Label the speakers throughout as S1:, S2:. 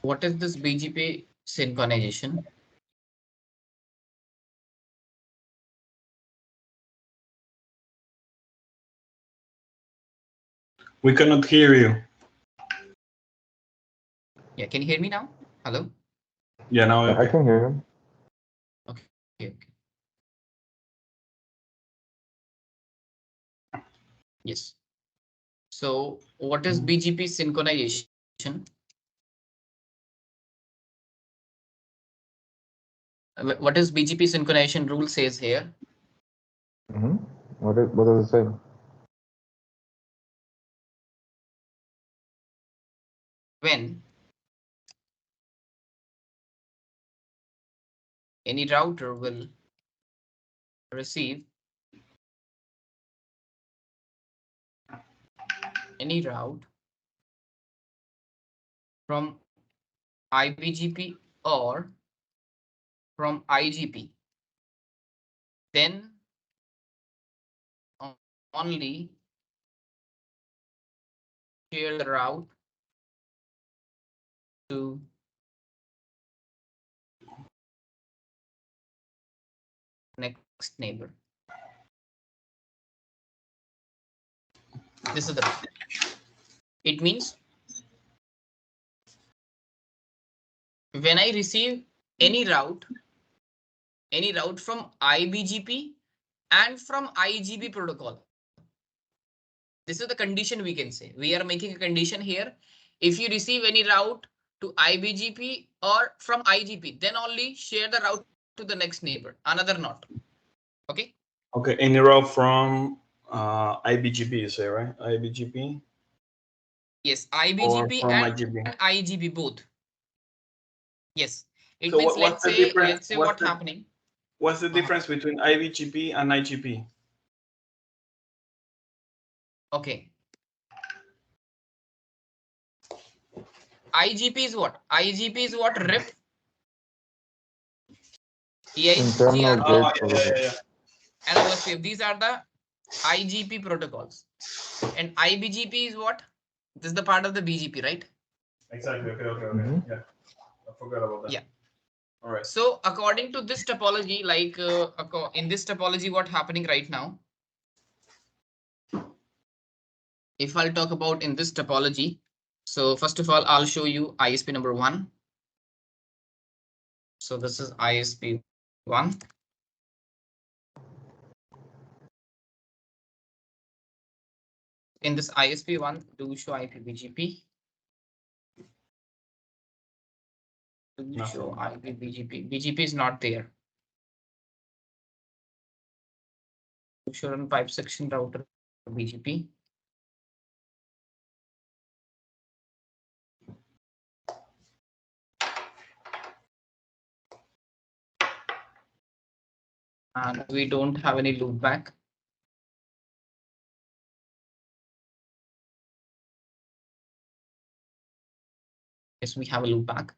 S1: What is this BGP synchronization?
S2: We cannot hear you.
S1: Yeah, can you hear me now? Hello?
S2: Yeah, now
S3: I can hear him.
S1: Okay, okay. Yes. So what is BGP synchronization? What is BGP synchronization rule says here?
S3: What does it say?
S1: When any router will receive any route from IBGP or from IGP, then only share the route to next neighbor. This is the route. It means when I receive any route from IBGP and from IGP protocol, this is the condition we can say. We are making a condition here. If you receive any route to IBGP or from IGP, then only share the route to the next neighbor, another not. Okay.
S2: Okay, any route from IBGP, you say, right? IBGP?
S1: Yes, IBGP and
S2: IGP.
S1: IGP both. Yes. It
S2: So
S1: means
S2: what's the difference?
S1: let's say what's happening.
S2: What's the difference between IBGP and IGP?
S1: Okay. IGP is what? IGP is what? RIP.
S3: Internal gate
S1: and OSPF. These are the IGP protocols. And IBGP is what? This is the part of the BGP, right?
S2: Exactly. Okay. Yeah. I forgot about that.
S1: Yeah.
S2: All right.
S1: So according to this topology, like in this topology, what's happening right now? If I'll talk about in this topology, so first of all, I'll show you ISP number 1. So this is ISP 1. In this ISP 1, do show IPBGP. Do show IPBGP. BGP is not there. Show on pipe section router BGP. And we don't have any loopback. Yes, we have a loopback.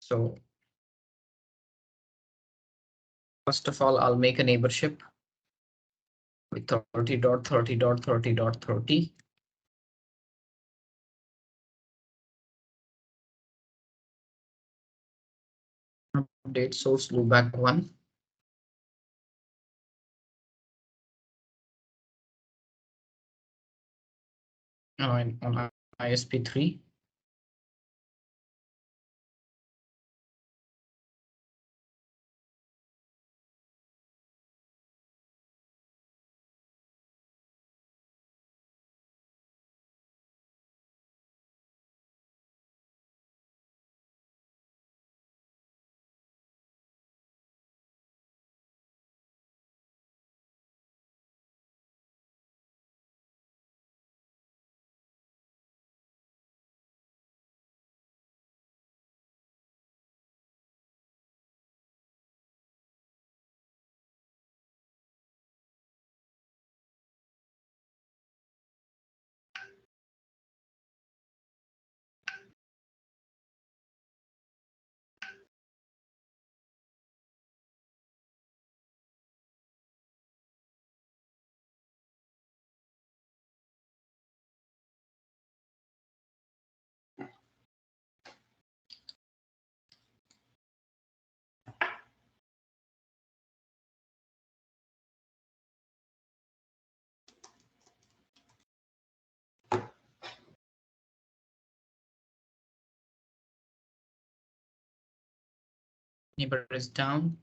S1: So first of all, I'll make a neighborship with 30.30.30.30. Update source loopback 1. And on ISP 3. Neighbor is down.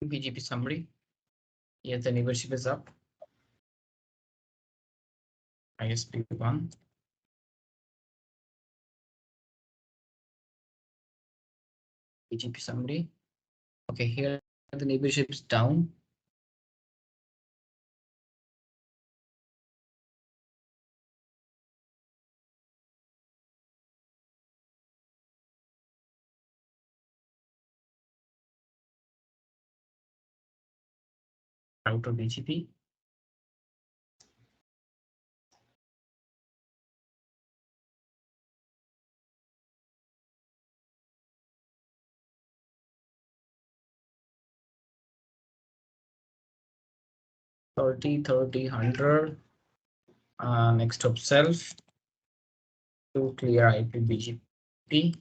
S1: BGP summary. Yes, the neighborship is up. ISP1. BGP summary. Okay, here the neighborship is down. Router BGP. Thirty 100. Next hop self to clear IP BGP.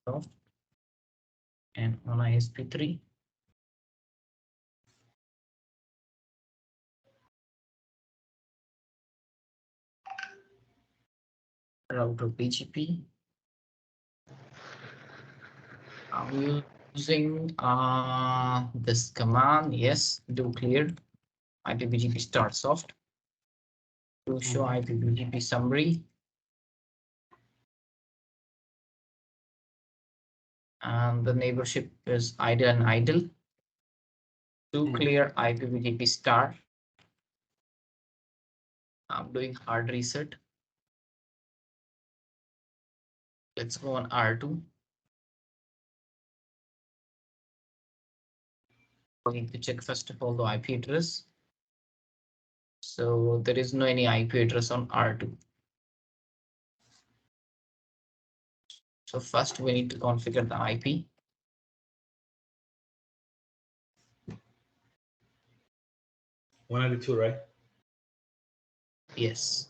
S1: Off. And on ISP3. Router BGP. I'm using this command. Yes, do clear IPBGP start soft to show IPBGP summary. And the neighborship is idle and idle. To clear IPBGP star. I'm doing hard reset. Let's go on R2. We need to check first of all the IP address. So there is no any IP address on R2. So first we need to configure the IP.
S2: $192, right?
S1: Yes.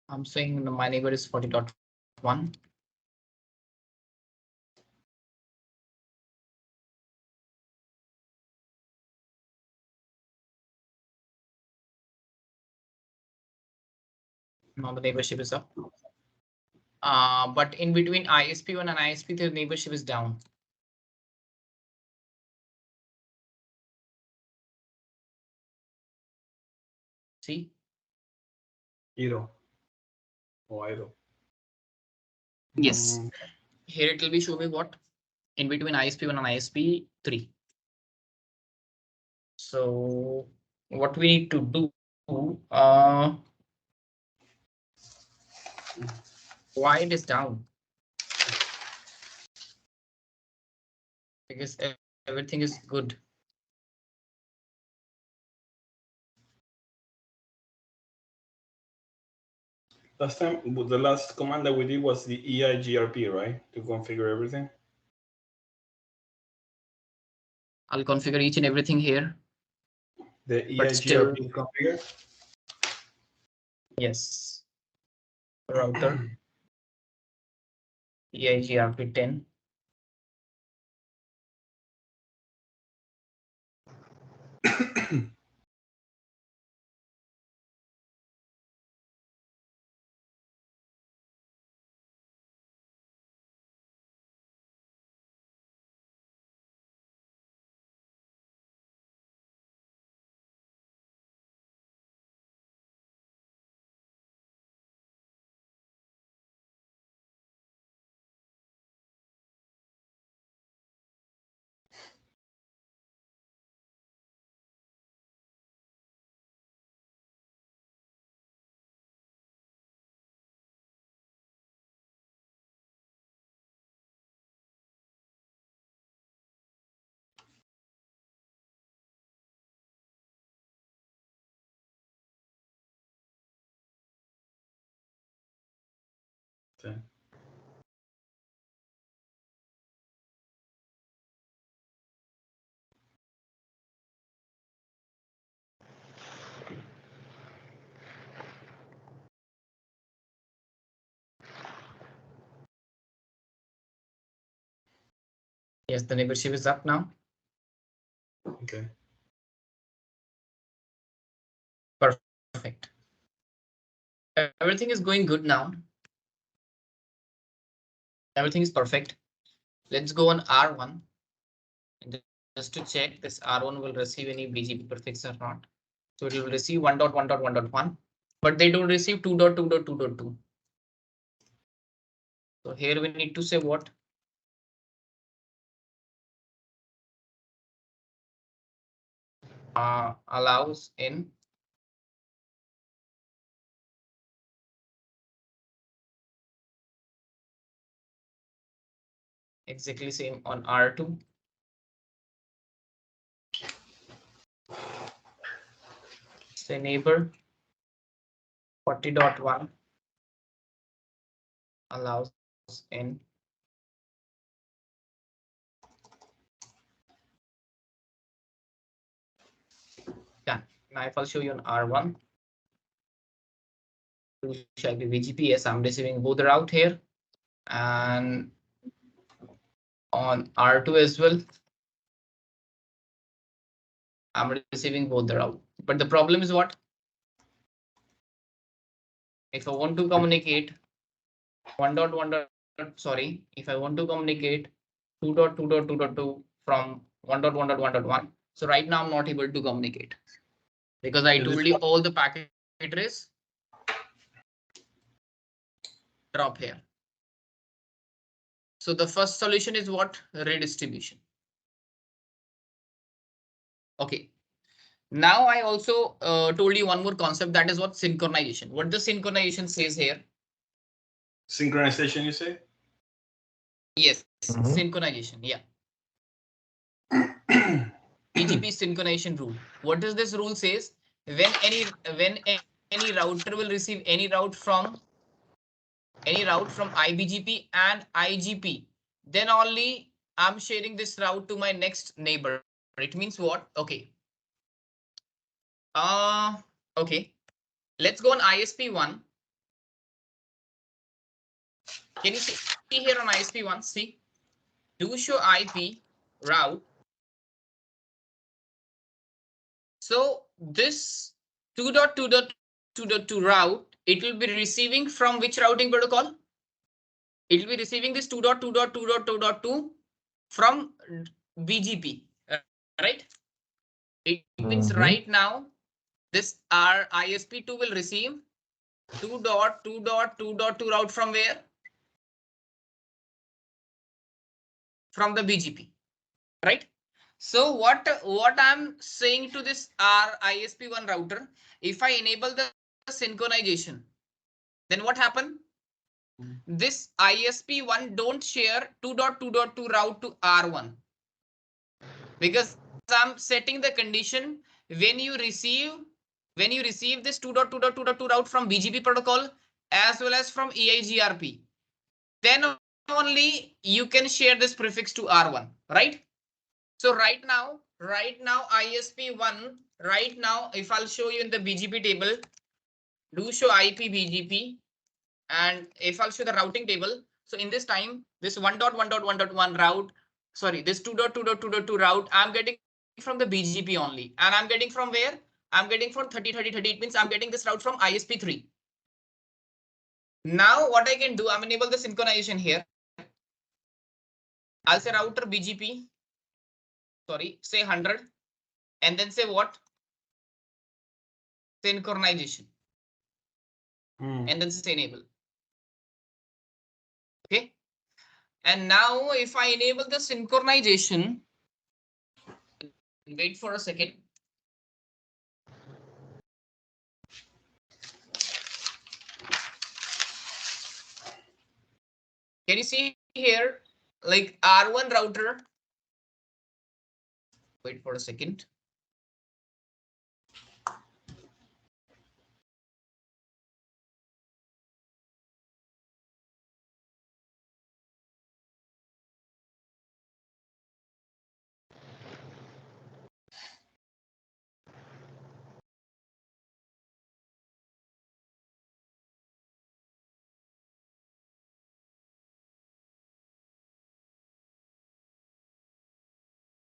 S1: I'm saying my neighbor is 40.1. Now the neighborship is up. But in between ISP1 and ISP3, the neighborship is down. See?
S2: Idle. Oh, idle.
S1: Yes. Here it will be showing what? In between ISP1 and ISP3. So what we need to do, why it is down? Because everything is good.
S2: Last time, the last command that we did was the EIGRP, right? To configure everything.
S1: I'll configure each and everything here.
S2: The
S1: But still,
S2: EIGRP configure?
S1: yes. Router. EIGRP 10.
S2: Okay.
S1: Yes, the neighborship is up now.
S2: Okay.
S1: Perfect. Everything is going good now. Everything is perfect. Let's go on R1. And just to check, this R1 will receive any BGP prefix or not. So it will receive 1.1.1.1, but they don't receive 2.2.2.2. So here we need to say what? Allows in exactly same on R2. Say neighbor 40.1 allows in yeah. Now if I'll show you on R1, shall be BGP. Yes, I'm receiving both the route here, and on R2 as well, I'm receiving both the route. But the problem is what? If I want to communicate 1.1. Sorry, if I want to communicate 2.2.2.2 from 1.1.1.1. So right now I'm not able to communicate because I told you all the packet address drop here. So the first solution is what? Redistribution. Okay. Now I also told you one more concept, that is what? Synchronization. What the synchronization says here?
S2: Synchronization, you say?
S1: Yes, synchronization. Yeah. BGP synchronization rule. What does this rule says? When any router will receive any route from IBGP and IGP, then only I'm sharing this route to my next neighbor. It means what? Okay. Okay. Let's go on ISP1. Can you see here on ISP1? See, do show IP route. So this 2.2.2.2 route, it will be receiving from which routing protocol? It will be receiving this 2.2.2.2.2 from BGP, right? It means right now this our ISP2 will receive 2.2.2.2 route from where? From the BGP, right? So what I'm saying to this our ISP1 router, if I enable the synchronization, then what happen? This ISP1 don't share 2.2.2 route to R1 because I'm setting the condition when you receive this 2.2.2.2 route from BGP protocol as well as from EIGRP, then only you can share this prefix to R1, right? So right now ISP1, right now, if I'll show you in the BGP table, do show IP BGP, and if I'll show the routing table, so in this time, this 1.1.1.1 route, sorry, this 2.2.2.2 route, I'm getting from the BGP only, and I'm getting from where? I'm getting from 30.30.30. It means I'm getting this route from ISP3. Now what I can do, I'm enable the synchronization here. I'll say router BGP, sorry, say 100, and then say what? Synchronization. And then say enable. Okay. And now if I enable the synchronization, wait for a second. Can you see here, like R1 router? Wait for a second.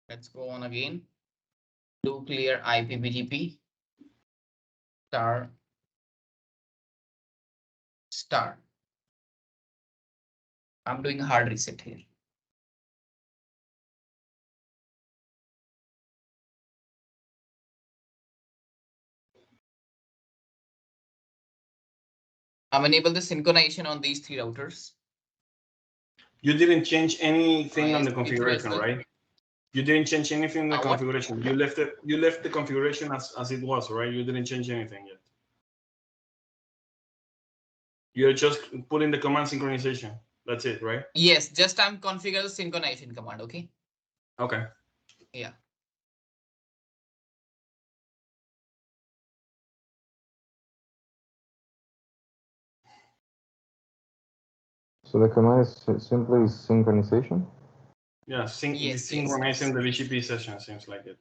S1: Let's go on again. Do clear IP BGP. Star. Star. I'm doing a hard reset here. I'm enable the synchronization on these three routers.
S2: You didn't change anything on the
S1: ISP3 as
S2: configuration,
S1: well.
S2: right? You didn't change anything in the
S1: What?
S2: configuration. You left it. You left the configuration as it was, right? You didn't change anything yet. You're just putting the command synchronization. That's it, right?
S1: Yes, just I'm configure the synchronization command. Okay.
S2: Okay.
S1: Yeah.
S3: So the command is simply synchronization?
S2: Yeah,
S1: Yes,
S2: synchronizing the BGP session seems like it.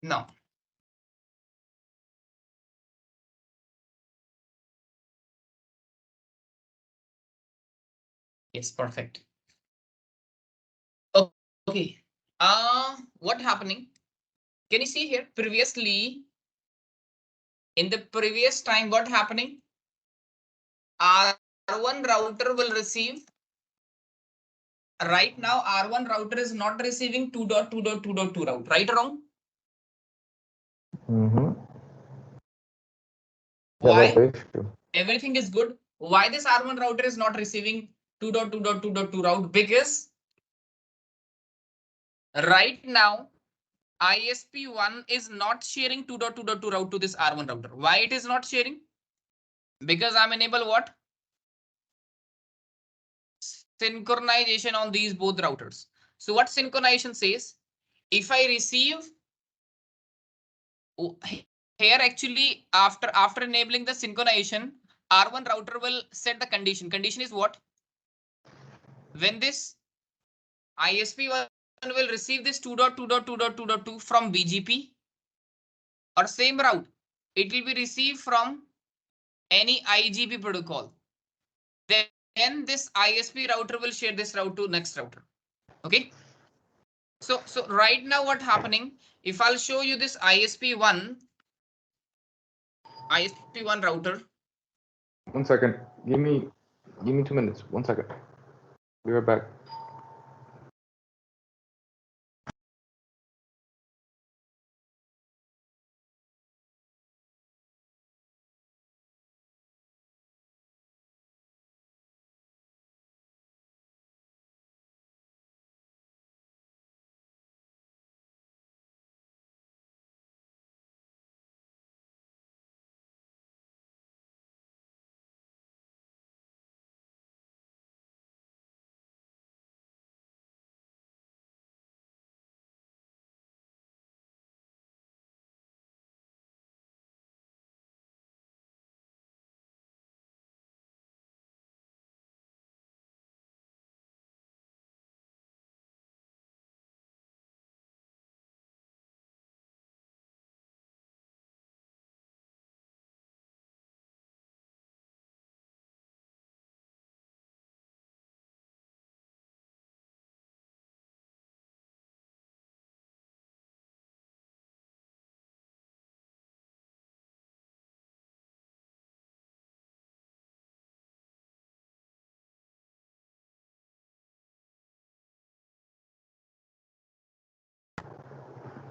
S1: No. Yes, perfect. Okay. What happening? Can you see here? Previously, in the previous time, what happening? R1 router will receive. Right now, R1 router is not receiving 2.2.2.2 route. Right or wrong?
S3: Mm-hmm.
S1: Why?
S3: Yeah, that's true.
S1: Everything is good. Why this R1 router is not receiving 2.2.2.2 route? Because right now, ISP1 is not sharing 2.2.2 route to this R1 router. Why it is not sharing? Because I'm enable what? Synchronization on these both routers. So what synchronization says? If I receive here actually after enabling the synchronization, R1 router will set the condition. Condition is what? When this ISP1 will receive this 2.2.2.2.2 from BGP or same route, it will be received from any IGP protocol. Then this ISP router will share this route to next router. Okay. So right now what happening? If I'll show you this ISP1 router.
S3: One second. Give me 2 minutes. 1 second. Be right back.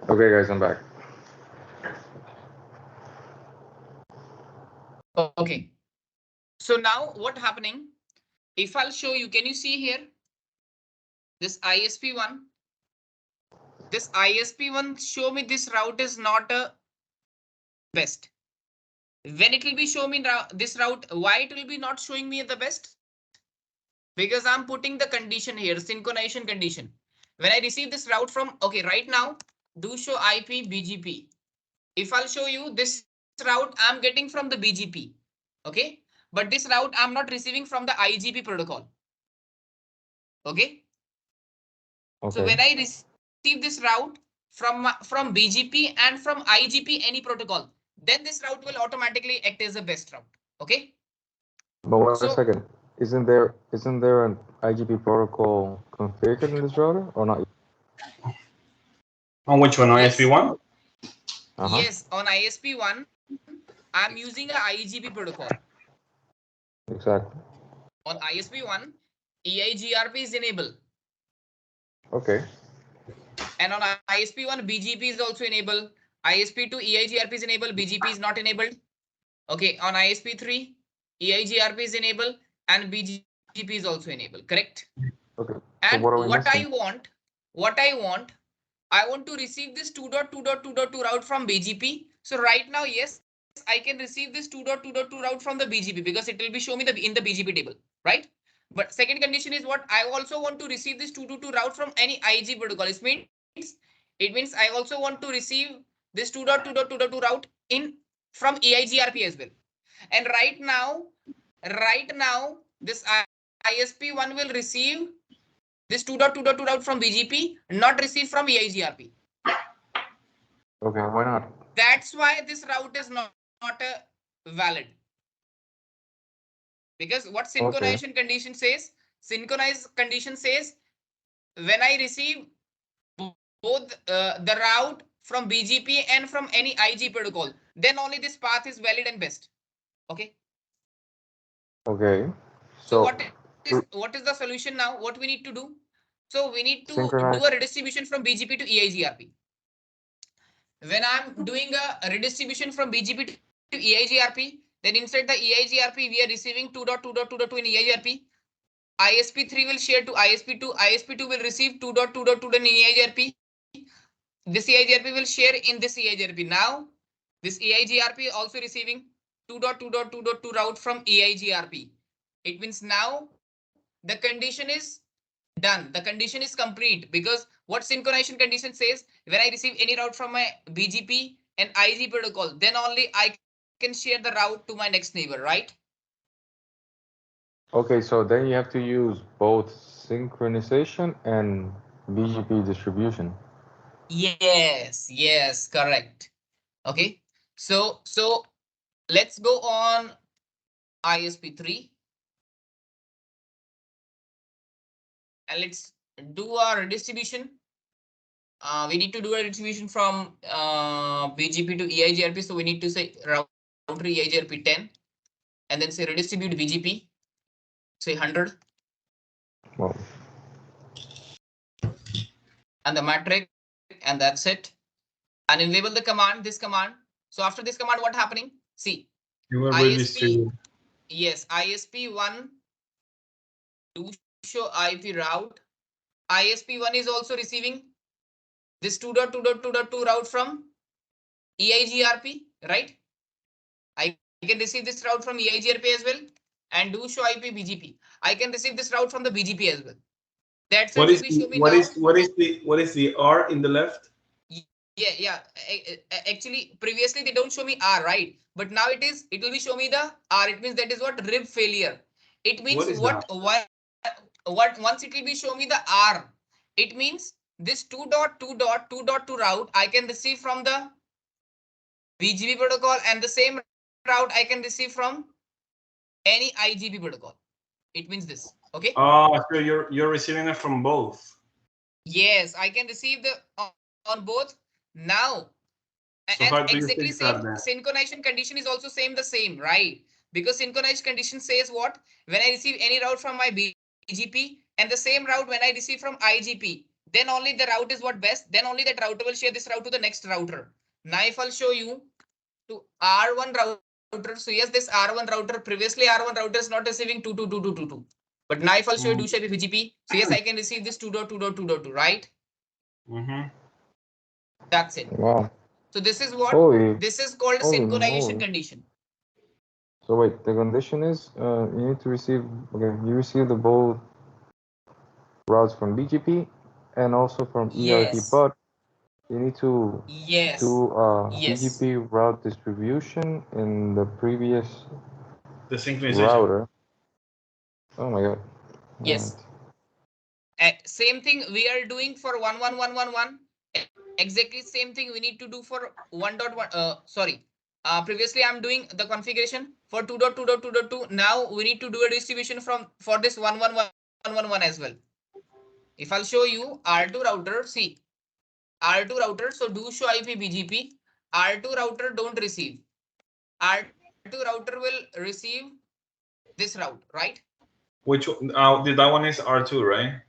S3: Okay, guys, I'm back.
S1: Okay. So now what happening? If I'll show you, can you see here? This ISP1. This ISP1 show me this route is not a best. When it will be show me this route, why it will be not showing me the best? Because I'm putting the condition here, synchronization condition. When I receive this route from, okay, right now, do show IP BGP. If I'll show you this route I'm getting from the BGP. Okay, but this route I'm not receiving from the IGP protocol. Okay. So when I receive this route from BGP and from IGP any protocol, then this route will automatically act as a best route. Okay.
S3: But wait a second. Isn't there an IGP protocol configured in this router or not?
S2: On which one? On
S1: Yes.
S2: ISP1?
S1: Yes, on ISP1, I'm using a IGP protocol.
S3: Exactly.
S1: On ISP1, EIGRP is enabled.
S3: Okay.
S1: And on ISP1, BGP is also enabled. ISP2, EIGRP is enabled. BGP is not enabled. Okay, on ISP3, EIGRP is enabled and BGP is also enabled. Correct?
S3: Okay. So
S1: And
S3: what are we missing?
S1: I want to receive this 2.2.2.2 route from BGP. So right now, yes, I can receive this 2.2.2 route from the BGP because it will be show me in the BGP table, right? But second condition is what I also want to receive this 2.2.2 route from any IG protocol. It means I also want to receive this 2.2.2.2 route from EIGRP as well. And right now, this ISP1 will receive this 2.2.2 route from BGP, not received from EIGRP.
S3: Okay, why not?
S1: That's why this route is not valid. Because what synchronization condition says? Synchronized condition says when I receive both the route from BGP and from any IG protocol, then only this path is valid and best. Okay.
S3: Okay.
S1: So what is the solution now? What we need to do? So we need to do a redistribution from BGP to EIGRP. When I'm doing a redistribution from BGP to EIGRP, then inside the EIGRP, we are receiving 2.2.2.2 in EIGRP. ISP3 will share to ISP2. ISP2 will receive 2.2.2 in EIGRP. This EIGRP will share in this EIGRP. Now, this EIGRP also receiving 2.2.2.2 route from EIGRP. It means now the condition is done. The condition is complete because what synchronization condition says, when I receive any route from my BGP and IG protocol, then only I can share the route to my next neighbor, right?
S3: Okay, so then you have to use both synchronization and BGP distribution.
S1: Yes, correct. Okay, so let's go on ISP3 and let's do our redistribution. We need to do a distribution from BGP to EIGRP. So we need to say router EIGRP 10 and then say redistribute BGP, say 100.
S3: Well,
S1: and the matrix, and that's it. And enable the command, this command. So after this command, what happening? See,
S2: You will
S1: ISP,
S2: redistribute.
S1: yes, ISP1 to show IP route. ISP1 is also receiving this 2.2.2.2 route from EIGRP, right? I can receive this route from EIGRP as well and do show IP BGP. I can receive this route from the BGP as well. That's
S2: What is the R in the left?
S1: Yeah. Actually, previously they don't show me R, right? But now it will be show me the R. It means that is what rib failure. It means once it will be show me the R. It means this 2.2.2.2 route I can receive from the BGP protocol and the same route I can receive from any IGP protocol. It means this. Okay.
S2: Oh, so you're receiving it from both.
S1: Yes, I can receive the on both now.
S2: So
S1: and
S2: how do you
S1: exactly
S2: fix
S1: same
S2: that then?
S1: synchronization condition is also the same, right? Because synchronized condition says what? When I receive any route from my BGP and the same route when I receive from IGP, then only the route is what best. Then only that router will share this route to the next router. Now if I'll show you to R1 router, so yes, this R1 router, previously R1 router is not receiving 2.2.2.2.2. But now if I'll show you do shape BGP, so yes, I can receive this 2.2.2.2, right? That's it.
S3: wow.
S1: So this is what this is called synchronization condition.
S3: So wait, the condition is you need to receive, you receive the both routes from BGP and also from EIP, but you need to do BGP route distribution in the previous
S2: The synchronization.
S3: router. Oh my God.
S1: Yes. Same thing we are doing for 11111. Exactly same thing we need to do for 1.1. Sorry. Previously I'm doing the configuration for 2.2.2.2. Now we need to do a distribution for this 11111 as well. If I'll show you R2 router, see R2 router. So do show IP BGP. R2 router don't receive. R2 router will receive this route, right?
S2: Which that one is R2, right?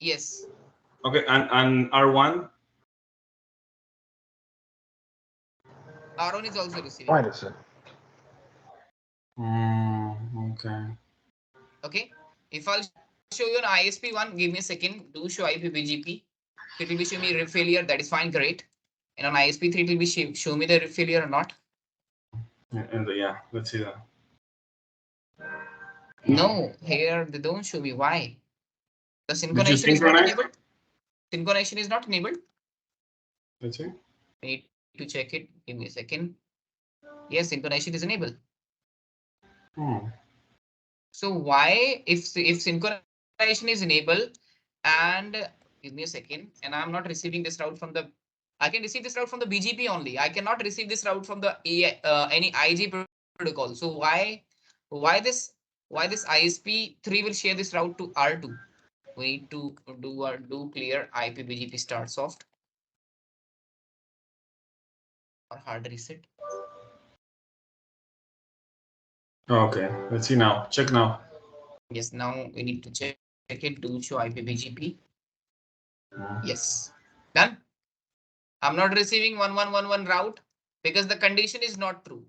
S1: Yes.
S2: Okay, and R1?
S1: R1 is also receiving.
S3: Wait a second.
S2: Okay.
S1: Okay. If I'll show you an ISP1, give me a second. Do show IP BGP. It will be show me failure. That is fine, great. And on ISP3, it will be show me the failure or not.
S2: And yeah, let's see that.
S1: No, here they don't show me. Why? The synchronization is not enabled. Synchronization is not enabled.
S2: Let's see.
S1: I need to check it. Give me a second. Yes, synchronization is enabled. So why, if synchronization is enabled, and give me a second, and I'm not receiving this route from the, I can receive this route from the BGP only. I cannot receive this route from the any IG protocol. So why this ISP3 will share this route to R2? We need to do clear IP BGP start soft or hard reset.
S2: Okay, let's see now. Check now.
S1: Yes, now we need to check it. Do show IP BGP. Yes, done. I'm not receiving 1111 route because the condition is not true.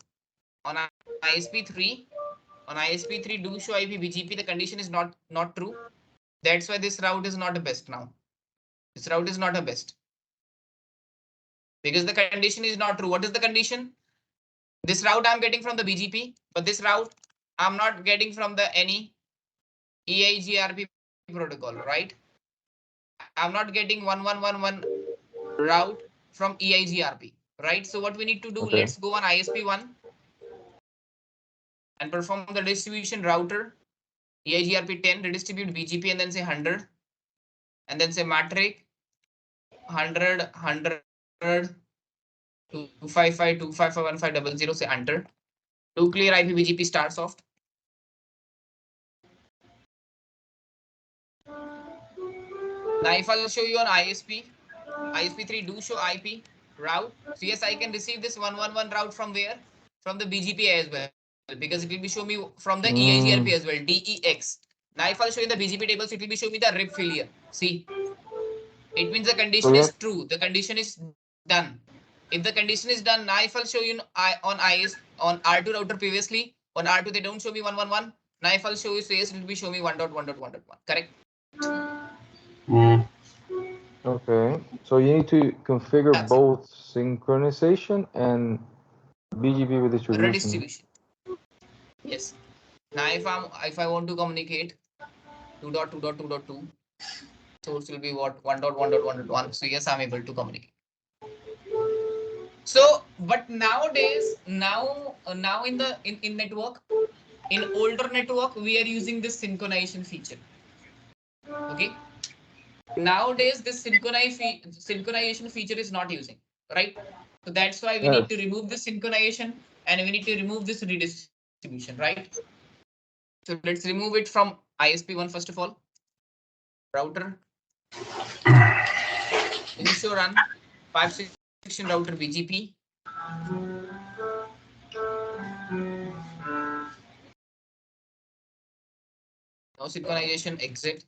S1: On ISP3, do show IP BGP, the condition is not true. That's why this route is not a best now. This route is not a best because the condition is not true. What is the condition? This route I'm getting from the BGP, but this route I'm not getting from the any EIGRP protocol, right? I'm not getting 1111 route from EIGRP, right? So what we need to do,
S3: Okay.
S1: let's go on ISP1 and perform the distribution router EIGRP 10, redistribute BGP, and then say 100, and then say matrix 100, 100, 255, 255, 1500, say enter. Do clear IP BGP start soft. Now if I'll show you on ISP3, do show IP route. So yes, I can receive this 111 route from where? From the BGP as well, because it will be show me from the EIGRP as well, DEX. Now if I'll show you the BGP tables, it will be show me the RIP failure. See, it means the condition is true. The condition is done. If the condition is done, now if I'll show you on R2 router previously, on R2 they don't show me 111. Now if I'll show you, so yes, it will be show me 1.1.1.1. Correct?
S3: Okay, so you need to configure both synchronization and BGP redistribution.
S1: Redistribution. Yes. Now if I want to communicate 2.2.2.2, source will be what 1.1.1.1. So yes, I'm able to communicate. So, but nowadays, now in the in network, in older network, we are using this synchronization feature. Okay. Nowadays, this synchronization feature is not using, right? So that's why we need to remove this synchronization and we need to remove this redistribution, right? So let's remove it from ISP1 first of all. Router. You should run 5/6 router BGP. No synchronization, exit.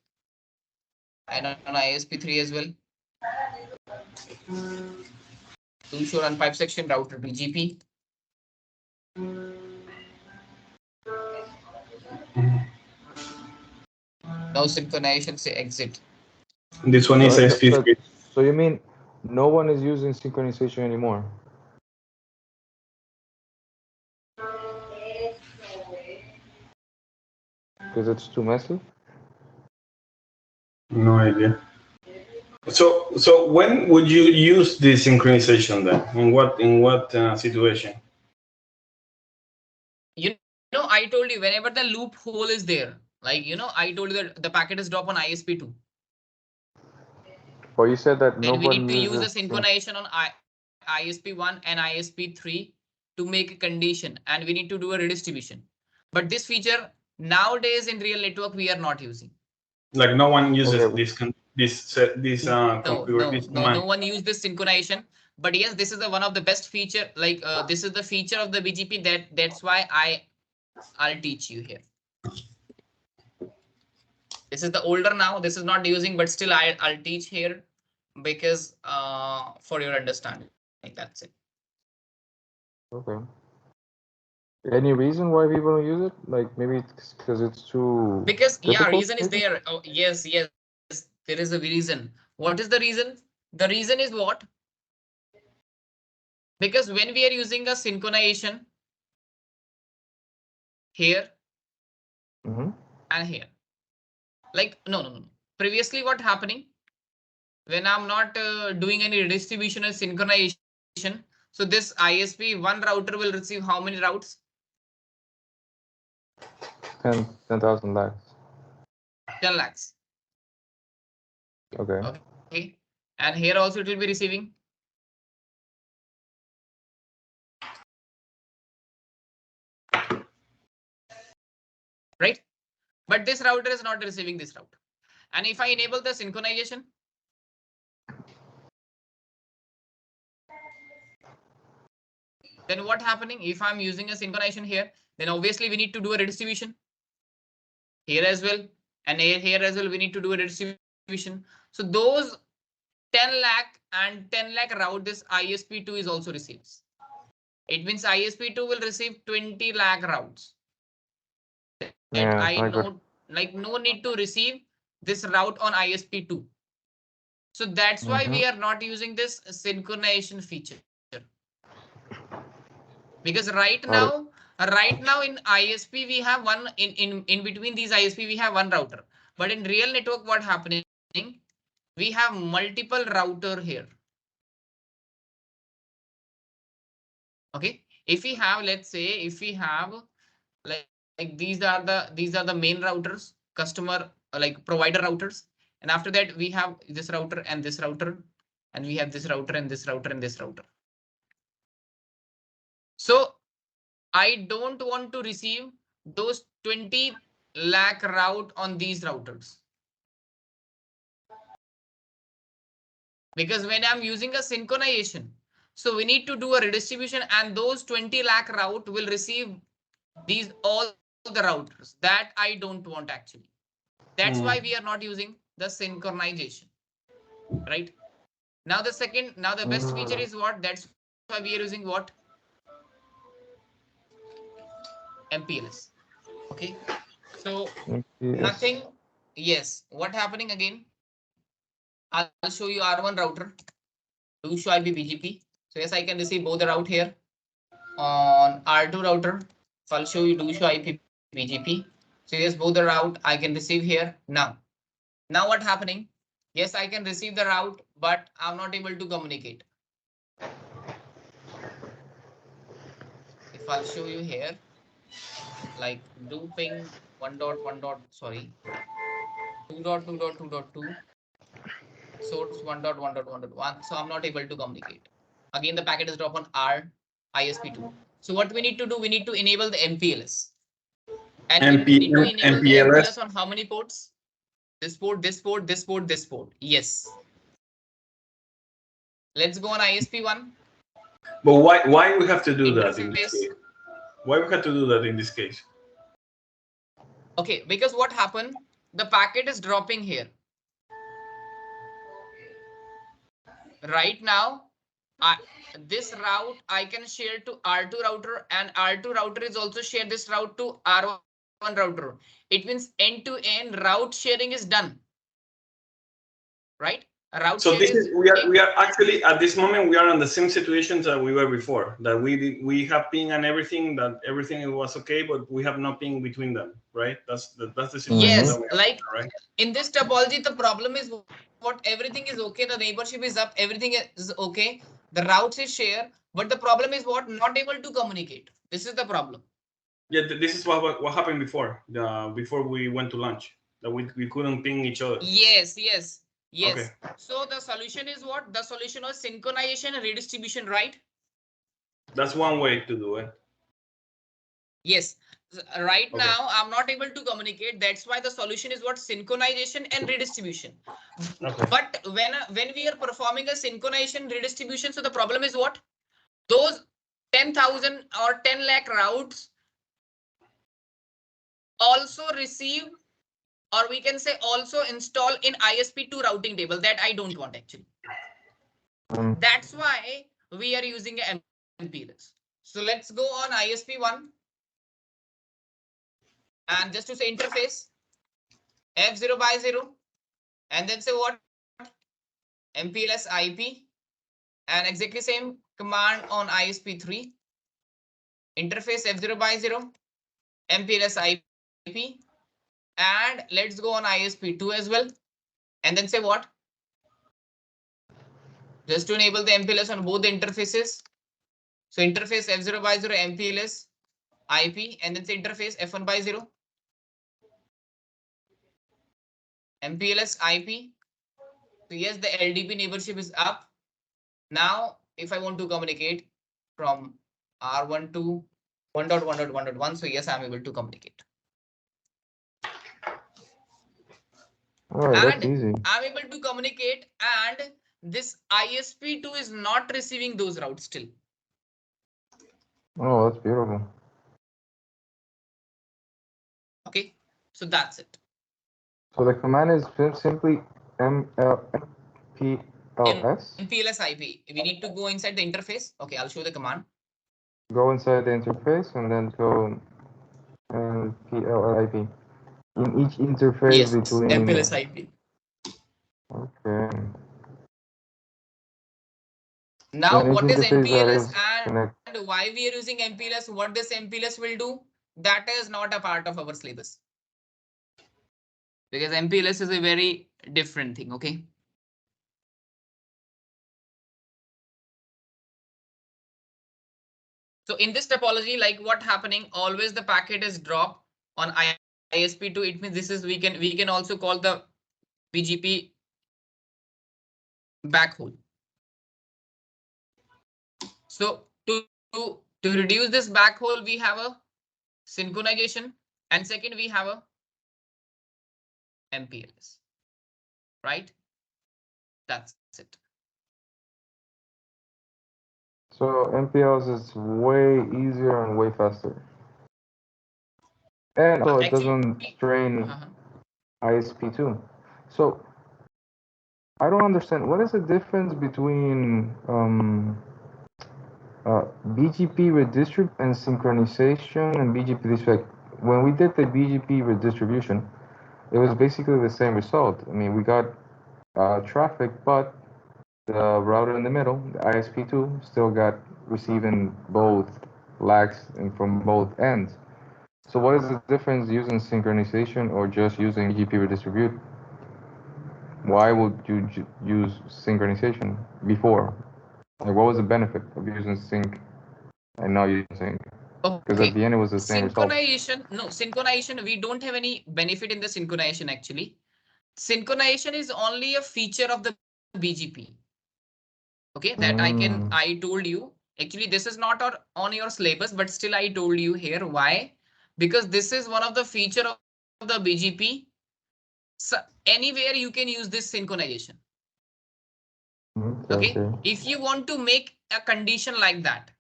S1: And on ISP3 as well. Do show run 5/6 router BGP. No synchronization, say exit.
S2: This one is SP3.
S3: So you mean no one is using synchronization anymore? Because it's too messy?
S2: No idea. So when would you use the synchronization then? In what situation?
S1: You I told you whenever the loophole is there, like, I told you that the packet is dropped on ISP2.
S3: But you said that
S1: Then we need to
S3: nobody
S1: use the
S3: uses
S1: synchronization on ISP1 and ISP3 to make a condition, and we need to do a redistribution. But this feature nowadays in real network we are not using.
S2: Like no one uses
S3: Okay.
S2: command.
S1: No one used this synchronization. But yes, this is the one of the best feature. Like this is the feature of the BGP that's why I'll teach you here. This is the older now. This is not using, but still I'll teach here because for your understanding. Like that's it.
S3: Okay. Any reason why people don't use it? Like maybe it's because it's too.
S1: Because
S3: difficult,
S1: reason is
S3: maybe?
S1: there. Oh, yes, there is a reason. What is the reason? The reason is what? Because when we are using a synchronization here and here, like no. Previously, what happening when I'm not doing any redistribution or synchronization? So this ISP one router will receive how many routes?
S3: 10,000 lakhs.
S1: 10 lakhs.
S3: Okay.
S1: Okay. And here also it will be receiving. Right? But this router is not receiving this route. And if I enable the synchronization, then what happening? If I'm using a synchronization here, then obviously we need to do a redistribution here as well. And here as well, we need to do a redistribution. So those 10 lakh and 10 lakh route, this ISP2 is also receives. It means ISP2 will receive 20 lakh routes. And no need to receive this route on ISP2. So that's why we are not using this synchronization feature. Because right now in ISP we have one in between these ISP we have one router. But in real network, what happening? We have multiple router here. Okay, if we have, let's say, if we have like these are the main routers, customer like provider routers, and after that we have this router and this router, and we have this router and this router and this router. So I don't want to receive those 20 lakh route on these routers. Because when I'm using a synchronization, so we need to do a redistribution, and those 20 lakh route will receive these all the routers that I don't want actually. That's why we are not using the synchronization. Right? Now the best feature is what? That's why we are using what? MPLS. Okay. So nothing. Yes. What happening again? I'll show you R1 router. Do show IP BGP. So yes, I can receive both the route here on R2 router. So I'll show you do show IP BGP. So yes, both the route I can receive here now. Now what happening? Yes, I can receive the route, but I'm not able to communicate. If I'll show you here, like do ping 1.1. Sorry, 2.2.2.2. Source 1.1.1.1. So I'm not able to communicate. Again, the packet is dropped on R ISP2. So what we need to do, we need to enable the MPLS. And we need to enable the MPLS on how many ports? This port, this port, this port, this port. Yes. Let's go on ISP1.
S2: But why we have to do that in this case? Why we have to do that in this case?
S1: Okay, because what happened? The packet is dropping here. Right now, this route I can share to R2 router, and R2 router is also share this route to R1 router. It means end-to-end route sharing is done. Right? Route
S2: so this is we are actually at this moment we are in the same situations that we were before. That we have ping and everything. That everything was okay, but we have no ping between them. Right? That's the situation.
S1: Yes, like right? In this topology, the problem is what everything is okay. The neighborship is up. Everything is okay. The routes is share, but the problem is what? Not able to communicate. This is the problem.
S2: Yeah, this is what happened before. Before we went to lunch, that we couldn't ping each other.
S1: Yes.
S2: Okay.
S1: So the solution is what? The solution was synchronization and redistribution, right?
S2: That's one way to do it.
S1: Yes. Right
S2: Okay.
S1: now, I'm not able to communicate. That's why the solution is what? Synchronization and redistribution.
S2: Okay.
S1: But when we are performing a synchronization redistribution, so the problem is what? Those 10,000 or 10 lakh routes also receive, or we can say also install in ISP2 routing table. That I don't want actually. That's why we are using a MPLS. So let's go on ISP1 and just to say interface F0 by 0 and then say what? MPLS IP and exactly same command on ISP3 interface F0 by 0 MPLS IP and let's go on ISP2 as well and then say what? Just to enable the MPLS on both the interfaces. So interface F0 by 0 MPLS IP and then say interface F1 by 0 MPLS IP. So yes, the LDP neighborship is up. Now, if I want to communicate from R1 to 1.1.1.1, so yes, I'm able to communicate.
S3: All right, that's easy.
S1: I'm able to communicate and this ISP2 is not receiving those routes still.
S3: Oh, that's beautiful.
S1: Okay, so that's it.
S3: So the command is simply MPLS.
S1: MPLS IP. We need to go inside the interface. Okay, I'll show the command.
S3: Go inside the interface and then go MPLS IP. In each interface
S1: Yes,
S3: between.
S1: MPLS IP.
S3: Okay.
S1: Now,
S3: and
S1: what is MPLS
S3: connect.
S1: and why we are using MPLS? What this MPLS will do? That is not a part of our syllabus. Because MPLS is a very different thing, okay? So in this topology, like what happening, always the packet is dropped on ISP2. It means this is we can also call the BGP backhaul. So to reduce this backhaul, we have a synchronization, and second we have a MPLS, right? That's it.
S3: So MPLS is way easier and way faster. And so it doesn't strain ISP2. So I don't understand. What is the difference between BGP redistrib and synchronization and BGP redistribution? When we did the BGP redistribution, it was basically the same result. I mean, we got traffic, but the router in the middle, the ISP2, still got receiving both lags and from both ends. So what is the difference using synchronization or just using BGP redistribute? Why would you use synchronization before? Like, what was the benefit of using sync and now using sync? Because at the end it was the same result.
S1: Synchronization, we don't have any benefit in the synchronization actually. Synchronization is only a feature of the BGP. Okay, that I told you. Actually, this is not on your syllabus, but still I told you here. Why? Because this is one of the feature of the BGP. So anywhere you can use this synchronization. Okay. If you want to make a condition like that.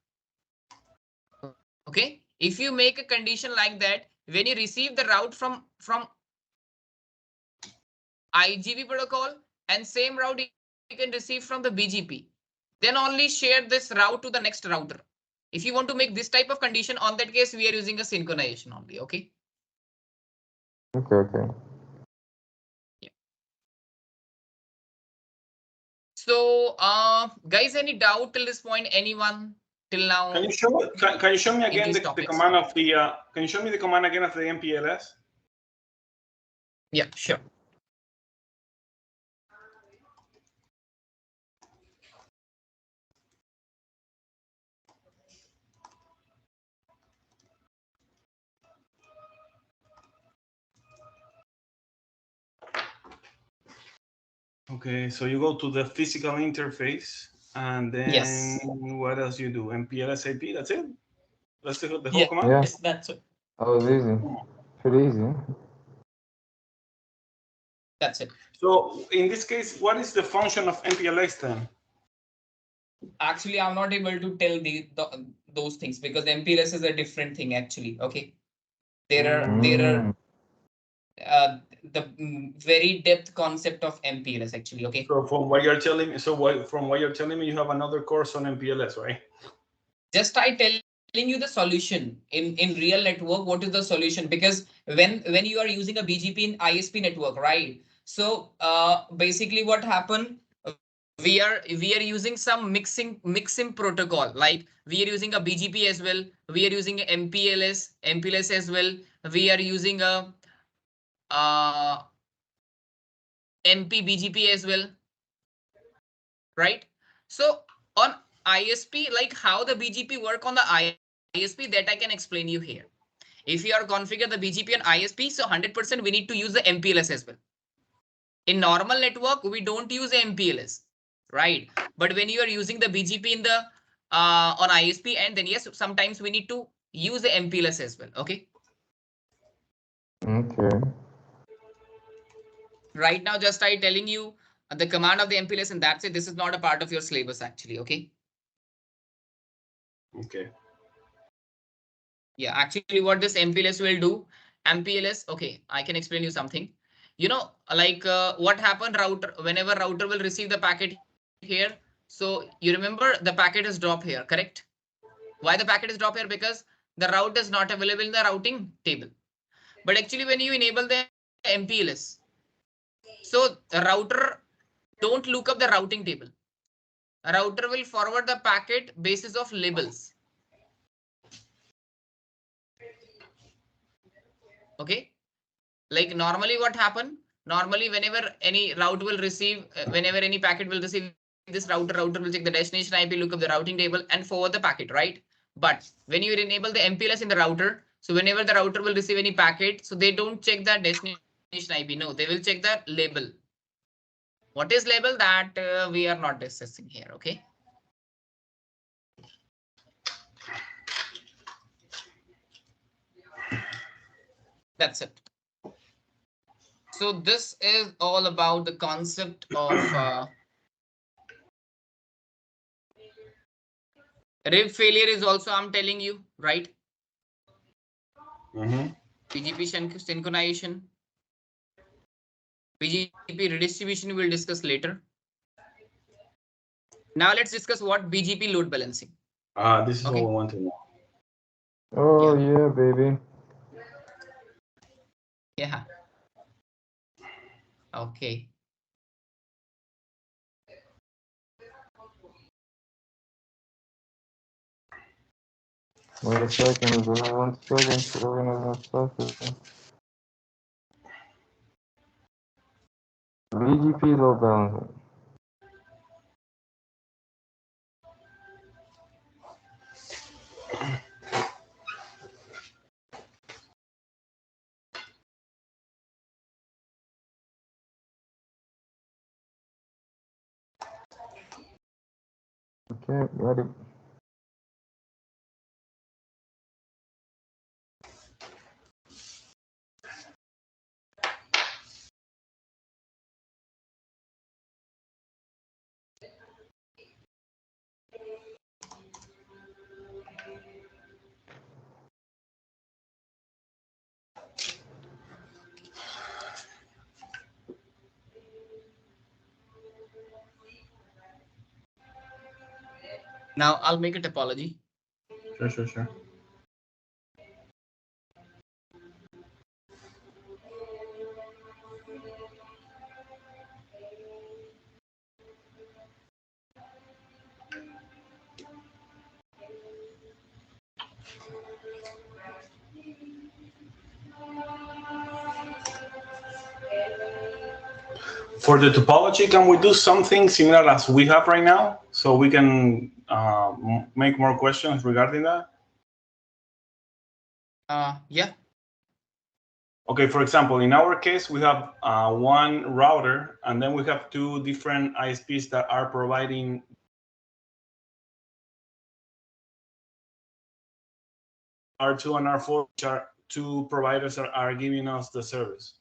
S1: Okay. If you make a condition like that, when you receive the route from IGP protocol and same route you can receive from the BGP, then only share this route to the next router. If you want to make this type of condition, on that case, we are using a synchronization only. Okay.
S3: Okay.
S1: Yeah. So, guys, any doubt till this point? Anyone till now?
S2: Can you show me again the command of the? Can you show me the command again of the MPLS?
S1: Yeah, sure.
S2: Okay, so you go to the physical interface, and then
S1: Yes.
S2: what else you do? MPLS IP, that's it? That's the whole
S1: Yeah.
S2: command?
S3: Yeah.
S1: Yes, that's it.
S3: Oh, it's easy. Pretty easy.
S1: That's it.
S2: So in this case, what is the function of MPLS then?
S1: Actually, I'm not able to tell those things because MPLS is a different thing actually. Okay. There are the very depth concept of MPLS actually. Okay.
S2: So from what you're telling me, from what you're telling me, you have another course on MPLS, right?
S1: Just I telling you the solution in real network. What is the solution? Because when you are using a BGP in ISP network, right? So basically what happened, we are using some mixing protocol, like we are using a BGP as well, we are using a MPLS as well, we are using a MP BGP as well, right? So on ISP, like how the BGP work on the ISP, that I can explain you here. If you are configure the BGP on ISP, so 100% we need to use the MPLS as well. In normal network, we don't use MPLS, right? But when you are using the BGP in the on ISP, and then yes, sometimes we need to use the MPLS as well. Okay.
S3: Okay.
S1: Right now, just I telling you the command of the MPLS, and that's it. This is not a part of your syllabus actually. Okay.
S2: Okay.
S1: Yeah, actually, what this MPLS will do, MPLS. Okay, I can explain you something. You know, like what happened router, whenever router will receive the packet here. So you remember the packet is drop here, correct? Why the packet is drop here? Because the route is not available in the routing table. But actually, when you enable the MPLS, so the router don't look up the routing table. A router will forward the packet basis of labels. Okay. Like normally what happen? Normally, whenever any route will receive, whenever any packet will receive this router will check the destination IP, look up the routing table and forward the packet, right? But when you enable the MPLS in the router, so whenever the router will receive any packet, so they don't check the destination IP. No, they will check the label. What is label? That we are not discussing here. Okay. That's it. So this is all about the concept of rib failure is also I'm telling you, right? BGP synchronization, BGP redistribution we'll discuss later. Now let's discuss what BGP load balancing.
S2: This is what we want to know.
S3: Oh yeah, baby.
S1: Yeah. Okay.
S3: Wait a second, 1 second to organize my stuff. BGP load balancing. Okay, ready.
S1: Now I'll make a topology.
S2: Sure. For the topology, can we do something similar as we have right now, so we can make more questions regarding that?
S1: Yeah.
S2: Okay, for example, in our case, we have one router, and then we have two different ISPs that are providing R2 and R4, which are two providers that are giving us the service.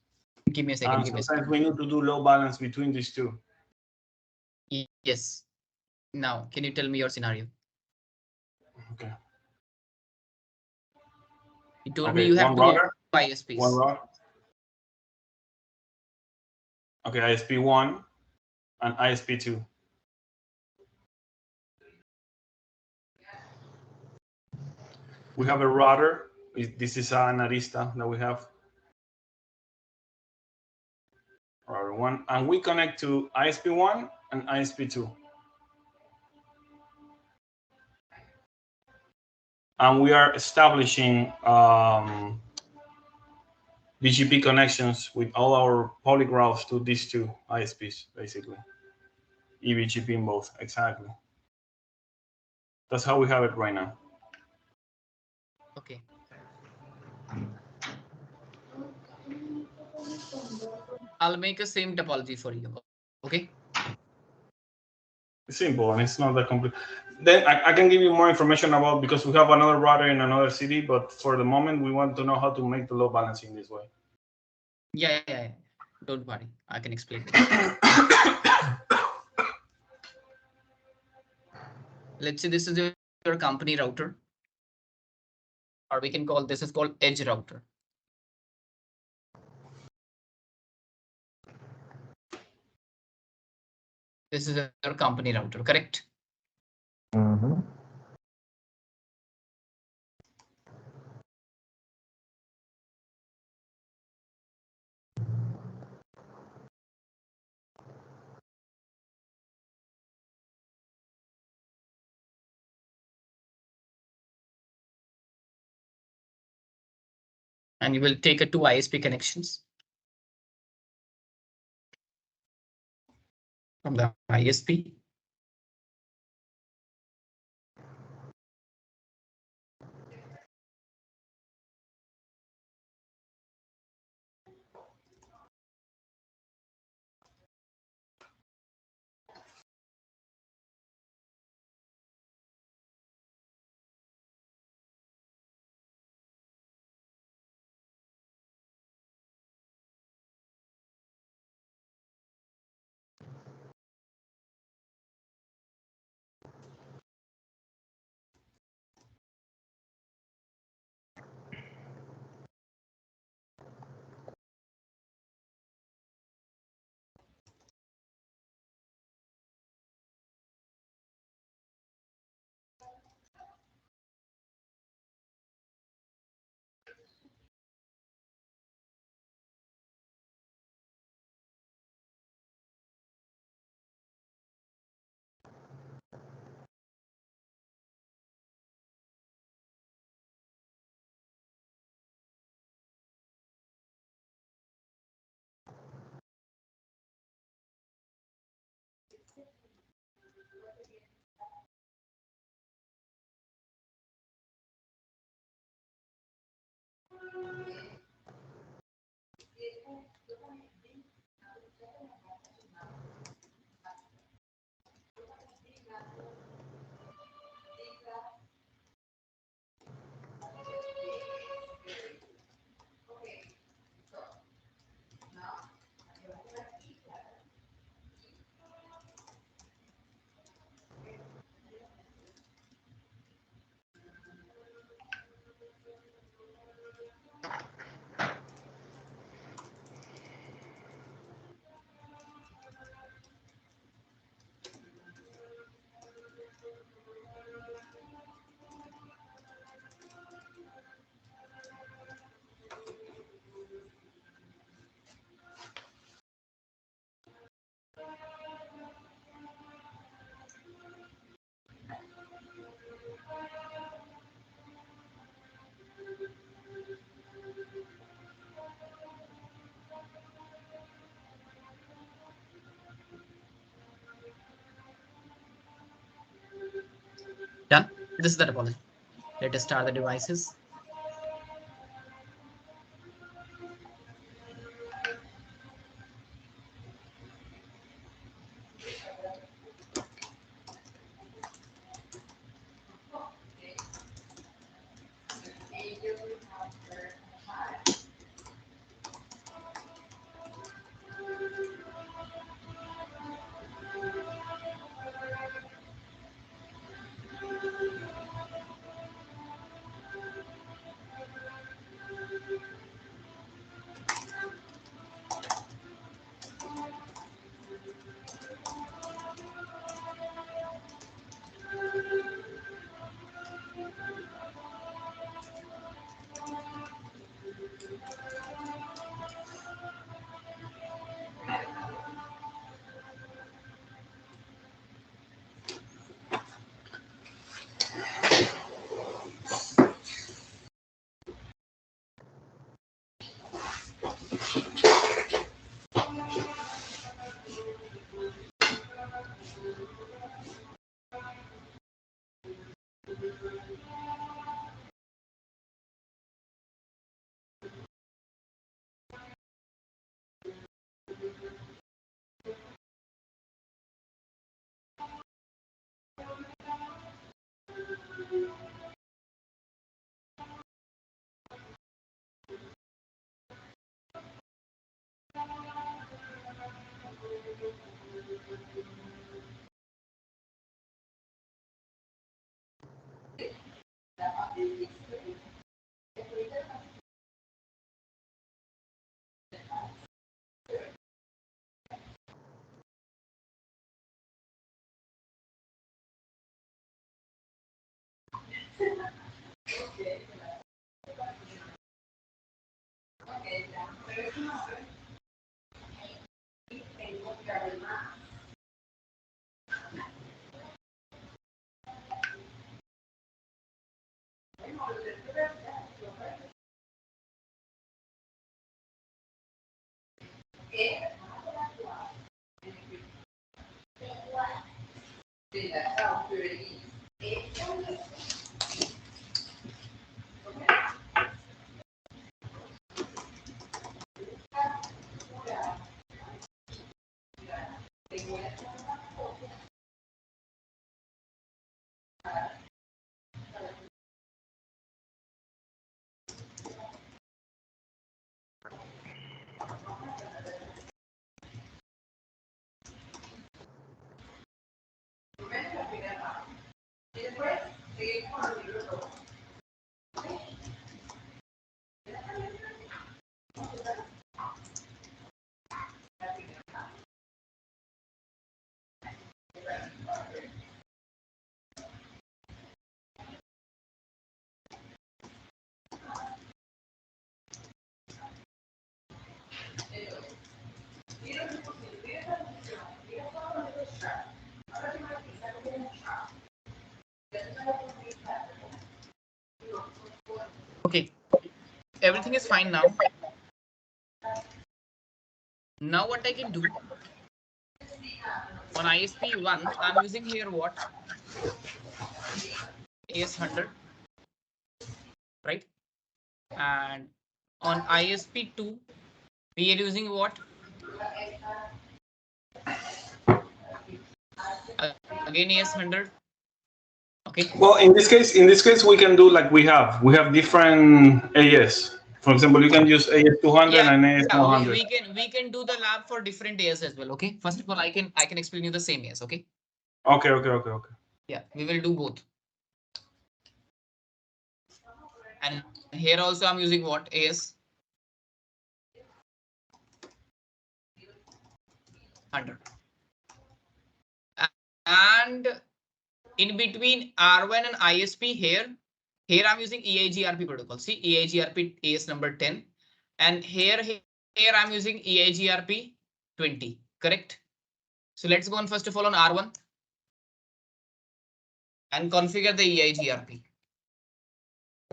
S1: Give me a second.
S2: Sometimes we need to do load balance between these two.
S1: Yes. Now, can you tell me your scenario?
S2: Okay.
S1: You told me you have two
S2: router,
S1: ISPs.
S2: One router. Okay, ISP 1 and ISP 2. We have a router. This is an Arista that we have. Router 1. And we connect to ISP 1 and ISP 2. And we are establishing BGP connections with all our public routes to these two ISPs, basically. eBGP in both, exactly. That's how we have it right now.
S1: Okay. I'll make a same topology for you. Okay.
S2: It's simple and it's not that complex. Then I can give you more information about, because we have another router in another city, but for the moment we want to know how to make the load balancing this way.
S1: Yeah. Don't worry, I can explain. Let's say this is your company router, or we can call this is called edge router. This is your company router, correct?
S3: Mm-hmm.
S1: And you will take a two ISP connections from the ISP. Done. This is the topology. Let us start the devices. Okay, everything is fine now. Now what I can do on ISP1, I'm using here what? AS100, right? And on ISP2, we are using what? Again AS100. Okay.
S2: Well, in this case, we can do like we have different AS. For example, you can use AS200 and AS100.
S1: We can do the lab for different AS as well. Okay. First of all, I can explain you the same AS. Okay.
S2: Okay.
S1: Yeah, we will do both. And here also I'm using what? AS 100. And in between R1 and ISP here I'm using EIGRP protocol. See, EIGRP AS number 10. And here I'm using EIGRP 20. Correct? So let's go on first of all on R1 and configure the EIGRP.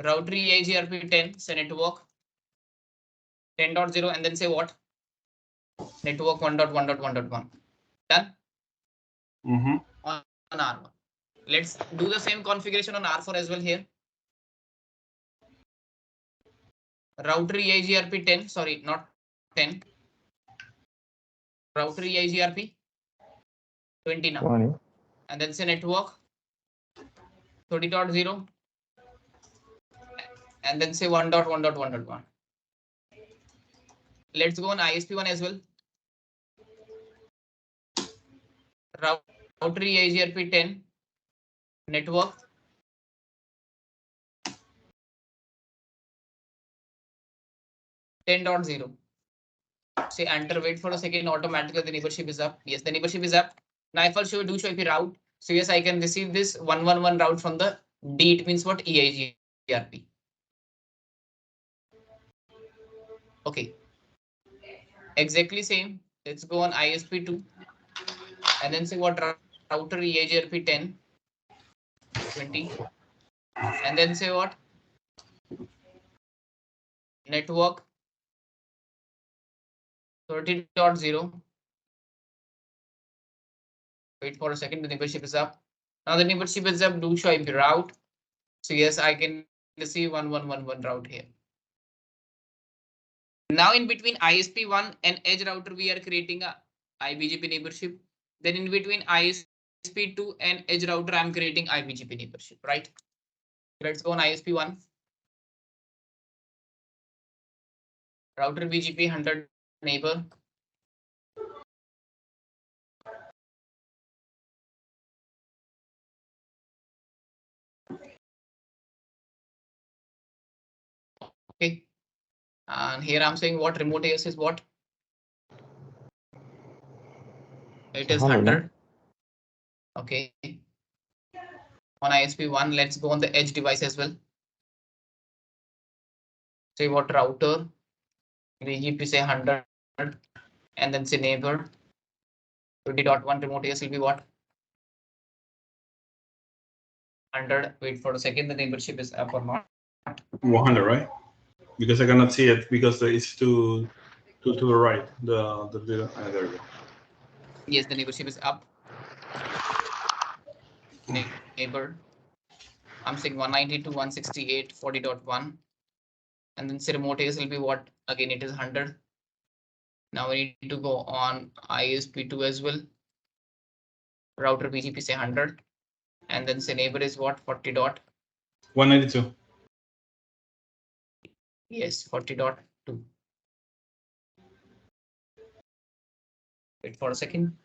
S1: Router EIGRP 10, say network 10.0 and then say what? Network 1.1.1.1. Done? On R1. Let's do the same configuration on R4 as well here. Router EIGRP 10, sorry, not 10. Router EIGRP 20 now.
S3: 20.
S1: And then say network 30.0 and then say 1.1.1.1. Let's go on ISP1 as well. Router EIGRP 10 network 10.0. Say enter, wait for a second, automatically the neighborship is up. Yes, the neighborship is up. Now if I'll show if you route. So yes, I can receive this 111 route from the D. It means what? EIGRP. Okay. Exactly same. Let's go on ISP2 and then say what? Router EIGRP 10 20 and then say what? Network 30.0. Wait for a second, the neighborship is up. Now the neighborship is up, do show IP route. So yes, I can receive 1111 route here. Now in between ISP1 and edge router, we are creating a IBGP neighborship. Then in between ISP2 and edge router, I'm creating IBGP neighborship, right? Let's go on ISP1. Router BGP 100 neighbor. Okay. And here I'm saying what remote AS is what? It is 100. Okay. On ISP1, let's go on the edge device as well. Say what router, BGP say 100, and then say neighbor 20.1 remote AS will be what? 100. Wait for a second, the neighborship is up or not?
S2: 100, right? Because I cannot see it because it's to the right. There we go.
S1: Yes, the neighborship is up. Neighbor. I'm saying 192.168.40.1. And then say remote AS will be what? Again, it is 100. Now we need to go on ISP2 as well. Router BGP say 100. And then say neighbor is what? 40.192. Yes, 40.2. Wait for a second.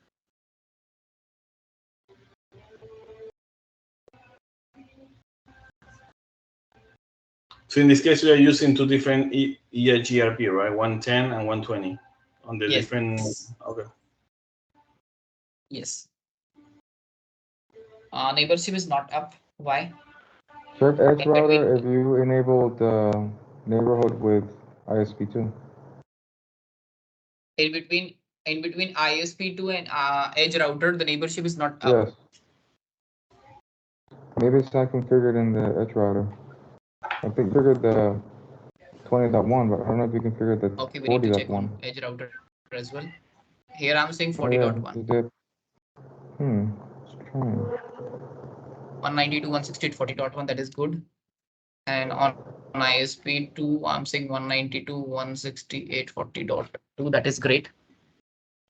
S2: So in this case, we are using two different EIGRP, right? 110 and 120 on the different. Okay.
S1: Yes. Neighborship is not up. Why?
S3: Check edge router if you enabled the neighborhood with ISP2.
S1: In between ISP2 and edge router, the neighborship is not up.
S3: Yes. Maybe it's not configured in the edge router. I think configured the 20.1, but I don't know if you configured the 40.1.
S1: Okay, we need to check on edge router as well. Here I'm saying 40.1.
S3: You did. Strange.
S1: 192.168.40.1, that is good. And on ISP2, I'm saying 192.168.40.2, that is great.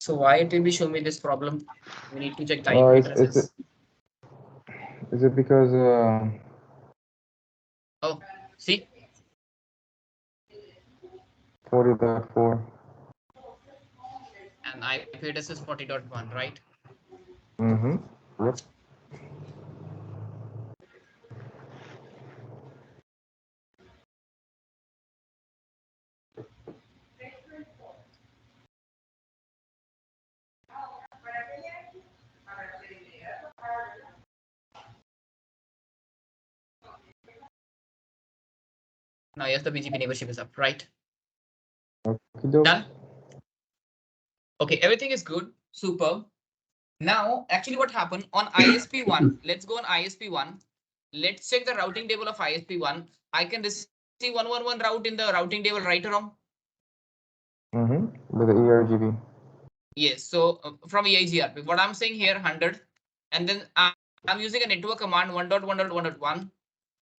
S1: So why it will be showing me this problem? We need to check the IP addresses.
S3: Is it because
S1: oh, see?
S3: 40.4.
S1: And IP address is 40.1, right?
S3: Yep.
S1: Now yes, the BGP neighborship is up, right?
S3: Okay,
S1: done. Okay, everything is good. Superb. Now, actually what happened on ISP1, let's go on ISP1. Let's check the routing table of ISP1. I can receive 111 route in the routing table, right or wrong?
S3: With the ERGB.
S1: Yes, so from EIGRP, what I'm saying here 100, and then I'm using a network command 1.1.1.1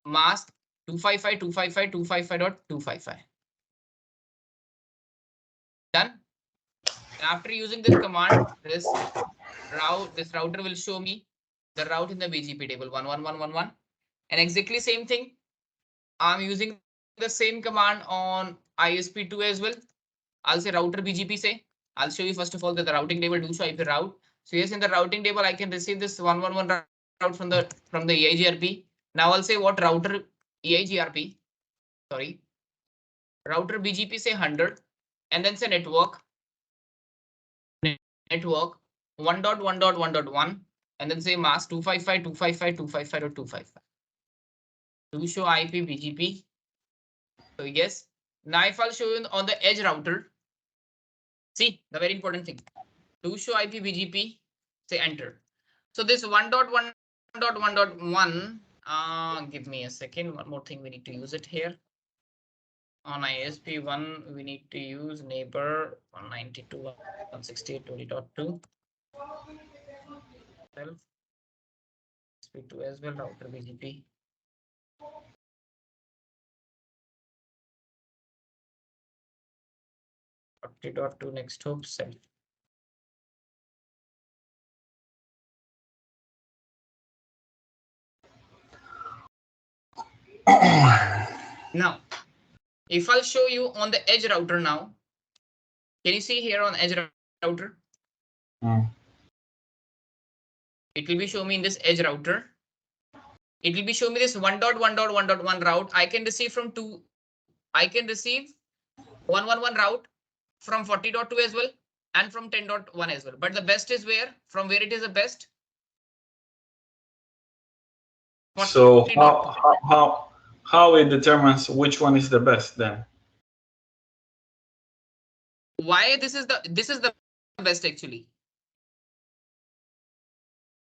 S1: mask 255.255.255.255. Done. After using this command, this router will show me the route in the BGP table 11111, and exactly same thing. I'm using the same command on ISP2 as well. I'll say router BGP say. I'll show you first of all that the routing table do show IP route. So yes, in the routing table, I can receive this 111 route from the EIGRP. Now I'll say what router EIGRP, sorry, router BGP say 100, and then say network 1.1.1.1, and then say mask 255.255.255.255 to show IP BGP. So yes, now if I'll show you on the edge router, see the very important thing, to show IP BGP, say enter. So this 1.1.1.1, give me a second, one more thing we need to use it here. On ISP1, we need to use neighbor 192.168.20.2. ISP2 as well, router BGP. .2 next hop self. Now, if I'll show you on the edge router now, can you see here on edge router? It will be showing me in this edge router. It will be showing me this 1.1.1.1 route. I can receive from two. I can receive 111 route from 40.2 as well and from 10.1 as well. But the best is where? From where it is the best?
S2: So
S1: 40.2.
S2: how it determines which one is the best then?
S1: Why this is the best actually?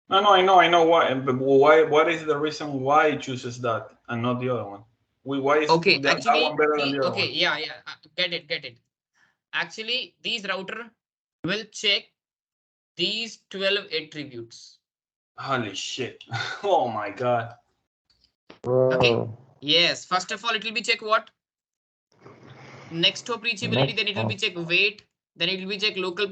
S2: No, I know why. But why? What is the reason why it chooses that and not the other one? Why is
S1: Okay,
S2: that one better than the other
S1: okay,
S2: one?
S1: yeah, get it. Actually, these router will check these 12 attributes.
S2: Holy shit! Oh my god!
S1: Okay.
S3: Whoa.
S1: Yes. First of all, it will be check what? Next hop reachability. Then it will be check weight. Then it will be check local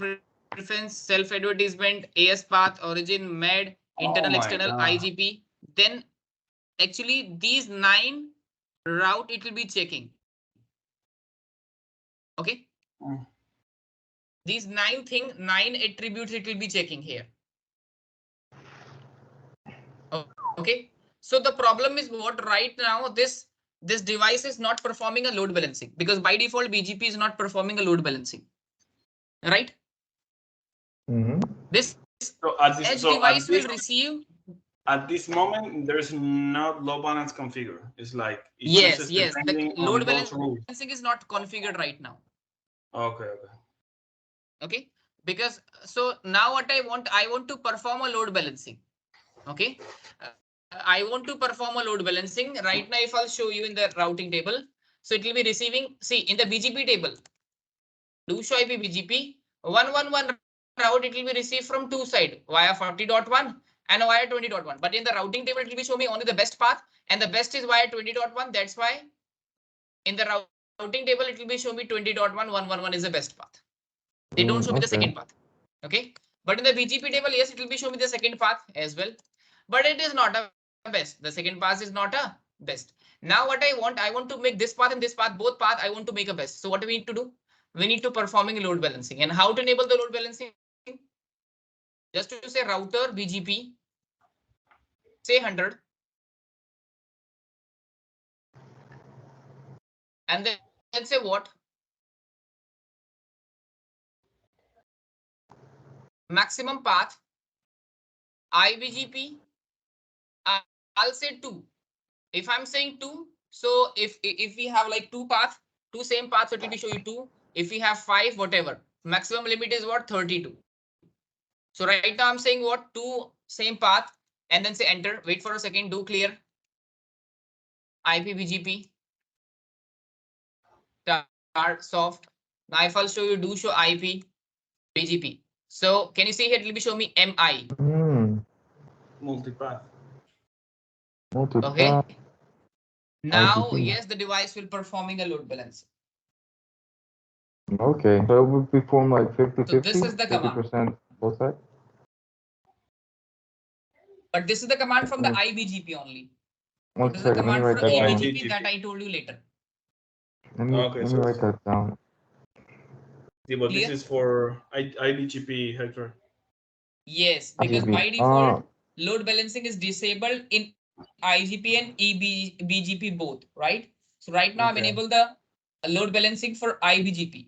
S1: preference, self-advertisement, AS path, origin, MED, internal,
S2: Oh my
S1: external,
S2: god!
S1: IGP. Then actually these 9 route it will be checking. Okay.
S2: Mm.
S1: These 9 attributes it will be checking here. Okay. So the problem is what right now this device is not performing a load balancing because by default BGP is not performing a load balancing. Right? This edge device will receive.
S2: At this moment, there's not load balance configured. It's like it
S1: Yes,
S2: chooses
S1: the
S2: depending on
S1: load
S2: those rules.
S1: balancing is not configured right now.
S2: Okay.
S1: Okay, because so now what I want to perform a load balancing. Okay, I want to perform a load balancing right now. If I'll show you in the routing table, so it will be receiving. See in the BGP table, do show IP BGP 111 route. It will be received from two sides via 40.1 and via 20.1. But in the routing table, it will be showing me only the best path, and the best is via 20.1. That's why in the routing table, it will be showing me 20.1 111 is the best path. They don't show me the second path. Okay. But in the BGP table, yes, it will be showing me the second path as well. But it is not a best. The second path is not a best. Now what I want to make this path and this path, both path, I want to make a best. So what do we need to do? We need to performing load balancing. And how to enable the load balancing? Just to say router BGP, say 100. And then say what? Maximum path, IBGP, I'll say 2. If I'm saying 2, so if we have like two same paths, it will be show you 2. If we have 5, whatever, maximum limit is what? 32. So right now I'm saying what? 2 same path and then say enter. Wait for a second. Do clear. IPBGP. Start soft. Now if I'll show you do show IP BGP. So can you see here? It will be showing me MI.
S2: Multipath.
S1: Okay. Now yes, the device will performing a load balance.
S3: Okay, so it would perform like 50-50.
S1: So this is the command.
S3: 50% both sides.
S1: But this is the command from the IBGP only.
S3: One
S1: This is the
S3: second, let me
S1: command
S3: write
S1: for
S3: that down.
S1: EBGP that I told you later.
S3: Let me write that down.
S2: Yeah, but this is for IBGP, Hector.
S1: Yes, because by default, load balancing is disabled in IGP and BGP both, right? So right now I've enabled the load balancing for IBGP.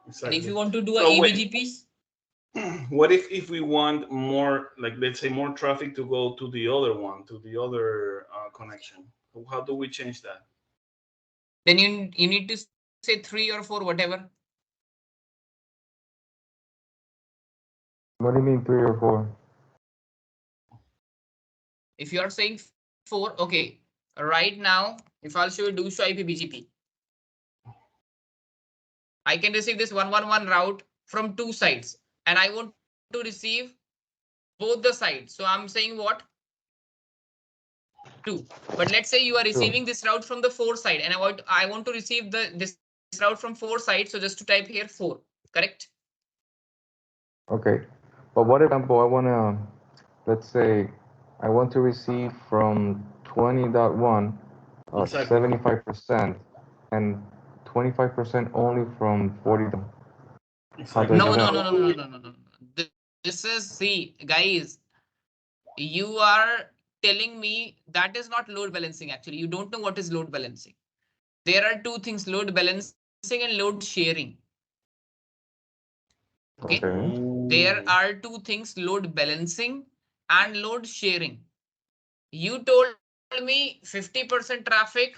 S1: Exactly. And if you want to do a EBGP,
S2: what if we want more, like let's say more traffic to go to the other one, to the other connection? How do we change that?
S1: Then you need to say 3 or 4, whatever.
S3: What do you mean 3 or 4?
S1: If you are saying 4, okay. Right now, if I'll show you do show IP BGP, I can receive this 111 route from 2 sides, and I want to receive both the sides. So I'm saying what? 2. But let's say you are receiving this route from the 4 side, and I want to receive this route from 4 sides. So just to type here 4, correct?
S3: Okay, but what example I want to, let's say I want to receive from 20.1 75% and 25% only from 40.
S2: Exactly.
S1: No. This is, see, guys, you are telling me that is not load balancing. Actually, you don't know what is load balancing. There are 2 things, load balancing and load sharing. Okay. There are 2 things, load balancing and load sharing. You told me 50% traffic.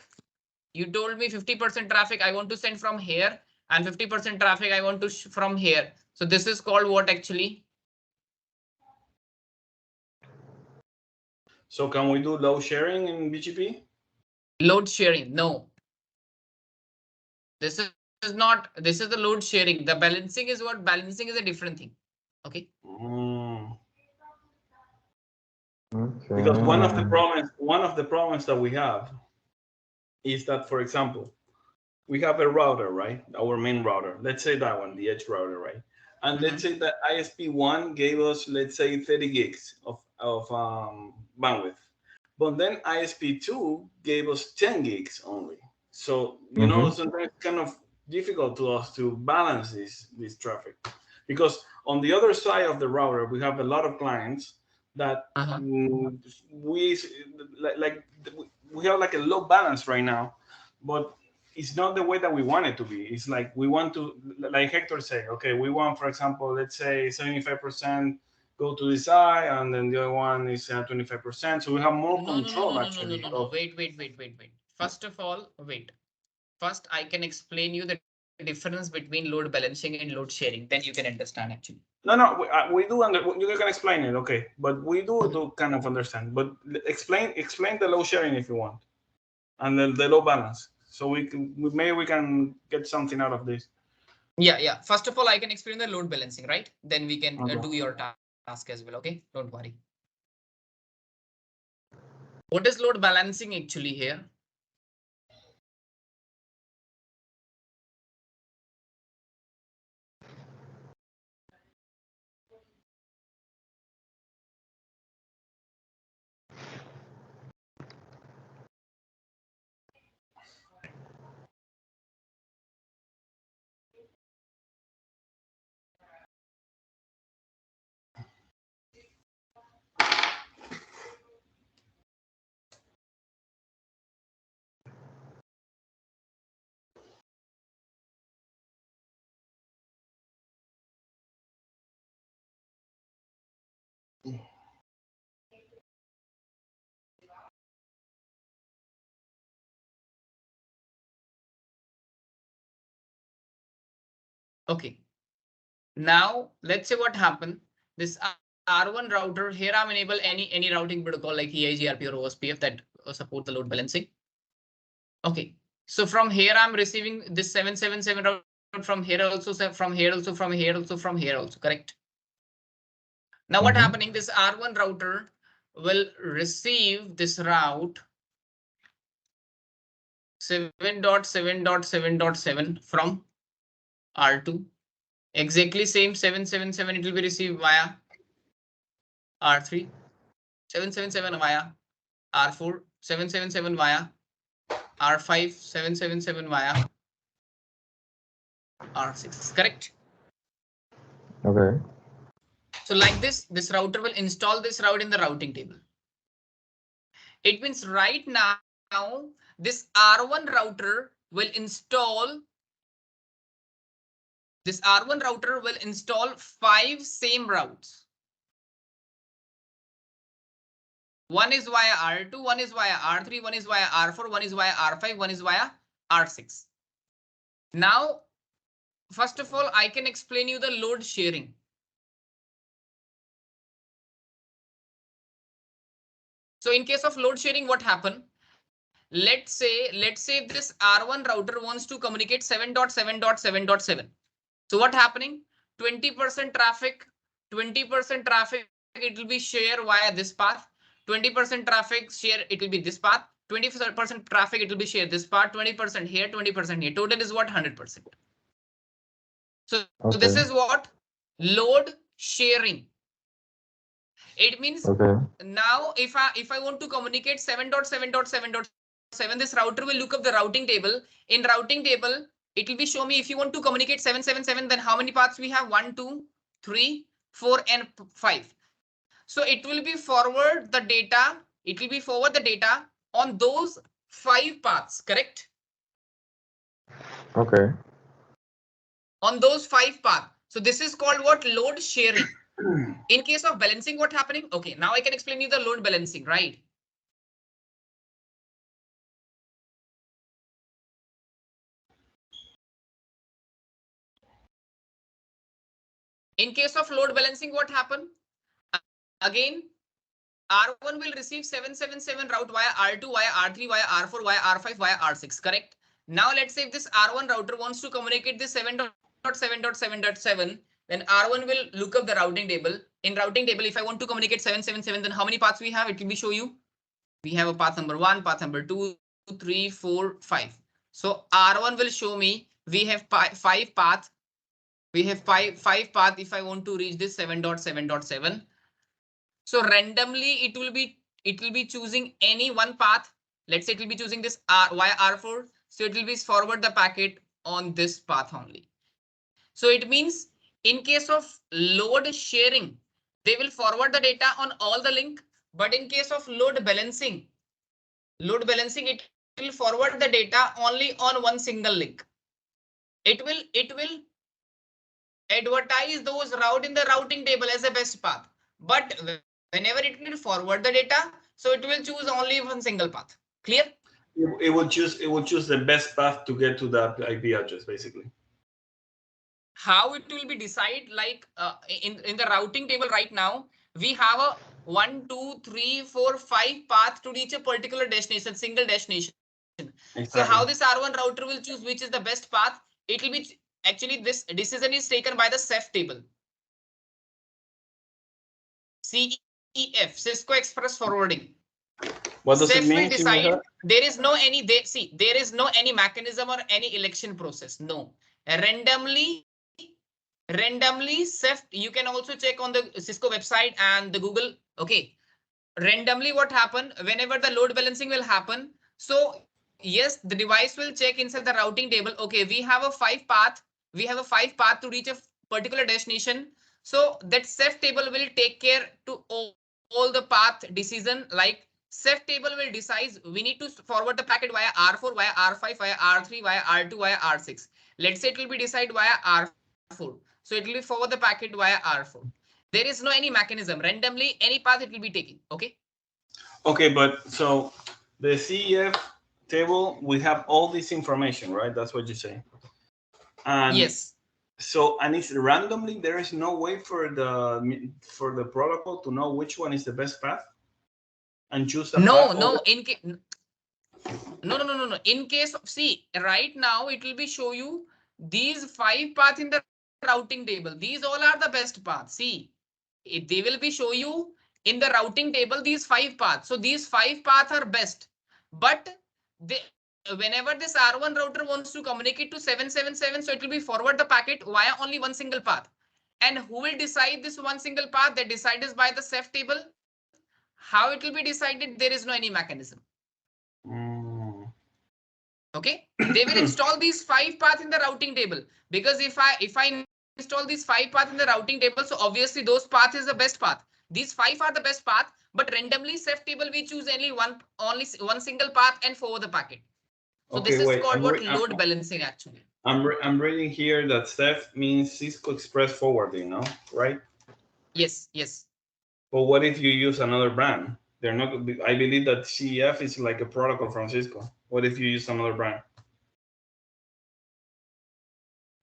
S1: You told me 50% traffic I want to send from here and 50% traffic I want to from here. So this is called what actually?
S2: So can we do load sharing in BGP?
S1: Load sharing. No. This is not. This is the load sharing. The balancing is what? Balancing is a different thing. Okay.
S3: Okay.
S2: Because one of the problems that we have is that, for example, we have a router, right? Our main router. Let's say that one, the edge router, right? And let's say that ISP1 gave us, let's say, 30 gigs of bandwidth. But then ISP2 gave us 10 gigs only. So, you know, sometimes it's kind of difficult to us to balance this traffic. Because on the other side of the router, we have a lot of clients that we have like a low balance right now, but it's not the way that we want it to be. It's like we want to, like Hector said, okay, we want, for example, let's say 75% go to this side, and then the other one is 25%. So we have more control actually.
S1: No. Wait. First of all, wait. First, I can explain you the difference between load balancing and load sharing. Then you can understand actually.
S2: No, we do you can explain it, okay, but we do kind of understand. But explain the load sharing if you want, and then the low balance, so maybe we can get something out of this.
S1: Yeah. First of all, I can explain the load balancing, right? Then we can do your task as well. Okay, don't worry. What is load balancing actually here? Okay. Now let's say what happened. This R1 router here, I'm enable any routing protocol like EIGRP or OSPF that support the load balancing. Okay. So from here, I'm receiving this 777 route from here also, from here also, from here also, from here also, correct? Now what happening? This R1 router will receive this route 7.7.7.7 from R2. Exactly same 777 it will be received via R3, 777 via R4, 777 via R5, 777 via R6, correct?
S3: Okay.
S1: So like this router will install this route in the routing table. It means right now, this R1 router will install 5 same routes. One is via R2, one is via R3, one is via R4, one is via R5, one is via R6. Now, first of all, I can explain you the load sharing. So in case of load sharing, what happened? Let's say this R1 router wants to communicate 7.7.7.7. So what happening? 20% traffic, it will be shared via this path. 20% traffic share, it will be this path. 20% traffic, it will be shared this part. 20% here, 20% here. Total is what? 100%. So this is what? Load sharing. It means now if I want to communicate 7.7.7.7, this router will look up the routing table. In routing table, it will be show me if you want to communicate 777, then how many paths we have? 1, 2, 3, 4, and 5. So it will be forward the data. It will be forward the data on those 5 paths, correct?
S3: Okay.
S1: On those 5 paths. So this is called what? Load sharing. In case of balancing, what happening? Okay, now I can explain you the load balancing, right? In case of load balancing, what happened? Again, R1 will receive 777 route via R2, via R3, via R4, via R5, via R6, correct? Now let's say if this R1 router wants to communicate this 7.7.7.7, then R1 will look up the routing table. In routing table, if I want to communicate 777, then how many paths we have? It will be show you. We have a path number 1, path number 2, 3, 4, 5. So R1 will show me we have 5 paths. We have five paths if I want to reach this 7.7.7. So randomly it will be choosing any one path. Let's say it will be choosing this via R4. So it will be forward the packet on this path only. So it means in case of load sharing, they will forward the data on all the link. But in case of load balancing, it will forward the data only on one single link. It will advertise those route in the routing table as a best path. But whenever it will forward the data, so it will choose only one single path. Clear?
S2: It will choose the best path to get to that IP address, basically.
S1: How it will be decided, like in the routing table right now, we have a 1, 2, 3, 4, 5 path to reach a particular destination, single destination. Exactly. So how this R1 router will choose which is the best path? It will be actually this decision is taken by the CEF table. CEF, Cisco Express Forwarding.
S2: What does
S1: CEF
S2: it mean?
S1: will decide. There is no any there is no any mechanism or any election process. No, randomly CEF. You can also check on the Cisco website and the Google. Okay, randomly what happen whenever the load balancing will happen. So yes, the device will check inside the routing table. Okay, we have a 5 path. We have a 5 path to reach a particular destination. So that CEF table will take care to all the path decision. Like CEF table will decide we need to forward the packet via R4, via R5, via R3, via R2, via R6. Let's say it will be decided via R4. So it will be forward the packet via R4. There is no any mechanism. Randomly, any path it will be taken. Okay.
S2: Okay, but so the CEF table, we have all this information, right? That's what you say. And
S1: yes.
S2: So, and it's randomly, there is no way for the protocol to know which one is the best path and choose the path.
S1: No. No. In case of, see, right now it will be show you these 5 paths in the routing table. These all are the best paths. See, they will be show you in the routing table these 5 paths. So these 5 paths are best. But whenever this R1 router wants to communicate to 777, so it will be forward the packet via only one single path. And who will decide this one single path? That decided by the CEF table. How it will be decided? There is no any mechanism. Okay, they will install these 5 paths in the routing table, because if I install these 5 paths in the routing table, so obviously those paths is the best path. These 5 are the best path, but randomly CEF table we choose only one single path and forward the packet. So okay, this is called load balancing actually.
S2: I'm reading here that CEF means Cisco Express Forwarding, no? Right?
S1: Yes.
S2: But what if you use another brand? They're not. I believe that CEF is like a protocol from Cisco. What if you use another brand?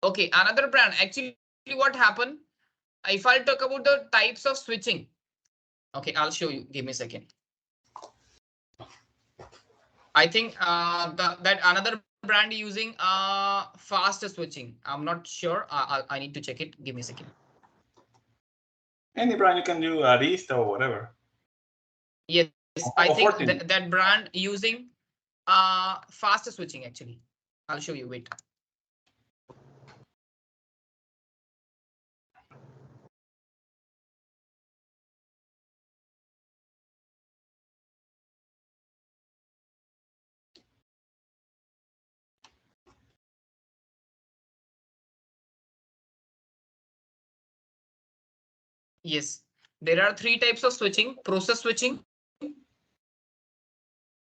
S1: Okay, another brand. Actually, what happened? If I'll talk about the types of switching. Okay, I'll show you. Give me a second. I think that another brand using fast switching. I'm not sure. I need to check it. Give me a second.
S2: Any brand you can do Arista or whatever.
S1: Yes, I think that brand using fast switching actually. I'll show you. Wait. Yes, there are 3 types of switching: process switching,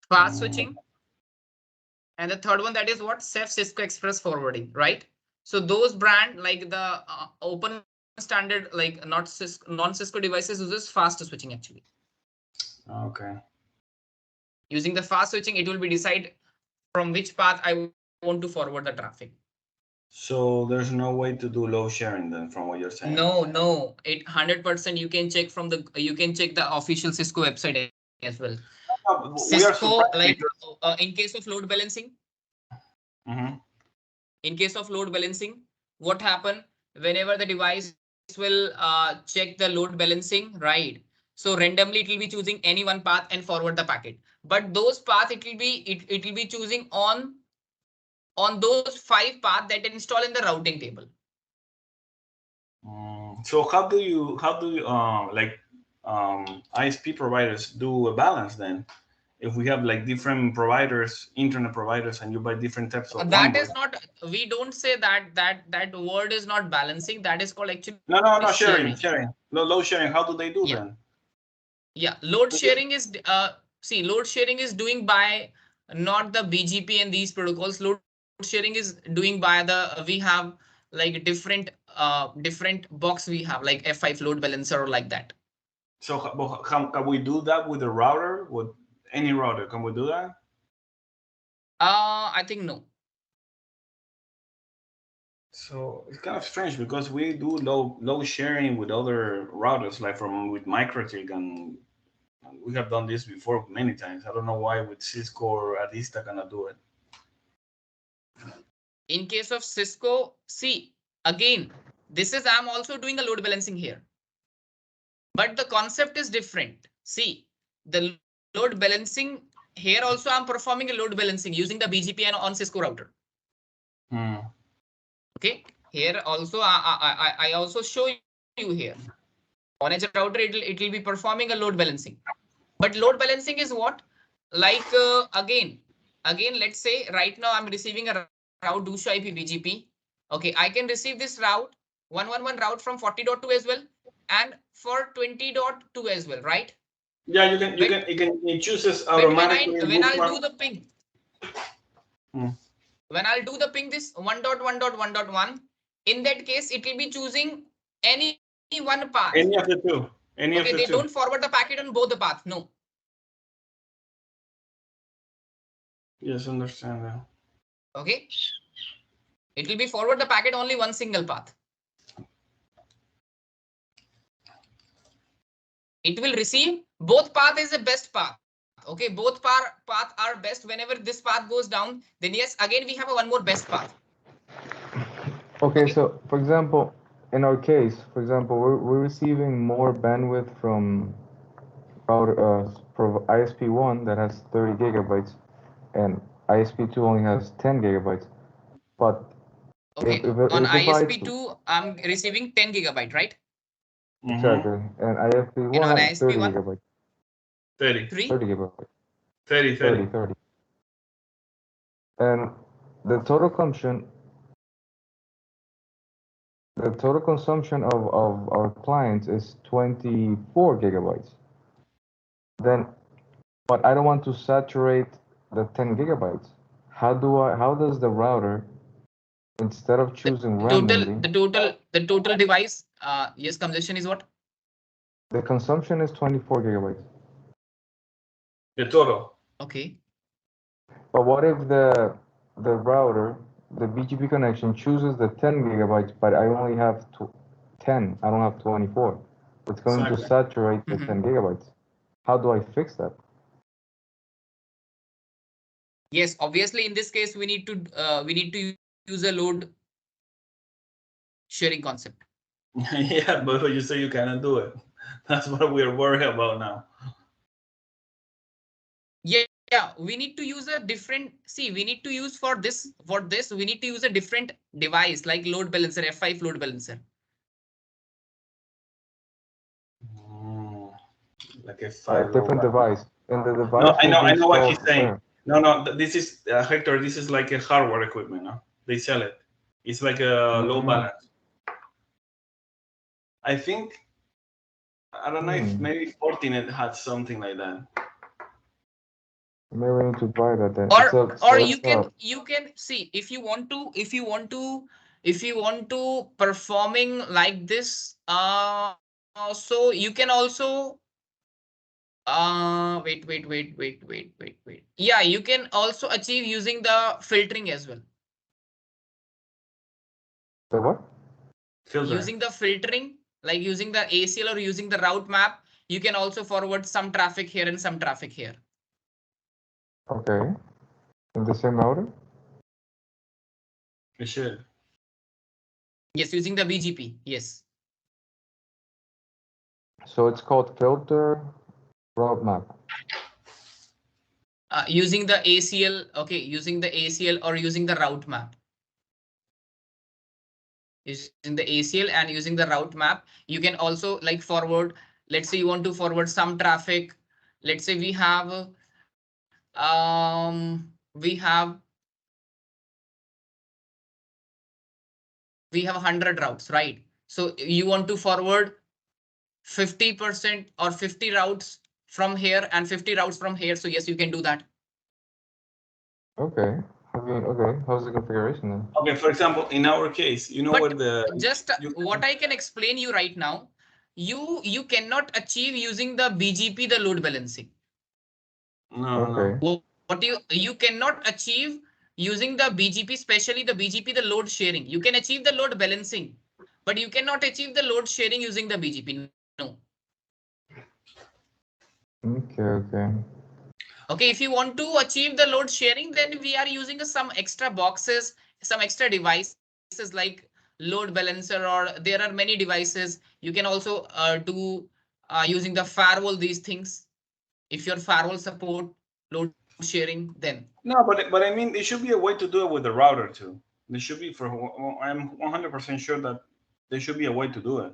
S1: fast switching, and the third one, that is what? CEF, Cisco Express Forwarding, right? So those brand like the open standard, like non-Cisco devices uses fast switching actually.
S2: Okay.
S1: Using the fast switching, it will be decide from which path I want to forward the traffic.
S2: So there's no way to do load sharing then, from what you're saying.
S1: No, it 100% you can check from the official Cisco website as well.
S2: We are
S1: Cisco,
S2: surprised
S1: like
S2: because
S1: in case of load balancing,
S2: Mhm.
S1: in case of load balancing, what happen whenever the device will check the load balancing, right? So randomly it will be choosing any one path and forward the packet. But those paths it will be choosing on those 5 paths that install in the routing table.
S2: So how do you like ISP providers do a balance then? If we have like different providers, internet providers, and you buy different types of
S1: That
S2: bandwidth.
S1: is not, we don't say that word is not balancing. That is called actually
S2: No,
S1: sharing.
S2: sharing. Load sharing. How do they do
S1: Yeah.
S2: then?
S1: Yeah, load sharing is see, load sharing is doing by not the BGP and these protocols. Load sharing is doing by we have like different box we have like F5 load balancer or like that.
S2: So how can we do that with a router? With any router, can we do that?
S1: I think no.
S2: So it's kind of strange because we do load sharing with other routers, like with MikroTik, and we have done this before many times. I don't know why with Cisco or Arista cannot do it.
S1: In case of Cisco, see, again, this is, I'm also doing a load balancing here. But the concept is different. See, the load balancing here also I'm performing a load balancing using the BGP and on Cisco router. Okay, here also I also show you here. On edge router, it will be performing a load balancing. But load balancing is what? Like again, let's say right now I'm receiving a route Dusha IP BGP. Okay, I can receive this route 111 route from 40.2 as well and for 20.2 as well, right?
S2: Yeah, it chooses
S1: But
S2: automatically.
S1: when I'll do the ping,
S2: Hmm.
S1: when I'll do the ping this 1.1.1.1, in that case it will be choosing any one path.
S2: Any of the two. Any
S1: Okay,
S2: of the
S1: they
S2: two.
S1: don't forward the packet on both the paths. No.
S2: Yes, understand that.
S1: Okay. It will be forward the packet only one single path. It will receive both path is the best path. Okay, both path are best. Whenever this path goes down, then yes, again we have a one more best path.
S3: Okay, so for example, in our case, for example, we're receiving more bandwidth from ISP1 that has 30 gigabytes, and ISP2 only has 10 gigabytes. But
S1: Okay,
S3: if
S1: on
S3: it divides
S1: ISP2, I'm receiving 10 gigabyte, right?
S3: exactly, and ISP1
S1: And on
S3: has 30
S1: ISP1,
S3: gigabytes.
S2: 30.
S3: 30 gigabytes.
S2: 30.
S3: 30. And the total consumption of our clients is 24 gigabytes. Then, but I don't want to saturate the 10 gigabytes. How does the router, instead of choosing randomly,
S1: the total device, yes, consumption is what?
S3: the consumption is 24 gigabytes.
S2: The total.
S1: Okay.
S3: But what if the router, the BGP connection, chooses the 10 gigabytes, but I only have 10, I don't have 24. It's going to saturate the 10 gigabytes. How do I fix that?
S1: Yes, obviously in this case we need to use a load sharing concept.
S2: Yeah, but you say you cannot do it. That's what we're worried about now.
S1: Yeah, we need to use a different, see, we need to use for this, we need to use a different device like load balancer, F5 load balancer.
S2: Like a
S3: different device. And the device
S2: No, I know what he's
S3: installed
S2: saying.
S3: where?
S2: No, this is Hector. This is like a hardware equipment. No, they sell it. It's like a low balance. I think I don't know if maybe Fortinet had something like that.
S3: Maybe we need to buy that then.
S1: Or you can see if you want to performing like this. So you can also wait. Yeah, you can also achieve using the filtering as well.
S3: The what?
S2: Filter.
S1: Using the filtering, like using the ACL or using the route map, you can also forward some traffic here and some traffic here.
S3: Okay. In the same router?
S2: It should.
S1: Yes, using the BGP. Yes.
S3: So it's called filter route map.
S1: Using the ACL. Okay, using the ACL or using the route map. Using the ACL and using the route map, you can also like forward. Let's say you want to forward some traffic. Let's say we have we have 100 routes, right? So you want to forward 50% or 50 routes from here and 50 routes from here. So yes, you can do that.
S3: Okay. Okay. How's the configuration then?
S2: Okay, for example, in our case, you know
S1: But
S2: what the
S1: just what I can explain you right now, you cannot achieve using the BGP the load balancing.
S2: no.
S1: What you cannot achieve using the BGP, especially the BGP the load sharing. You can achieve the load balancing, but you cannot achieve the load sharing using the BGP. No.
S3: Okay.
S1: Okay, if you want to achieve the load sharing, then we are using some extra boxes, some extra devices like load balancer, or there are many devices. You can also do using the firewall these things. If your firewall support load sharing, then.
S2: No, but I mean, there should be a way to do it with the router too. There should be I'm 100% sure that there should be a way to do it,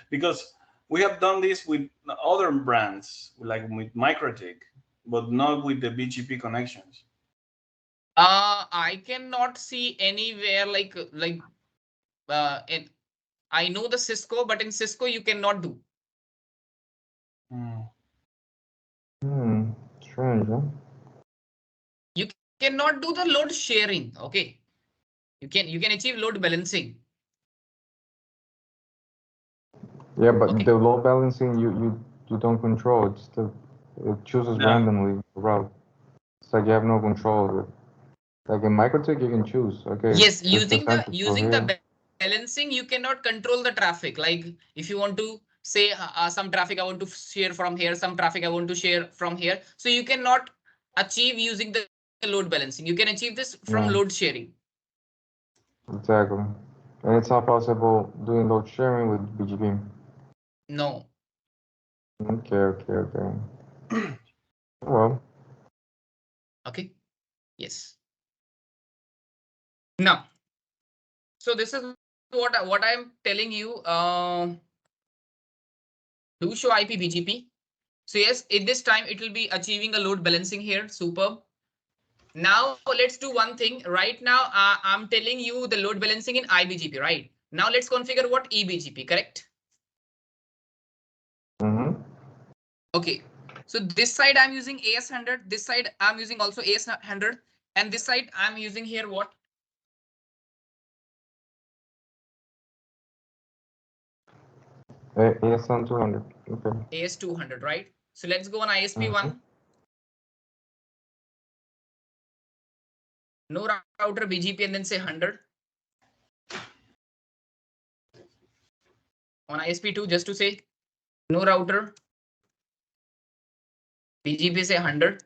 S2: because we have done this with other brands, like with MikroTik, but not with the BGP connections.
S1: I cannot see anywhere like I know the Cisco, but in Cisco you cannot do.
S3: Strange, huh?
S1: You cannot do the load sharing. Okay. You can achieve load balancing.
S3: Yeah, but
S1: Okay.
S3: the load balancing you don't control. It chooses randomly the route. It's like you have no control of it. Like in MikroTik, you can choose. Okay.
S1: Yes,
S3: this percentage
S1: using the balancing, you cannot control the traffic. Like if you want to say some traffic I want to share from here, some traffic I want to share from here. So you cannot achieve using the load balancing. You can achieve this from load sharing.
S3: Exactly. And it's not possible doing load sharing with BGP.
S1: No.
S3: Okay. Well.
S1: Okay. Yes. Now, so this is what I'm telling you. Do show IP BGP. So yes, at this time it will be achieving a load balancing here. Superb. Now let's do one thing. Right now, I'm telling you the load balancing in IBGP, right? Now let's configure what eBGP, correct? Okay. So this side I'm using AS100. This side I'm using also AS100. And this side I'm using here what?
S3: AS200. Okay.
S1: AS200, right? So let's go on ISP1. No router BGP and then say 100. On ISP2, just to say no router BGP say 100.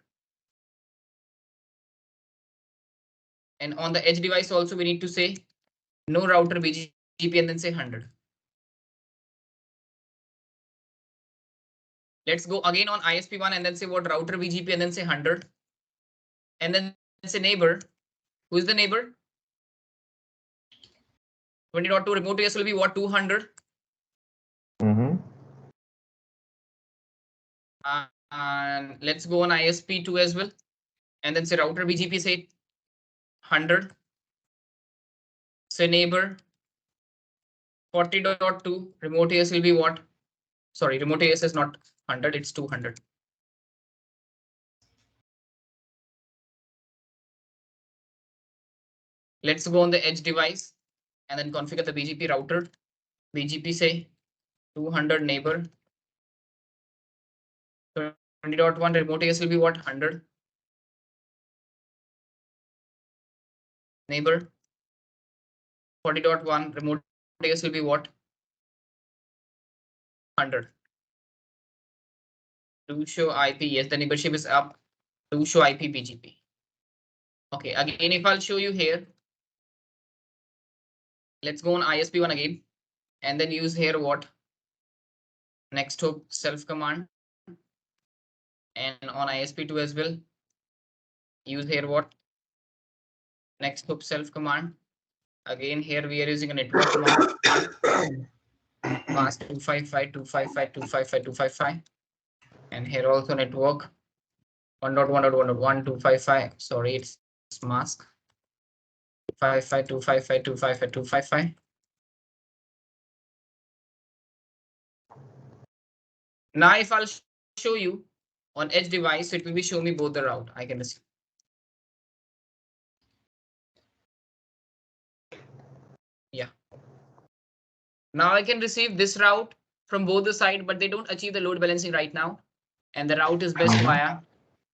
S1: And on the edge device also we need to say no router BGP and then say 100. Let's go again on ISP1 and then say what router BGP and then say 100. And then say neighbor. Who is the neighbor? 20.2 remote AS will be what 200. And let's go on ISP2 as well. And then say router BGP say 100. Say neighbor 40.2 remote AS will be what? Sorry, remote AS is not 100, it's 200. Let's go on the edge device and then configure the BGP router. BGP say 200 neighbor. 20.1 remote AS will be what 100. Neighbor 40.1 remote AS will be what? 100. Do show IP. Yes, the neighborship is up. Do show IP BGP. Okay, again, if I'll show you here, let's go on ISP1 again, and then use here what? Next hook self command. And on ISP2 as well, use here what? Next hook self command. Again, here we are using a network command. Mask 255.255.255.255. And here also network 1.1.1.1.255. Sorry, it's mask 255.255.255.255. Now, if I'll show you on edge device, it will be show me both the route I can receive. Yeah. Now I can receive this route from both the side, but they don't achieve the load balancing right now. And the route is best via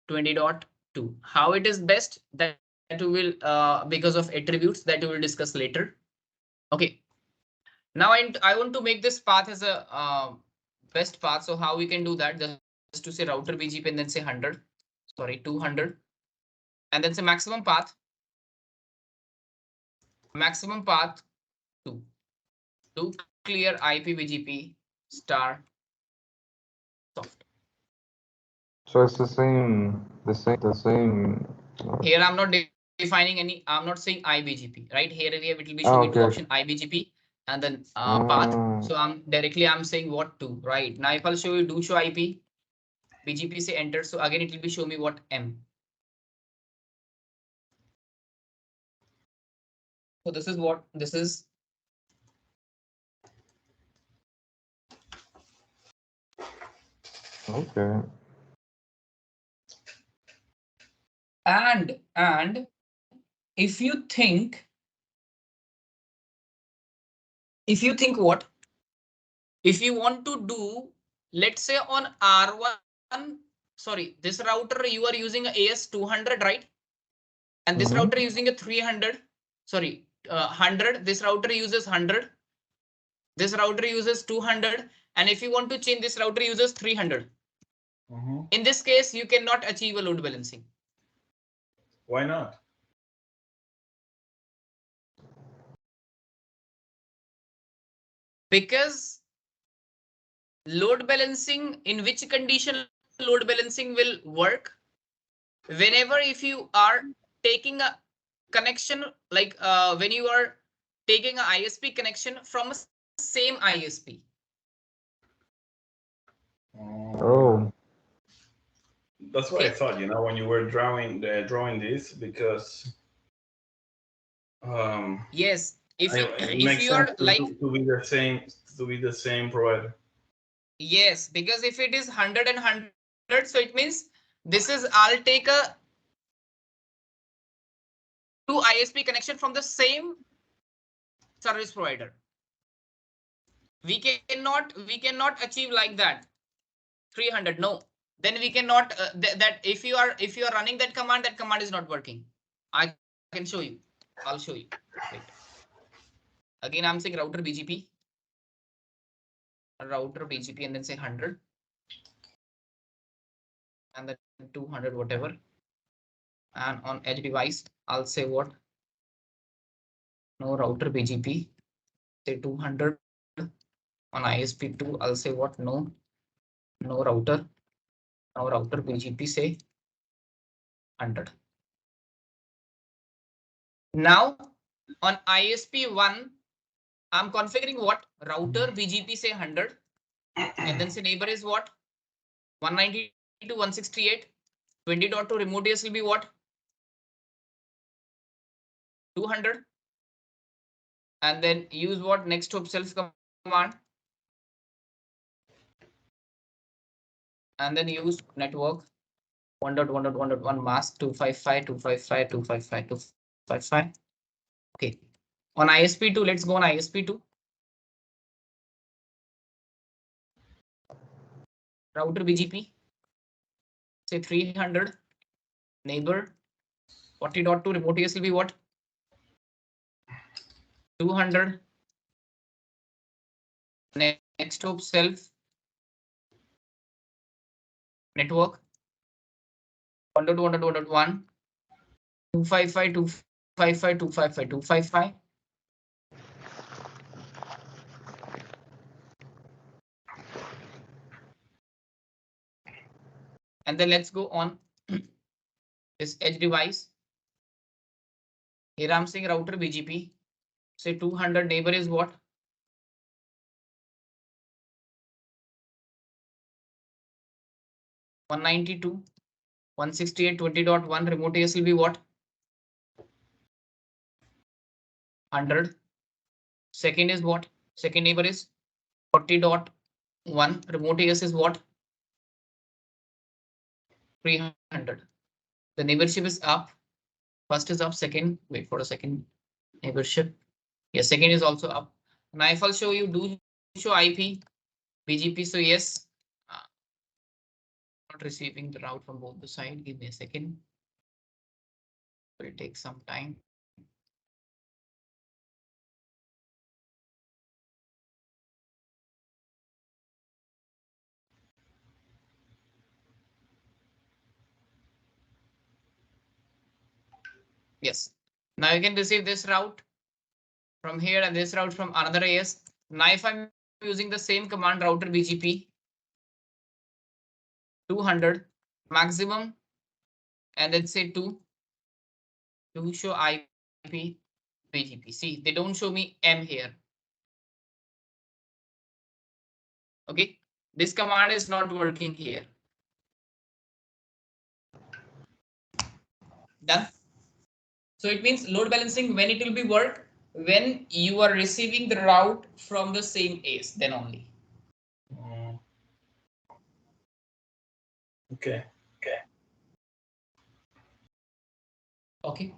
S1: 20.2. How it is best, that we will, because of attributes that we will discuss later. Okay. Now I want to make this path as a best path. So how we can do that? Just to say router BGP and then say 100. Sorry, 200. And then say maximum path. Maximum path 2. To clear IP BGP star soft.
S3: So it's the same.
S1: Here I'm not defining any. I'm not saying IBGP, right? Here we have, it will be showing two option IBGP and then path. So I'm saying what to, right? Now if I'll show you do show IP BGP say enter. So again it will be show me what M. So this is what this is.
S3: Okay.
S1: And if you think what? If you want to do, let's say on R1, sorry, this router you are using a AS200, right? And this router using a 300, sorry, 100. This router uses 100. This router uses 200. And if you want to change, this router uses 300. In this case, you cannot achieve a load balancing.
S2: Why not?
S1: Because load balancing, in which condition load balancing will work? Whenever if you are taking a connection, like when you are taking a ISP connection from a same ISP.
S3: Oh.
S2: That's what I thought, when you were drawing this, because
S1: yes, if
S2: it makes
S1: you are
S2: sense
S1: like
S2: to be the same provider.
S1: Yes, because if it is 100 and 100, so it means this is I'll take a two ISP connection from the same service provider. We cannot achieve like that 300. No, then we cannot that if you are running that command is not working. I can show you. I'll show you. Wait. Again, I'm saying router BGP and then say 100 and then 200 whatever. And on edge device, I'll say what? No router BGP. Say 200. On ISP2, I'll say what? No router. Now router BGP say 100. Now on ISP1, I'm configuring what? Router BGP say 100. And then say neighbor is what? 192.168. 20.2 remote AS will be what? 200. And then use what? Next hop self command. And then use network 1.1.1.1 mask 255.255.255.255. Okay. On ISP2, let's go on ISP2. Router BGP. Say 300. Neighbor 40.2 remote AS will be what? 200. Next hop self network 1.1.1.1 255 255 255 255. And then let's go on this edge device. Here I'm saying router BGP. Say 200 neighbor is what? 192. 168.20.1 remote AS will be what? 100. Second is what? Second neighbor is 40.1. Remote AS is what? 300. The neighborship is up. First is up. Second, wait for a second. Neighborship. Yes, second is also up. Now if I'll show you, do show IP BGP. So yes, not receiving the route from both the side. Give me a second. It will take some time. Yes. Now you can receive this route from here and this route from another AS. Now if I'm using the same command router BGP 200 maximum and then say 2 to show IP BGP. See, they don't show me M here. Okay, this command is not working here. Done. So it means load balancing when it will be work when you are receiving the route from the same AS, then only.
S2: Okay.
S1: Okay.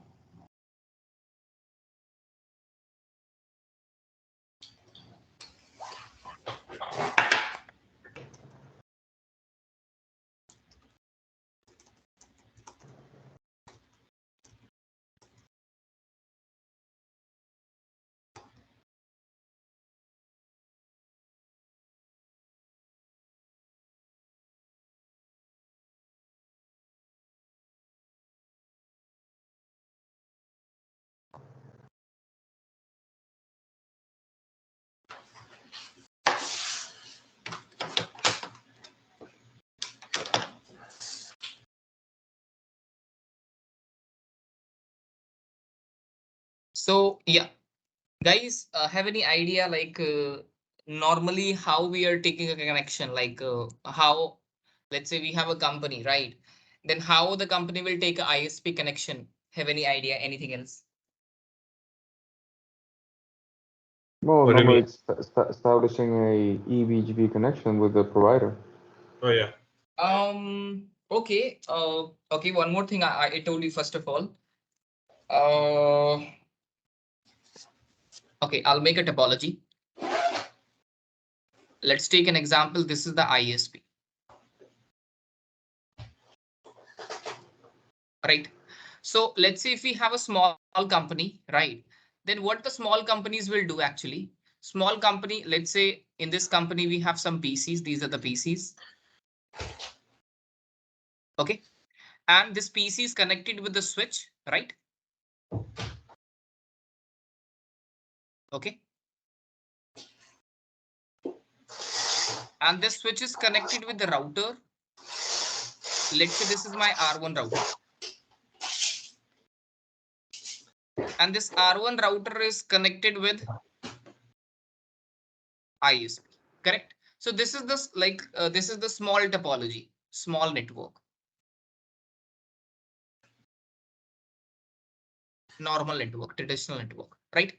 S1: So yeah, guys, have any idea like normally how we are taking a connection, like how, let's say we have a company, right? Then how the company will take a ISP connection? Have any idea? Anything else?
S3: Well,
S2: What do you
S3: normally
S2: mean?
S3: it's establishing a eBGP connection with the provider.
S2: Oh yeah.
S1: Okay. Okay. One more thing I told you first of all. Okay, I'll make a topology. Let's take an example. This is the ISP. Right. So let's say if we have a small company, right? Then what the small companies will do actually? Small company, let's say in this company, we have some PCs. These are the PCs. Okay. And this PC is connected with the switch, right? Okay. And this switch is connected with the router. Let's say this is my R1 router. And this R1 router is connected with ISP, correct? So this is this like this is the small topology, small network. Normal network, traditional network, right?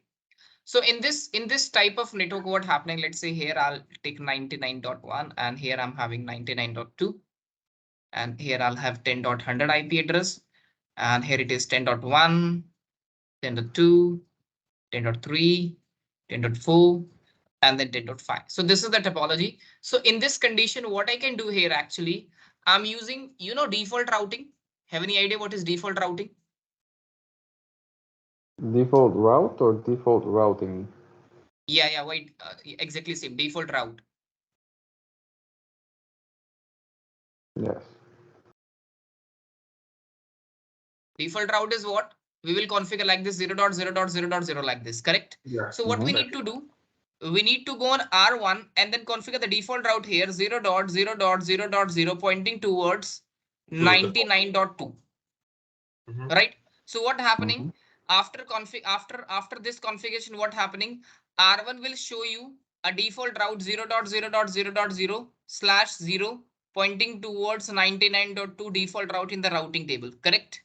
S1: So in this type of network, what happening? Let's say here I'll take 99.1 and here I'm having 99.2 and here I'll have 10.100 IP address and here it is 10.1, 10.2, 10.3, 10.4 and then 10.5. So this is the topology. So in this condition, what I can do here actually, I'm using, default routing. Have any idea what is default routing?
S3: Default route or default routing?
S1: Yeah, wait, exactly same, default route.
S3: Yes.
S1: Default route is what? We will configure like this 0.0.0.0 like this, correct?
S2: Yeah.
S1: So what we need to do, we need to go on R1 and then configure the default route here 0.0.0.0 pointing towards 99.2. Right? So what happening after this configuration, what happening? R1 will show you a default route 0.0.0.0/0 pointing towards 99.2 default route in the routing table, correct?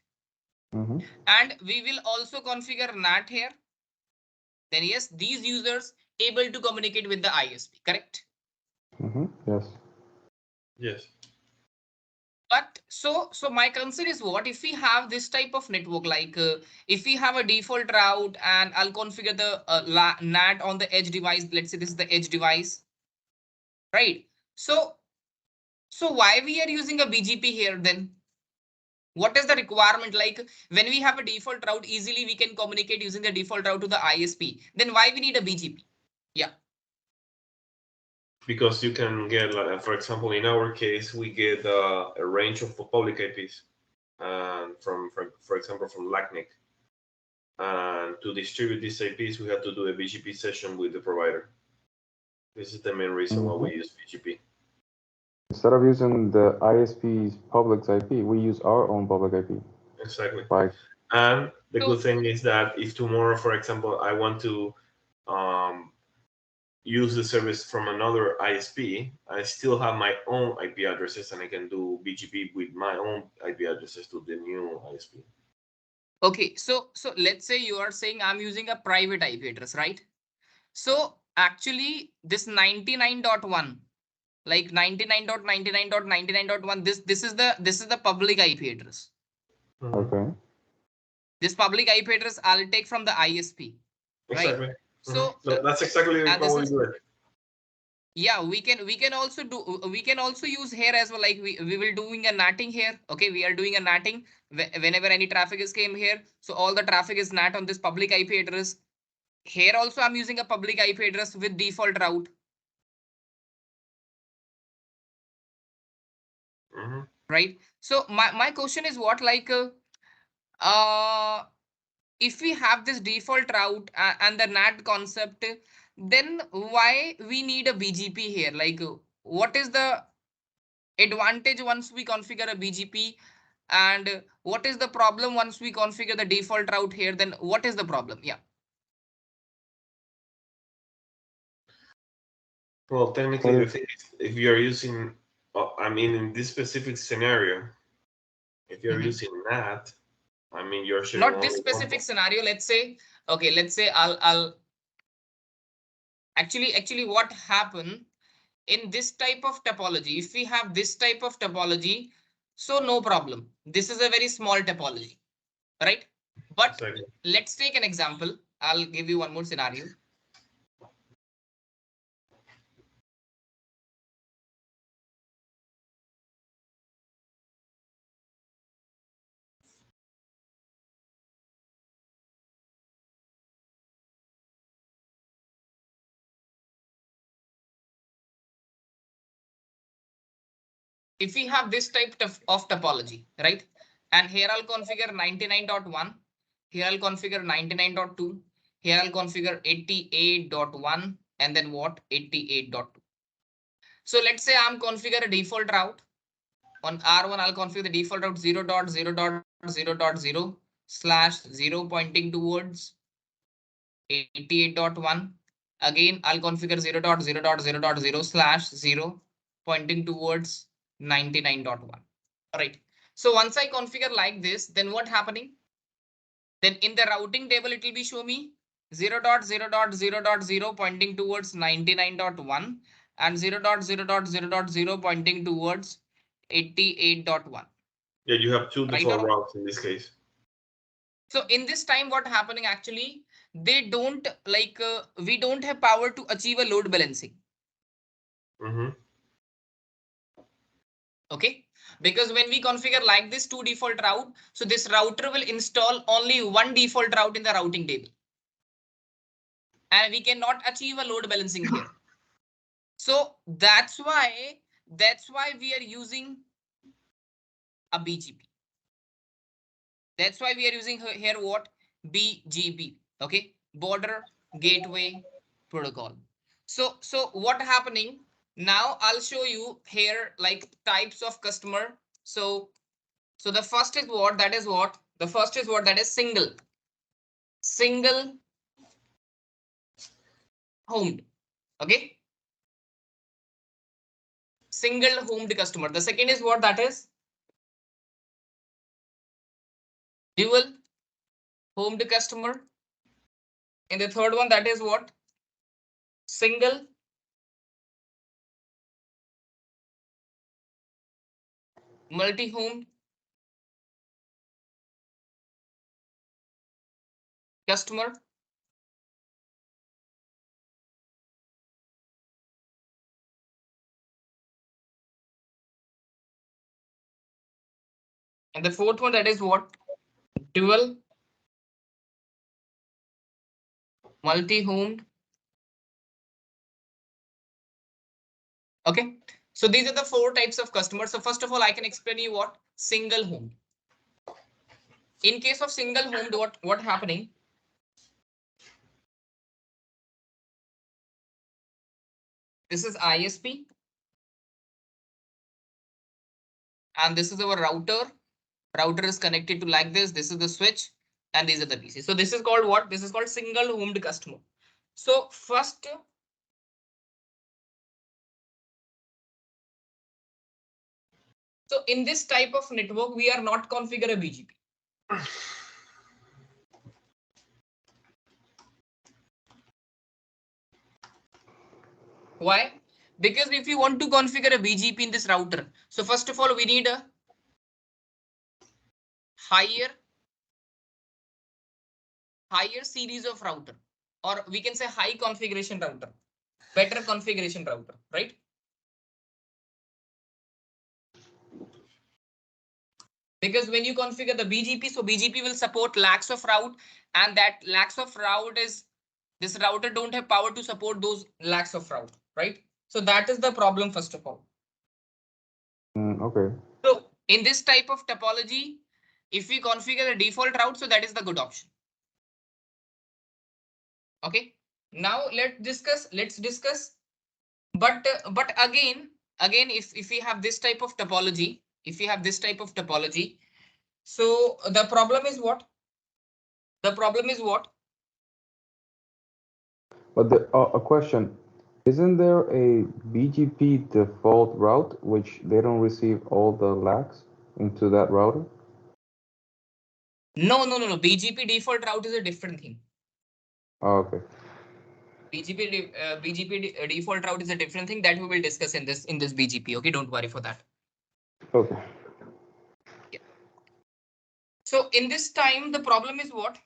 S1: And we will also configure NAT here. Then yes, these users able to communicate with the ISP, correct?
S3: Yes.
S2: Yes.
S1: But so my concern is what if we have this type of network, like if we have a default route and I'll configure the NAT on the edge device. Let's say this is the edge device, right? So why we are using a BGP here then? What is the requirement? Like when we have a default route, easily we can communicate using the default route to the ISP. Then why we need a BGP? Yeah.
S4: Because you can get, like, for example, in our case, we get a range of public IPs, from for example, from LACNIC. And to distribute these IPs, we have to do a BGP session with the provider. This is the main reason why we use BGP.
S3: Instead of using the ISP's public IP, we use our own public IP.
S4: Exactly.
S3: Right.
S4: And the good thing is that if tomorrow, for example, I want to use the service from another ISP, I still have my own IP addresses and I can do BGP with my own IP addresses to the new ISP.
S1: Okay, so let's say you are saying I'm using a private IP address, right? So actually this 99.1, like 99.99.99.1, this is the public IP address.
S3: Okay.
S1: This public IP address I'll take from the ISP.
S4: Exactly.
S1: Right? So
S4: that's exactly how we do it.
S1: Yeah, we can also use here as well. Like we will doing a NATing here. Okay, we are doing a NATing whenever any traffic is came here. So all the traffic is NAT on this public IP address. Here also I'm using a public IP address with default route. Right. So my question is what, like if we have this default route and the NAT concept, then why we need a BGP here? Like what is the advantage once we configure a BGP, and what is the problem once we configure the default route here? Then what is the problem? Yeah.
S4: Well, technically, the thing is, if you are using, I mean, in this specific scenario, if you're using NAT, I mean, you're sharing
S1: not this specific scenario. Let's say, okay, let's say I'll actually what happened in this type of topology. If we have this type of topology, so no problem. This is a very small topology, right? But
S4: Exactly.
S1: Let's take an example. I'll give you one more scenario. If we have this type of topology, right? And here I'll configure 99.1. Here I'll configure 99.2. Here I'll configure 88.1 and then what? 88.2. So let's say I'm configure a default route. On R1, I'll configure the default route 0.0.0.0/0 pointing towards 88.1. Again, I'll configure 0.0.0.0/0 pointing towards 99.1. All right. So once I configure like this, then what happening? Then in the routing table, it will be show me 0.0.0.0 pointing towards 99.1 and 0.0.0.0 pointing towards 88.1.
S4: Yeah, you have two default routes in this case.
S1: So in this time, what happening actually? They don't like we don't have power to achieve a load balancing. Okay, Because when we configure like this 2 default route, so this router will install only 1 default route in the routing table. And we cannot achieve a load balancing here. So that's why we are using a BGP. That's why we are using here what? BGP. Okay, border gateway protocol. So what happening now? I'll show you here like types of customer. So the first is what? That is what? The first is what? That is single homed. Okay, single homed customer. The second is what? That is dual homed customer. And the third one, that is what? Single multi-homed customer. And the fourth one, that is what? Dual multi-homed. Okay, so these are the 4 types of customers. So first of all, I can explain you what? Single homed. In case of single homed, what happening? This is ISP. And this is our router. Router is connected to like this. This is the switch. And these are the PCs. So this is called what? This is called single homed customer. So first, so in this type of network, we are not configure a BGP. Why? Because if you want to configure a BGP in this router, so first of all, we need a higher series of router, or we can say high configuration router, better configuration router, right? Because when you configure the BGP, so BGP will support lakhs of route, and that lakhs of route is, this router don't have power to support those lakhs of route, right? So that is the problem first of all.
S3: Okay.
S1: So in this type of topology, if we configure the default route, so that is the good option. Okay, now let's discuss. But again, if we have this type of topology, so the problem is what?
S3: But a question, isn't there a BGP default route which they don't receive all the lags into that router?
S1: No. BGP default route is a different thing.
S3: Oh, okay.
S1: BGP default route is a different thing that we will discuss in this BGP. Okay, don't worry for that.
S3: Okay.
S1: Yeah. So in this time, the problem is what?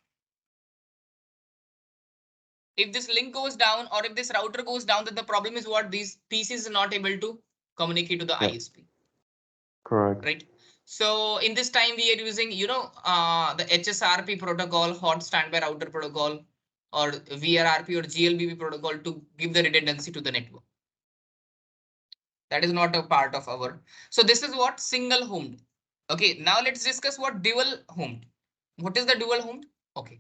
S1: If this link goes down or if this router goes down, then the problem is what? These PCs are not able to communicate to the ISP.
S3: Correct.
S1: Right. So in this time, we are using, the HSRP protocol, hot standby router protocol, or VRRP or GLBP protocol to give the redundancy to the network. That is not a part of our. So this is what? Single homed. Okay, now let's discuss what dual homed. What is the dual homed? Okay.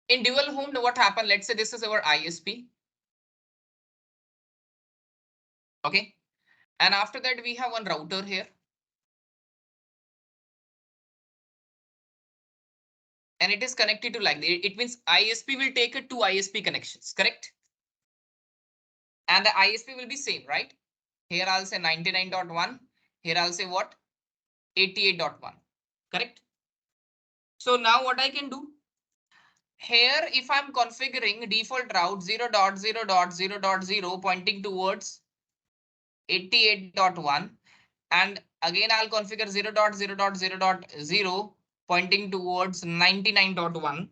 S1: In dual homed, what happened? Let's say this is our ISP. Okay. And after that, we have one router here. And it is connected to like, it means ISP will take it 2 ISP connections, correct? And the ISP will be same, right? Here I'll say 99.1. Here I'll say what? 88.1, correct? So now what I can do? Here, if I'm configuring default route 0.0.0.0 pointing towards 88.1, and again I'll configure 0.0.0.0 pointing towards 99.1.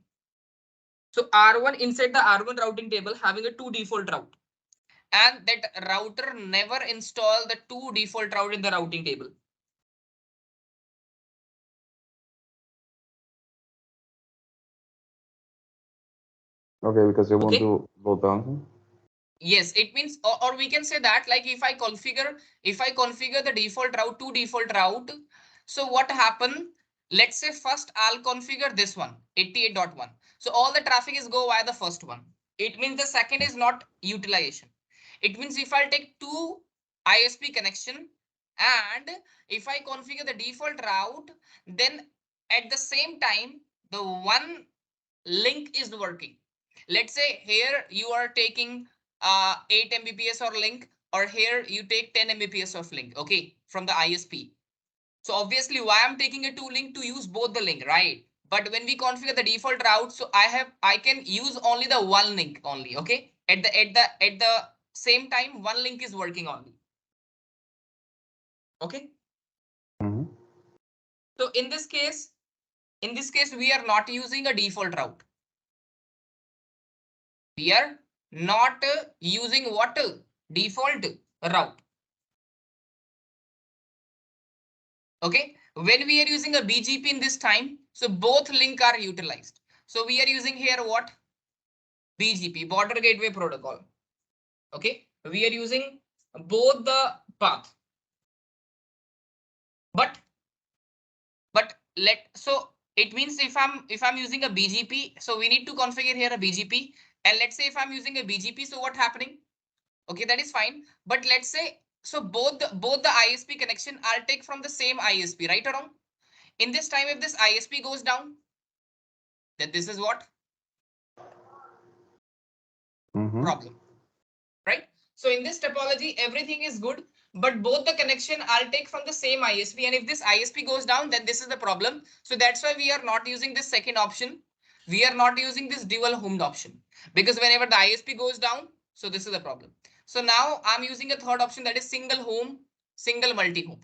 S1: So R1 inside the R1 routing table having a 2 default route. and that router never install the 2 default route in the routing table.
S3: Okay, because they won't
S1: Okay.
S3: do load balancing.
S1: Yes, it means, or we can say that like if I configure the default route to default route, so what happen? Let's say first I'll configure this one 88.1. So all the traffic is go via the first one. It means the second is not utilization. It means if I'll take 2 ISP connection and if I configure the default route, then at the same time the one link is working. Let's say here you are taking 8 Mbps or link, or here you take 10 Mbps of link, okay, from the ISP. So obviously why I'm taking a 2 link to use both the link, right? But when we configure the default route, so I can use only the one link only, okay? At the same time, one link is working only. Okay.
S3: Mm-hmm.
S1: So in this case, we are not using a default route. We are not using what default route. Okay, when we are using a BGP in this time, so both link are utilized. So we are using here what? BGP, border gateway protocol. Okay, we are using both the path. But so it means if I'm using a BGP, so we need to configure here a BGP. And let's say if I'm using a BGP, so what happening? Okay, that is fine. But let's say so both the ISP connection I'll take from the same ISP, right or wrong? In this time, if this ISP goes down, then this is what? Problem, right? So in this topology, everything is good, but both the connection I'll take from the same ISP. And if this ISP goes down, then this is the problem. So that's why we are not using this second option. We are not using this dual homed option, because whenever the ISP goes down, so this is the problem. So now I'm using a third option, that is single home, single multi-home.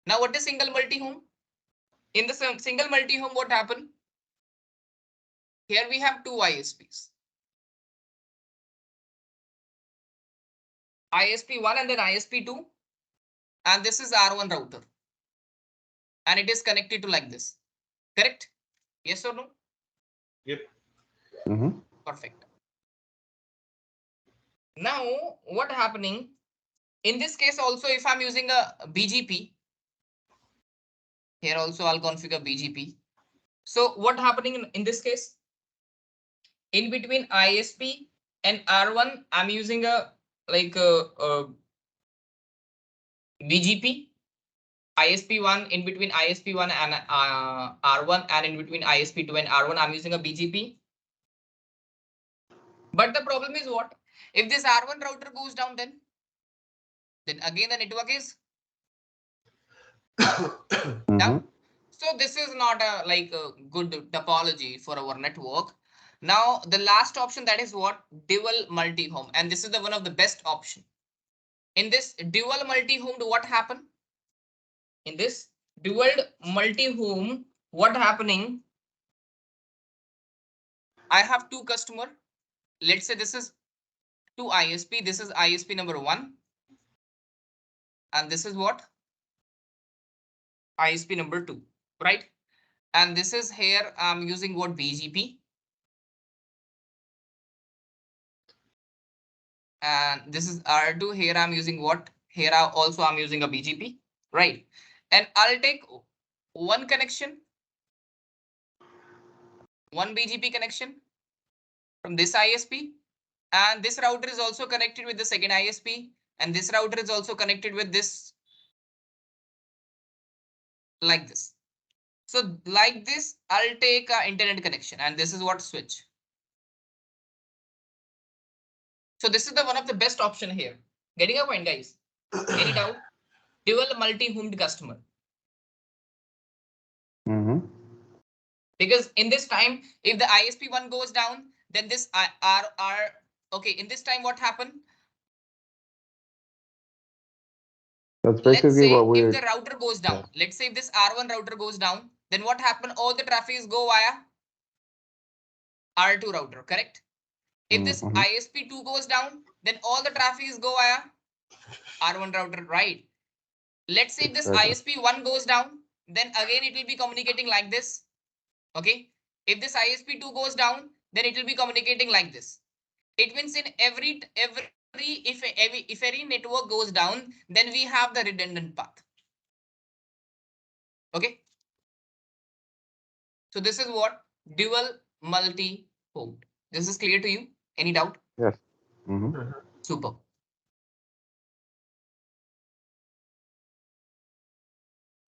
S1: Now what is single multi-home? In the single multi-home, what happened? Here we have 2 ISPs. ISP1 and then ISP2, and this is R1 router, and it is connected to like this, correct? Yes or no?
S2: Yep.
S3: Mm-hmm.
S1: Perfect. Now what happening in this case also, if I'm using a BGP, here also I'll configure BGP. So what happening in this case? In between ISP and R1, I'm using a like a BGP. ISP1, in between ISP1 and R1, and in between ISP2 and R1, I'm using a BGP. But the problem is what? If this R1 router goes down, then again the network is down. So this is not a like a good topology for our network. Now the last option, that is what? Dual multi-home, and this is the one of the best option. In this dual multi-home, what happen? In this dual multi-home, what happening? I have 2 customer. Let's say this is 2 ISP. This is ISP number 1. And this is what? ISP number 2, right? And this is here I'm using what? BGP. And this is R2. Here I'm using what? Here also I'm using a BGP, right? And I'll take one connection, one BGP connection from this ISP. And this router is also connected with the second ISP. And this router is also connected with this, like this. So like this, I'll take an internet connection, and this is what? Switch. So this is the one of the best option here. Getting a point, guys? Any doubt? Dual multi-homed customer. Because in this time, if the ISP1 goes down, then this okay. In this time, what happened?
S3: That's basically what we're.
S1: If the router goes down, let's say if this R1 router goes down, then what happened? All the traffic is go via R2 router, correct? If this ISP2 goes down, then all the traffic is go via R1 router, right? Let's say if this ISP1 goes down, then again it will be communicating like this. Okay. If this ISP2 goes down, then it will be communicating like this. It means in if any network goes down, then we have the redundant path. Okay. So this is what dual multi-port. This is clear to you? Any doubt?
S3: Yes.
S1: Super.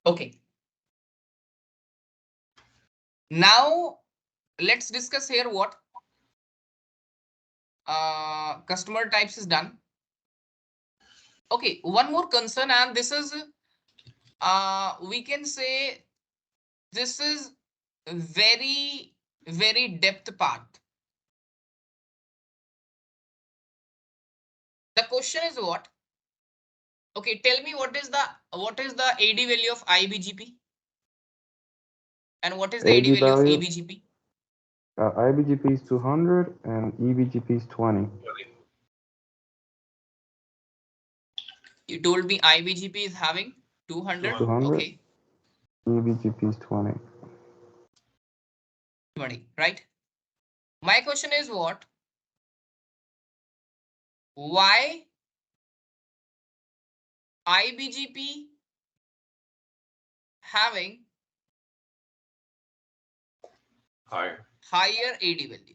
S1: Okay. Now let's discuss here what customer types is done. Okay, one more concern, and this is we can say this is very depth part. The question is what? Okay, tell me what is the AD value of IBGP and what is the AD value of EBGP?
S3: IBGP is 200 and EBGP is 20.
S1: You told me IBGP is having 200. Okay.
S3: EBGP is 20.
S1: 20, right? My question is what? Why IBGP having higher AD value?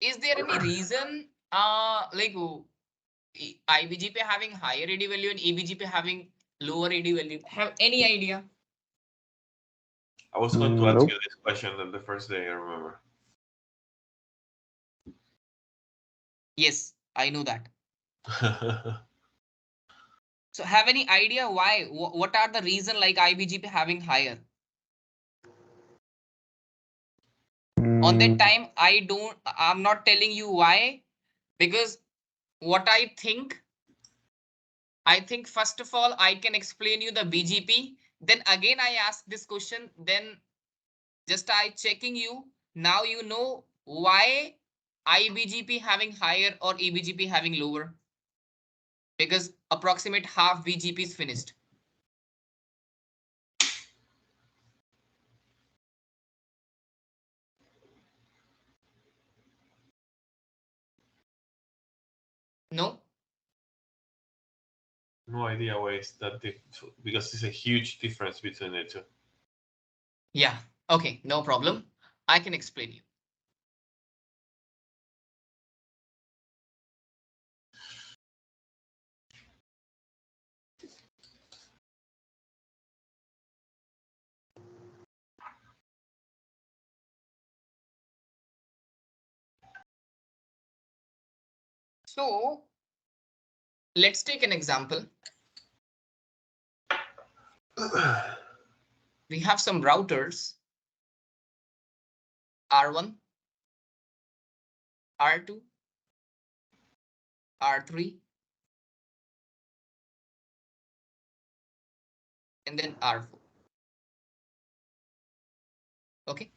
S1: Is there any reason like IBGP having higher AD value and EBGP having lower AD value? Have any idea?
S4: I was going to ask you this question on the first day, I remember.
S1: Yes, I know that. So have any idea why? What are the reason like IBGP having higher? On that time, I'm not telling you why, because what I think first of all, I can explain you the BGP. Then again, I ask this question, then just I checking you. Now you know why IBGP having higher or EBGP having lower. Because approximate half BGP is finished. No?
S4: No idea why it's that because it's a huge difference between the two.
S1: Yeah, okay, no problem. I can explain you. So let's take an example. We have some routers, R1, R2, R3, and then R4. Okay.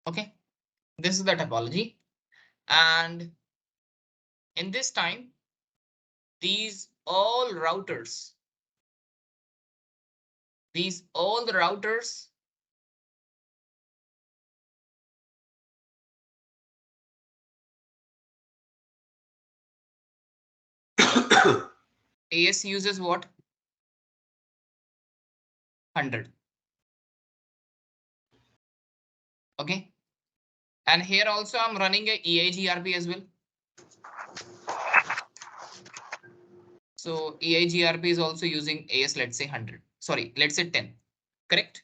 S1: Okay, this is the topology, and in this time, all the routers AS uses what? 100. Okay. And here also I'm running a EIGRP as well. So EIGRP is also using AS, let's say 100. sorry, let's say 10, correct?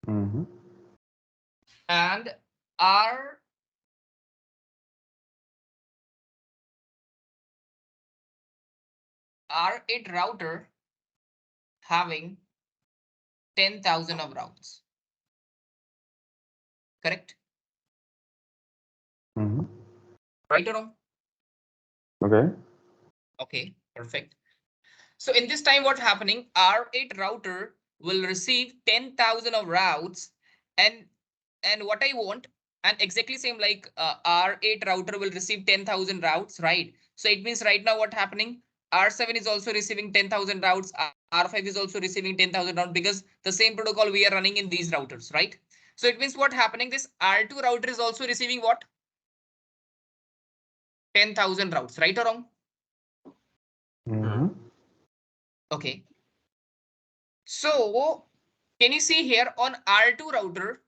S3: Mm-hmm.
S1: And R8 router having 10,000 of routes, correct?
S3: Mm-hmm.
S1: Right or wrong?
S3: Okay.
S1: Okay, perfect. So in this time, what's happening? R8 router will receive 10,000 of routes, and what I want, and exactly same like R8 router will receive 10,000 routes, right? So it means right now what happening? R7 is also receiving 10,000 routes. R5 is also receiving 10,000 routes because the same protocol we are running in these routers, right? So it means what happening? This R2 router is also receiving what? 10,000 routes, right or wrong?
S3: Mm-hmm.
S1: Okay. So can you see here on R2 router?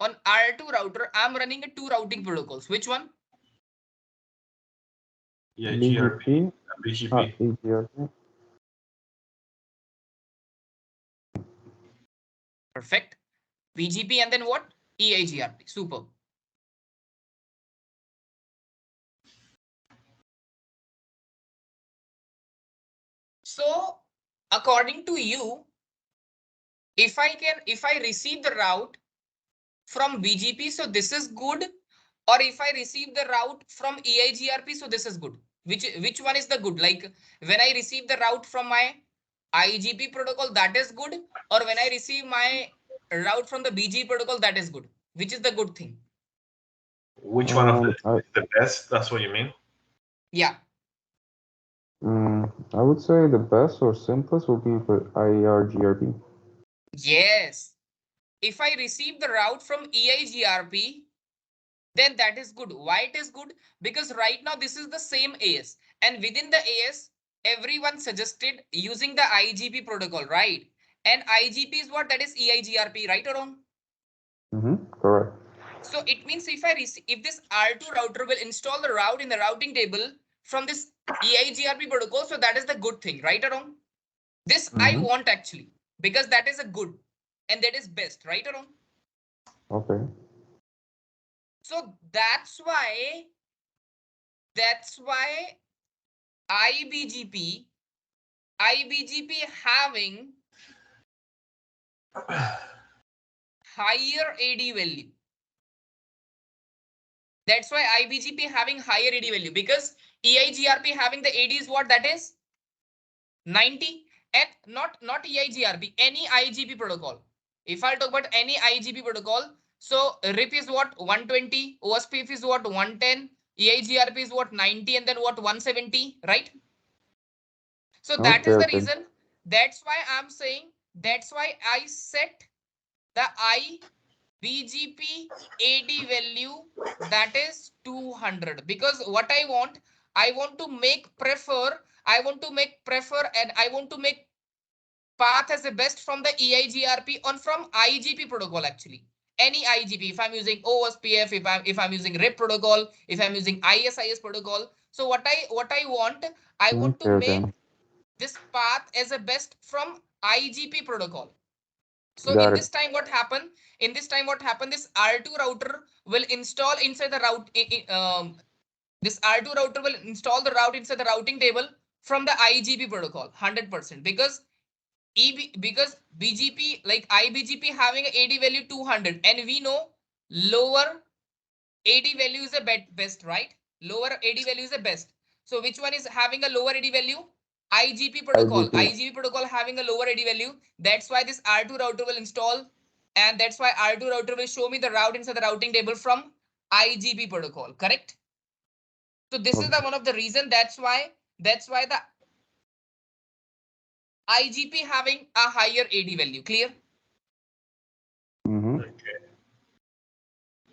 S1: On R2 router, I'm running a two routing protocols. Which one?
S2: Yeah, GRP,
S3: BGP.
S2: BGP.
S3: EGRP.
S1: Perfect. BGP and then what? EIGRP. Super. So according to you, if I receive the route from BGP, so this is good, or if I receive the route from EIGRP, so this is good. Which one is the good? Like when I receive the route from my IGP protocol, that is good, or when I receive my route from the BGP protocol, that is good. Which is the good thing?
S2: Which one of them
S3: I,
S2: is the best? That's what you mean?
S1: Yeah.
S3: I would say the best or simplest would be for IRGRP.
S1: Yes. If I receive the route from EIGRP, then that is good. Why it is good? Because right now this is the same AS, and within the AS, everyone suggested using the IGP protocol, right? And IGP is what? That is EIGRP, right or wrong?
S3: Correct.
S1: So it means if this R2 router will install the route in the routing table from this EIGRP protocol, so that is the good thing, right or wrong? This I want actually, because that is a good and that is best, right or wrong?
S3: Okay.
S1: So that's why IBGP having higher AD value. That's why IBGP having higher AD value, because EIGRP having the AD is what? That is 90, and not EIGRP, any IGP protocol. If I talk about any IGP protocol, so RIP is what? 120, OSPF is what? 110, EIGRP is what? 90, and then what? 170, right? So that is the
S3: Okay.
S1: reason. That's why I'm saying, that's why I set the IBGP AD value, that is 200, because what I want to make prefer, and I want to make path as the best from the EIGRP on from IGP protocol actually. Any IGP, if I'm using OSPF, if I'm using RIP protocol, if I'm using ISIS protocol. So what I want to make this path as a best from IGP protocol. So
S3: Got
S1: in
S3: it.
S1: this time, what happened? This R2 router will install inside the route. This R2 router will install the route inside the routing table from the IGP protocol, 100%. Because BGP, like IBGP having an AD value 200, and we know lower AD value is the best, right? Lower AD value is the best. So which one is having a lower AD value? IGP protocol. IGP protocol having a lower AD value. That's why this R2 router will install, and that's why R2 router will show me the route inside the routing table from IGP protocol. Correct? So this is the one of the reason. That's why the IGP having a higher AD value. Clear?
S2: Okay.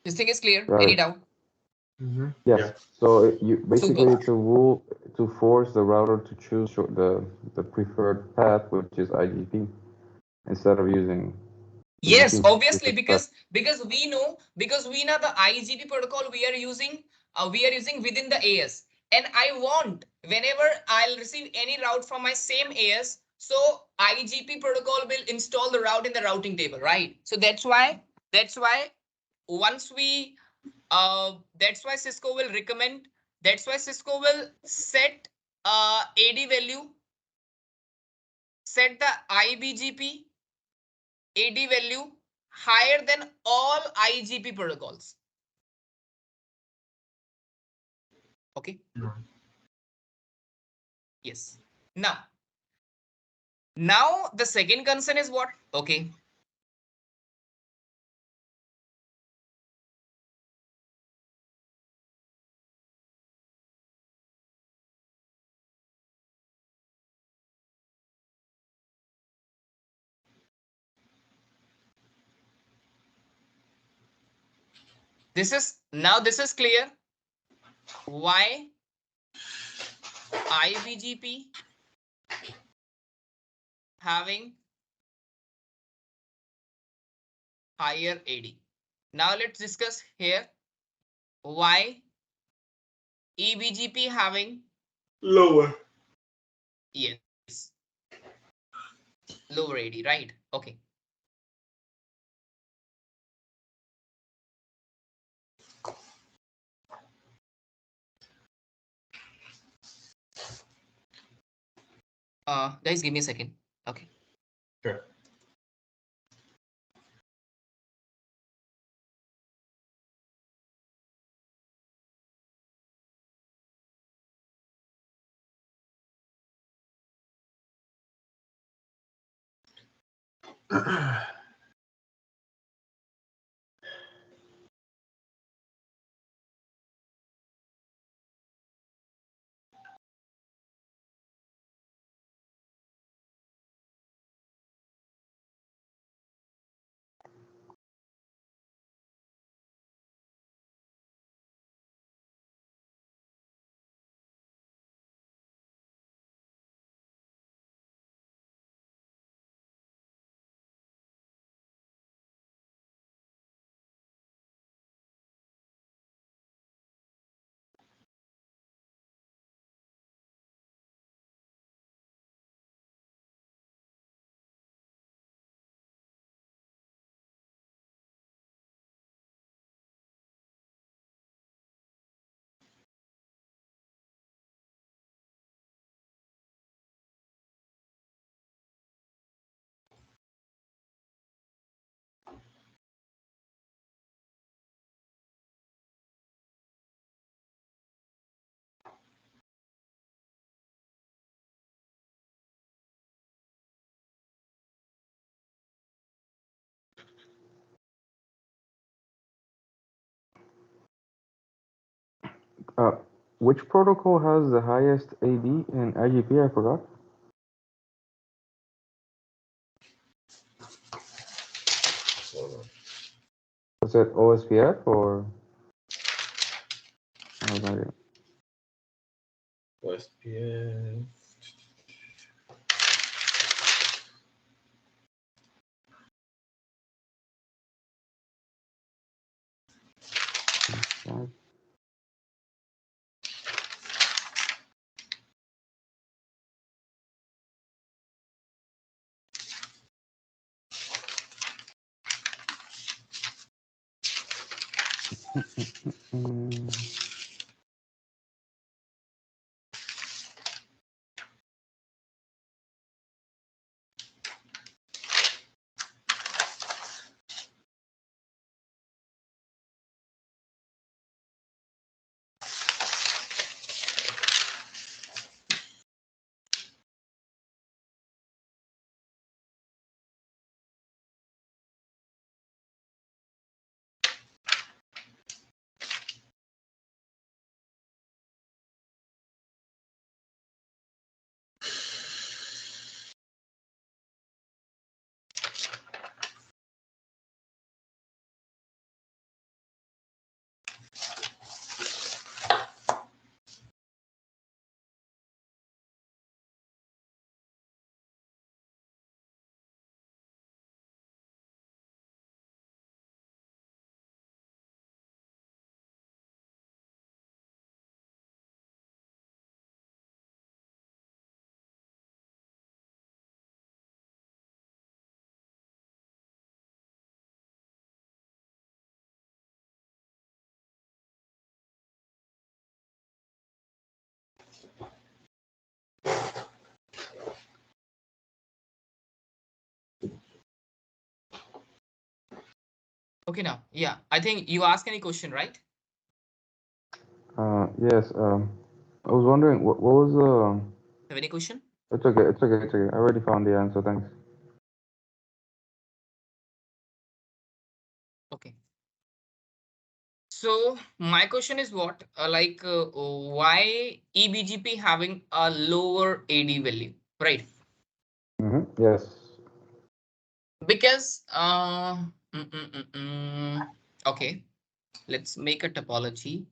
S1: This thing is clear.
S3: Got
S1: Any
S3: it.
S1: doubt?
S3: Yes.
S2: Yeah.
S3: So you basically
S1: Super.
S3: it's a rule to force the router to choose the preferred path, which is IGP, instead of using
S1: Yes,
S3: BGP,
S1: obviously,
S3: which is
S1: because we know the IGP protocol we are using within the AS, and I want whenever I'll receive any route from my same AS, So IGP protocol will install the route in the routing table, right? So that's why once we that's why Cisco will recommend, that's why Cisco will set AD value, set the IBGP AD value higher than all IGP protocols. Okay. Yes. Now the second concern is what? Okay. This is clear. Why IBGP having higher AD. Now let's discuss here why EBGP having
S2: lower.
S1: Yes, lower AD, right? Okay. Guys, give me a second. Okay.
S4: Sure.
S3: Which protocol has the highest AD in IGP? I forgot. Was it OSPF or? Oh, not it.
S4: OSPF.
S3: Mm.
S1: Okay, now, yeah, I think you ask any question, right?
S3: Yes. I was wondering what was
S1: Have any question?
S3: It's okay. It's okay. It's okay. I already found the answer. Thanks.
S1: Okay. So my question is what, why eBGP having a lower AD value, right?
S3: Yes.
S1: Because okay, let's make a topology.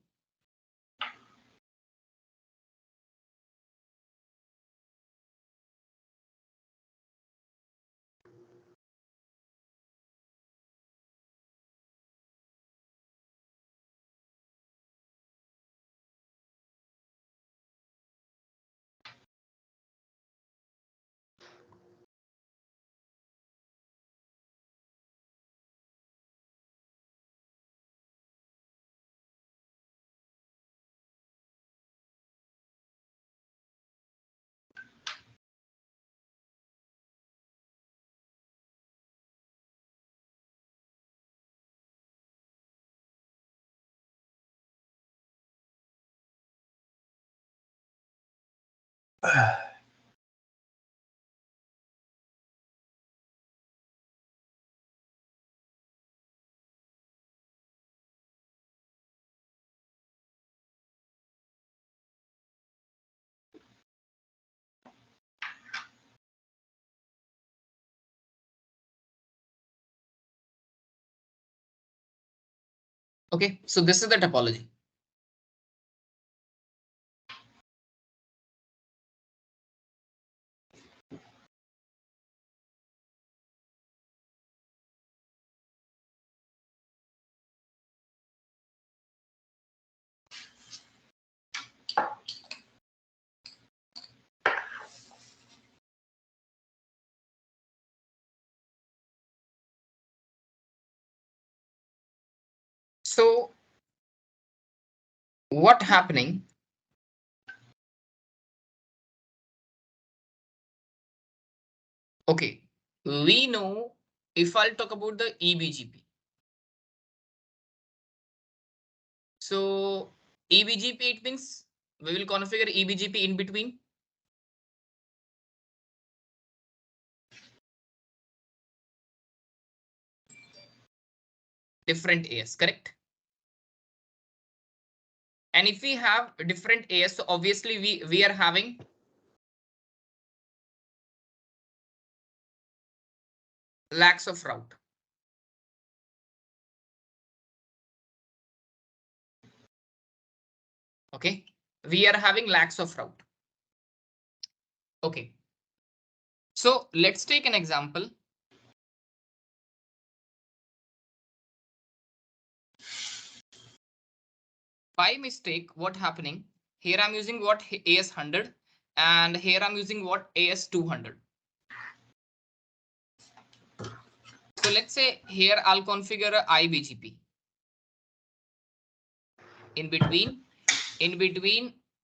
S1: Okay, so this is the topology. So what happening? Okay, we know if I'll talk about the eBGP. So eBGP, it means we will configure eBGP in between. Different AS, correct? And if we have different AS, so obviously we are having lakhs of route. Okay, we are having lakhs of route. Okay, so let's take an example. By mistake, what happening here? I'm using what AS 100, and here I'm using what AS 200. So let's say here I'll configure a iBGP. In between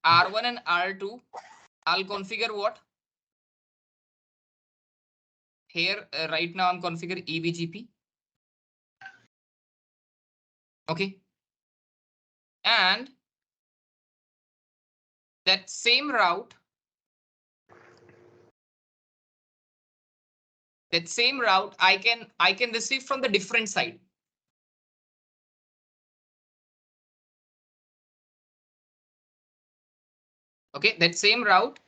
S1: R1 and R2, I'll configure what? Here, right now I'm configure eBGP. Okay. And that same route, I can receive from the different side. Okay, that same route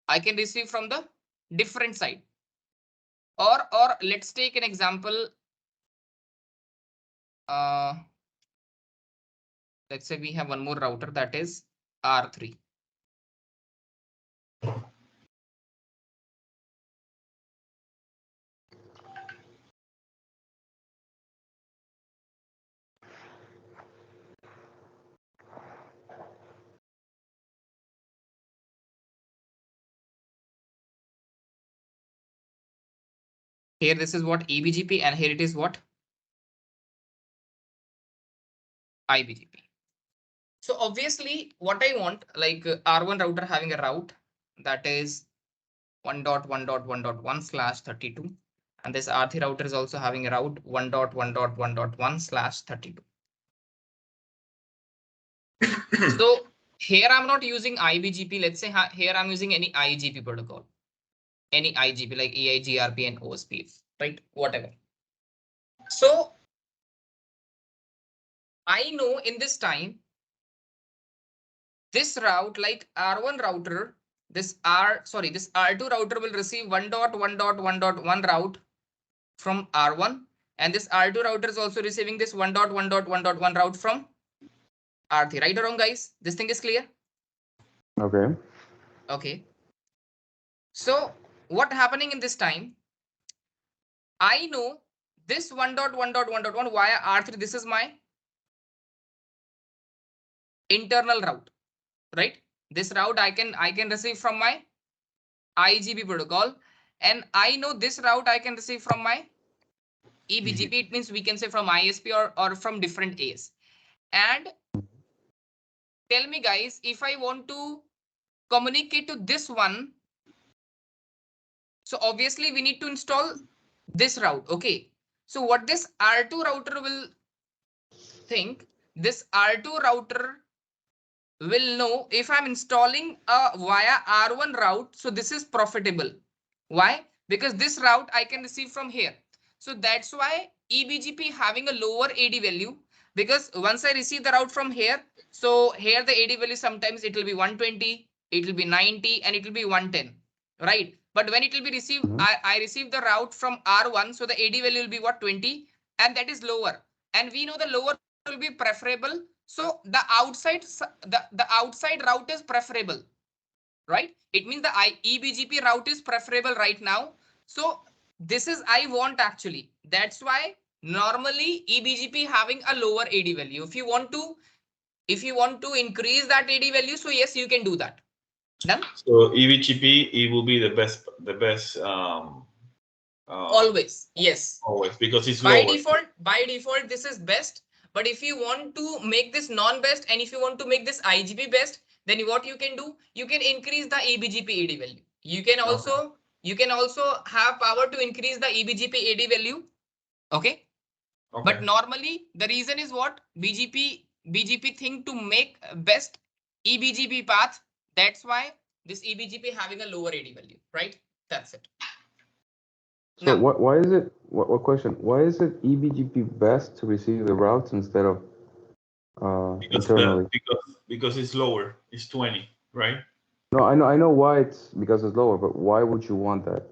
S1: I can receive from the different side. Or let's take an example. Let's say we have one more router, that is R3. Here this is what eBGP, and here it is what iBGP. So obviously what I want, like R1 router having a route that is 1.1.1.1/32, And this R3 router is also having a route 1.1.1.1/32. So here I'm not using IBGP. Let's say here I'm using any IGP protocol, any IGP like EIGRP and OSPF, right? Whatever. So I know in this time, this route like R1 router, this R2 router will receive 1.1.1.1 route from R1, and this R2 router is also receiving this 1.1.1.1 route from R3. Right or wrong, guys? This thing is clear?
S3: Okay.
S1: Okay. So what happening in this time? I know this 1.1.1.1 via R3. This is my internal route, right? This route I can receive from my IGP protocol, and I know this route I can receive from my EBGP. It means we can say from ISP or from different AS. And tell me, guys, if I want to communicate to this one, so obviously we need to install this route. Okay. So what this R2 router will think, this R2 router will know if I'm installing a via R1 route. So this is profitable. Why? Because this route I can receive from here. So that's why EBGP having a lower AD value, because once I receive the route from here, so here the AD value sometimes it will be 120, it will be 90, and it will be 110, right? But when it will be received, I receive the route from R1, so the AD value will be what, 20, and that is lower. And we know the lower will be preferable. So the outside route is preferable, right? It means the EBGP route is preferable right now. So this is I want actually. That's why normally EBGP having a lower AD value. If you want to increase that AD value, so yes, you can do that. Done.
S2: So EBGP, it will be the best.
S1: Always, yes.
S2: Always, because it's
S1: by
S2: lower.
S1: By default, this is best. But if you want to make this non-best, and if you want to make this IGP best, then what you can do, you can increase the EBGP AD value. You can also have power to increase the EBGP AD value. Okay. But normally the reason is what? BGP thing to make best EBGP path. That's why this EBGP having a lower AD value, right? That's it.
S3: So now, why is it, what question? Why is it EBGP best to receive the routes instead of internally?
S2: Because it's lower. It's 20, right?
S3: No, I know why it's because it's lower, but why would you want that?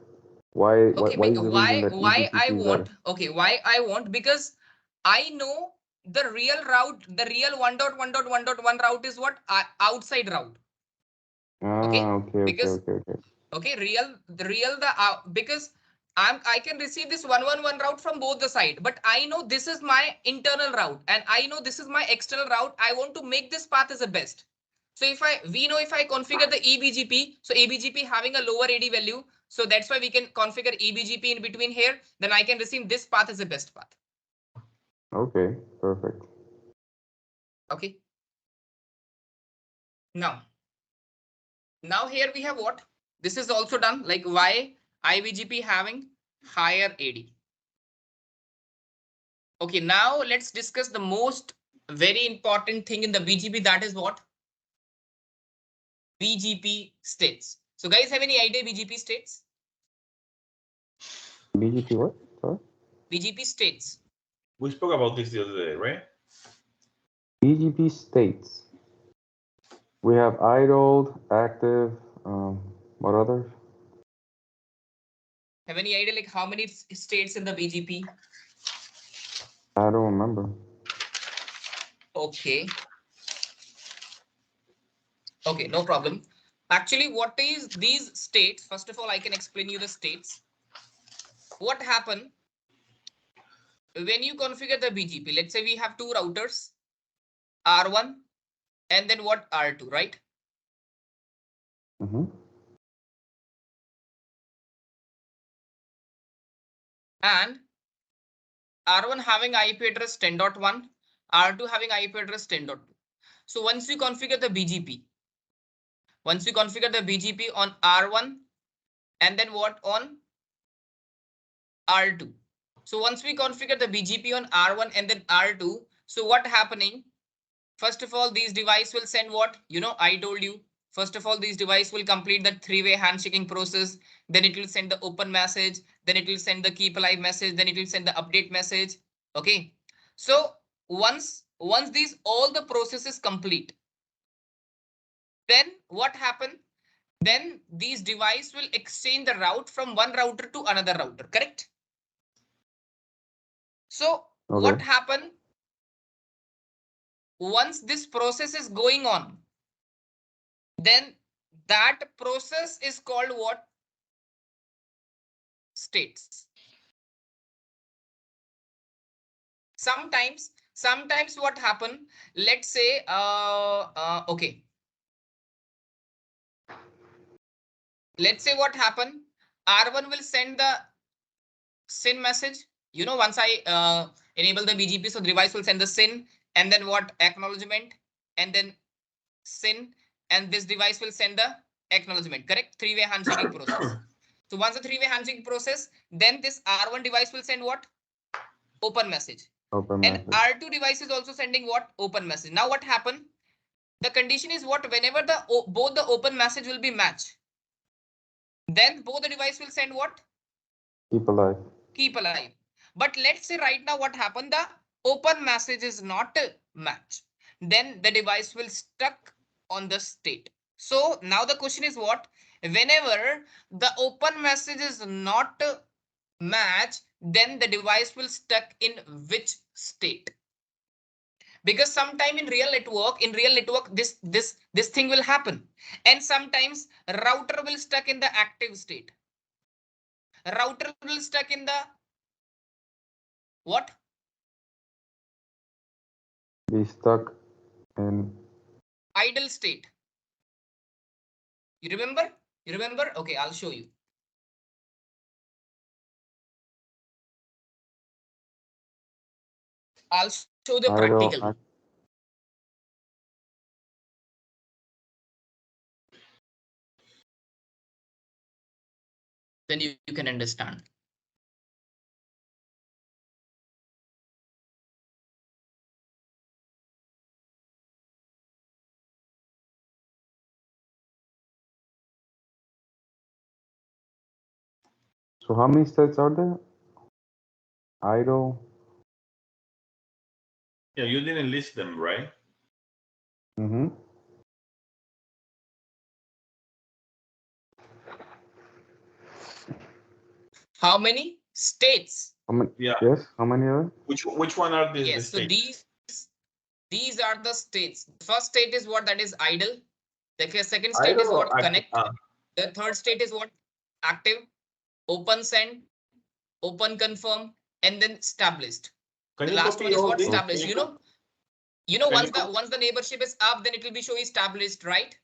S3: Why is the reason that
S1: why I
S3: EBGP is
S1: want?
S3: better?
S1: Okay, why I want? Because I know the real route, the real 1.1.1.1 route is what? Outside route. Okay. Because I can receive this 111 route from both the side, but I know this is my internal route and I know this is my external route. I want to make this path as the best. So if I configure the EBGP, so EBGP having a lower AD value, so that's why we can configure EBGP in between here. Then I can receive this path as the best path.
S3: Okay, perfect.
S1: Okay. Now here we have what? This is also done. Like why IBGP having higher AD. Okay, now let's discuss the most very important thing in the BGP. That is what? BGP states. So guys, have any idea BGP states?
S3: BGP what? Sorry?
S1: BGP states.
S2: We spoke about this the other day, right?
S3: BGP states. We have idled, active, what others?
S1: Have any idea like how many states in the BGP?
S3: I don't remember.
S1: Okay. Okay, no problem. Actually, what is these states? First of all, I can explain you the states. What happened when you configure the BGP? Let's say we have two routers, R1 and then what? R2, right? And R1 having IP address 10.1, R2 having IP address 10.2. So once you configure the BGP on R1 and then what on R2. So once we configure the BGP on R1 and then R2, so what happening? First of all, these device will send what? I told you. First of all, these device will complete the three-way handshaking process. Then it will send the open message. Then it will send the keep alive message. Then it will send the update message. Okay. So once these all the processes complete, then what happen? Then these device will exchange the route from one router to another router. Correct? So what happen? Once this process is going on, then that process is called what? States. Sometimes what happen? Let's say, okay. Let's say what happen? R1 will send the SYN message. Once I enable the BGP, so the device will send the SYN and then what? Acknowledgement and then SYN, and this device will send the acknowledgement. Correct? Three-way handshaking process. So once the three-way handshaking process, then this R1 device will send what? Open message. And R2 device is also sending what? Open message. Now what happened? The condition is what? Whenever both the open message will be matched, then both the device will send what?
S3: Keep alive.
S1: Keep alive. But let's say right now what happened? The open message is not matched. Then the device will stuck on the state. So now the question is what? Whenever the open message is not match, then the device will stuck in which state? Because sometime in real network this thing will happen, and sometimes router will stuck in the active state, router will stuck in the what?
S3: Be stuck in
S1: Idle state. You remember? Okay, I'll show you. I'll show the practical. Then you can understand.
S3: So how many states are there? Idle.
S2: Yeah, you didn't list them, right?
S3: Mm-hmm.
S1: How many states?
S3: How many?
S2: Yeah.
S3: Yes. How many are there?
S2: Which one are these?
S1: Yes. So these are the states. The first state is what? That is idle. The second state is what? Connect. The third state is what? Active. Open send. Open confirm. And then established. The last one is what? Established. Once the neighborship is up, then it will be showing established, right?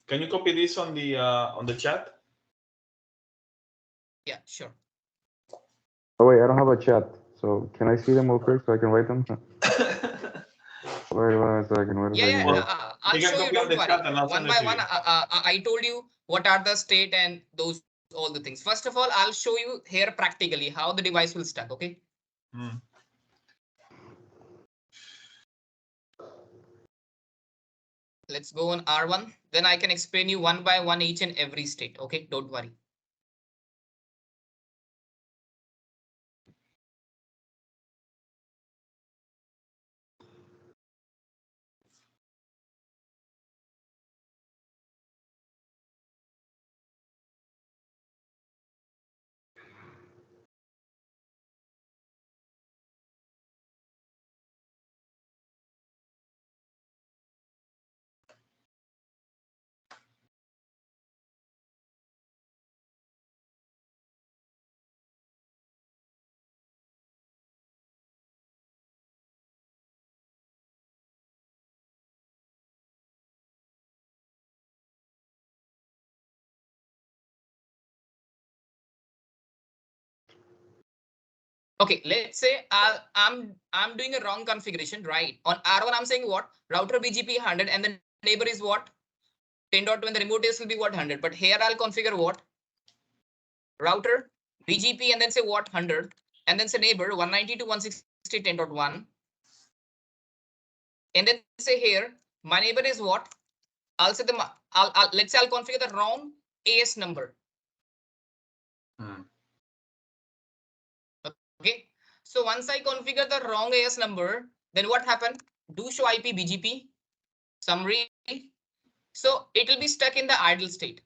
S2: Can you copy this on the chat?
S1: Yeah, sure.
S3: Oh wait, I don't have a chat. So can I see them real quick so I can write them? Wait a second.
S1: Yeah. I'll show you. Don't worry. One by one, I told you what are the state and those all the things. First of all, I'll show you here practically how the device will stack. Okay. Let's go on R1. Then I can explain you one by one each and every state. Okay, don't worry. Okay, let's say I'm doing a wrong configuration, right? On R1, I'm saying what? Router BGP 100 and the neighbor is what? 10.2 and the remote is will be what? 100. But here I'll configure what? router BGP, and then say what 100, and then say neighbor 192.168.10.1, and then say here my neighbor is what? I'll say let's say I'll configure the wrong AS number. Okay, so once I configure the wrong AS number, then what happened? Do show IP BGP summary. So it will be stuck in the idle state.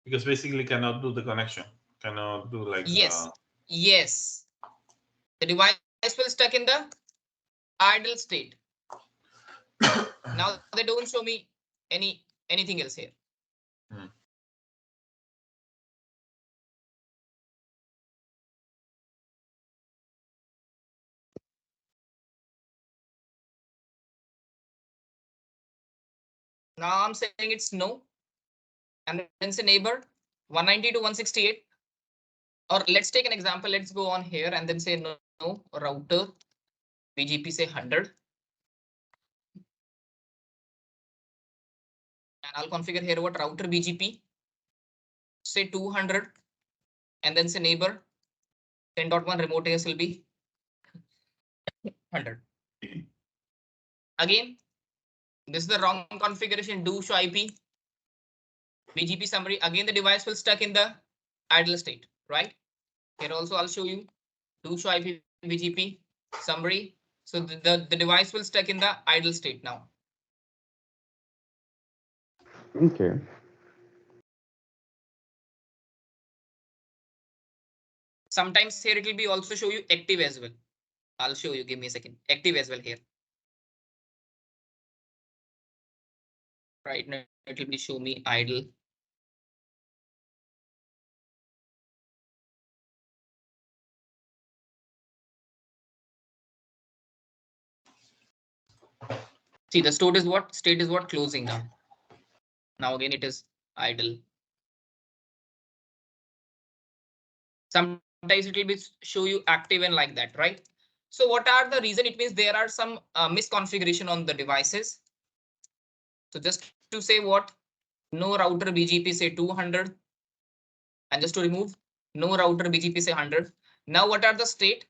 S2: Because basically cannot do the connection. Cannot do like
S1: yes. The device will stuck in the idle state. Now they don't show me anything else here. Now I'm saying it's no, and then say neighbor 192.168, or let's take an example. Let's go on here and then say no router BGP say 100, and I'll configure here what router BGP say 200, and then say neighbor 10.1 remote AS will be 100. Again, this is the wrong configuration. Do show IP BGP summary. Again, the device will stuck in the idle state, right? Here also I'll show you. Do show IP BGP summary. So the device will stuck in the idle state now.
S3: Okay.
S1: Sometimes here it will be also show you active as well. I'll show you. Give me a second. Active as well here. Right now it will be show me idle. See, the state is what? State is what? Closing now. Now again it is idle. Sometimes it will be show you active and like that, right? So what are the reason? It means there are some misconfiguration on the devices. So just to say what? No router BGP say 200, and just to remove no router BGP say 100. Now what are the state?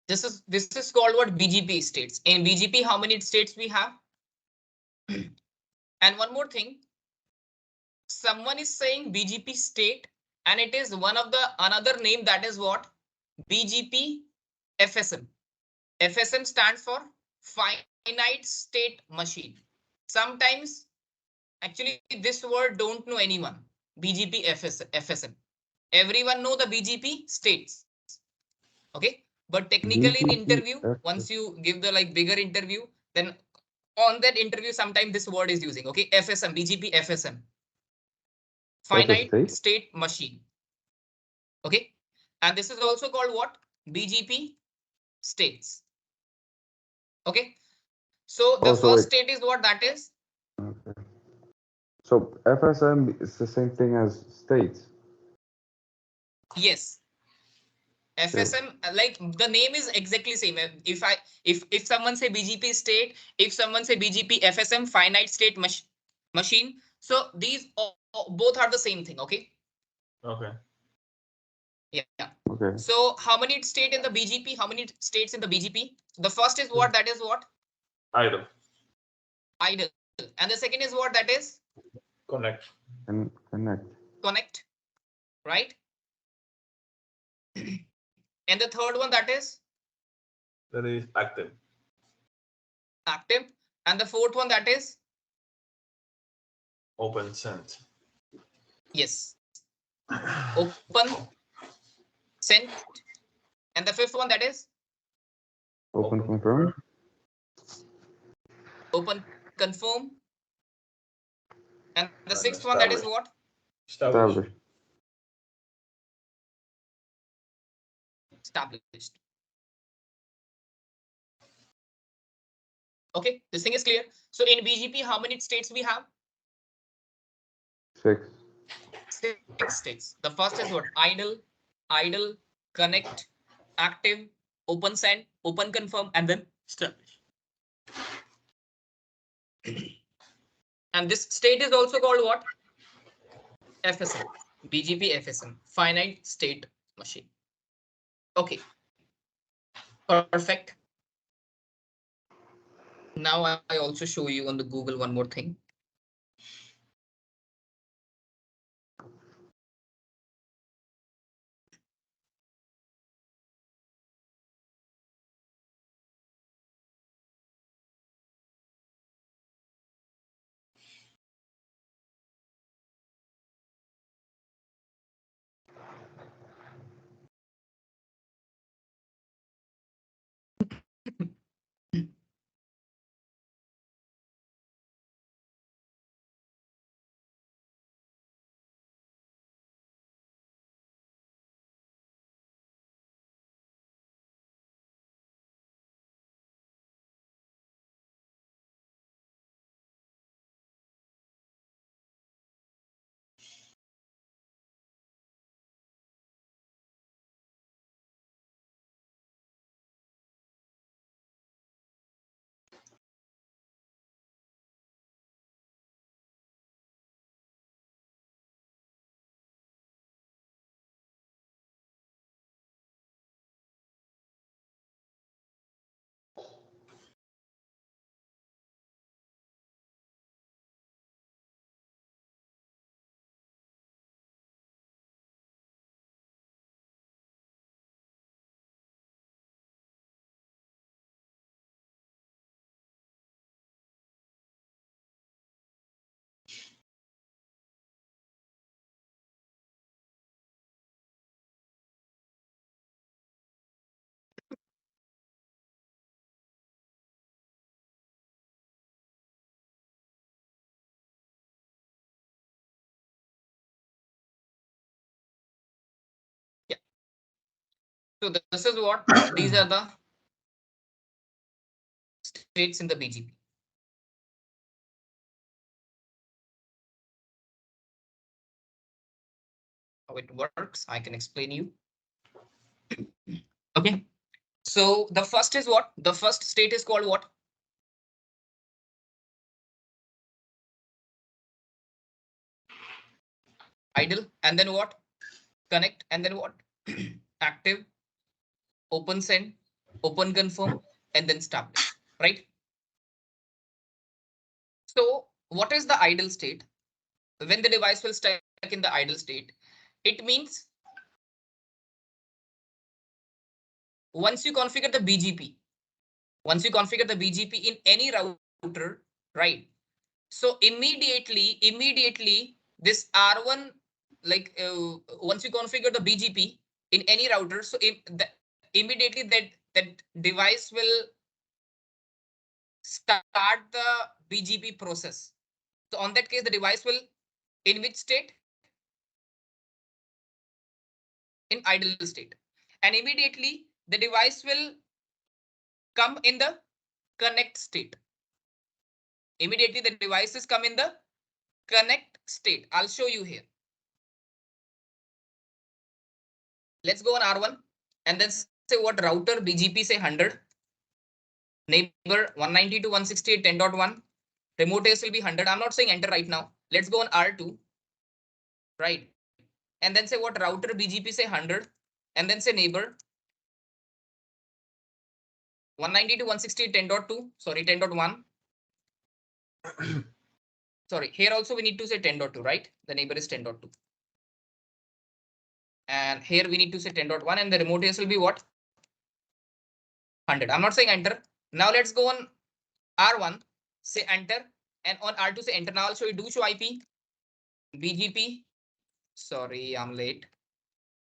S1: This is called what? BGP states. In BGP, how many states we have? And one more thing, someone is saying BGP state, and it is one of the another name, that is what? BGP FSM. FSM stands for finite state machine. Sometimes actually this word don't know anyone. BGP FSM. Everyone know the BGP states. Okay, but technically in interview, once you give the like bigger interview, then on that interview sometimes this word is using. Okay, FSM, BGP FSM. Finite state machine. Okay, and this is also called what? BGP states. Okay, so the first state is what? That is.
S3: Okay. So FSM is the same thing as states.
S1: Yes. FSM, like the name is exactly same. If someone say BGP state, if someone say BGP FSM, finite state machine, so these both are the same thing. Okay.
S2: Okay.
S1: Yeah.
S3: Okay.
S1: So how many state in the BGP? How many states in the BGP? The first is what? That is what?
S2: Idle.
S1: Idle. And the second is what? That is?
S2: Connect.
S3: And connect.
S1: Connect. Right. And the third one, that is?
S2: That is active.
S1: Active. And the fourth one, that is?
S2: Open sent.
S1: Yes. Open sent. And the fifth one, that is?
S3: Open confirm.
S1: Open confirm. And the sixth one, that is what?
S3: Established.
S1: Established. Okay, this thing is clear. So in BGP, how many states we have?
S3: 6.
S1: 6 states. The first is what? Idle, connect, active, open send, open confirm, and then establish. And this state is also called what? FSM, BGP FSM, finite state machine. Okay, perfect. Now I also show you on the Google one more thing. Yeah. So this is what these are the states in the BGP. How it works, I can explain you. Okay. So the first is what? The first state is called what? Idle. And then what? Connect. And then what? Active, open send, open confirm, and then establish, right? So what is the idle state? When the device will stuck in the idle state, it means once you configure the BGP, in any router, right? So immediately this R1, like once you configure the BGP in any router, so immediately that device will start the BGP process. So on that case, the device will in which state? In idle state. And immediately the device will come in the connect state. Immediately the devices come in the connect state. I'll show you here. Let's go on R1 and then say what router BGP say 100. Neighbor 192.168.10.1. Remote address will be 100. I'm not saying enter right now. Let's go on R2. Right. And then say what router BGP say 100. And then say neighbor 192.168.10.2. Sorry, 10.1. Sorry, here also we need to say 10.2, right? The neighbor is 10.2. And here we need to say 10.1 and the remote address will be what? 100. I'm not saying enter. Now let's go on R1, say enter, and on R2 say enter. Now I'll show you do show IP, BGP. Sorry, I'm late.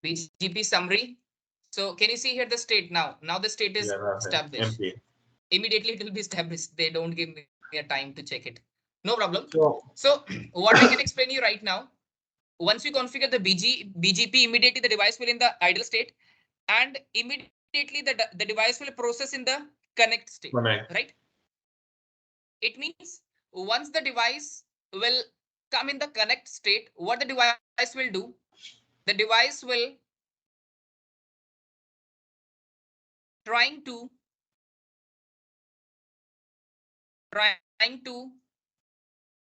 S1: BGP summary. So can you see here the state now? Now the state is established.
S2: Empty.
S1: Immediately it will be established. They don't give me a time to check it. No problem. So what I can explain you right now, once you configure the BGP, immediately the device will in the idle state and immediately the device will process in the connect state, right? It means once the device will come in the connect state, what the device will do, the device will trying to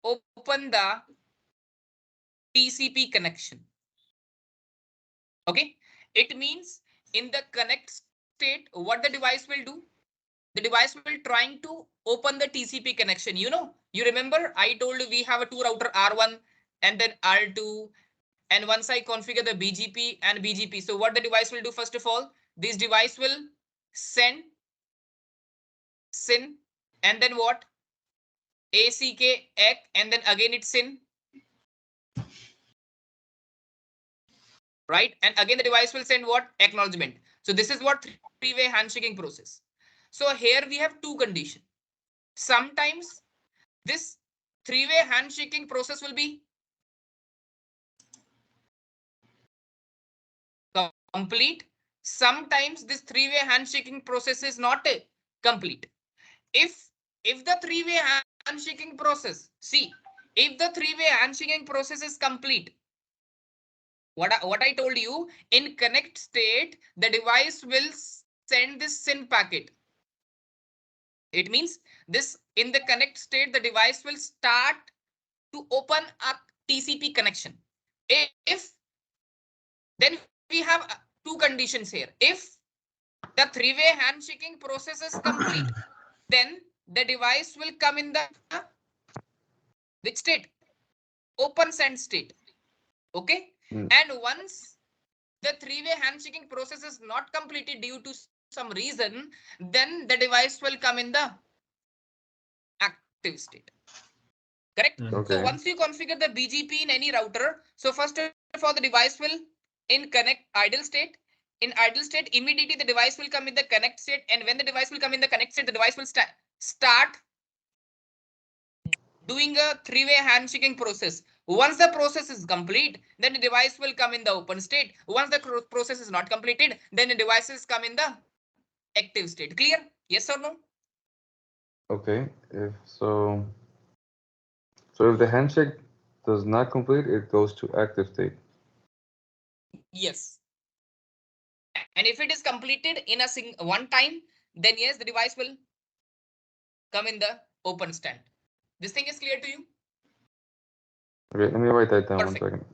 S1: open the TCP connection. Okay, it means in the connect state, what the device will do? The device will trying to open the TCP connection. You know, you remember I told you we have a two router R1 and then R2. And once I configure the BGP and BGP, so what the device will do, first of all, this device will send SYN and then what? ACK, ECK, and then again it's SYN. Right? And again the device will send what? Acknowledgement. So this is what three-way handshaking process. So here we have two conditions. Sometimes this three-way handshaking process will be complete. Sometimes this three-way handshaking process is not complete. If the three-way handshaking process, see, if the three-way handshaking process is complete, what I told you, in connect state, the device will send this SYN packet. It means this in the connect state, the device will start to open a TCP connection. If then we have two conditions here. If the three-way handshaking process is complete, then the device will come in the which state? Open send state. Okay. And once the three-way handshaking process is not completed due to some reason, then the device will come in the active state. Correct?
S3: Okay.
S1: So once you configure the BGP in any router, so first of all, the device will in connect idle state. In idle state, immediately the device will come in the connect state. And when the device will come in the connect state, the device will start doing a three-way handshaking process. Once the process is complete, then the device will come in the open state. Once the process is not completed, then the devices come in the active state. Clear? Yes or no?
S3: Okay. If the handshake does not complete, it goes to active state.
S1: Yes. And if it is completed in a one time, then yes, the device will come in the open stand. This thing is clear to you?
S3: Okay, let me write that down.
S1: Perfect.
S3: 1 second.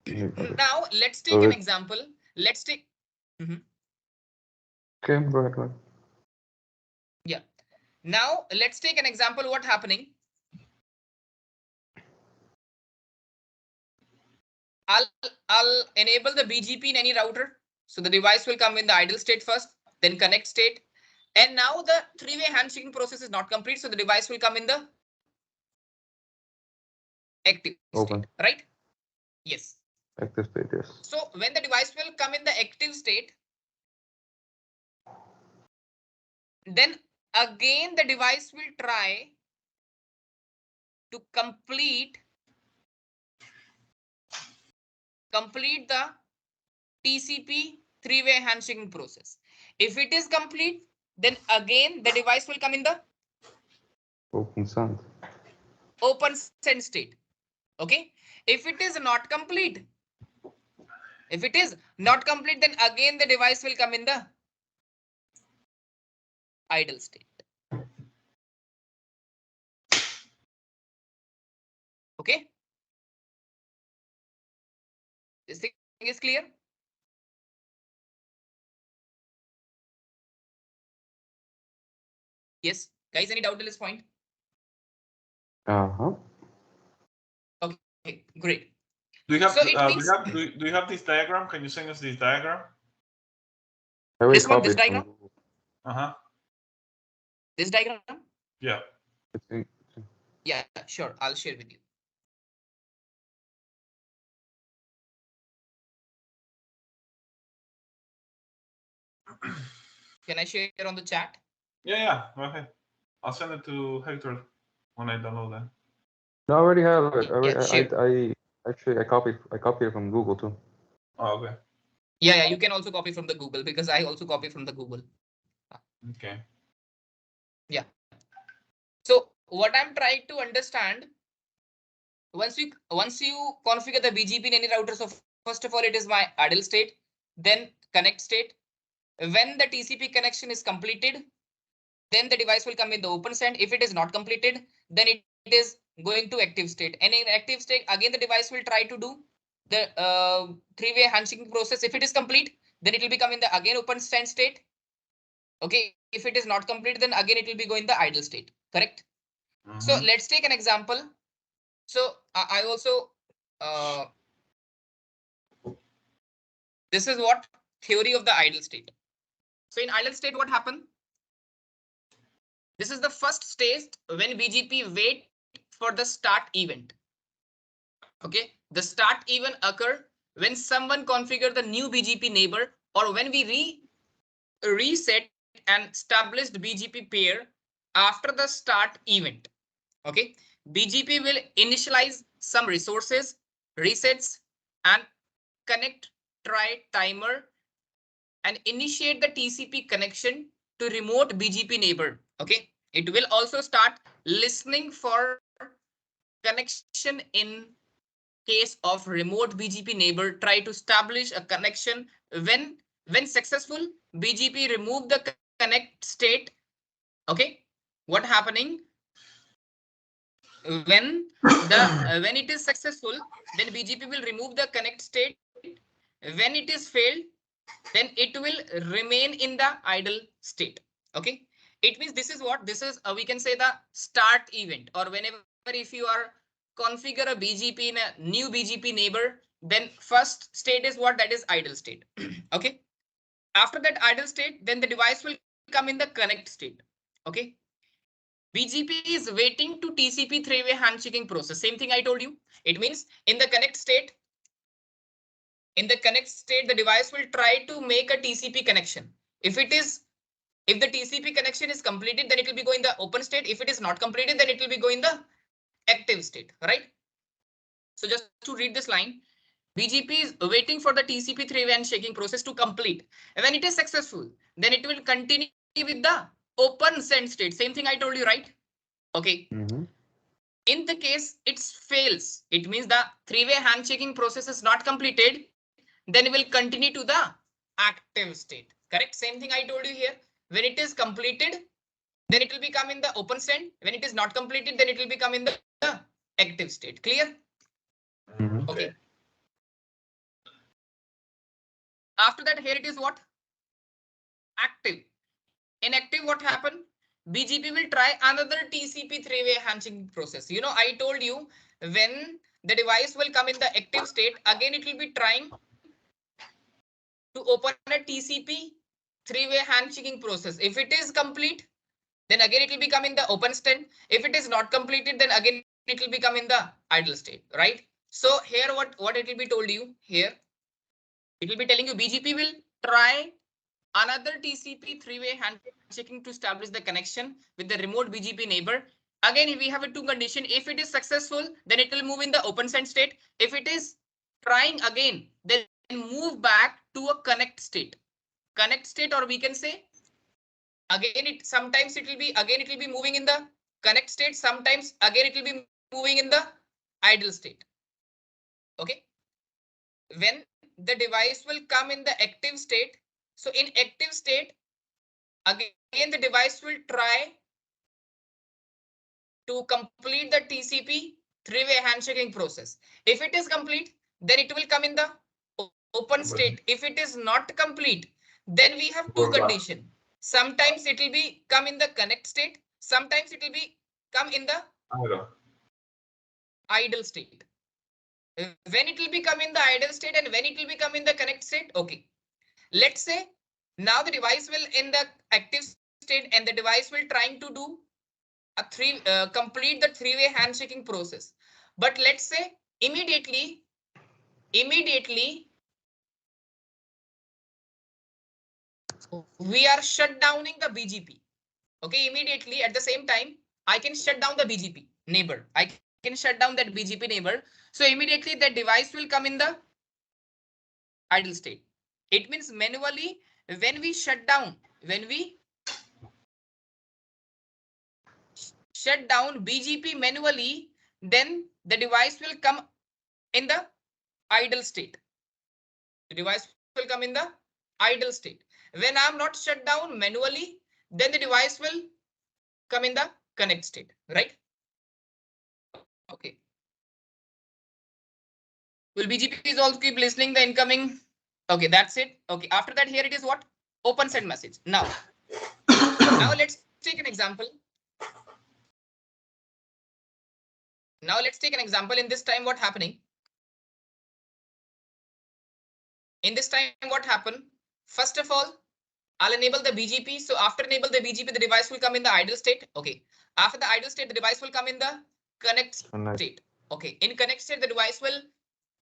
S3: Yeah. Okay.
S1: Now let's take an example. Let's take.
S3: Okay, go ahead.
S1: Yeah. Now let's take an example. What happening? I'll enable the BGP in any router. So the device will come in the idle state first, then connect state. And now the three-way handshaking process is not complete. So the device will come in the active
S3: Open.
S1: state, right? Yes.
S3: Active state, yes.
S1: So when the device will come in the active state, then again the device will try to complete the TCP three-way handshaking process. If it is complete, then again the device will come in the
S3: open
S1: send state. Okay. If it is not complete, then again the device will come in the idle state. Okay. This thing is clear? Yes. Guys, any doubt at this point? Okay, great.
S2: Do you have do you have this diagram? Can you send us this diagram?
S1: This one, this diagram? This diagram?
S2: Yeah.
S1: Yeah, sure. I'll share with you. Can I share on the chat?
S2: Yeah, go ahead. I'll send it to Hector when I download that.
S3: No, I already have it. I copied it from Google too.
S2: Oh, okay.
S1: Yeah, you can also copy from the Google because I also copy from the Google.
S2: Okay.
S1: Yeah. So what I'm trying to understand, once you configure the BGP in any router, so first of all, it is my idle state, then connect state. When the TCP connection is completed, then the device will come in the open send. If it is not completed, then it is going to active state. And in active state, again, the device will try to do the three-way handshaking process. If it is complete, then it will become in the again open stand state. Okay, if it is not complete, then again it will be going the idle state. Correct. So let's take an example. So I also this is what theory of the idle state. So in idle state, what happened? This is the first stage when BGP wait for the start event. Okay, the start event occur when someone configure the new BGP neighbor or when we reset and established BGP pair after the start event. Okay, BGP will initialize some resources, resets, and connect try timer and initiate the TCP connection to remote BGP neighbor. Okay, it will also start listening for connection in case of remote BGP neighbor. Try to establish a connection. When successful, BGP remove the connect state. Okay, what happening? When when it is successful, then BGP will remove the connect state. When it is failed, then it will remain in the idle state. Okay, it means this is what this is. We can say the start event, or whenever if you are configure a BGP in a new BGP neighbor, then first state is what? That is idle state. Okay, after that idle state, then the device will come in the connect state. Okay, BGP is waiting to TCP three-way handshaking process. Same thing I told you. It means in the connect state, the device will try to make a TCP connection. If the TCP connection is completed, then it will be going the open state. If it is not completed, then it will be going the active state, right? So just to read this line, BGP is waiting for the TCP three-way handshaking process to complete. And when it is successful, then it will continue with the open send state. Same thing I told you, right? Okay. In the case it fails, it means the three-way handshaking process is not completed, then it will continue to the active state. Correct. Same thing I told you here. When it is completed, then it will become in the open send. When it is not completed, then it will become in the active state. Clear? Okay. After that, here it is what? Active. In active, what happened? BGP will try another TCP three-way handshaking process. You know, I told you when the device will come in the active state, again it will be trying to open a TCP three-way handshaking process. If it is complete, then again it will become in the open state. If it is not completed, then again it will become in the idle state, right? So here what it will be told you here, it will be telling you BGP will try another TCP three-way handshaking to establish the connection with the remote BGP neighbor. Again, we have a two condition. If it is successful, then it will move in the open send state. If it is trying again, then move back to a connect state. Connect state, or we can say again sometimes it will be moving in the connect state. Sometimes again it will be moving in the idle state. Okay. When the device will come in the active state, so in active state, again the device will try to complete the TCP three-way handshaking process. If it is complete, then it will come in the open state. If it is not complete, then we have two conditions. Sometimes it will be come in the connect state. Sometimes it will be come in the idle state. When it will become in the idle state and when it will become in the connect state. Okay. Let's say now the device will in the active state and the device will trying to do a complete the three-way handshaking process. But let's say immediately we are shut downing the BGP. Okay, immediately at the same time, I can shut down the BGP neighbor. I can shut down that BGP neighbor. So immediately the device will come in the idle state. It means manually when we shut down BGP manually, then the device will come in the idle state. The device will come in the idle state. When I'm not shut down manually, then the device will come in the connect state, right? Okay. Will BGP is also keep listening the incoming? Okay, that's it. Okay, after that, here it is what? Open send message. Now let's take an example. Now let's take an example. In this time, what happening? In this time, what happened? First of all, I'll enable the BGP. So after enable the BGP, the device will come in the idle state. Okay. After the idle state, the device will come in the connect state. Okay. In connect state, the device will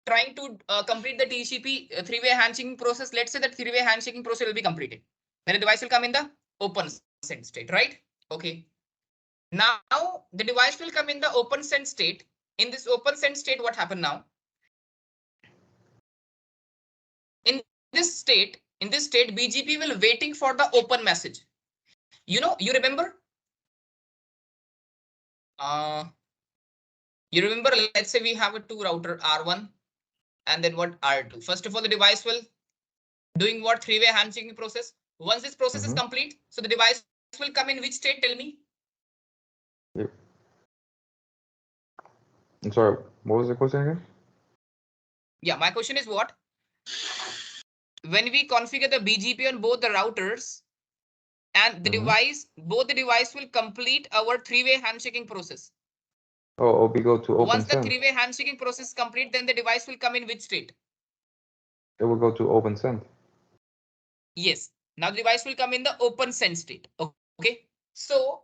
S1: trying to complete the TCP three-way handshaking process. Let's say that three-way handshaking process will be completed. Then the device will come in the open send state, right? Okay. Now the device will come in the open send state. In this open send state, what happened now? In this state, BGP will waiting for the open message. You remember? You remember, let's say we have a two router R1 and then what R2. First of all, the device will doing what? Three-way handshaking process. Once this process is complete, so the device will come in which state? Tell me.
S3: Yep. I'm sorry, what was the question again?
S1: Yeah, my question is what? When we configure the BGP on both the routers and the device, both the device will complete our three-way handshaking process.
S3: Oh, we go to open
S1: Once
S3: send.
S1: the three-way handshaking process is complete, then the device will come in which state?
S3: It will go to open send.
S1: Yes. Now the device will come in the open send state. Okay. So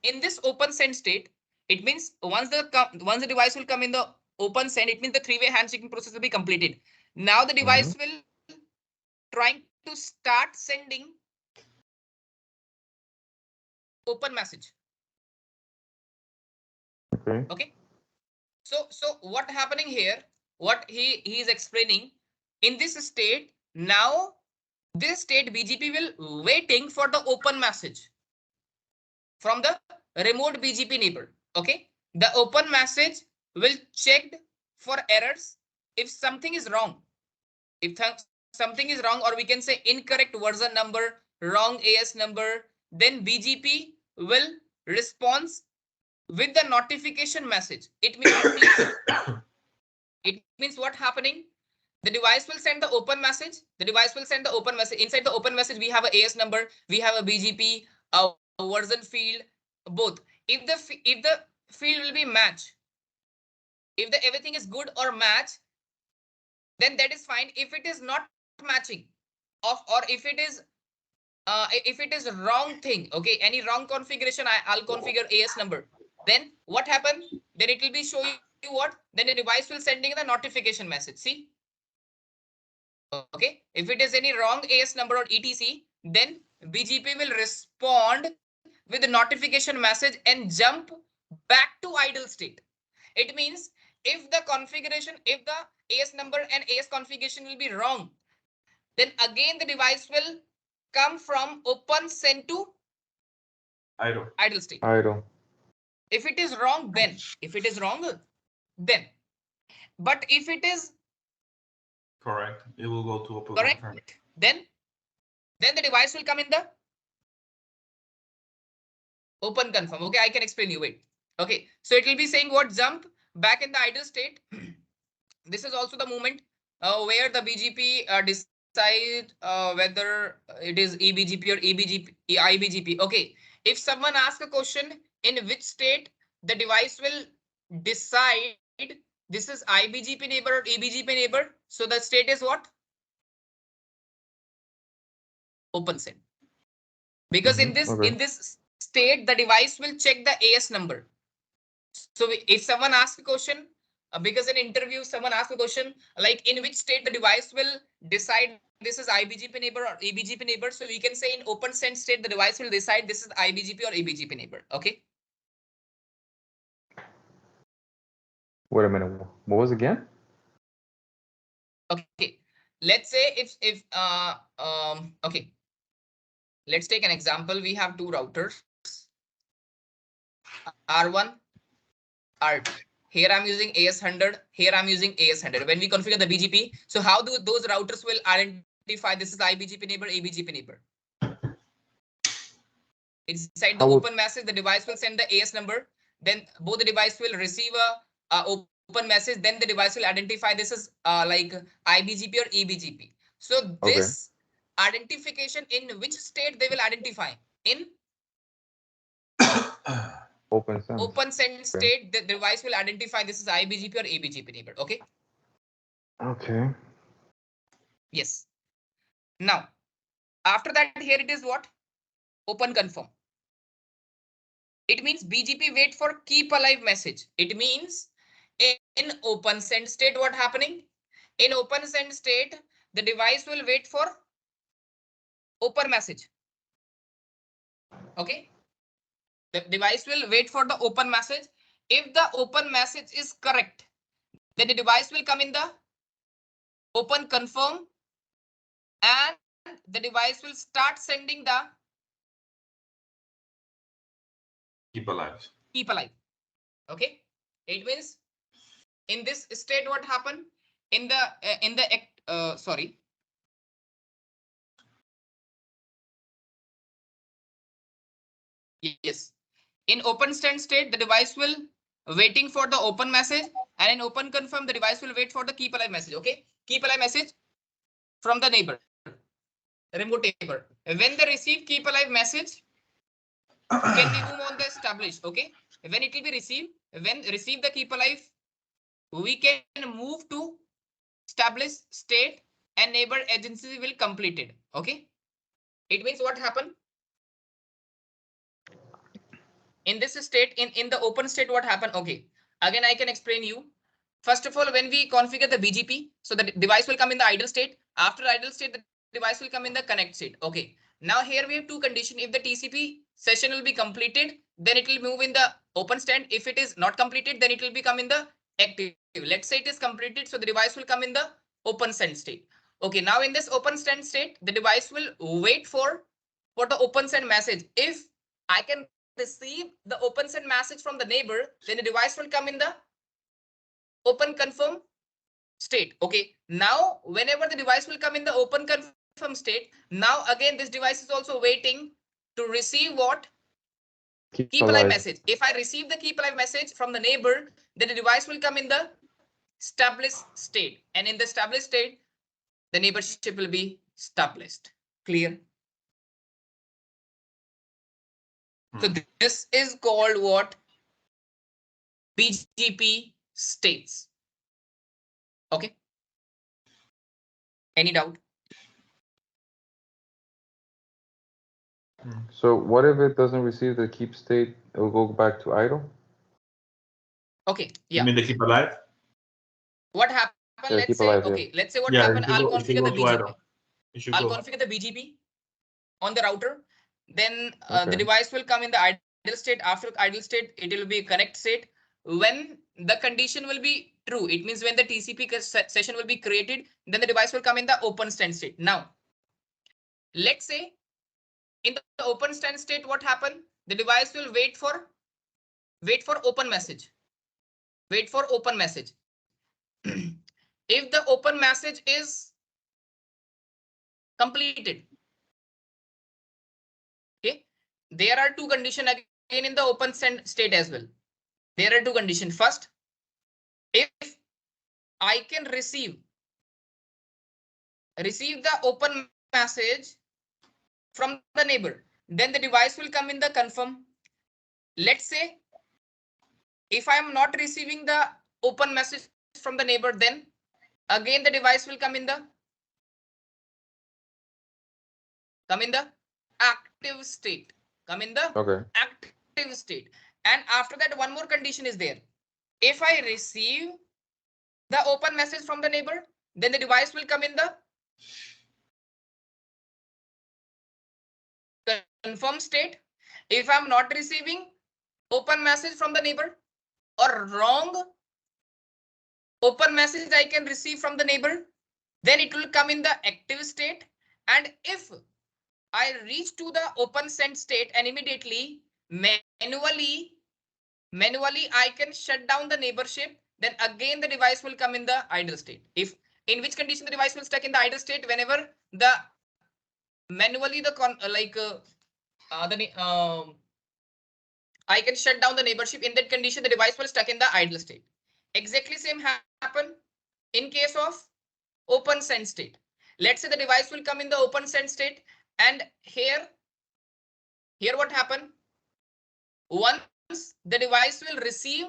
S1: in this open send state, it means once the device will come in the open send, it means the three-way handshaking process will be completed. Now the device will trying to start sending open message. Okay. So what happening here? What he is explaining in this state. Now this state BGP will waiting for the open message from the remote BGP neighbor. Okay. The open message will check for errors. If something is wrong, something is wrong, or we can say incorrect version number, wrong AS number, then BGP will respond with the notification message. It means what happening? The device will send the open message. Inside the open message, we have a AS number, we have a BGP, a version field, both. If the field will be match, if everything is good or match, then that is fine. If it is not matching, or if it is wrong thing, okay, any wrong configuration, I'll configure AS number. Then what happened? Then it will be showing you what? Then the device will sending the notification message. See? Okay. If it is any wrong AS number or ETC, then BGP will respond with the notification message and jump back to idle state. It means if the configuration, if the AS number and AS configuration will be wrong, then again the device will come from open send to idle state. If it is wrong, then but if it is
S2: correct, it will go to open
S1: correct
S2: confirm.
S1: then the device will come in the open confirm. Okay, I can explain you. Wait. Okay, so it will be saying what? Jump back in the idle state. This is also the moment where the BGP decide whether it is eBGP or IBGP. Okay, if someone asks a question in which state the device will decide this is IBGP neighbor or eBGP neighbor, so the state is what? Open send. Because in this state the device will check the AS number. So if someone asks a question, because in interview someone asks a question like in which state the device will decide this is IBGP neighbor or eBGP neighbor, so we can say in open send state the device will decide this is IBGP or eBGP neighbor. Okay.
S3: Wait a minute. What was it again?
S1: Okay. Let's say if okay. Let's take an example. We have two routers, R1, R2. Here I'm using AS100. Here I'm using AS100. When we configure the BGP, so how do those routers will identify this is IBGP neighbor, ABGP neighbor? Inside the open message, the device will send the AS number. Then both the device will receive open message, then the device will identify this is like IBGP or EBGP. So this identification, in which state they will identify? In
S3: Open send.
S1: open send state, the device will identify this is IBGP or EBGP neighbor. Okay.
S3: Okay.
S1: Yes. Now, after that, here it is what? Open confirm. It means BGP wait for keep alive message. It means in open send state, what happening? In open send state, the device will wait for open message. Okay. The device will wait for the open message. If the open message is correct, then the device will come in the open confirm, and the device will start sending the
S4: Keep alive.
S1: keep alive. Okay. It means in this state, what happened? In the sorry. Yes. In open stand state, the device will waiting for the open message, and in open confirm, the device will wait for the keep alive message. Okay. Keep alive message from the neighbor, remote neighbor. When they receive keep alive message, can we move on the establish? Okay. When it will be received, when receive the keep alive, we can move to establish state, and neighbor agency will complete it. Okay. It means what happened? In this state, in the open state, what happened? Okay. Again, I can explain you. First of all, when we configure the BGP, so the device will come in the idle state. After idle state, the device will come in the connect state. Okay. Now here we have two conditions. If the TCP session will be completed, then it will move in the open stand. If it is not completed, then it will become in the active. Let's say it is completed, so the device will come in the open stand state. Okay. Now in this open stand state, the device will wait for the open send message. If I can receive the open send message from the neighbor, then the device will come in the open confirm state. Okay. Now, whenever the device will come in the open confirm state, now again, this device is also waiting to receive what? Keep alive message. If I receive the keep alive message from the neighbor, then the device will come in the established state. And in the established state, the neighborship will be established. Clear? So this is called what? BGP states. Okay. Any doubt?
S3: So what if it doesn't receive the keep state? It will go back to idle?
S1: Okay. Yeah.
S2: You mean the keep alive?
S1: What happened?
S3: Yeah,
S1: let's
S3: keep
S1: say,
S3: alive,
S1: okay, let's say what
S2: Yeah,
S1: happened. I'll
S2: if you
S1: configure the
S2: go to idle,
S1: BGP.
S2: you should
S1: I'll
S2: go.
S1: configure the BGP on the router. Then the
S3: Okay.
S1: device will come in the idle state. After idle state, it will be connect state. When the condition will be true, it means when the TCP session will be created, then the device will come in the open stand state. Now, let's say in the open stand state, what happened? The device will wait for open message. Wait for open message. If the open message is completed, okay, there are two conditions again in the open state as well. There are two conditions. First, if I can receive the open message from the neighbor, then the device will come in the confirm. Let's say if I am not receiving the open message from the neighbor, then again the device will come in the active state. Come in the active state. And after that, one more condition is there. If I receive the open message from the neighbor, then the device will come in the confirm state. If I'm not receiving open message from the neighbor, or wrong open message I can receive from the neighbor, then it will come in the active state. And if I reach to the open send state and immediately manually I can shut down the neighborship, then again the device will come in the idle state. If in which condition the device will stuck in the idle state? Whenever the manually I can shut down the neighborship. In that condition, the device will stuck in the idle state. Exactly same happen in case of open send state. Let's say the device will come in the open send state, and here what happen? Once the device will receive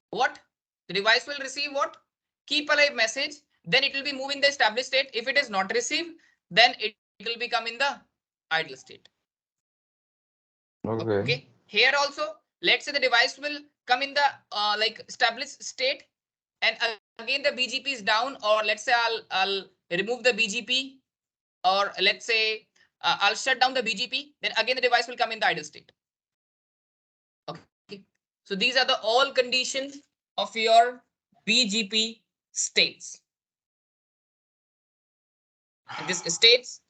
S1: what? The device will receive what? Keep alive message. Then it will be moving the established state. If it is not received, then it will become in the idle state. Okay. Here also, let's say the device will come in the like established state, and again the BGP is down, or let's say I'll remove the BGP, or let's say I'll shut down the BGP. Then again the device will come in the idle state. Okay. So these are the all conditions of your BGP states. And this states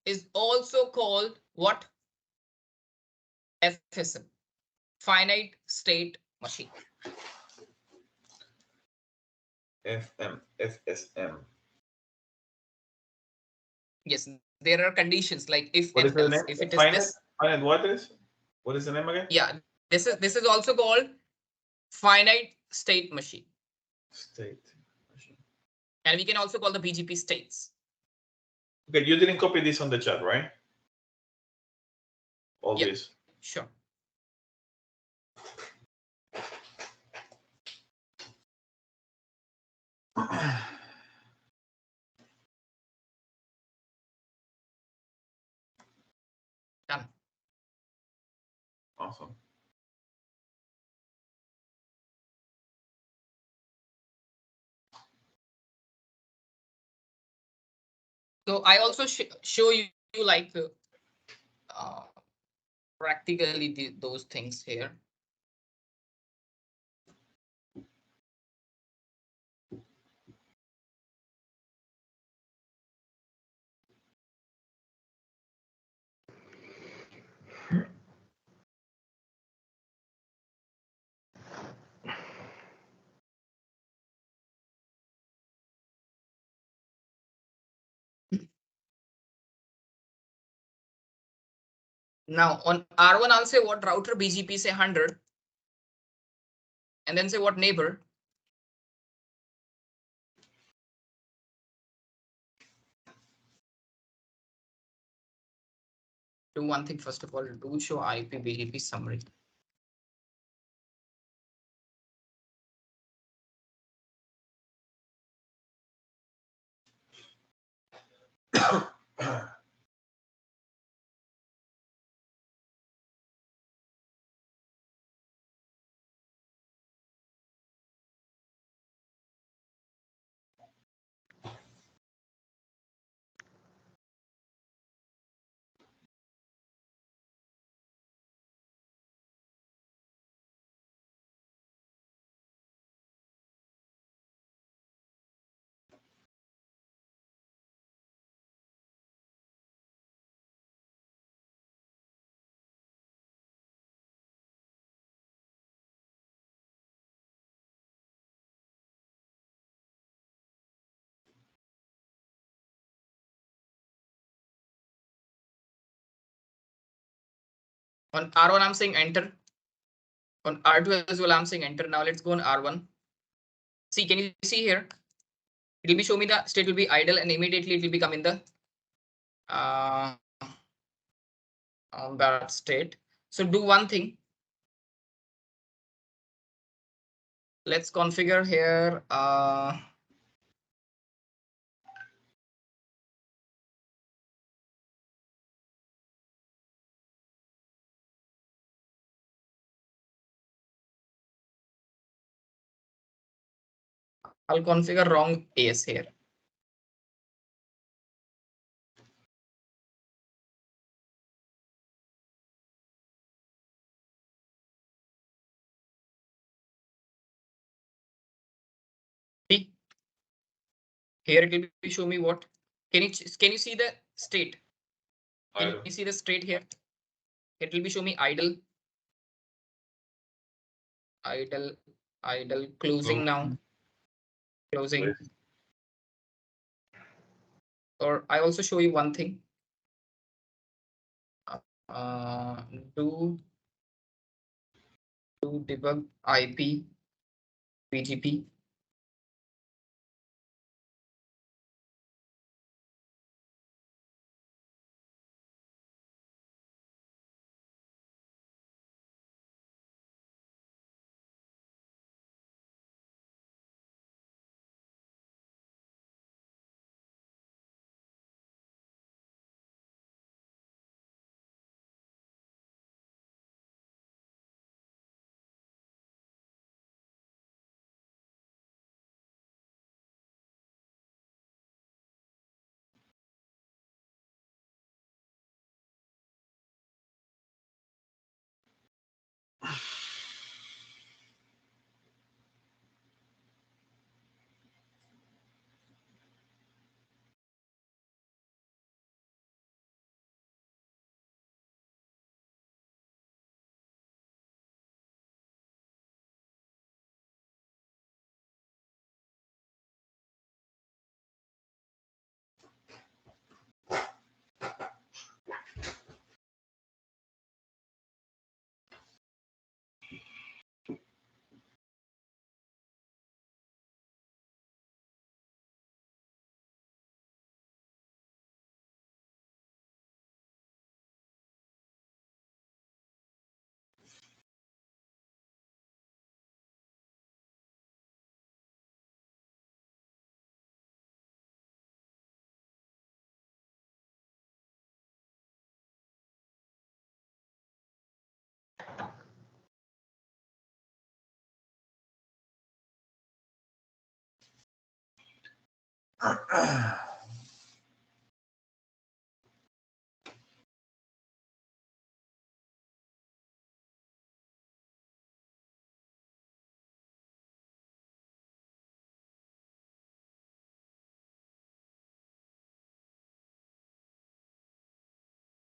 S1: is also called what? FSM, finite state machine.
S2: FSM.
S1: Yes, there are conditions like if
S2: What is
S1: and
S2: the
S1: else.
S2: name?
S1: If it is
S2: Finite?
S1: this.
S2: Finite what is? What is the name again?
S1: Yeah, this is also called finite state machine.
S2: State machine.
S1: And we can also call the BGP states.
S2: Okay, you didn't copy this on the chat, right? All this.
S1: Sure. Done.
S2: Awesome.
S1: So I also show you like practically those things here. Now on R1, I'll say what router BGP say 100, and then say what neighbor. Do one thing first of all. Do show IP BGP summary. On R1, I'm saying enter. On R2 as well, I'm saying enter. Now let's go on R1. See, can you see here? It will be show me the state will be idle, and immediately it will become in the that state. So do one thing. Let's configure here. I'll configure wrong AS here. See, here it will be show me what. Can you see the state? Can you see the state here? It will be show me idle, closing now, closing. Or I also show you one thing. Do debug IP BGP.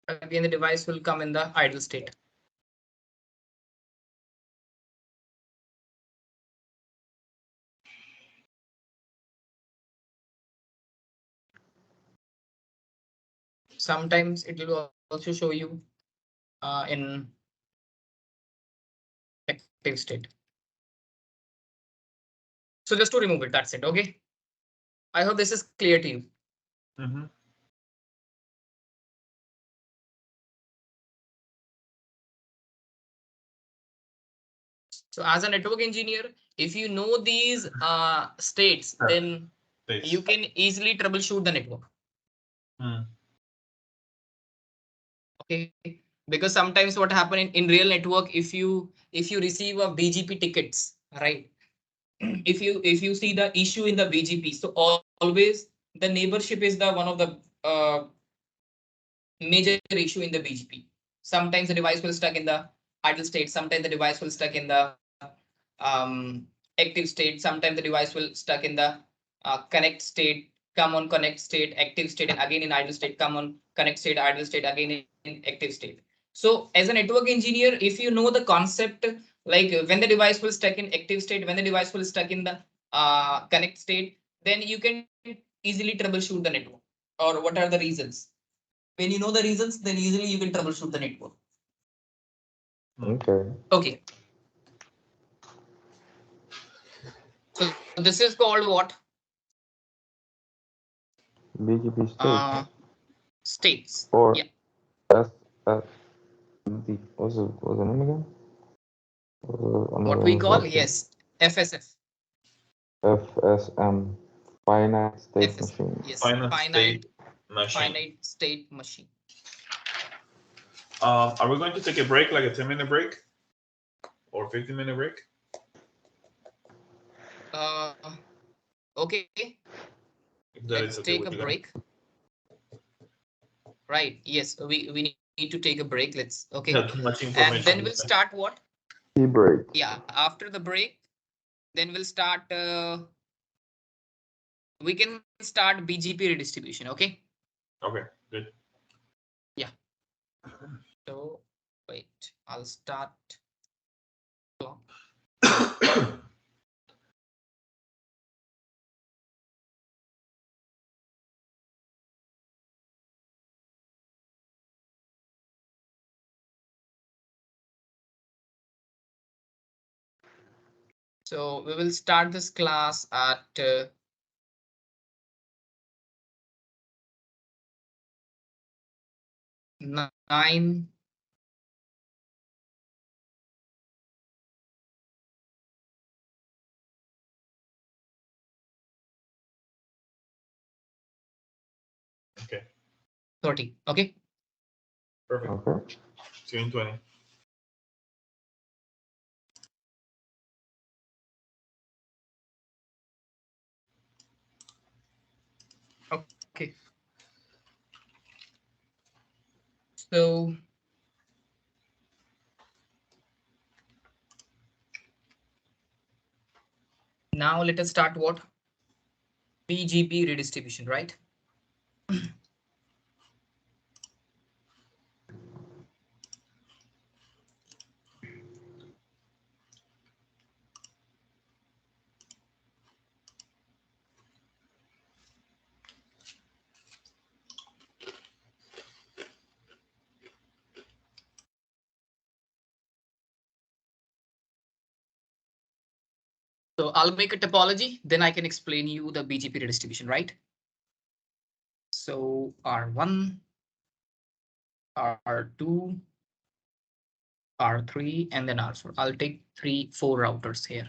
S1: Again, the device will come in the idle state. Sometimes it will also show you in active state. So just to remove it, that's it. Okay. I hope this is clear to you.
S2: Mhm.
S1: So as a network engineer, if you know these states, then you can easily troubleshoot the network. Okay, because sometimes what happen in real network, if you receive a BGP tickets, right? if you see the issue in the BGP, so always the neighborship is the one of the major issue in the BGP. Sometimes the device will stuck in the idle state. Sometimes the device will stuck in the active state. Sometimes the device will stuck in the connect state, come on connect state, active state, and again in idle state, come on connect state, idle state, again in active state. So as a network engineer, if you know the concept, like when the device will stuck in active state, when the device will stuck in the connect state, then you can easily troubleshoot the network, or what are the reasons. When you know the reasons, then easily you can troubleshoot the network.
S3: Okay.
S1: Okay. So this is called what?
S3: BGP state.
S1: States.
S3: Or
S1: Yeah.
S3: SSD. What's the name again?
S1: What we call, yes, FSF.
S3: FSM. Finite state
S1: FSF.
S3: machine.
S1: Yes.
S2: Finite state machine.
S1: Finite state machine.
S2: Are we going to take a break, like a 10-minute break or 15-minute break?
S1: Okay.
S2: If that
S1: Let's
S2: is okay
S1: take
S2: with
S1: a
S2: you guys.
S1: break. Right. Yes, we need to take a break. Let's okay.
S2: Yeah, too much information.
S1: And then we'll start what?
S3: Tea break.
S1: Yeah. After the break, then we'll start. We can start BGP redistribution. Okay.
S2: Okay, good.
S1: Yeah. So wait, I'll start. So we will start this class at 9.
S2: Okay.
S1: 30. Okay.
S2: Perfect.
S3: Okay.
S2: See you in 20.
S1: Okay. So now let us start what? BGP redistribution, right? So I'll make a topology, then I can explain you the BGP redistribution, right? So R1, R2, R3, and then R4. I'll take 4 routers here.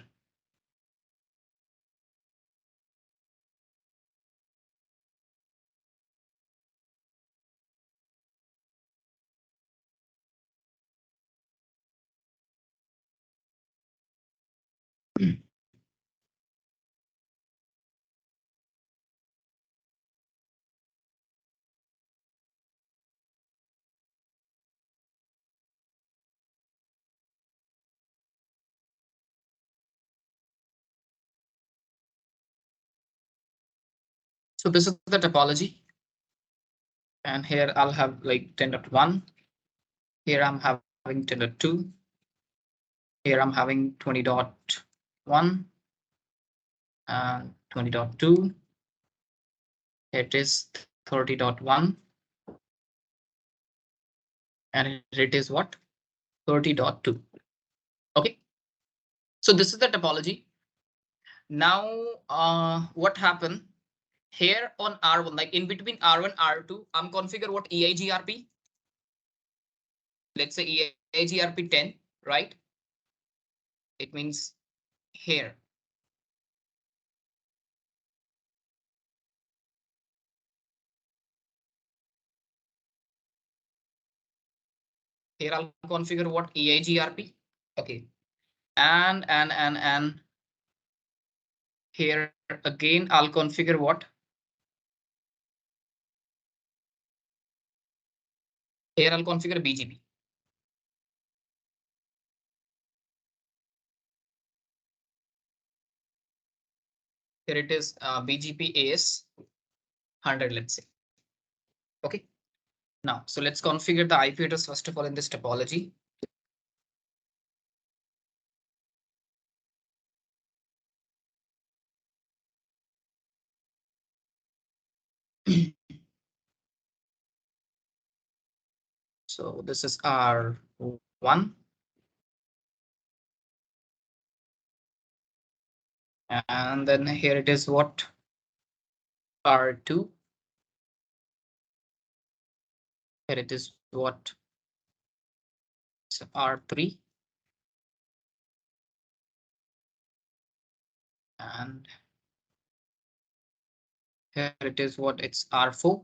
S1: So this is the topology. And here I'll have like 10.1. Here I'm having 10.2. Here I'm having 20.1 and 20.2. It is 30.1. And it is what? 30.2. Okay. So this is the topology. Now, what happened here on R1, like in between R1, R2, I'm configure what EIGRP. Let's say EIGRP 10, right? It means here. Here I'll configure what EIGRP. Okay. And here again, I'll configure what? Here I'll configure BGP. Here it is BGP AS 100, let's say. Okay. Now, so let's configure the IP address first of all in this topology. So this is R1. And then here it is what? R2. Here it is what? So R3. And here it is what? It's R4.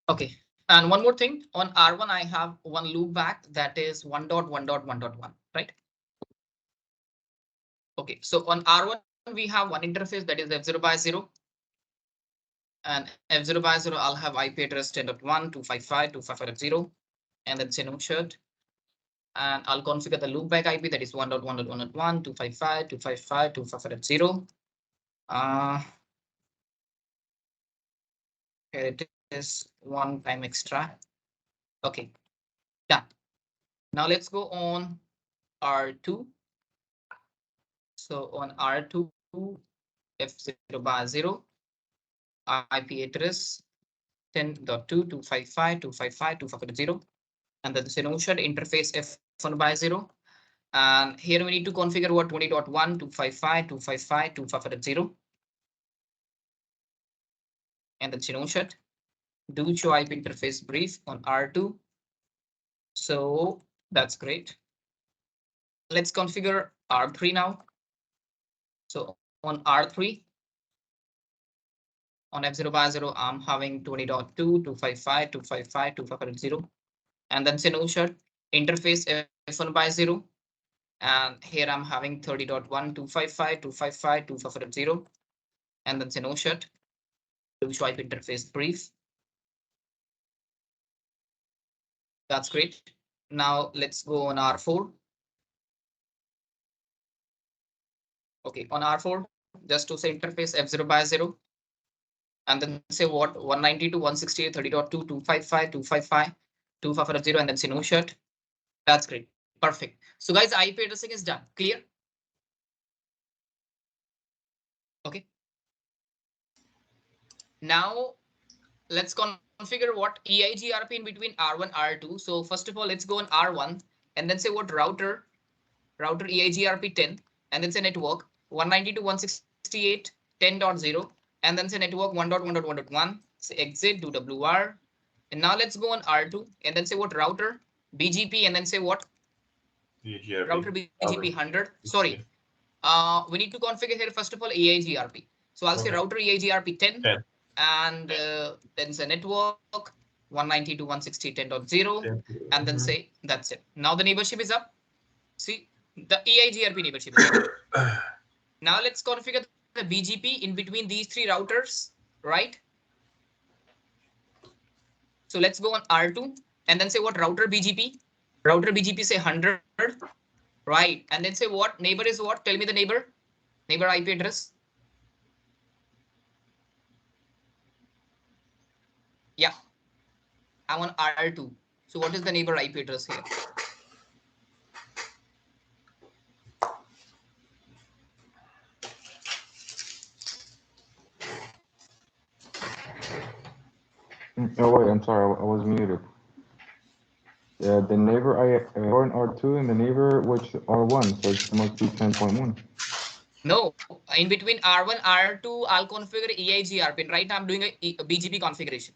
S1: Okay. And one more thing, on R1, I have one loop back that is 1.1.1.1, right? Okay, so on R1, we have one interface that is F0 by 0. And F0 by 0, I'll have IP address 10.1.255.255.0, and then say no shirt. And I'll configure the loopback IP that is 1.1.1.1.255.255.255.0. Here it is, one time extra. Okay, done. Now let's go on R2. So on R2, F0 by 0, IP address 10.2.255.255.255.0, and then the Synoshed interface F1 by 0. And here we need to configure what 20.1.255.255.255.0. And then Synoshed do show IP interface brief on R2. So that's great. Let's configure R3 now. So on R3, on F0 by 0, I'm having 20.2.255.255.255.0. And then Synoshed interface F1 by 0. And here I'm having 30.1.255.255.255.0. And then Synoshed do show IP interface brief. That's great. Now let's go on R4. Okay, on R4, just to say interface F0 by 0. And then say what 192.168.30.2.255.255.255.0, and then say no shirt. That's great. Perfect. So guys, IP addressing is done. Clear? Okay. Now let's configure what EIGRP in between R1, R2. So first of all, let's go on R1 and then say what router EIGRP 10, and then say network 192.168.10.0, and then say network 1.1.1.1, say exit, do WR. And now let's go on R2 and then say what router BGP, and then say what router BGP 100. Sorry, we need to configure here first of all EIGRP. So I'll say router EIGRP 10. And then say network 192.168.10.0, and then say that's it. Now the neighborship is up. See, the EIGRP neighborship is up. Now let's configure the BGP in between these three routers, right? So let's go on R2 and then say what router BGP say 100. Right. And then say what? Neighbor is what? Tell me the neighbor. Neighbor IP address. Yeah. I'm on R2. So what is the neighbor IP address here?
S3: Oh wait, I'm sorry, I was muted. Yeah, the neighbor R and R2 and the neighbor which R1, so it must be 10.1.
S1: No, in between R1, R2, I'll configure EIGR pin. Right now I'm doing a BGP configuration.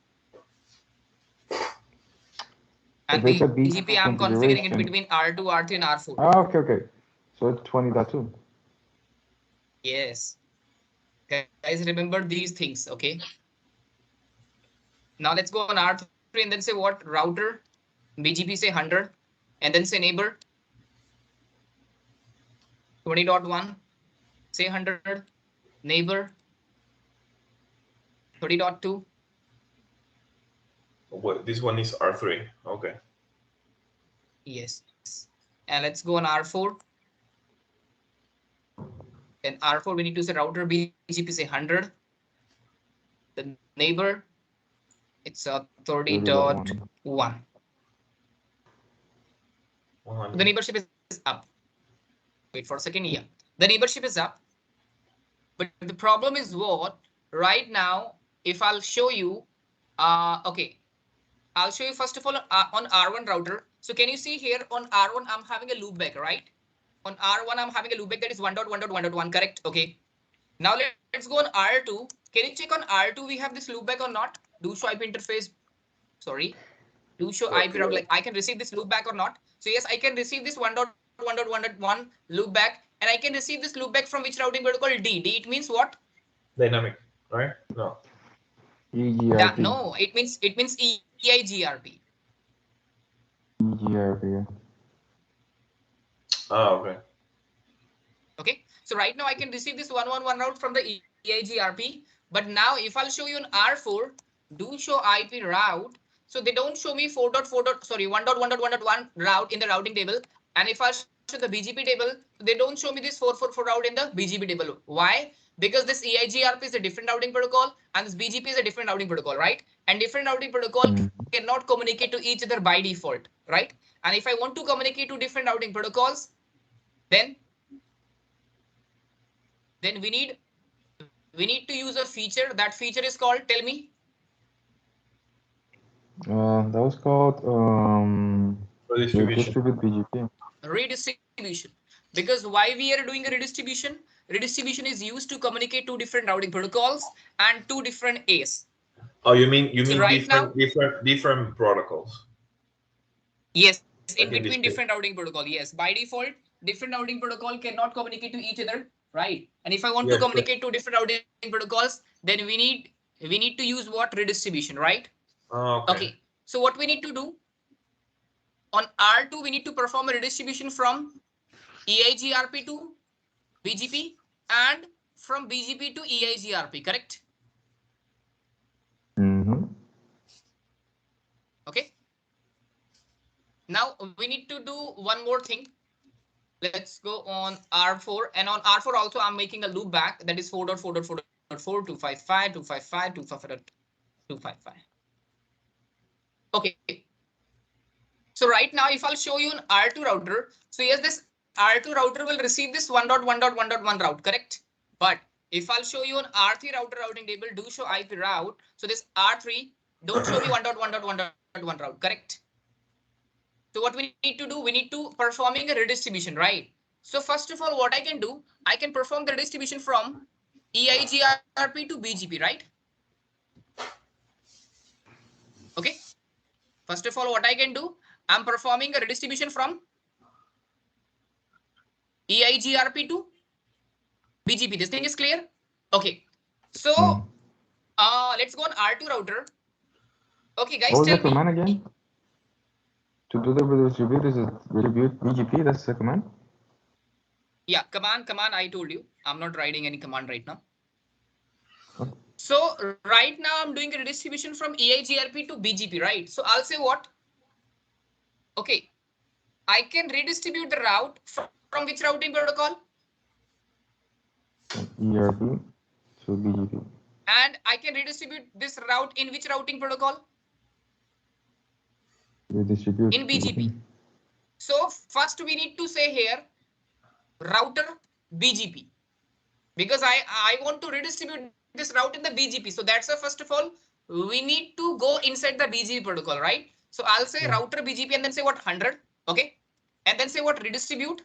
S1: And
S3: If it's a
S1: BGP I'm configuring in
S3: configuration.
S1: between R2, R3, and R4.
S3: Ah, okay. So it's 20.2.
S1: Yes. Guys, remember these things, okay? Now let's go on R3 and then say what? Router, BGP say 100, and then say neighbor 20.1, say 100, neighbor 30.2.
S4: Well, this one is R3. Okay.
S1: Yes. And let's go on R4. And R4 we need to say router BGP say 100. The neighbor, it's a 30.1. The neighborship is up. Wait for a second. Yeah, the neighborship is up. But the problem is what? Right now, if I'll show you, okay, I'll show you first of all on R1 router. So can you see here on R1, I'm having a loopback, right? On R1, I'm having a loopback that is 1.1.1.1, correct? Okay. Now let's go on R2. Can you check on R2 we have this loopback or not? Do show IP interface. Sorry. Do show IP route, like I can receive this loopback or not? So yes, I can receive this 1.1.1.1 loopback, and I can receive this loopback from which routing protocol? D. D, it means what?
S4: Dynamic, right? No.
S3: EGRP.
S1: No, it means EIGRP.
S3: EGRP.
S4: Oh, okay.
S1: Okay, so right now I can receive this 111 route from the EIGRP, but now if I'll show you an R4, do show IP route. So they don't show me 1.1.1.1 route in the routing table. And if I show the BGP table, they don't show me this 444 route in the BGP table. Why? Because this EIGRP is a different routing protocol and this BGP is a different routing protocol, right? And different routing protocol cannot communicate to each other by default, right? And if I want to communicate to different routing protocols, then we need to use a feature. That feature is called, tell me.
S3: That was called
S4: Redistribution.
S3: distribute BGP.
S1: Redistribution. Because why we are doing a redistribution? Redistribution is used to communicate two different routing protocols and two different A's.
S4: Oh, you mean
S1: so right
S4: different protocols?
S1: Yes, in between different routing protocol. Yes, by default, different routing protocol cannot communicate to each other, right? And if I want to communicate to different routing protocols, then we need to use what? Redistribution, right? Okay. So what we need to do on R2, we need to perform a redistribution from EIGRP to BGP and from BGP to EIGRP, correct? Okay. Now we need to do one more thing. Let's go on R4, and on R4 also I'm making a loop back that is 4.4.4.4 255 255 255. Okay. So right now, if I'll show you an R2 router, so yes, this R2 router will receive this 1.1.1.1 route, correct? But if I'll show you an R3 router routing table, do show IP route. So this R3 don't show me 1.1.1.1 route, correct? So what we need to do, we need to performing a redistribution, right? So first of all, what I can do, I can perform the redistribution from EIGRP to BGP, right? Okay. First of all, what I can do, I'm performing a redistribution from EIGRP to BGP. This thing is clear? Okay. So let's go on R2 router. Okay, guys,
S3: what was
S1: tell
S3: the command again? To do the redistribute BGP, that's the command?
S1: Yeah, command, I told you. I'm not writing any command right now. Okay. So right now I'm doing a redistribution from EIGRP to BGP, right? So I'll say what? Okay, I can redistribute the route from from which routing protocol?
S3: ERP to BGP.
S1: And I can redistribute this route in which routing protocol?
S3: Redistribute.
S1: In BGP. So first we need to say here router BGP, because I want to redistribute this route in the BGP. So that's a first of all, we need to go inside the BGP protocol, right? So I'll say router BGP and then say what 100, okay? And then say what redistribute.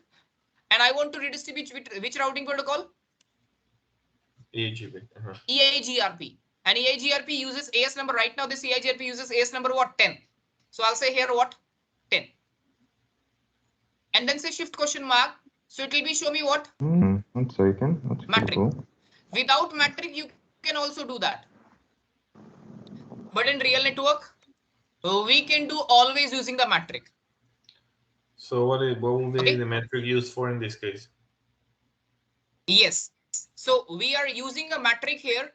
S1: And I want to redistribute which routing protocol?
S4: EGP.
S1: EIGRP. And EIGRP uses AS number. Right now this EIGRP uses AS number what? 10. So I'll say here what? 10. And then say shift question mark. So it will be show me what?
S3: 1 second. That's
S1: Metric.
S3: cool.
S1: Without metric, you can also do that. But in real network, we can do always using the metric.
S4: So what will be
S1: Okay.
S4: the metric used for in this case?
S1: Yes. So we are using a metric here.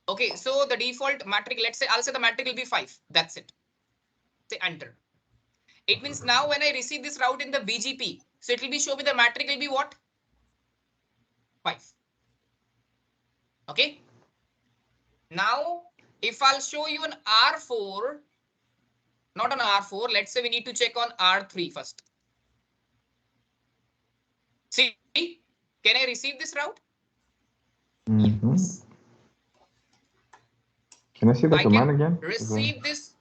S1: Okay. So the default metric, let's say, I'll say the metric will be 5. That's it. Say enter. It means now when I receive this route in the BGP, so it will be show me the metric will be what? 5. Okay. Now, if I'll show you an R4, not on R4, let's say we need to check on R3 first. See, can I receive this route?
S3: Yes. Can I see the
S1: I
S3: command
S1: can
S3: again?
S1: receive this.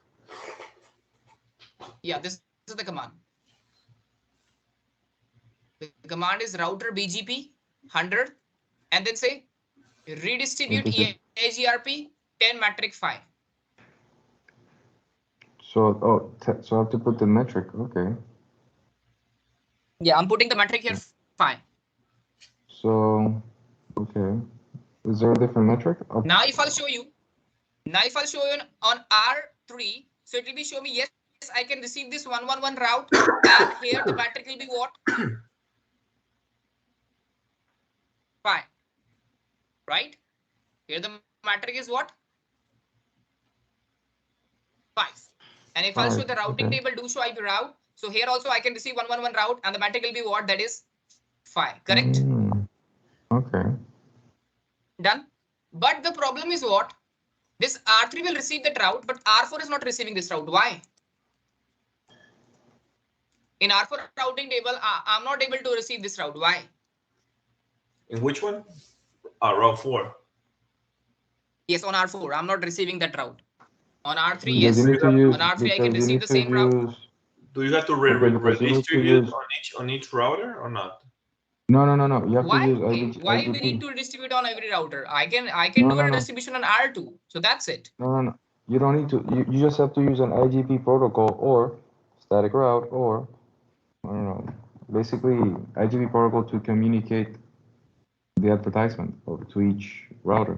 S1: Yeah, this is the command. The command is router BGP 100 and then say redistribute EIGRP 10 metric 5.
S3: So, so I have to put the metric. Okay.
S1: Yeah, I'm putting the metric here 5.
S3: So, okay. Is there a different metric? Okay.
S1: Now, if I'll show you on R3, so it will be show me, yes, I can receive this 111 route. And here the metric will be what? 5. Right? Here the metric is what? 5. And if I'll show the routing table, do show IP route. So here also I can receive 111 route and the metric will be what? That is 5. Correct?
S3: Okay.
S1: Done. But the problem is what? This R3 will receive that route, but R4 is not receiving this route. Why? In R4 routing table, I'm not able to receive this route. Why?
S4: In which one? Route 4.
S1: Yes, on R4, I'm not receiving that route. On R3,
S3: Because
S1: yes.
S3: you need to use,
S1: On R3, I can
S3: because you
S1: receive
S3: need
S1: the
S3: to
S1: same route.
S3: use.
S4: Do you have to
S3: Okay, because you need to
S4: redistribute
S3: use.
S4: on each router or not?
S3: No. You have
S1: Why?
S3: to use IGP.
S1: Why we need to distribute on every router? I can do a distribution on R2. So that's it.
S3: No. You don't need to. You just have to use an IGP protocol or static route or I don't know. Basically, IGP protocol to communicate the advertisement to each router.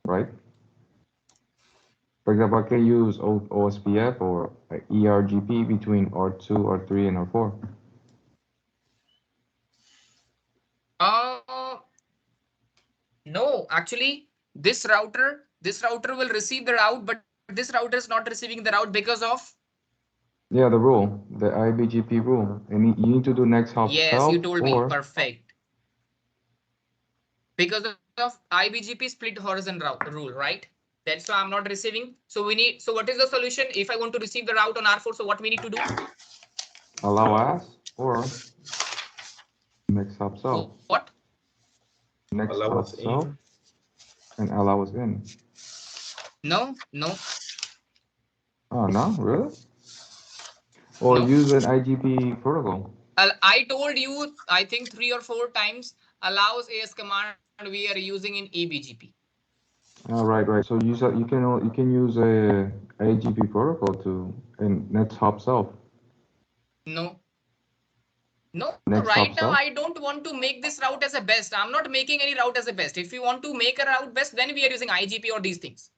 S3: Right? For example, I can use OSPF or ERGP between R2, R3, and R4.
S1: No, actually, this router will receive the route, but this router is not receiving the route because of.
S3: Yeah, the rule, the IBGP rule, and you need to do next hop.
S1: Yes, you told me. Perfect. Because of IBGP split horizon rule, right? That's why I'm not receiving. So we need. So what is the solution? If I want to receive the route on R4, so what we need to do?
S3: Allow us or next hop south.
S1: What?
S3: Next hop south and allow us in.
S1: No.
S3: Oh no, really? Or
S1: No.
S3: use an IGP protocol.
S1: I told you, I think 3 or 4 times allows AS command we are using in eBGP.
S3: Right. So you can use a IGP protocol to and next hop south. No. Next
S1: Right now I don't want to make this route as a best. I'm not making any route as a best. If you want to make a route best, then we are using IGP or these things.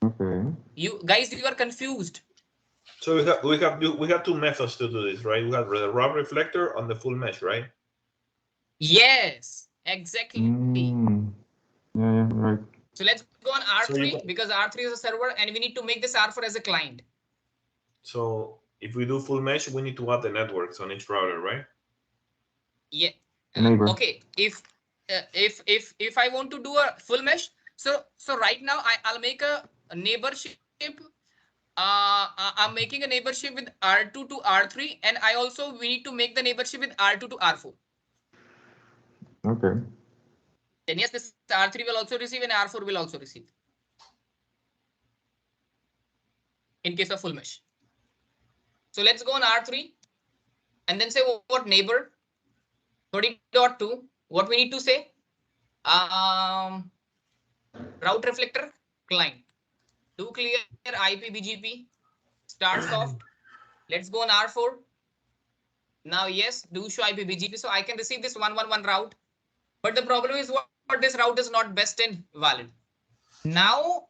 S3: Okay.
S1: You guys, you are confused.
S4: So we have 2 methods to do this, right? We have the route reflector on the full mesh, right?
S1: Yes, exactly.
S3: Yeah, right.
S1: So let's go on R3 because R3 is a server and we need to make this R4 as a client.
S4: So If we do full mesh, we need to add the networks on each router, right?
S1: Yeah.
S3: Neighbor.
S1: Okay. If I want to do a full mesh, so right now I'll make a neighborship. I'm making a neighborship with R2 to R3, and we need to make the neighborship with R2 to R4.
S3: Okay.
S1: Then yes, this R3 will also receive and R4 will also receive. In case of full mesh. So let's go on R3 and then say what neighbor 30.2. What we need to say? Route reflector client. Do clear IP BGP. Start soft. Let's go on R4. Now yes, do show IP BGP. So I can receive this 111 route. But the problem is what this route is not best and valid. Now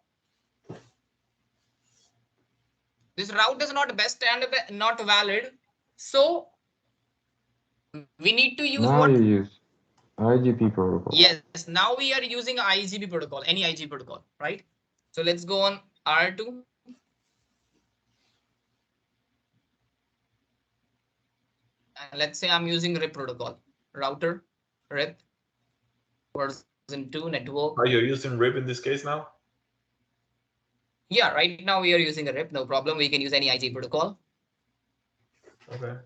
S1: this route is not best and not valid. So we need to use
S3: Now
S1: what?
S3: you use IGP protocol.
S1: Yes, now we are using IGP protocol, any IGP protocol, right? So let's go on R2. And let's say I'm using RIP protocol, router, RIP, version 2 network.
S4: Are you using RIP in this case now?
S1: Yeah, right now we are using a RIP, no problem. We can use any IGP protocol.
S4: Okay.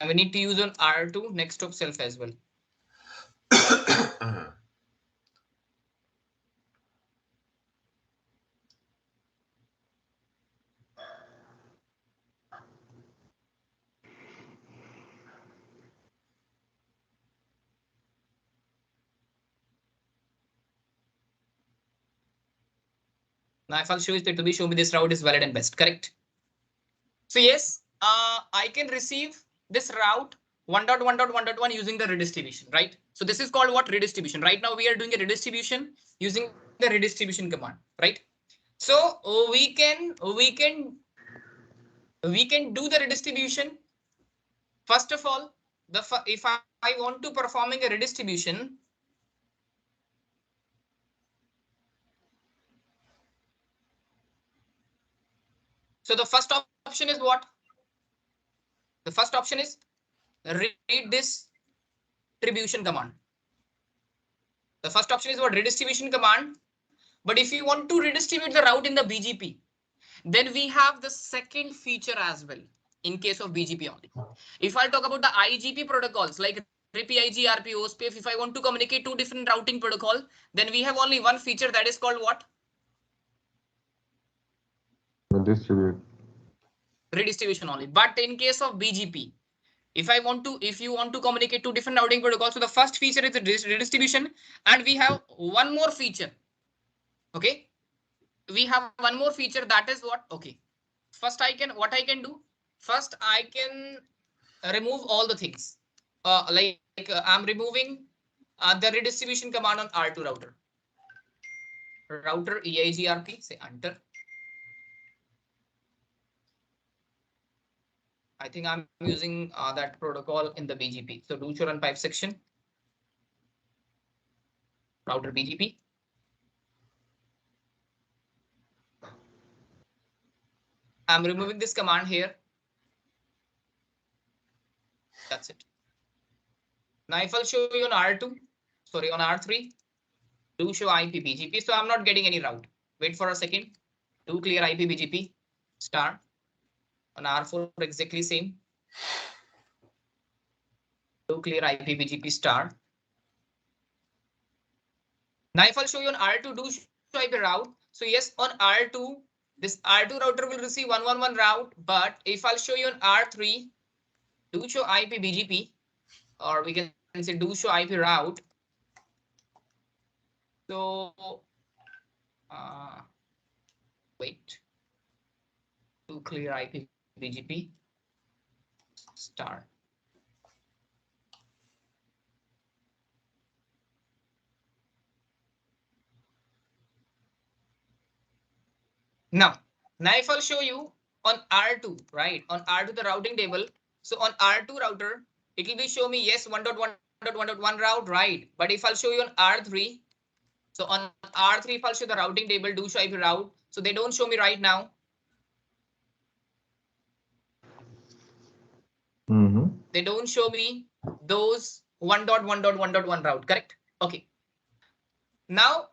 S1: And we need to use on R2 next of self as well. Now if I'll show it to be show me this route is valid and best, correct? So yes, I can receive this route 1.1.1.1 using the redistribution, right? So this is called what? Redistribution. Right now we are doing a redistribution using the redistribution command, right? So we can do the redistribution. First of all, if I want to performing a redistribution, so the first option is what? The first option is read this distribution command. The first option is what? Redistribution command. But if you want to redistribute the route in the BGP, then we have the second feature as well in case of BGP only. If I talk about the IGP protocols like RIP-IG, RP, OSPF, if I want to communicate two different routing protocol, then we have only one feature that is called what?
S3: Redistribute.
S1: Redistribution only. But in case of BGP, if you want to communicate two different routing protocols, so the first feature is the redistribution, and we have one more feature. Okay, we have one more feature that is what? Okay, first what I can do? First, I can remove all the things. I'm removing the redistribution command on R2 router. Router EIGRP, say enter. I think I'm using that protocol in the BGP. So do show run pipe section. Router BGP. I'm removing this command here. That's it. Now if I'll show you on R2, sorry, on R3, do show IP BGP. So I'm not getting any route. Wait for a second. Do clear IP BGP. Start. On R4, exactly same. Do clear IP BGP star. Now if I'll show you on R2, do show IP route. So yes, on R2, this R2 router will receive 111 route. But if I'll show you on R3, do show IP BGP, or we can say do show IP route. So wait. To clear IP BGP star. Now if I'll show you on R2, right? On R2 the routing table. So on R2 router, it will be show me yes 1.1.1.1 route, right? But if I'll show you on R3, so on R3 if I'll show the routing table, do show IP route. So they don't show me right now. They don't show me those 1.1.1.1 route, correct? Okay. Now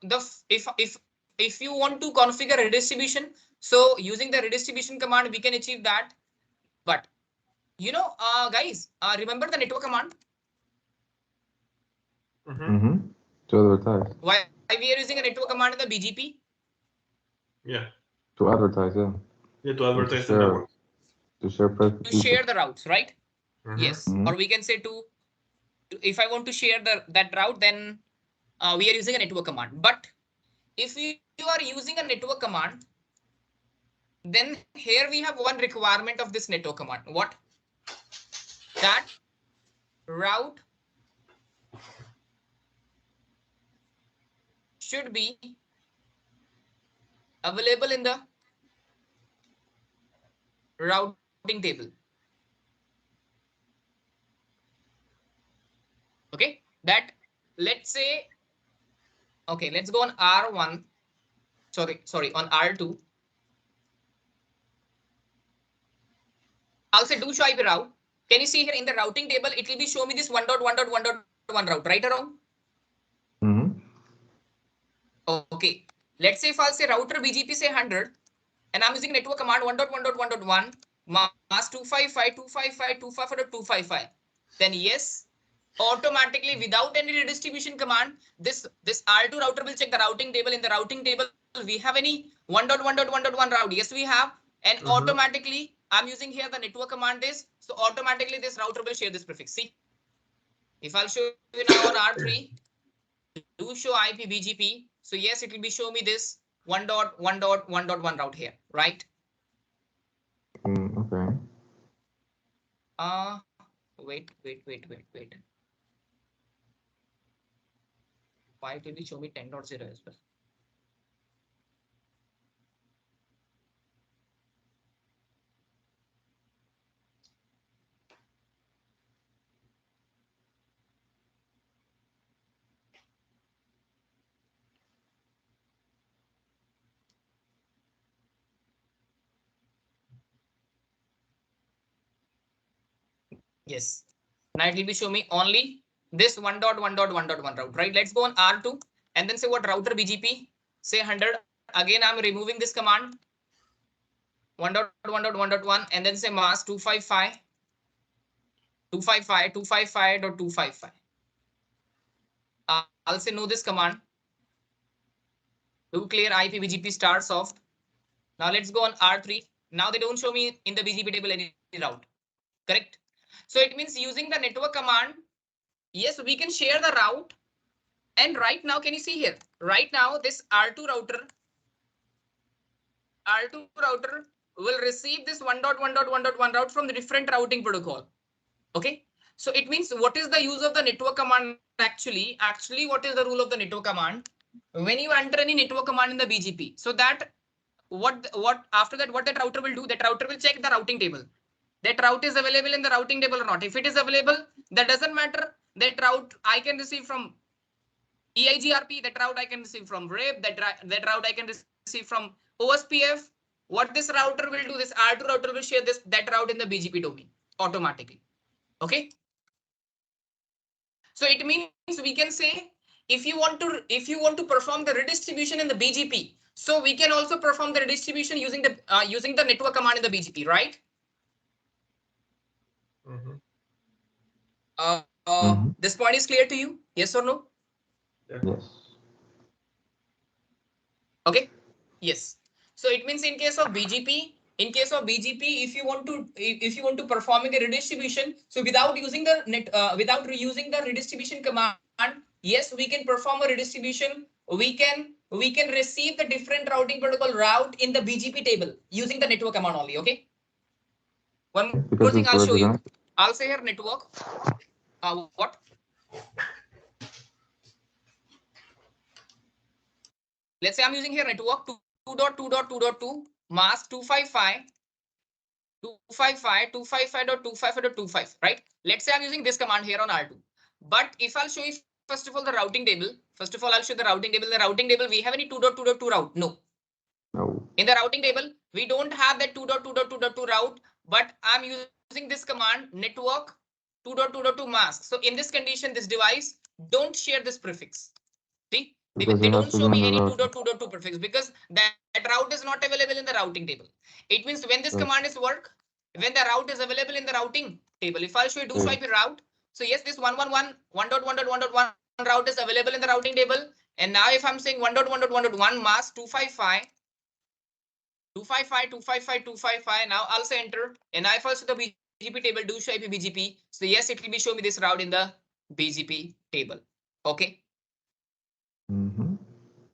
S1: if you want to configure a redistribution, so using the redistribution command we can achieve that. But you know, guys, remember the network command?
S3: To advertise.
S1: Why we are using a network command in the BGP?
S4: Yeah.
S3: To advertise, yeah.
S4: Yeah, to advertise the network.
S3: To share
S1: the routes, right? Yes. Or we can say to if I want to share that route, then we are using a network command. But if you are using a network command, then here we have one requirement of this network command. What? That route should be available in the routing table. Okay, that let's say, okay, let's go on R1. Sorry, on R2. I'll say do show IP route. Can you see here in the routing table? It will be show me this 1.1.1.1 route, right or wrong? Okay. Let's say if I'll say router BGP say 100, and I'm using network command 1.1.1.1 mask 255.255.255.255. Then yes, automatically without any redistribution command, this R2 router will check the routing table. In the routing table, we have any 1.1.1.1 route? Yes, we have. And automatically, I'm using here the network command is, so automatically this router will share this prefix. See, if I'll show you now on R3, do show IP BGP. So yes, it will be show me this 1.1.1.1 route here, right?
S3: Okay.
S1: Wait. Why it will be show me 10.0 as well? Yes. Now it will be show me only this 1.1.1.1 route, right? Let's go on R2 and then say what router BGP, say 100. Again, I'm removing this command 1.1.1.1 and then say mask 255.255.255. I'll say no this command. Do clear IP BGP star soft. Now let's go on R3. Now they don't show me in the BGP table any route, correct? So it means using the network command, yes, we can share the route. And right now, can you see here? Right now, this R2 router will receive this 1.1.1.1 route from the different routing protocol. Okay. So it means what is the use of the network command actually? Actually, what is the rule of the network command? When you enter any network command in the BGP, so that what after that, what that router will do? That router will check the routing table. That route is available in the routing table or not. If it is available, that doesn't matter. That route I can receive from EIGRP, that route I can receive from RAID, that route I can receive from OSPF. What this router will do, this R2 router will share that route in the BGP domain automatically. Okay. So it means we can say if you want to perform the redistribution in the BGP, so we can also perform the redistribution using the network command in the BGP, right? This point is clear to you? Yes or no?
S3: Yes.
S1: Okay. Yes. So it means in case of BGP, if you want to perform a redistribution, so without using the without reusing the redistribution command, yes, we can perform a redistribution. We can we can receive the different routing protocol route in the BGP table using the network command only. Okay. One more thing I'll show you. I'll say here network. What? Let's say I'm using here network 2.2.2.2 mask 255.255.255.25, right? Let's say I'm using this command here on R2. But if I'll show you first of all the routing table, first of all I'll show the routing table. The routing table, we have any 2.2.2 route? No. In the routing table, we don't have that 2.2.2.2 route, but I'm using this command network 2.2.2 mask. So in this condition, this device don't share this prefix. See, they don't show me any 2.2.2 prefix because that route is not available in the routing table. It means when this command is work, when the route is available in the routing table, if I'll show you do IP route, so yes, this 1.1.1.1 route is available in the routing table. And now if I'm saying 1.1.1.1 mask 255, now I'll say enter. And I first the BGP table do show IP BGP. So yes, it will be show me this route in the BGP table. Okay.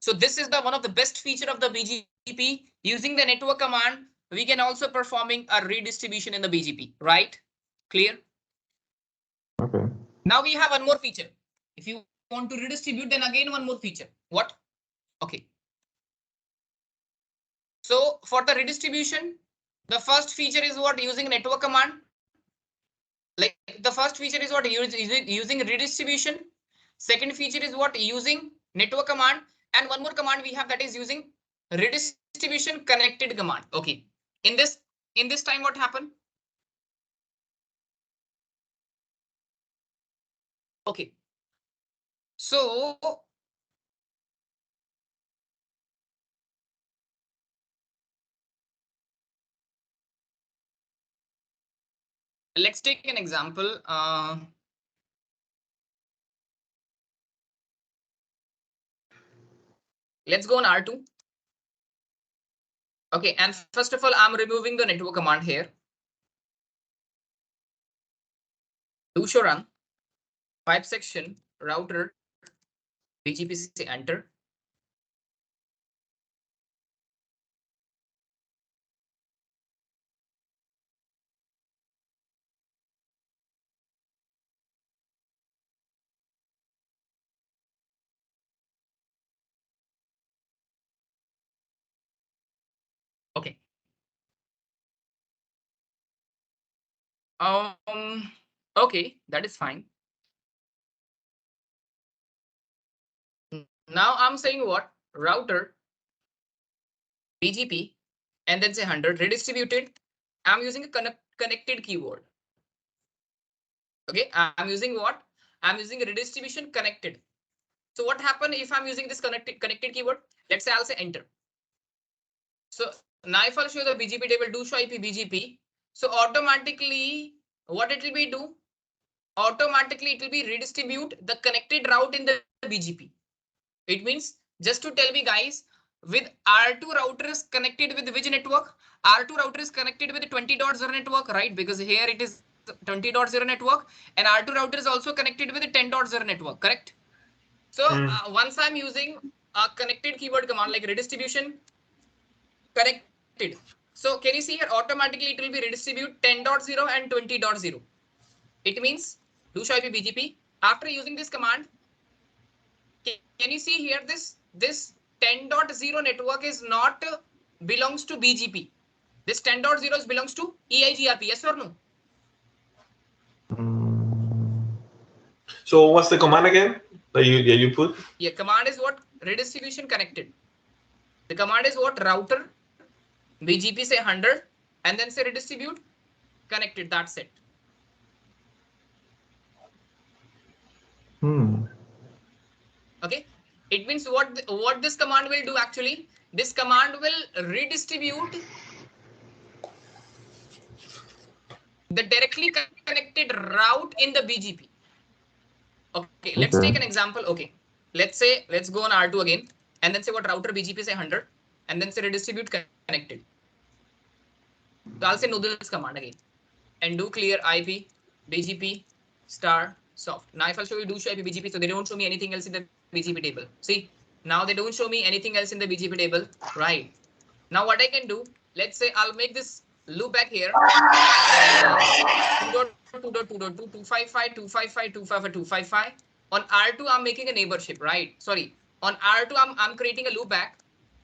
S1: So this is the one of the best feature of the BGP. Using the network command, we can also performing a redistribution in the BGP, right? Clear?
S3: Okay.
S1: Now we have one more feature. If you want to redistribute, then again one more feature. What? Okay. So for the redistribution, the first feature is what? Using network command. Like the first feature is what? Using redistribution. Second feature is what? Using network command. And one more command we have, that is using redistribution connected command. Okay. In this time, what happened? Okay. So let's take an example. Let's go on R2. Okay, and first of all, I'm removing the network command here. Do show run. Pipe section router BGP say enter. Okay. Okay, that is fine. Now I'm saying what? Router BGP and then say 100 redistributed. I'm using a connected keyword. Okay, I'm using what? I'm using a redistribution connected. So what happened if I'm using this connected keyword? Let's say I'll say enter. So now if I'll show the BGP table do show IP BGP. So automatically what it will be do? Automatically it will be redistribute the connected route in the BGP. It means, just to tell me guys, with R2 router is connected with which network? R2 router is connected with the 20.0 network, right? Because here it is 20.0 network, and R2 router is also connected with the 10.0 network, correct? So once I'm using a connected keyword command like redistribution connected. So can you see here automatically it will be redistribute 10.0 and 20.0. It means do show IP BGP. After using this command, can you see here this 10.0 network is not belongs to BGP. This 10.0 belongs to EIGRP. Yes or no?
S2: So what's the command again that you put?
S1: Yeah, command is what? Redistribution connected. The command is what? Router BGP say 100 and then say redistribute connected. That's it. Okay. It means what this command will do actually? This command will redistribute the directly connected route in the BGP. Okay, let's take an example. Okay, let's go on R2 again and then say what router BGP say 100 and then say redistribute connected. So I'll say no this command again and do clear IP BGP star soft. Now if I'll show you do show IP BGP, so they don't show me anything else in the BGP table. See, Now they don't show me anything else in the BGP table, right? Now what I can do, let's say I'll make this loop back here. 2.2.2.2.255.255.255.255. On R2, I'm making a neighborship, right? Sorry. On R2, I'm creating a loop back.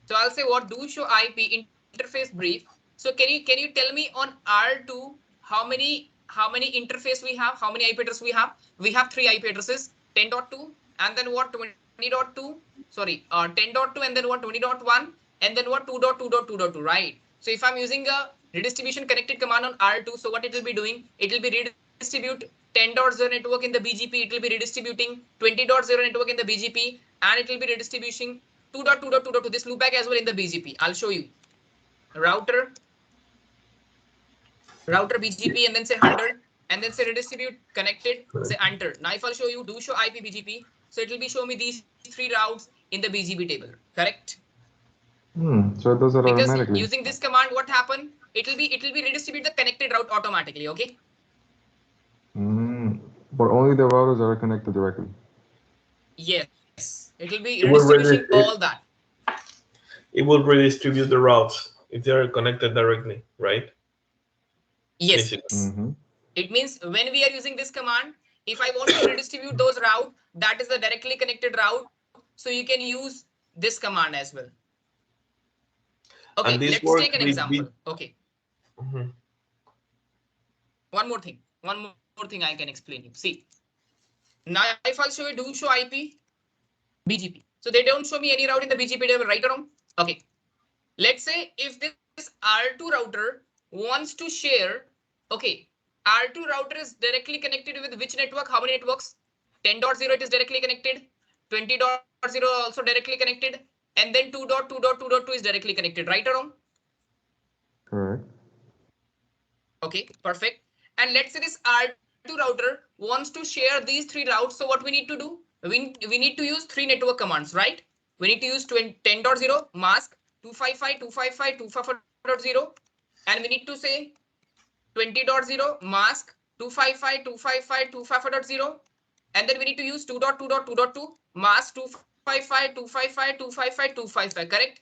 S1: So I'll say what do show IP interface brief. So can you tell me on R2 how many interface we have? How many IP addresses we have? We have 3 IP addresses, 10.2 and then what 20.2. Sorry, 10.2 and then what 20.1 and then what 2.2.2.2, right? So if I'm using a redistribution connected command on R2, so what it will be doing? It will be redistribute 10.0 network in the BGP. It will be redistributing 20.0 network in the BGP, and it will be redistributing 2.2.2.2 this loopback as well in the BGP. I'll show you. Router BGP and then say 100 and then say redistribute connected, say enter. Now if I'll show you do show IP BGP, so it will be show me these 3 routes in the BGP table, correct?
S3: So it does it
S1: Because
S3: automatically.
S1: using this command, what happened? It will be redistribute the connected route automatically. Okay.
S3: But only the routers that are connected directly.
S1: Yes, it will be redistributing all that.
S4: It will redistribute the routes if they are connected directly, right?
S1: Yes. It means when we are using this command, if I want to redistribute those routes, that is the directly connected route. So you can use this command as well. Okay, let's take an example. Okay. One more thing I can explain you. See, now if I'll show you do show IP BGP. So they don't show me any route in the BGP table, right or wrong? Okay. Let's say if this R2 router wants to share, okay, R2 router is directly connected with which network? How many networks? 10.0 it is directly connected, 20.0 also directly connected, and then 2.2.2.2 is directly connected, right or wrong?
S3: Correct.
S1: Okay, perfect. And let's say this R2 router wants to share these 3 routes. So what we need to do? We need to use 3 network commands, right? We need to use 10.0 mask 255.255.255.0, and we need to say 20.0 mask 255.255.255.0, and then we need to use 2.2.2.2 mask 255.255.255.255, correct?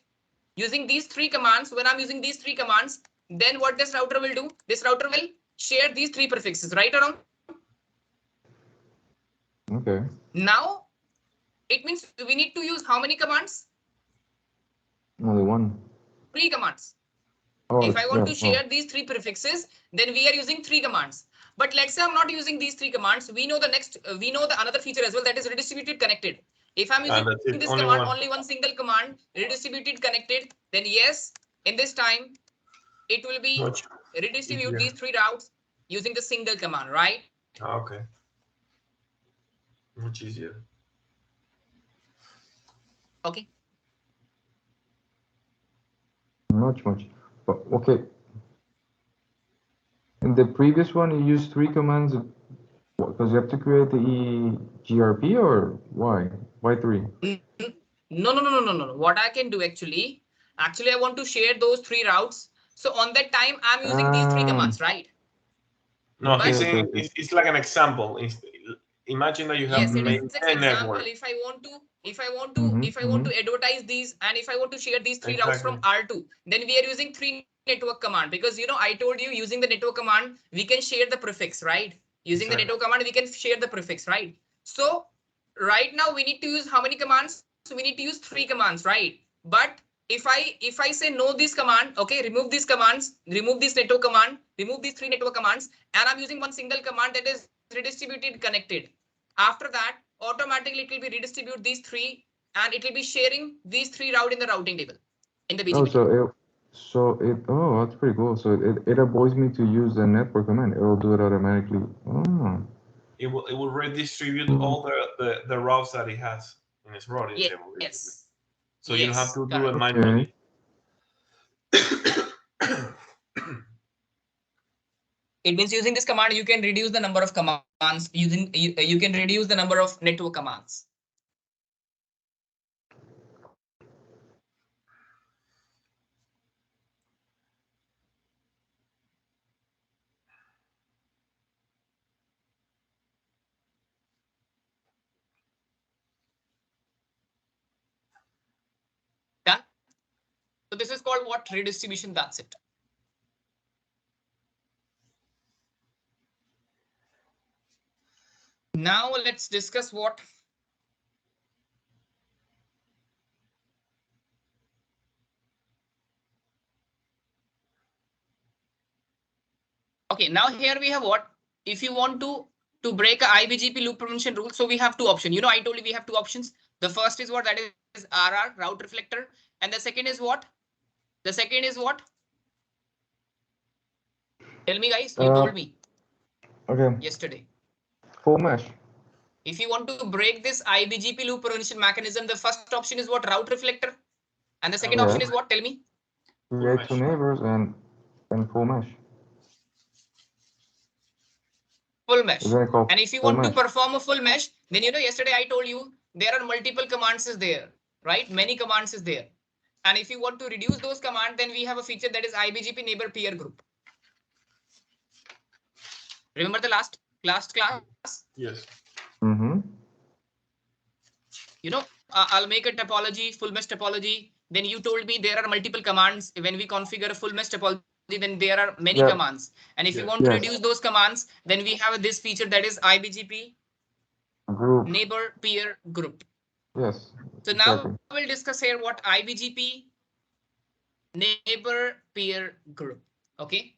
S1: Using these 3 commands, when I'm using these 3 commands, then what this router will do? This router will share these 3 prefixes, right or wrong?
S3: Okay.
S1: Now, it means we need to use how many commands?
S3: Only one.
S1: 3 commands.
S3: Oh,
S1: if I want to share these 3 prefixes, then we are using 3 commands. But let's say I'm not using these 3 commands. We know the another feature as well, that is redistributed connected. If I'm using this command, only one single command, redistributed connected, then yes, in this time, it will be redistribute these 3 routes using the single command, right?
S4: Okay. Much easier.
S1: Okay.
S3: Much. But okay. In the previous one, you used 3 commands because you have to create the EGRP, or why? Why 3?
S1: No. What I can do actually, I want to share those 3 routes. So on that time, I'm using these 3 commands, right?
S4: No, he's saying it's like an example. Imagine that you have
S1: yes, it is an example.
S4: network.
S1: If I want to advertise these, and if I want to share these 3 routes from R2, then we are using 3 network command, because I told you using the network command we can share the prefix, right? Using the network command we can share the prefix, right? So right now we need to use how many commands? So we need to use 3 commands, right? But if I say no this command, okay, remove these commands, remove this network command, remove these 3 network commands, and I'm using one single command, that is redistributed connected. After that, automatically it will be redistribute these 3, and it will be sharing these 3 route in the routing table in the BGP.
S3: Oh, that's pretty cool. So it avoids me to use the network command. It will do it automatically. Oh.
S4: It will redistribute all the routes that it has in its routing table.
S1: Yes.
S4: So you don't have to do it manually.
S1: It means using this command, you can reduce the number of commands. You can reduce the number of network commands. So this is called what? Redistribution. That's it. Now let's discuss what. Okay, now here we have what? If you want to break a IBGP loop prevention rule, so we have two options. I told you we have two options. The first is what? That is RR, route reflector. And the second is what? The second is what? Tell me, guys. You told me.
S3: Okay.
S1: Yesterday.
S3: Full mesh.
S1: If you want to break this IBGP loop prevention mechanism, the first option is what? Route reflector. And the second option is what? Tell me.
S3: Create two neighbors and full mesh.
S1: Full mesh. And if you want to perform a full mesh, then yesterday I told you there are multiple commands is there, right? Many commands is there. And if you want to reduce those commands, then we have a feature that is IBGP neighbor peer group. Remember the last class?
S2: Yes.
S1: I'll make a topology, full mesh topology. Then you told me there are multiple commands. When we configure a full mesh topology, then there are many commands. And if you want to reduce those commands, then we have this feature that is IBGP
S3: group
S1: neighbor peer group.
S3: Yes.
S1: So now we'll discuss here what IBGP neighbor peer group. Okay.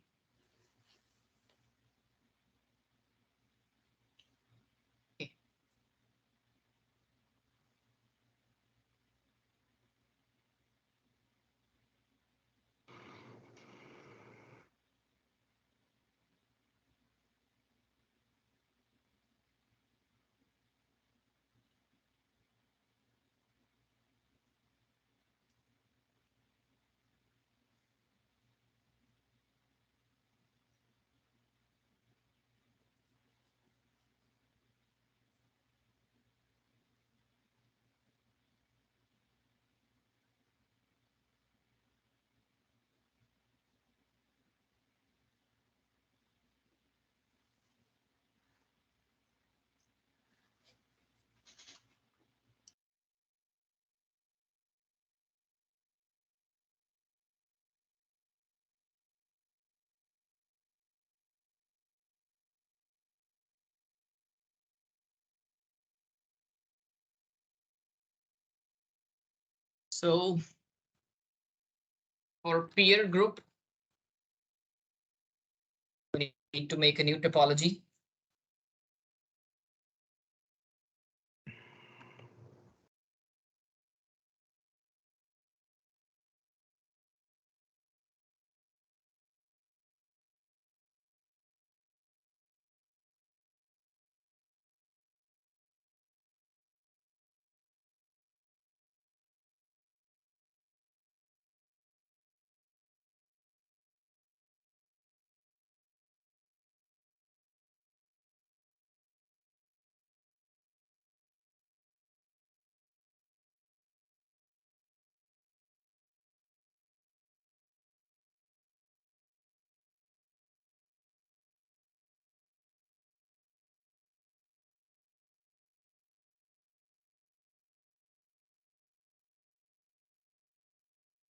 S1: So for peer group, we need to make a new topology.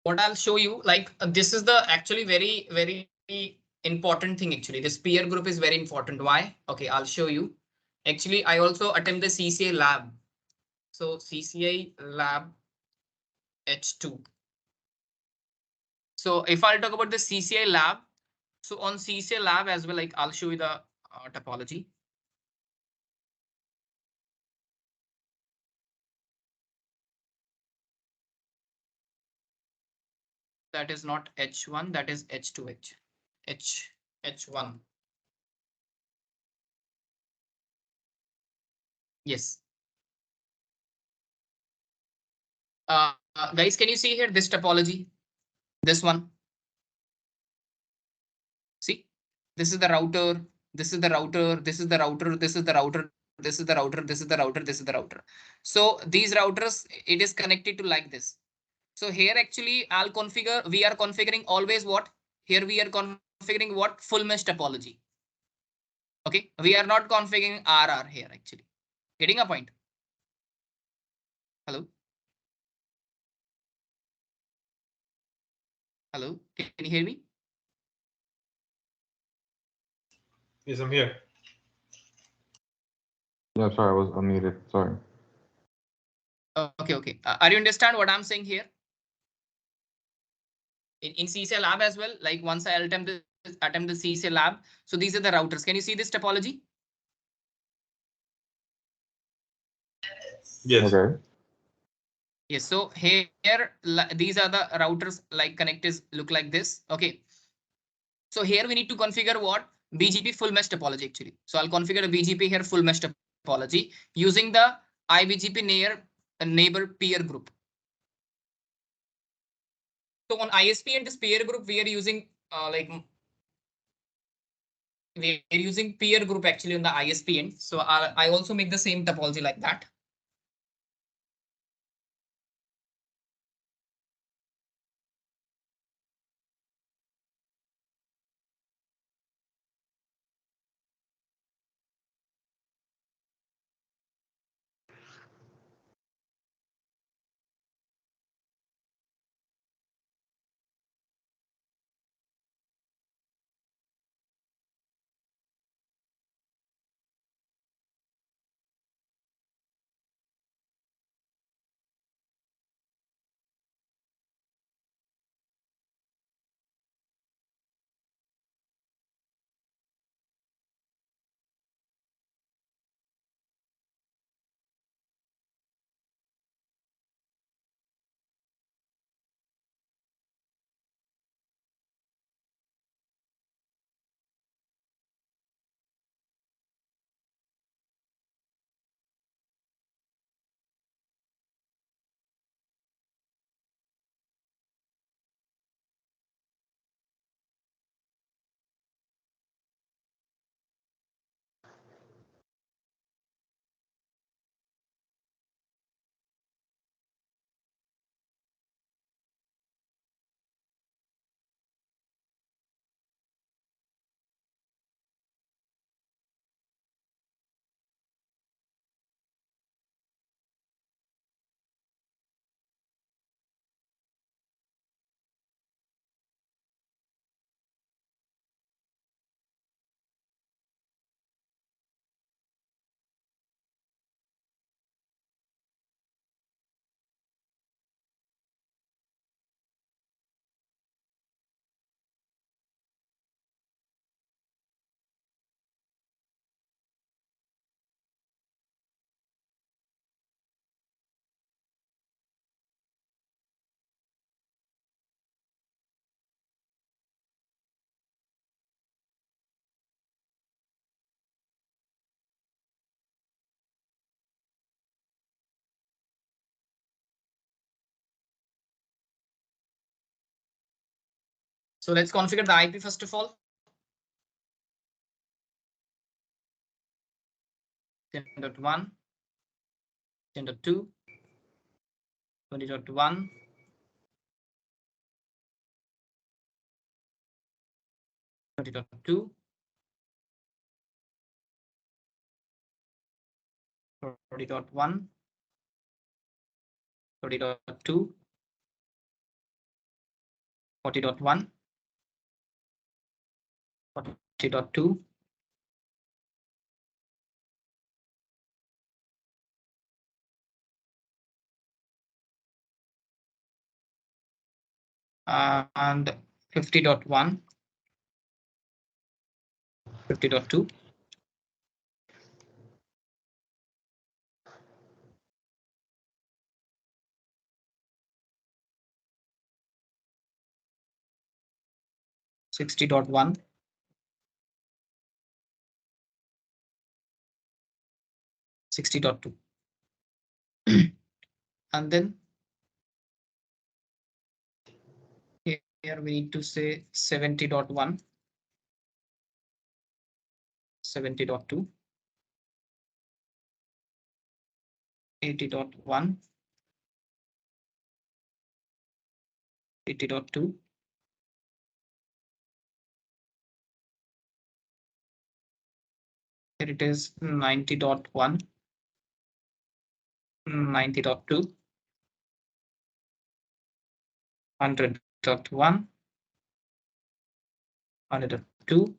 S1: What I'll show you, like this is the actually very, very important thing. Actually, this peer group is very important. Why? Okay, I'll show you. Actually, I also attend the CCA lab. So CCA lab H2. So if I'll talk about the CCA lab, so on CCA lab as well, like I'll show you the topology. That is not H1, that is H2H. H1. Yes. Guys, can you see here this topology? This one. See, this is the router. This is the router. This is the router. This is the router. This is the router. This is the router. This is the router. So these routers, it is connected to like this. So here actually I'll configure. We are configuring always what? Here we are configuring what? Full mesh topology. Okay, we are not configuring RR here actually. Getting a point? Hello. Hello, can you hear me?
S4: Yes, I'm here.
S3: Yeah, sorry, I was unmuted. Sorry.
S1: Okay. Are you understand what I'm saying here? In CCA lab as well, like once I attempt the CCA lab. So these are the routers. Can you see this topology?
S4: Yes.
S3: Okay.
S1: Yes. So here, these are the routers, like connectors look like this. Okay. So here we need to configure what? BGP full mesh topology actually. So I'll configure a BGP here full mesh topology using the IBGP neighbor peer group. So on ISP and this peer group, we are using we're using peer group actually on the ISP end. So I also make the same topology like that. So let's configure the IP first of all. 10.1, 10.2, 20.1, 20.2, 30.1, 30.2, 40.1, 40.2, and 50.1, 50.2, 60.1, 60.2. And then here we need to say 70.1, 70.2, 80.1, 80.2, here it is 90.1, 90.2, 100.1, 100.2.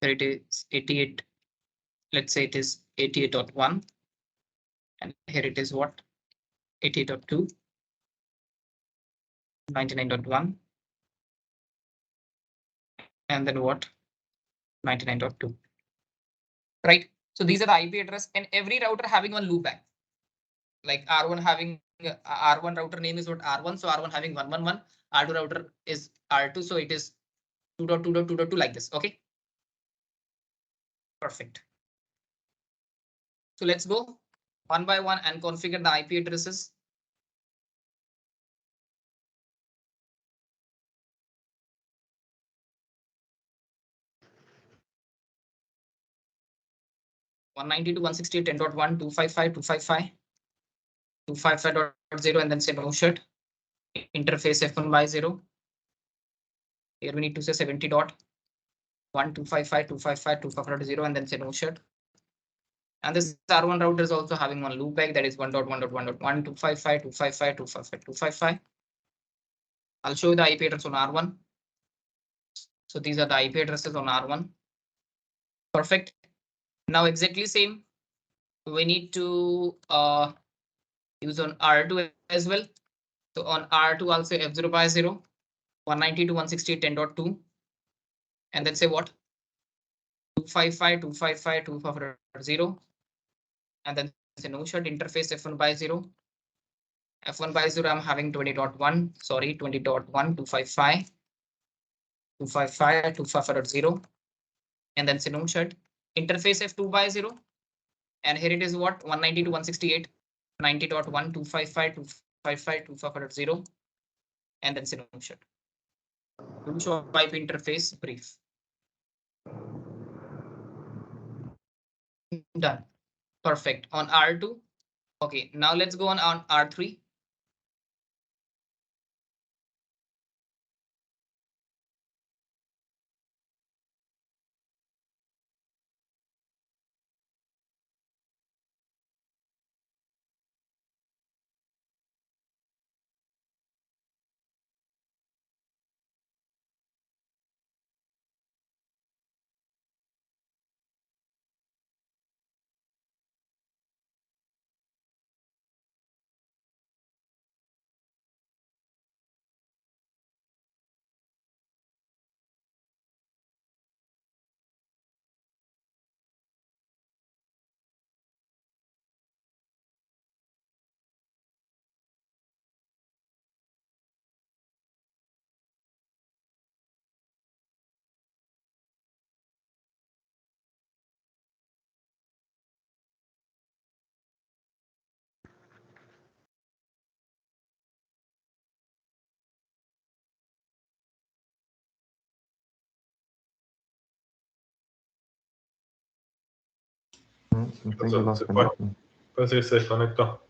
S1: Here it is 88. Let's say it is 88.1. And here it is what? 88.2. 99.1. And then what? 99.2. Right? So these are the IP address, and every router having one loopback. Like R1 having R1 router name is what R1. So R1 having 111. R2 router is R2. So it is 2.2.2.2 like this. Okay. Perfect. So let's go one by one and configure the IP addresses. One 192.168.10.1, 255, 255.0, and then say no shut. Interface F1 by 0. Here we need to say 70.1.255.255.255.0, and then say no shut. And this R1 router is also having one loopback, that is 1.1.1.1, 255, 255, 255, 255. I'll show you the IP address on R1. So these are the IP addresses on R1. Perfect. Now exactly same. We need to use on R2 as well. So on R2, I'll say F0 by 0, 192.168.10.2, and then say what? 255.255.255.0, and then say no shut. Interface F1 by 0. F1 by 0, I'm having 20.1, sorry, 20.1, 255, 255, 255.0, and then say no shut. Interface F2 by 0, and here it is what? 192.168, 90.1, 255, 255, 255.0, and then say no shut. To show IP interface brief. Done. Perfect. On R2. Okay, now let's go on R3.
S3: Think you lost
S4: Se fue.
S3: connection.
S4: Parece que se desconectó.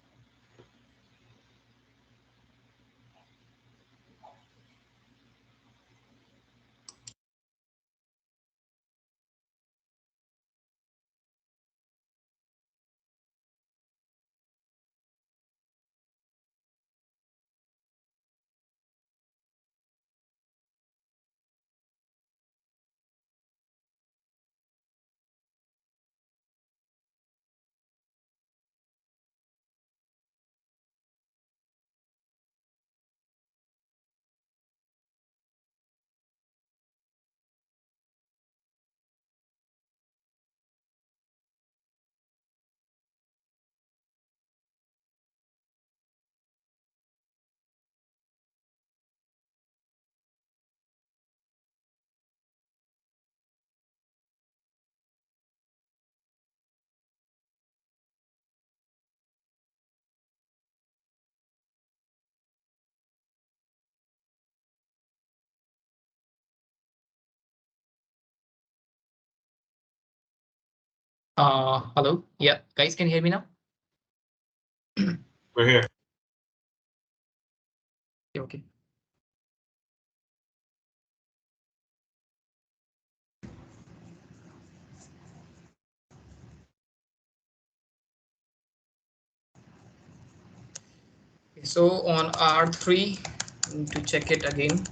S1: Hello. Yeah, guys, can you hear me now?
S4: We're here.
S1: Okay. So on R3, need to check it again.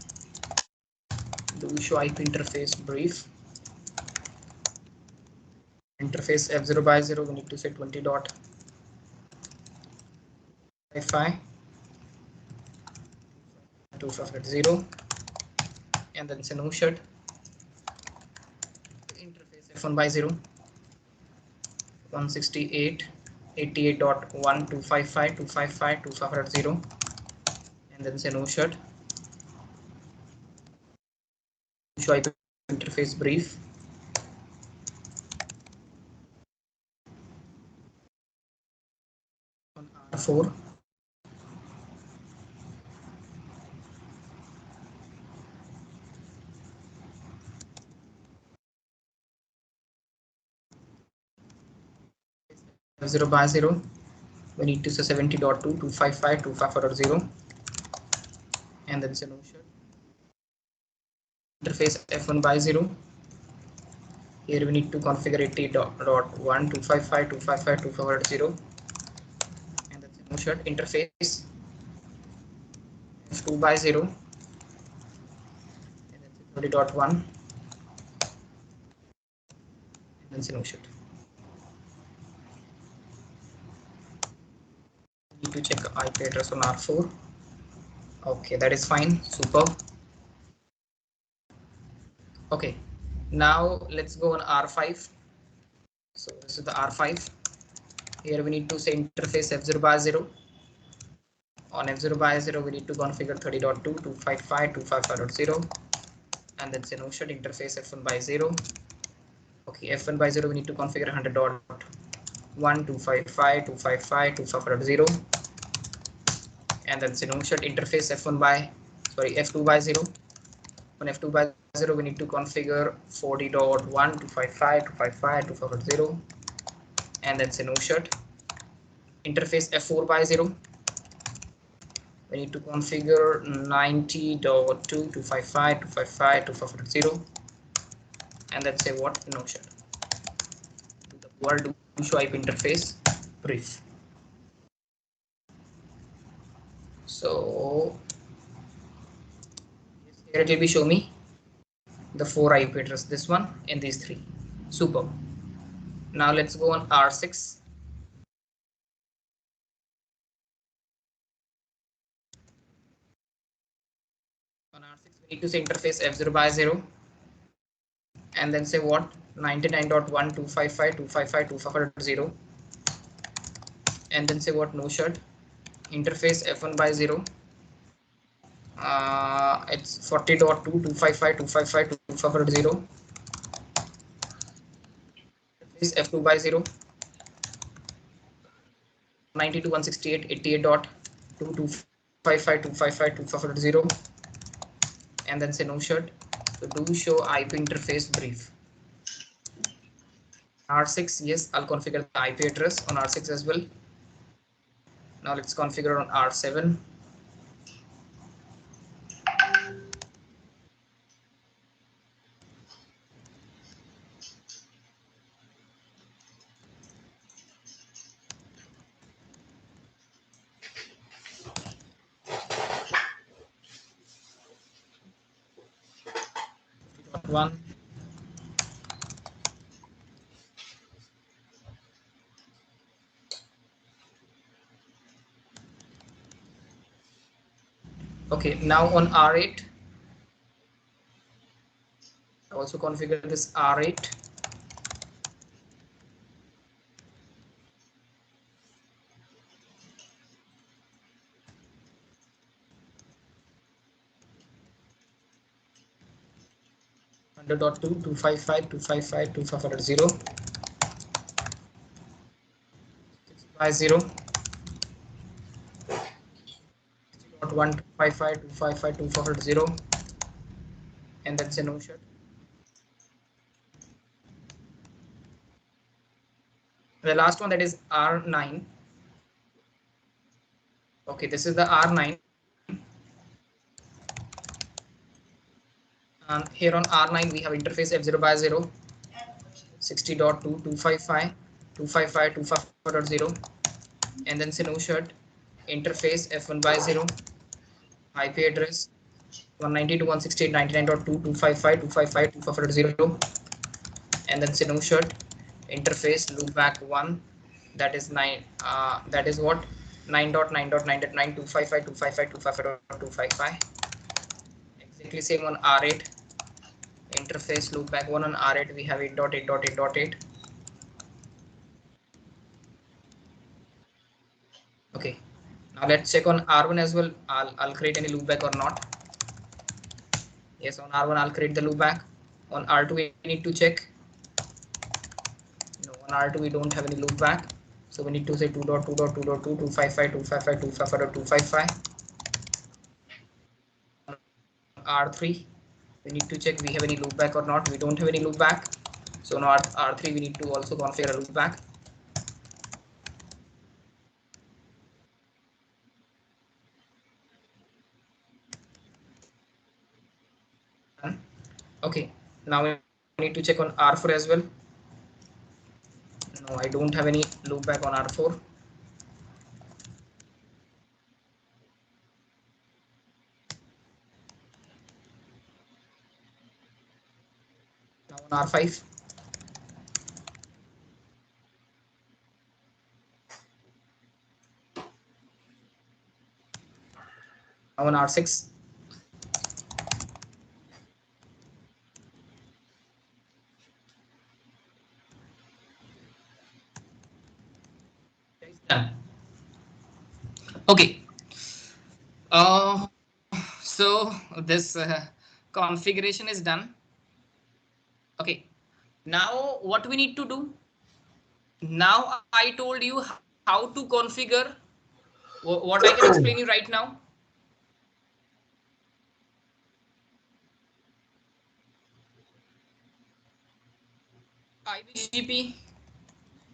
S1: do show IP interface brief. Interface F0 by 0, we need to say 20.Wi-Fi 2.0, and then say no shut. Interface F1 by 0, 168.88.1.255.255.255.0, and then say no shut. Show IP interface brief. On R4, F0 by 0, we need to say 70.2.255.255.0, and then say no shut. Interface F1 by 0, here we need to configure 80.1.255.255.255.0, and then say no shut. Interface F2 by 0, and then say 30.1, and then say no shut. Need to check IP address on R4. Okay, that is fine. Superb. Okay, now let's go on R5. So this is the R5. Here we need to say interface F0 by 0. On F0 by 0, we need to configure 30.2.255.255.0, and then say no shut. Interface F1 by 0. Okay, F1 by 0, we need to configure 100.1.255.255.255.0, and then say no shut. Interface F2 by 0. On F2 by 0, we need to configure 40.1.255.255.255.0, and then say no shut. Interface F4 by 0, we need to configure 90.2.255.255.255.0, and then say what? No shut. The word do show IP interface brief. So here it will be show me the 4 IP address, this one and these 3. Super. Now let's go on R6. On R6, we need to say interface F0 by 0, and then say what? 99.1.255.255.255.0, and then say what? No shut. Interface F1 by 0. It's 40.2.255.255.255.0. Interface F2 by 0. 92.168.88.2.255.255.255.0, and then say no shut. So do show IP interface brief. R6, yes, I'll configure the IP address on R6 as well. Now let's configure on R7. One. Okay, now on R8, I also configure this R8. .2 255.255.255.0 by 0 .1.255.255.255.0, and that's a no shut. The last one, that is R9. Okay, this is the R9. And here on R9 we have interface F0 by 0, 60.2.255.255.255.0, and then say no shut. Interface F1 by 0, IP address 192.168.99.2, 255, and then say no shirt interface loopback 1, that is 9, that is what 9.9.9.9, 255, exactly same on R8 interface loopback 1. On R8 we have 8.8.8.8. Okay, now let's check on R1 as well. I'll create any loopback or not. Yes, on R1 I'll create the loopback. On R2 we need to check. No, on R2 we don't have any loopback, so we need to say 2.2.2.2, 255, 255, 255. R3 we need to check we have any loopback or not. We don't have any loopback, so on R3 we need to also configure a loopback. Okay, now we need to check on R4 as well. No, I don't have any loopback on R4. Now on R5. Now on R6. Okay. So this configuration is done. Okay. Now what we need to do? Now I told you how to configure. What I can explain you right now. IBGP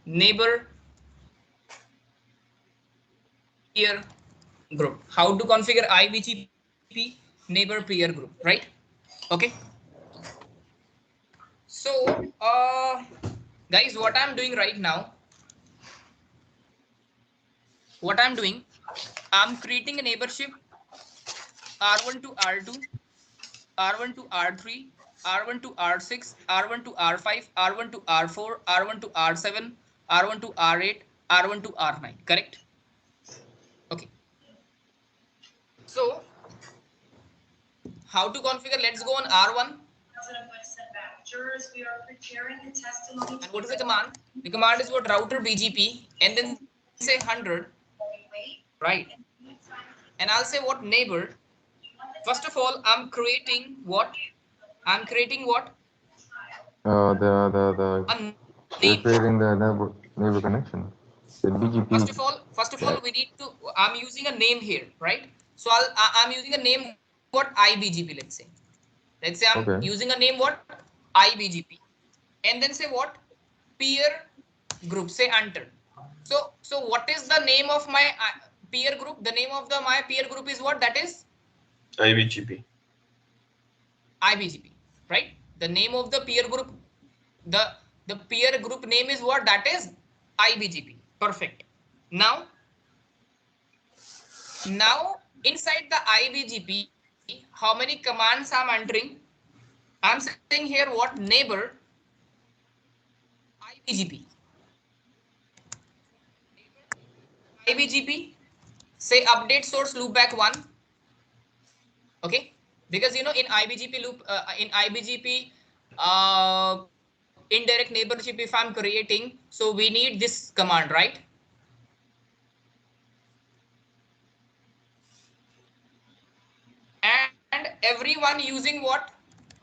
S1: neighbor peer group. How to configure IBGP neighbor peer group, right? Okay. So guys, what I'm doing right now, I'm creating a neighborship R1 to R2, R1 to R3, R1 to R6, R1 to R5, R1 to R4, R1 to R7, R1 to R8, R1 to R9, correct? Okay. So how to configure? Let's go on R1. And what is the command? The command is what? Router BGP, and then say 100, right? And I'll say what? Neighbor. First of all, I'm creating what? I'm creating what?
S3: We're
S1: A name.
S3: creating the neighbor connection. The BGP.
S1: First of all, we need to. I'm using a name here, right? So I'm using a name what? IBGP. Let's say I'm
S3: Okay.
S1: using a name what? IBGP, and then say what? Peer group. Say enter. So what is the name of my peer group? The name of my peer group is what? That is
S4: IBGP.
S1: IBGP, right? The name of the peer group, the peer group name is what? That is IBGP. Perfect. Now inside the IBGP, how many commands I'm entering? I'm saying here what? Neighbor IBGP. IBGP, say update source loopback 1. Okay, because you know in IBGP loop, in IBGP indirect neighborship, if I'm creating, so we need this command, right? And everyone using what?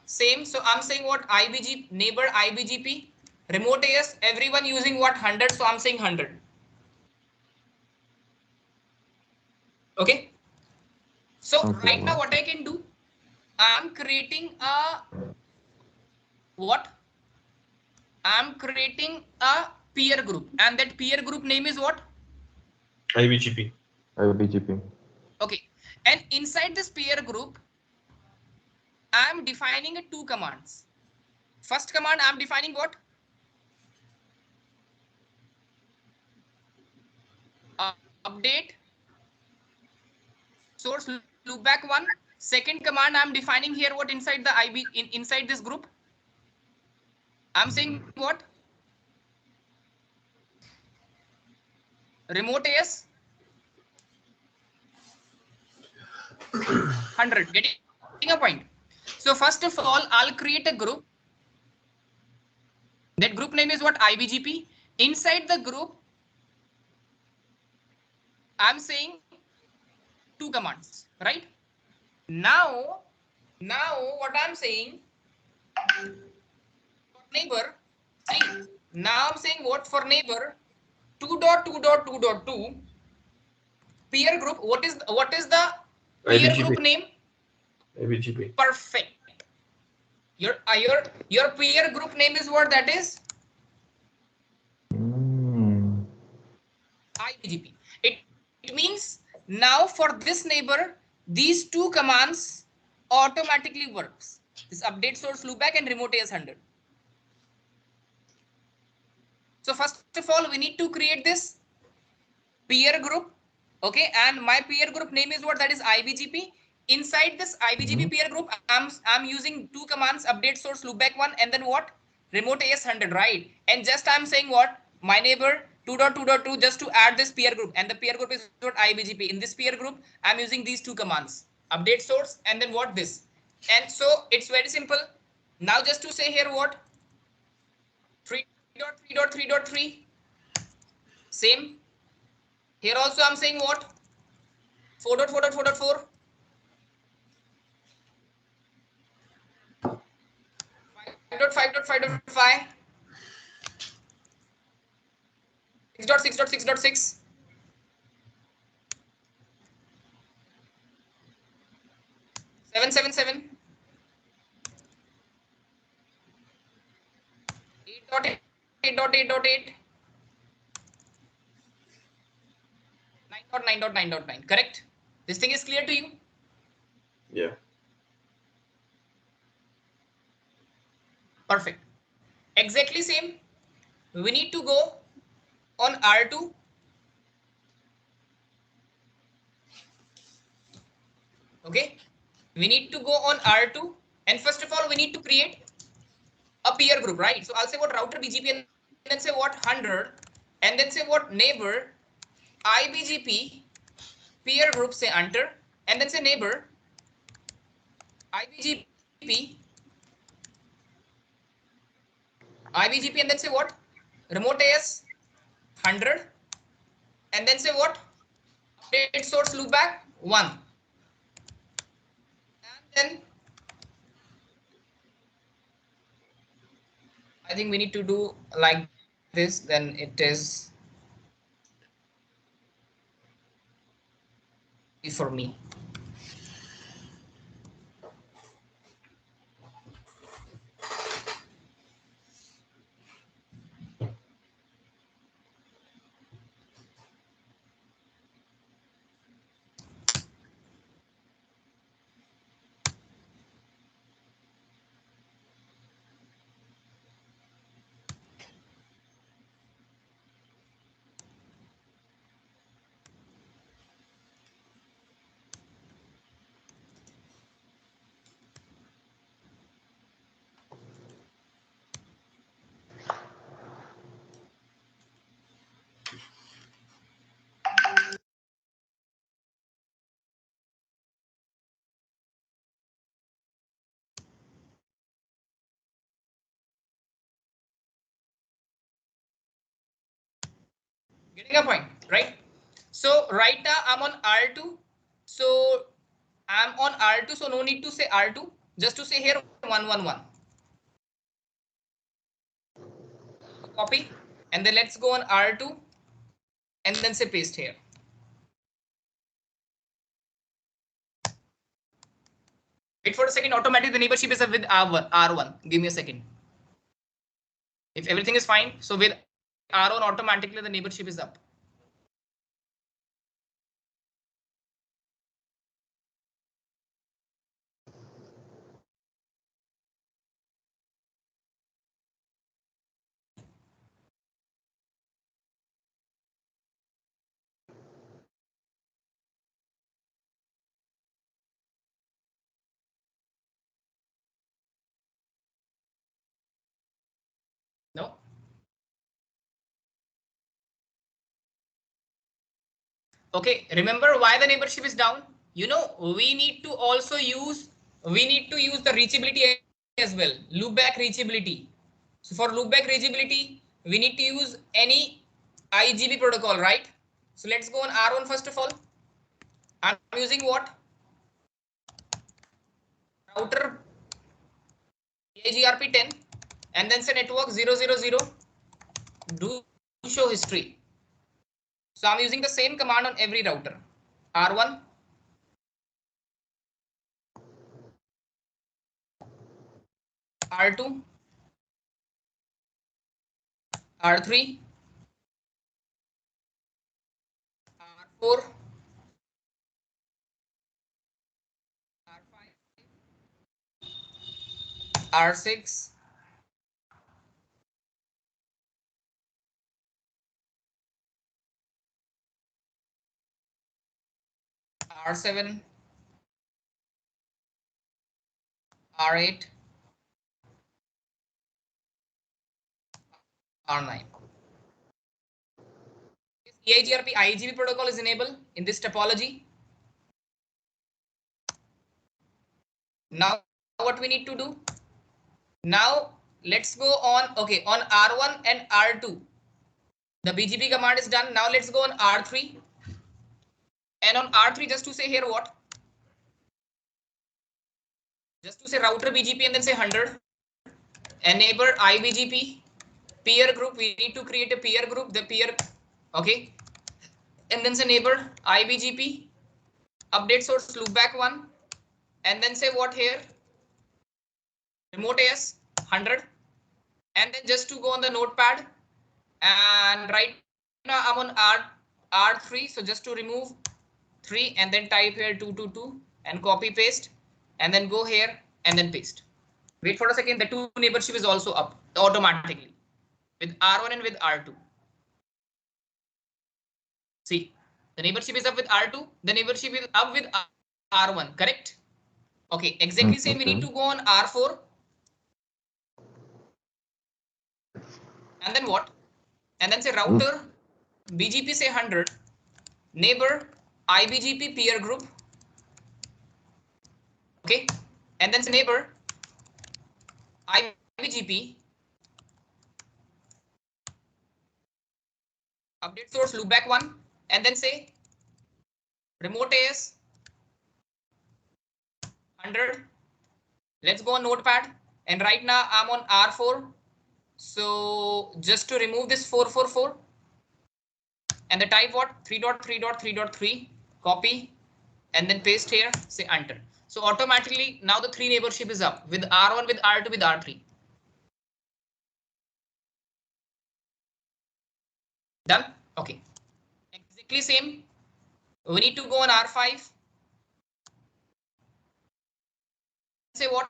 S1: Same. So I'm saying what? IBGP neighbor IBGP remote AS, everyone using what? 100. So I'm saying 100. Okay. So
S3: Okay.
S1: right now what I can do, I'm creating a what? I'm creating a peer group, and that peer group name is what?
S4: IBGP.
S3: IBGP.
S1: Okay. And inside this peer group, I'm defining two commands. First command, I'm defining what? Update source loopback 1. Second command I'm defining here what inside the IB inside this group. I'm saying what? Remote AS 100. Getting a point. So first of all, I'll create a group. That group name is what? IBGP. Inside the group, I'm saying two commands, right? Now what I'm saying, neighbor, see, now I'm saying what for neighbor 2.2.2.2 peer group. What is the peer
S2: IBGP.
S1: group name?
S2: IBGP.
S1: Perfect. Your peer group name is what? That is IBGP. It means now for this neighbor, these two commands automatically works. This update source loopback and remote AS 100. So first of all, we need to create this peer group. Okay, and my peer group name is what? That is IBGP. Inside this IBGP peer group, I'm using two commands, update source loopback 1 and then what? Remote AS 100, right? And just I'm saying what? My neighbor 2.2.2 just to add this peer group, and the peer group is what? IBGP. In this peer group, I'm using these two commands, update source and then what? This. And so it's very simple. Now just to say here what? 3.3.3.3. Same. Here also I'm saying what? 4.4.4.4. 5.5.5.5. 6.6.6.6. 7.7.7. 8.8.8.8. 9.9.9.9. Correct? This thing is clear to you?
S4: Yeah.
S1: Perfect. Exactly same. We need to go on R2. Okay. We need to go on R2. And first of all, we need to create a peer group, right? So I'll say what? Router BGP and then say what? 100. And then say what? Neighbor IBGP peer group, say enter. And then say neighbor IBGP and then say what? Remote AS 100. And then say what? Update source loopback 1. And then I think we need to do like this, then it is for me. Getting a point, right? So right now I'm on R2. So I'm on R2, so no need to say R2. Just to say here 111. Copy and then let's go on R2 and then say paste here. Wait for a second. Automatically the neighborship is with R1. Give me a second. If everything is fine, so with R1 automatically the neighborship is up. Okay, remember why the neighborship is down? You know, we need to use the reachability as well, loopback reachability. So for loopback reachability, we need to use any IGB protocol, right? So let's go on R1 first of all. I'm using what? Router AGRP 10 and then say network 000 do show history. So I'm using the same command on every router. R1, R2, R3, R4, R5, R6, R7, R8, R9. EIGRP IGB protocol is enabled in this topology. Now what we need to do? Now let's go on. Okay, on R1 and R2, the BGP command is done. Now let's go on R3. And on R3, just to say here what? Just to say router BGP and then say 100. Enable IBGP peer group. We need to create a peer group. The peer, okay. And then say neighbor IBGP update source loopback 1. And then say what here? Remote AS 100. And then just to go on the notepad. And right now I'm on R3. So just to remove 3 and then type here 222 and copy paste and then go here and then paste. Wait for a second. The two neighborship is also up automatically with R1 and with R2. See, the neighborship is up with R2. The neighborship is up with R1. Correct? Okay. Exactly same. We need to go on R4. And then what? And then say router BGP say 100. Neighbor IBGP peer group. Okay. And then say neighbor IBGP update source loopback 1 and then say remote AS 100. Let's go on notepad and right now I'm on R4. So just to remove this 444 and the type what 3.3.3.3 copy and then paste here, say enter. So automatically now the three neighborship is up with R1, with R2, with R3. Done? Okay. Exactly same. We need to go on R5. Say what?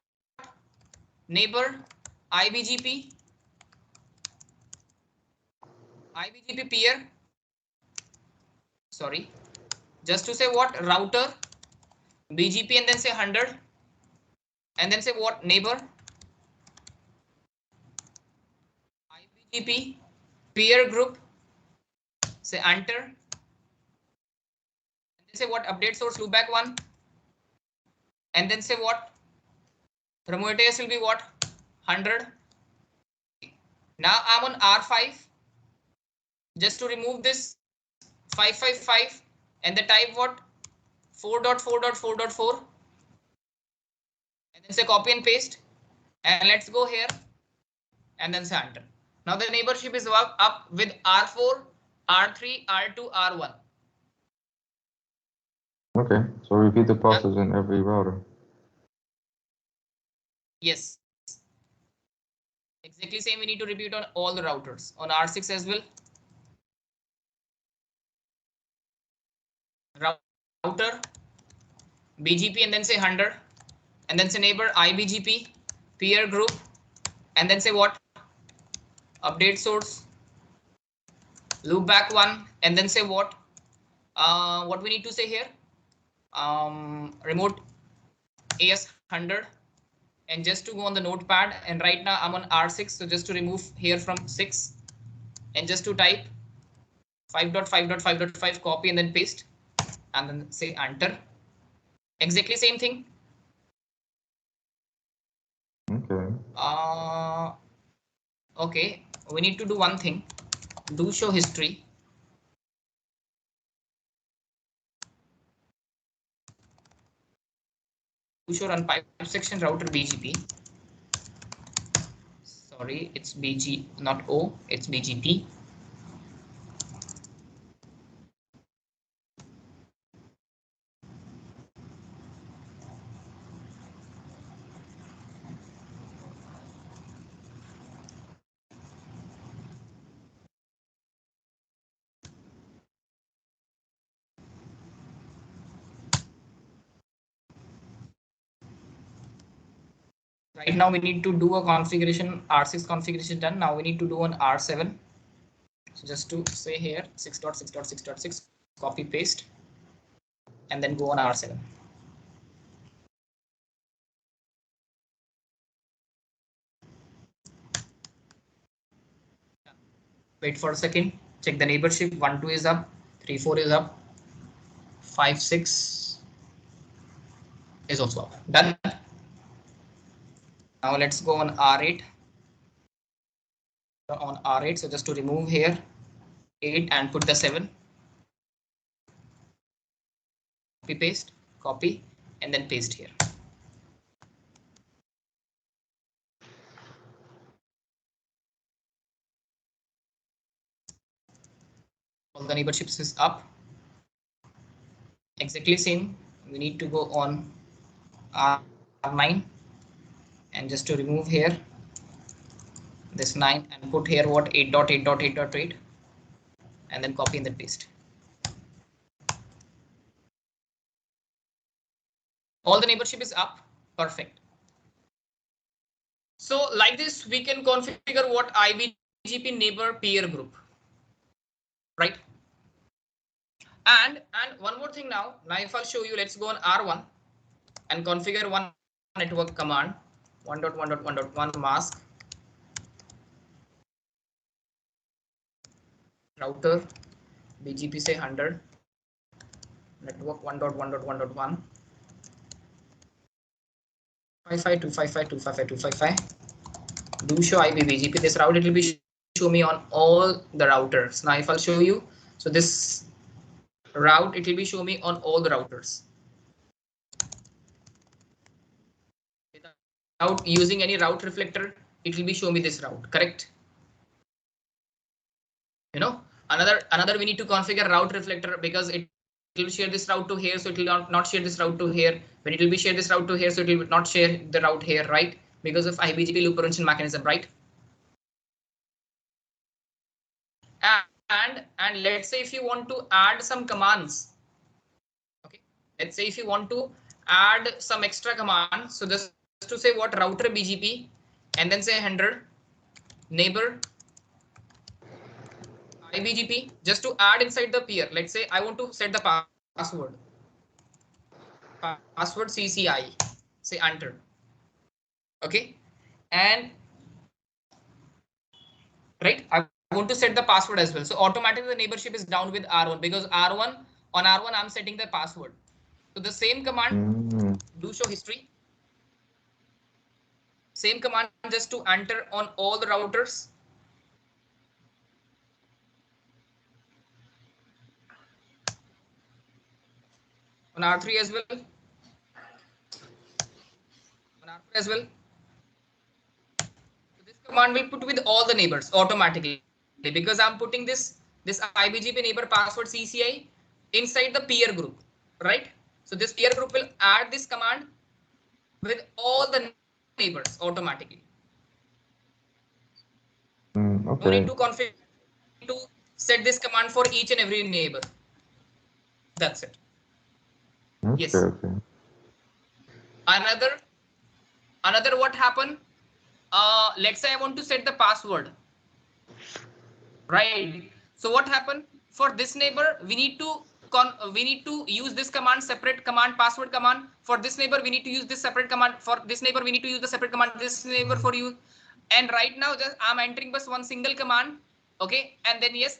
S1: Neighbor IBGP peer. Sorry. Just to say what? Router BGP and then say 100. And then say what? Neighbor IBGP peer group. Say enter. And then say what? Update source loopback 1. And then say what? Remote AS will be what? 100. Now I'm on R5. Just to remove this 555 and the type what? 4.4.4.4. And then say copy and paste. And let's go here. And then say enter. Now the neighborship is up with R4, R3, R2, R1.
S3: Okay, so repeat the process in every router.
S1: Yes. Exactly same we need to repeat on all the routers. On R6 as well. Router, BGP and then say 100. And then say neighbor IBGP, peer group. And then say what? Update source. Loopback 1. And then say what? What we need to say here? Remote AS 100. And just to go on the notepad, and right now I'm on R6, so just to remove here from 6 and just to type 5.5.5.5, copy and then paste, and then say enter. Exactly same thing.
S3: Okay.
S1: Okay, we need to do one thing. Do show history. Do show run pipe section router BGP. Sorry, it's BG, not O, it's BGP. Right now we need to do a configuration, R6 configuration done. Now we need to do an R7. So just to say here 6.6.6.6, copy paste, and then go on R7. Wait for a second, check the neighborship. 1, 2 is up, 3, 4 is up, 5, 6 is also up. Done. Now let's go on R8. On R8, so just to remove here 8 and put the 7. Copy paste, copy, and then paste here. All the neighborships is up. Exactly same. We need to go on R9 and just to remove here this 9 and put here what 8.8.8.8 and then copy and then paste. All the neighborship is up. Perfect. So like this, we can configure what IBGP neighbor peer group, right? And one more thing now if I'll show you, let's go on R1 and configure one network command 1.1.1.1 mask router BGP say 100 network 1.1.1.1 255.255.255.255. Do show IBGP. This route it will be show me on all the routers. Now if I'll show you, so this route it will be show me on all the routers without using any route reflector. It will be show me this route, correct? You know, another we need to configure route reflector because it will share this route to here, so it will not share this route to here. When it will be share this route to here, so it will not share the route here, right? Because of IBGP loop prevention mechanism, right? And let's say if you want to add some commands, okay, let's say if you want to add some extra commands, so just to say what router BGP and then say 100 neighbor IBGP, just to add inside the peer. Let's say I want to set the password CCIE, say enter. Okay, and right, I want to set the password as well. So automatically the neighborship is down with R1 because on R1 I'm setting the password. So the same command do show history. Same command just to enter on all the routers. On R3 as well. On R4 as well. So this command will put with all the neighbors automatically because I'm putting this IBGP neighbor password CCI inside the peer group, right? So this peer group will add this command with all the neighbors automatically.
S3: Okay.
S1: No need to configure to set this command for each and every neighbor. That's it.
S3: Okay,
S1: yes.
S3: Okay.
S1: Another what happened? Let's say I want to set the password, right? So what happened for this neighbor? We need to use this command, separate command, password command. For this neighbor, we need to use this separate command. For this neighbor, we need to use the separate command. This neighbor for you. And right now, just I'm entering just one single command. Okay, and then yes,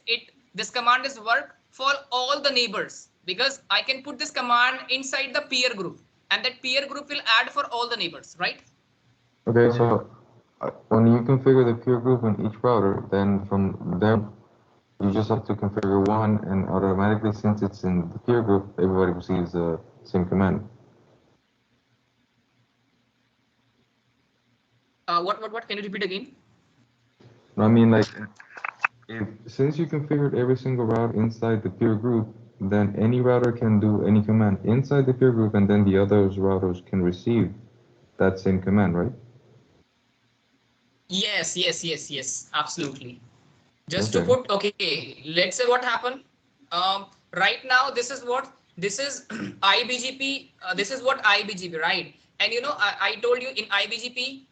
S1: this command is work for all the neighbors, because I can put this command inside the peer group, and that peer group will add for all the neighbors, right?
S3: Okay, so when you configure the peer group in each router, then from there, you just have to configure one, and automatically, since it's in the peer group, everybody receives the same command.
S1: What? Can you repeat again?
S3: I mean, like, since you configured every single route inside the peer group, then any router can do any command inside the peer group, and then the other routers can receive that same command, right?
S1: Yes, absolutely. Just
S3: Okay.
S1: to put, okay, let's say what happened. Right now, this is IBGP. This is what IBGP, right? And you know, I told you in IBGP,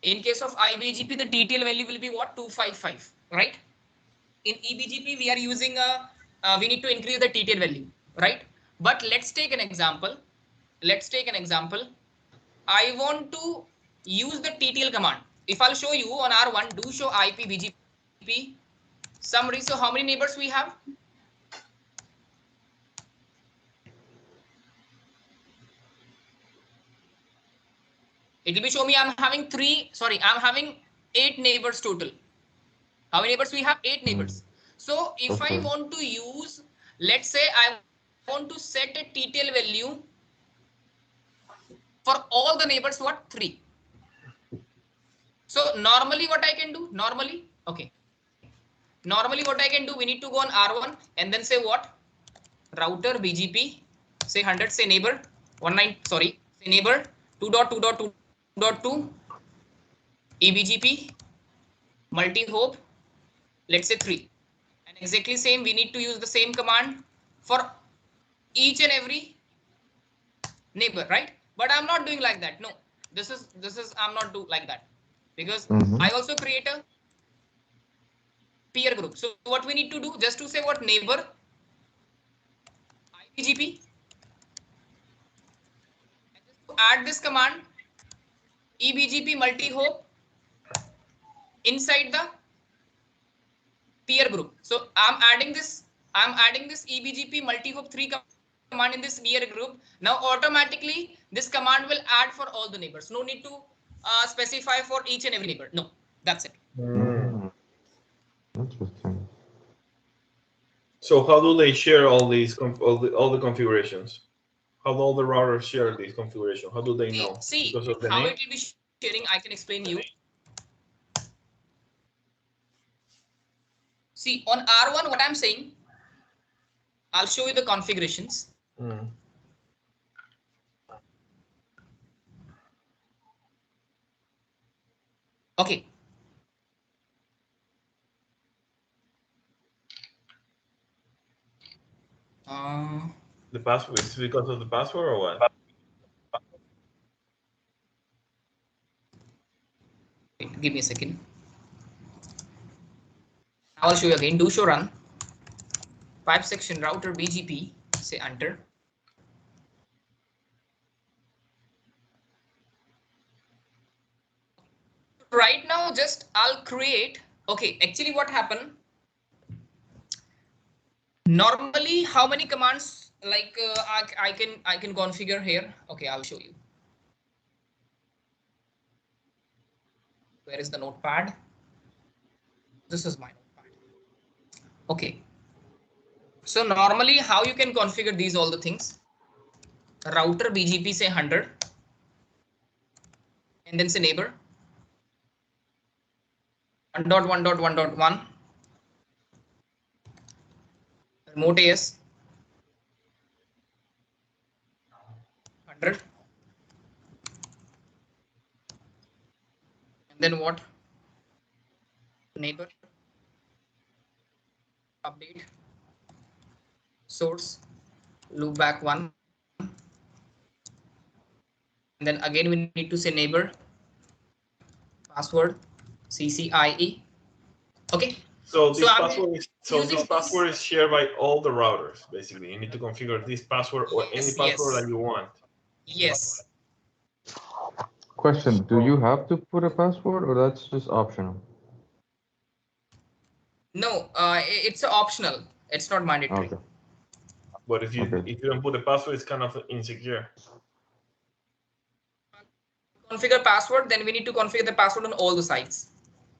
S1: in case of IBGP, the TTL value will be what? 255, right? In eBGP, we are using we need to increase the TTL value, right? But let's take an example. I want to use the TTL command. If I'll show you on R1, do show IP BGP summary. So how many neighbors we have? It will be show me I'm having 8 neighbors total. How many neighbors we have? 8 neighbors. So if I want to use, let's say I want to set a TTL value for all the neighbors, what? 3. So normally what I can do? Normally what I can do, we need to go on R1 and then say what? Router BGP, say 100, say neighbor 19, sorry, say neighbor 2.2.2.2 eBGP multi-hop, let's say 3. And exactly same, we need to use the same command for each and every neighbor, right? But I'm not doing like that. No, this is I'm not do like that, because I also create a peer group. So what we need to do, just to say what neighbor IBGP, and just to add this command eBGP multi-hop inside the peer group. So I'm adding this eBGP multi-hop 3 command in this peer group. Now automatically this command will add for all the neighbors. No need to specify for each and every neighbor. No, that's it.
S3: Interesting.
S4: So how do they share all these all the configurations? How do all the routers share these configurations? How do they know?
S1: See,
S4: Because of the
S1: how
S4: name?
S1: it will be sharing, I can explain you. See, on R1, what I'm saying, I'll show you the configurations. Okay.
S4: The password is because of the password or what?
S1: Wait, give me a second. I'll show you again. Do show run. Pipe section router BGP. Say enter. Right now, just I'll create. Okay, actually, what happened? Normally, how many commands like I can configure here? Okay, I'll show you. Where is the notepad? This is my notepad. Okay. So normally, how you can configure these all the things? Router BGP say 100, and then say neighbor 1.1.1.1, remote AS 100, and then what? Neighbor update source loopback 1, and then again we need to say neighbor password CCIE. Okay.
S4: So this password is shared by all the routers. Basically, you need to configure this password or any password that you want.
S1: Yes.
S3: Question: do you have to put a password, or that's just optional?
S1: No, it's optional. It's not mandatory.
S3: Okay.
S2: But if you don't put the password, it's kind of insecure.
S1: Configure password, then we need to configure the password on all the sites.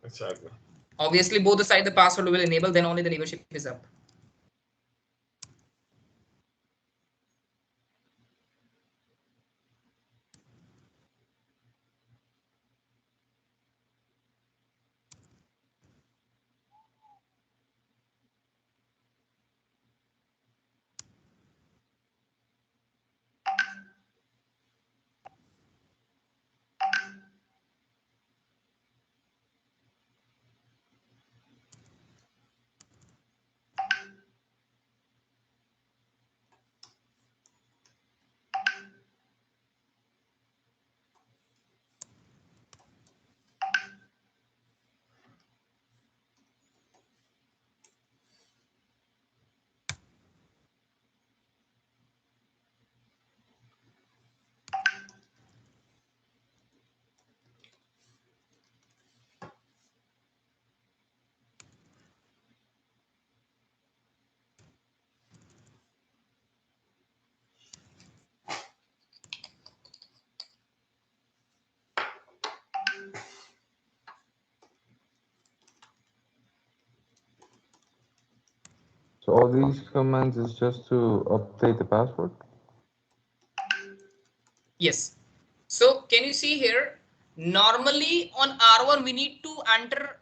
S2: Exactly.
S1: Obviously, both the side the password will enable, then only the neighborship is up.
S3: So all these commands is just to update the password?
S1: Yes. So can you see here? Normally on R1 we need to enter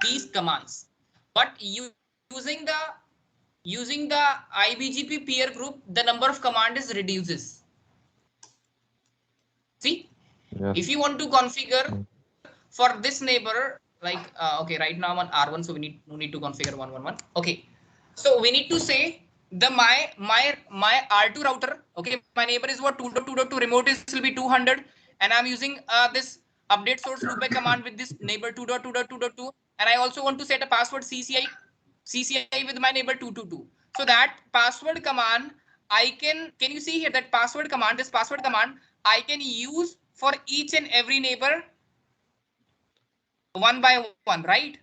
S1: these commands, but using the IBGP peer group, the number of command is reduces. See,
S3: Yes.
S1: if you want to configure for this neighbor, like okay, right now I'm on R1, so we need to configure 111. Okay, so we need to say the my R2 router. Okay, my neighbor is what 2.2.2 remote is will be 200, and I'm using this update source loopback command with this neighbor 2.2.2.2, and I also want to set a password CCIE with my neighbor 222. So that password command I can you see here that password command, this password command I can use for each and every neighbor one by one, right?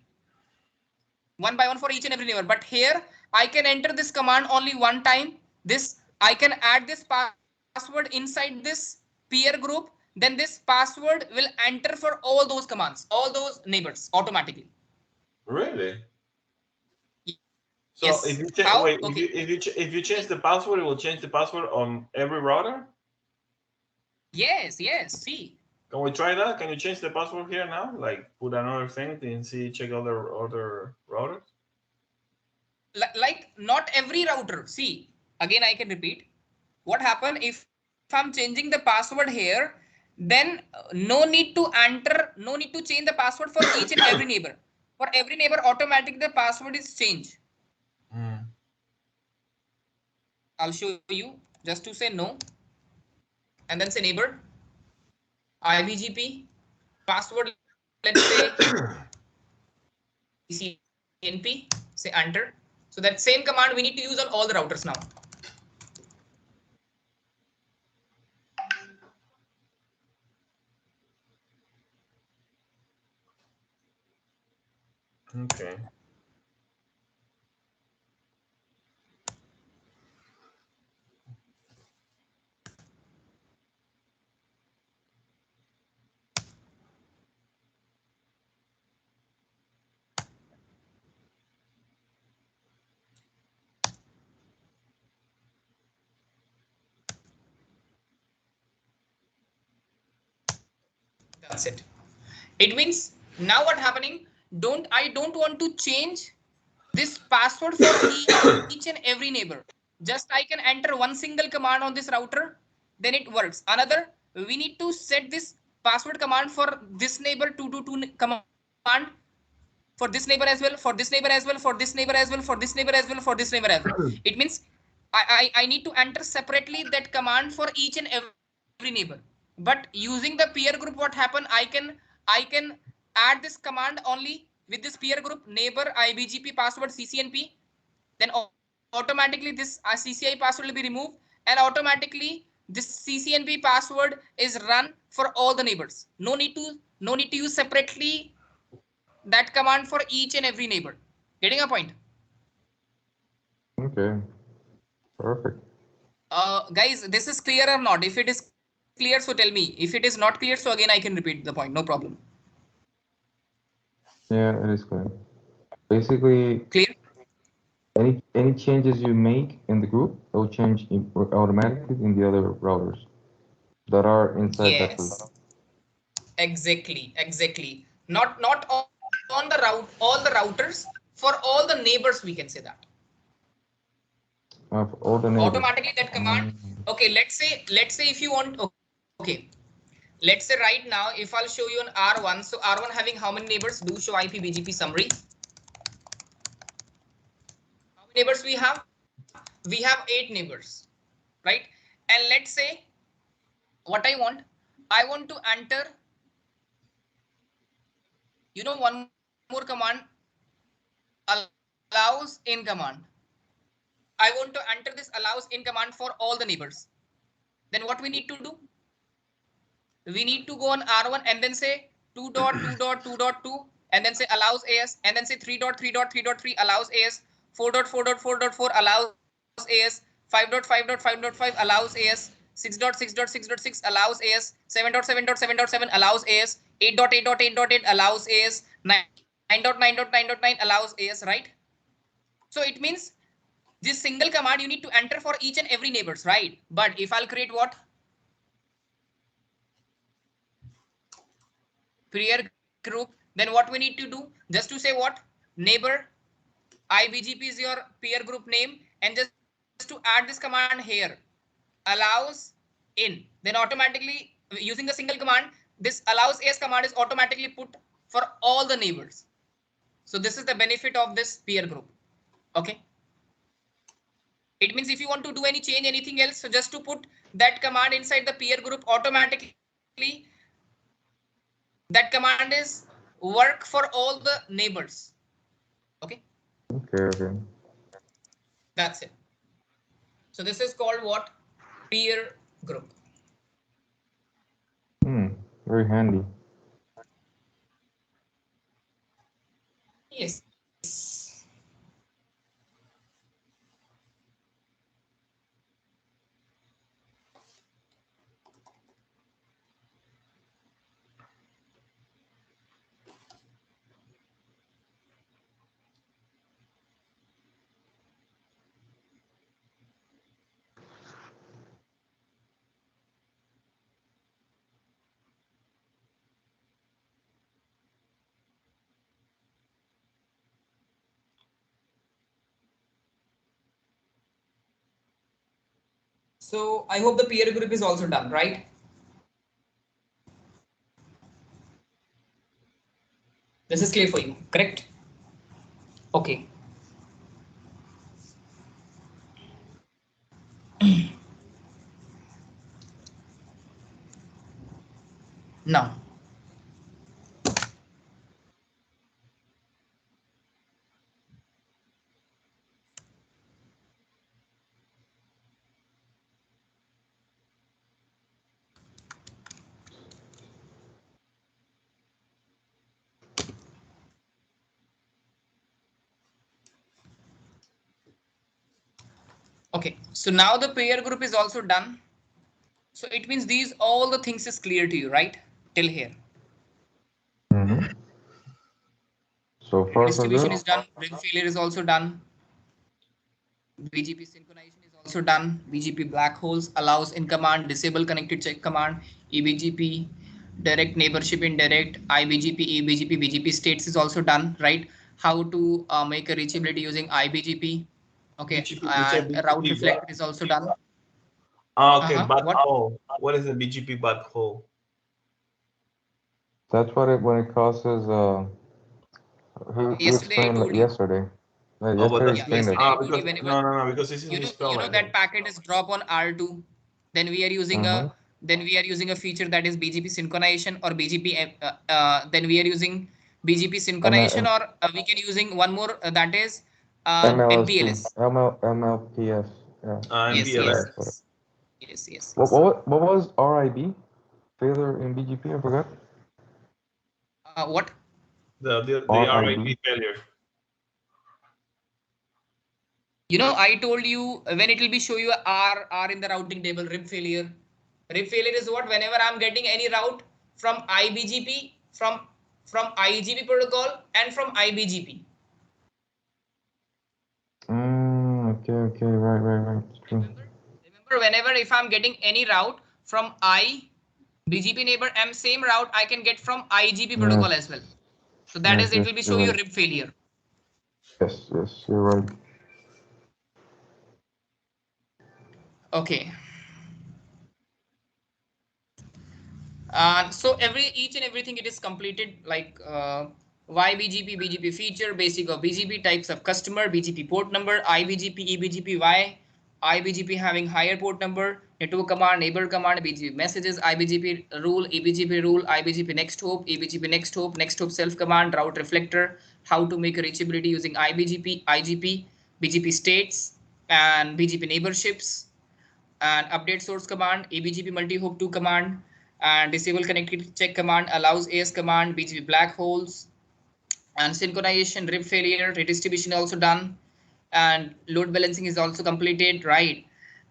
S1: One by one for each and every neighbor. But here I can enter this command only one time. This I can add this password inside this peer group. Then this password will enter for all those commands, all those neighbors automatically.
S2: Really? So
S1: Yes.
S2: if you
S1: How?
S2: wait,
S1: Okay.
S2: if you change the password, it will change the password on every router.
S1: Yes. Yes. See.
S2: Can we try that? Can you change the password here now? Like put another thing and see, check other routers.
S1: Like not every router. See, again I can repeat. What happen if I'm changing the password here? Then no need to enter, no need to change the password for each and every neighbor. For every neighbor, automatically the password is changed. I'll show you just to say no, and then say neighbor IBGP password. Let's say CCNP. Say enter. So that same command we need to use on all the routers now.
S2: Okay.
S1: That's it. It means now what happening? I don't want to change this password for each and every neighbor. Just I can enter one single command on this router, then it works. Another, we need to set this password command for this neighbor 222 command, for this neighbor as well, for this neighbor as well, for this neighbor as well, for this neighbor as well, for this neighbor as well. It means I need to enter separately that command for each and every neighbor. But using the peer group, what happen? I can add this command only with this peer group neighbor IBGP password CCNP. Then automatically this CCI password will be removed, and automatically this CCNP password is run for all the neighbors. No need to use separately that command for each and every neighbor. Getting a point?
S3: Okay. Perfect.
S1: Guys, this is clear or not? If it is clear, so tell me. If it is not clear, so again I can repeat the point. No problem.
S3: Yeah, it is clear. Basically,
S1: Clear?
S3: any changes you make in the group, it will change automatically in the other routers that are inside that group.
S1: Yes. Exactly. Not on the route, all the routers, for all the neighbors, we can say that.
S3: For all the neighbors.
S1: Automatically that command. Okay, let's say if you want, okay. Let's say right now, if I'll show you an R1, so R1 having how many neighbors? Do show IP BGP summary. How many neighbors we have? We have 8 neighbors, right? And let's say what I want to enter, you know, one more command, allows in command. I want to enter this allows in command for all the neighbors. Then what we need to do? We need to go on R1 and then say 2.2.2.2 and then say allows AS and then say 3.3.3.3 allows AS, 4.4.4.4 allows AS, 5.5.5.5 allows AS, 6.6.6.6 allows AS, 7.7.7.7 allows AS, 8.8.8.8 allows AS, 9.9.9.9 allows AS, right? So it means this single command you need to enter for each and every neighbors, right? But if I'll create what? Peer group, then what we need to do? Just to say what? Neighbor, IBGP is your peer group name, and just to add this command here, allows in, then automatically using the single command, this allows as command is automatically put for all the neighbors. So this is the benefit of this peer group. Okay. It means if you want to do any change, anything else, so just to put that command inside the peer group, automatically that command is work for all the neighbors. Okay.
S3: Okay.
S1: That's it. So this is called what? Peer group.
S3: Very handy.
S1: Yes. So I hope the peer group is also done, right? This is clear for you, correct? Okay. Now, okay. So now the peer group is also done. So it means these all the things is clear to you, right? Till here.
S3: So far,
S1: Distribution is done. Ring failure is also done. BGP synchronization is also done. BGP black holes allows in command, disable connected check command, eBGP, direct neighborship indirect, IBGP, eBGP, BGP states is also done, right? How to make a reachability using IBGP. Okay, route reflector is also done.
S2: Okay, backhaul. What is the BGP backhaul?
S3: That's what when it causes. He explained yesterday. Yesterday explained it.
S2: Because, no, because this is
S1: you know that packet is drop on R2. Then we are using a feature that is BGP synchronization or BGP. Then we are using BGP synchronization, or we can using one more that is MPLS.
S3: MLPS.
S2: Yeah.
S1: Yes.
S3: What was RIB? Failure in BGP? I forgot.
S1: What?
S2: The
S3: RIP.
S2: RIP failure.
S1: You know, I told you when it will be show you R in the routing table, RIP failure. RIP failure is what? Whenever I'm getting any route from IBGP, from IGP protocol and from IBGP.
S3: Okay, right. True.
S1: Remember, whenever if I'm getting any route from BGP neighbor and same route I can get from IGP protocol as well. So that is, it will be show you RIP failure.
S3: Yes, you're right.
S1: Okay. So each and everything it is completed, like why BGP feature, basic of BGP, types of customer, BGP port number, IBGP, EBGP, why IBGP having higher port number, network command, neighbor command, BGP messages, IBGP rule, EBGP rule, IBGP next hop, EBGP next hop self command, route reflector, how to make a reachability using IBGP, IGP, BGP states, and BGP neighborships, and update source command, EBGP multi-hop 2 command, and disable connectivity check command, allows AS command, BGP black holes, and synchronization, RIP failure, redistribution also done, and load balancing is also completed, right?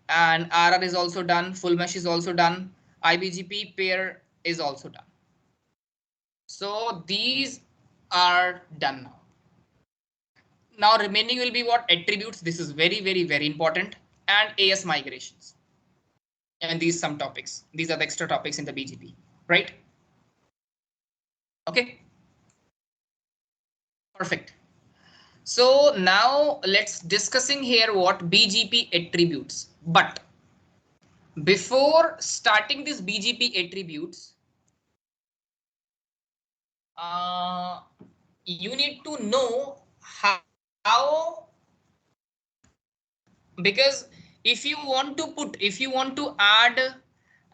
S1: And RR is also done, full mesh is also done, IBGP pair is also done. So these are done now. Now remaining will be what? Attributes. This is very important, and AS migrations. And these some topics. These are the extra topics in the BGP, right? Okay. Perfect. So now let's discussing here what BGP attributes. But before starting this BGP attributes, you need to know how, because if you want to add,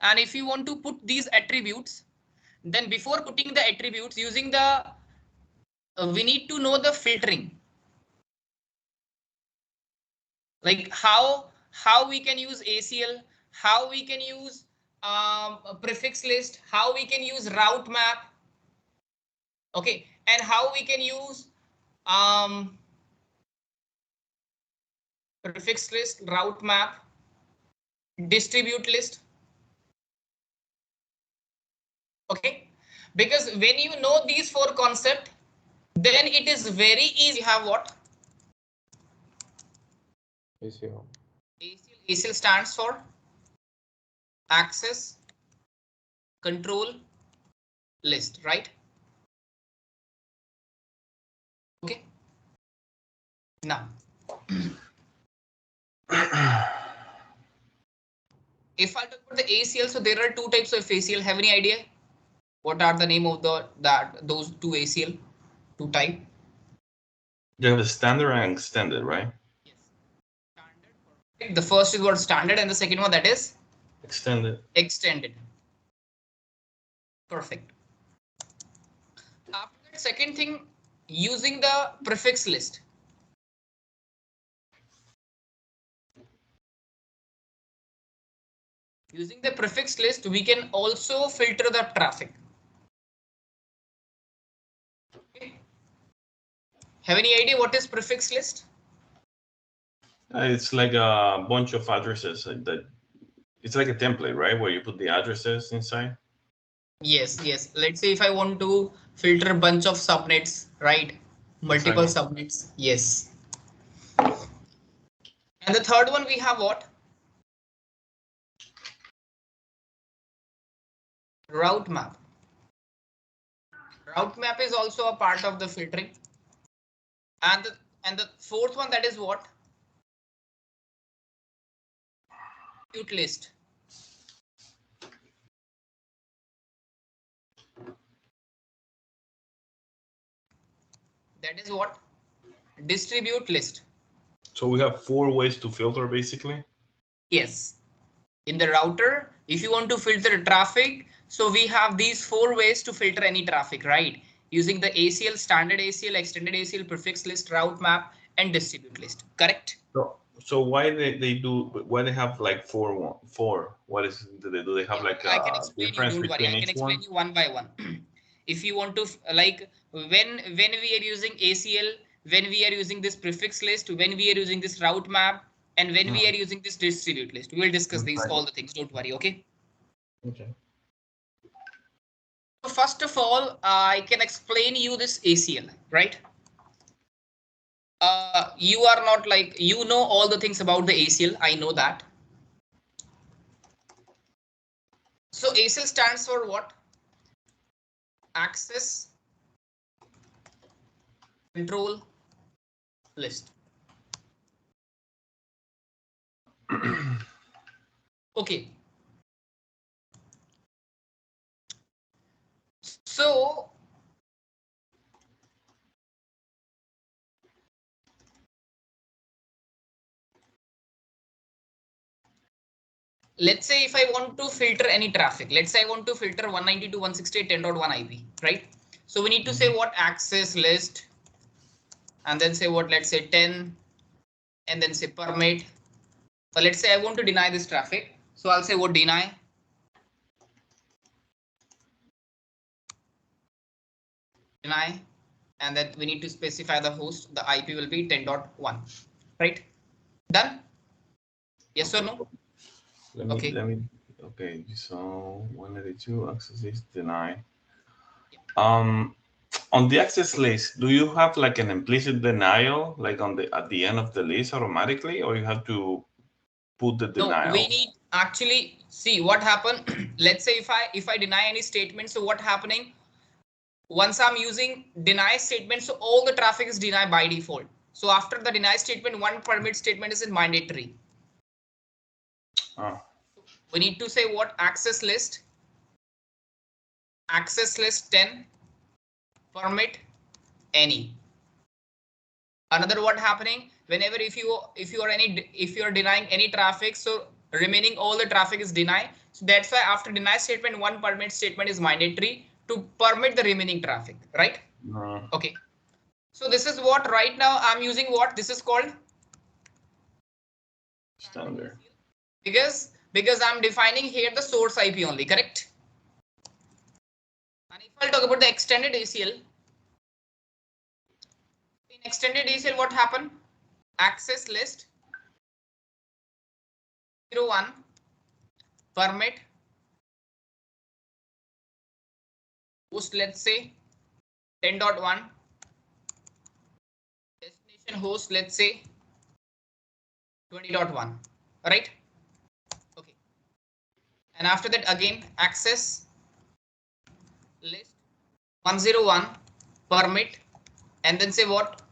S1: and if you want to put these attributes, then before putting the attributes using the we need to know the filtering, like how we can use ACL, how we can use a prefix list, how we can use route map, okay, and how we can use prefix list, route map, distribute list. Okay, because when you know these four concepts, then it is very easy. You have what?
S3: ACL.
S1: ACL stands for access control list, right? Okay. Now, if I talk about the ACL, so there are two types of ACL. Have any idea what are the name of those two ACL, two type?
S2: You have a standard and extended, right?
S1: Yes. Standard. The first is what standard, and the second one that is
S2: extended.
S1: Perfect. After that, second thing, using the prefix list. Using the prefix list, we can also filter the traffic. Okay. Have any idea what is prefix list?
S2: It's like a bunch of addresses that it's like a template, right? Where you put the addresses inside.
S1: Yes. Let's say if I want to filter a bunch of subnets, right? Multiple subnets. Yes. And the third one we have what? Route map. Route map is also a part of the filtering. And the fourth one, that is what? Distribute list. That is what? Distribute list.
S2: So we have 4 ways to filter, basically.
S1: Yes. In the router, if you want to filter traffic, so we have these 4 ways to filter any traffic, right? Using the ACL, standard ACL, extended ACL, prefix list, route map, and distribute list. Correct?
S2: So why why they have like four? What is do they have like
S1: I can explain
S2: difference
S1: you, don't worry.
S2: between
S1: I can
S2: each
S1: explain
S2: one?
S1: you one by one. If you want to, like, when we are using ACL, when we are using this prefix list, when we are using this route map, and when we are using this distribute list. We will discuss these all the things. Don't worry. Okay.
S2: Okay.
S1: So first of all, I can explain you this ACL, right? You are not like, you know all the things about the ACL. I know that. So ACL stands for what? Access Control List. Okay. So let's say if I want to filter any traffic, let's say I want to filter 192.168.10.1 IP, right? So we need to say what access list, and then say what, let's say 10, and then say permit. So let's say I want to deny this traffic. So I'll say what, deny. Deny, and then we need to specify the host. The IP will be 10.1, right? Done? Yes or no?
S2: Okay, so 192 access is denied.
S1: Yeah.
S2: On the access list, do you have like an implicit denial, like at the end of the list automatically, or you have to put the denial?
S1: No, we need actually see what happened. Let's say if I deny any statement, so what happening? Once I'm using deny statement, so all the traffic is denied by default. So after the deny statement, one permit statement is mandatory. We need to say what, access list 10 permit any. Another what happening, whenever if you are denying any traffic, so remaining all the traffic is denied. So that's why after deny statement, one permit statement is mandatory to permit the remaining traffic, right? Okay. So this is what right now I'm using, what this is called
S2: standard,
S1: because I'm defining here the source IP only, correct? And if I'll talk about the extended ACL, in extended ACL, what happened? Access list 01 permit host, let's say 10.1 destination host, let's say 20.1, right? Okay. And after that again access list 101 permit, and then say what,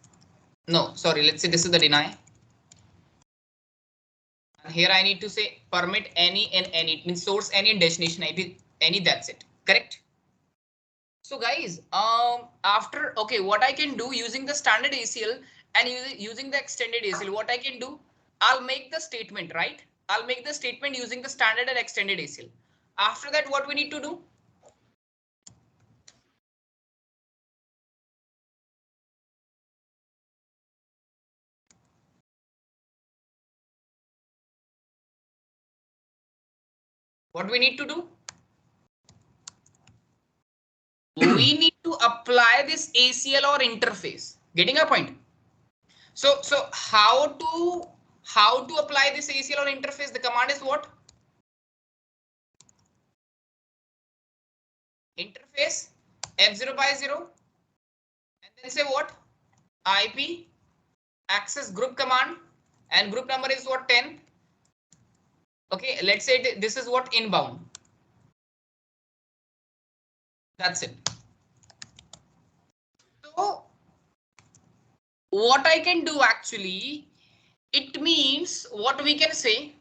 S1: no sorry, let's say this is the deny, and here I need to say permit any and any. It means source any and destination IP any, that's it, correct? So guys, after, okay, what I can do using the standard ACL and using the extended ACL, what I can do, I'll make the statement, right? I'll make the statement using the standard and extended ACL. After that, what we need to do? What we need to do? We need to apply this ACL or interface. Getting a point? So how to apply this ACL or interface? The command is what? Interface F0 by 0, and then say what? IP access group command, and group number is what, 10. Okay, let's say this is what, inbound. That's it. So what I can do actually, it means what we can say,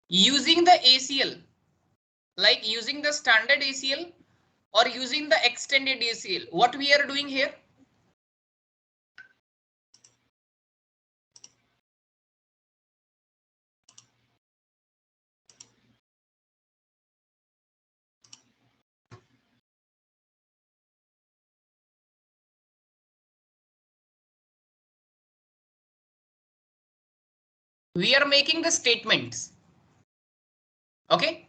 S1: using the ACL, like using the standard ACL or using the extended ACL, what we are doing here? We are making the statements. Okay.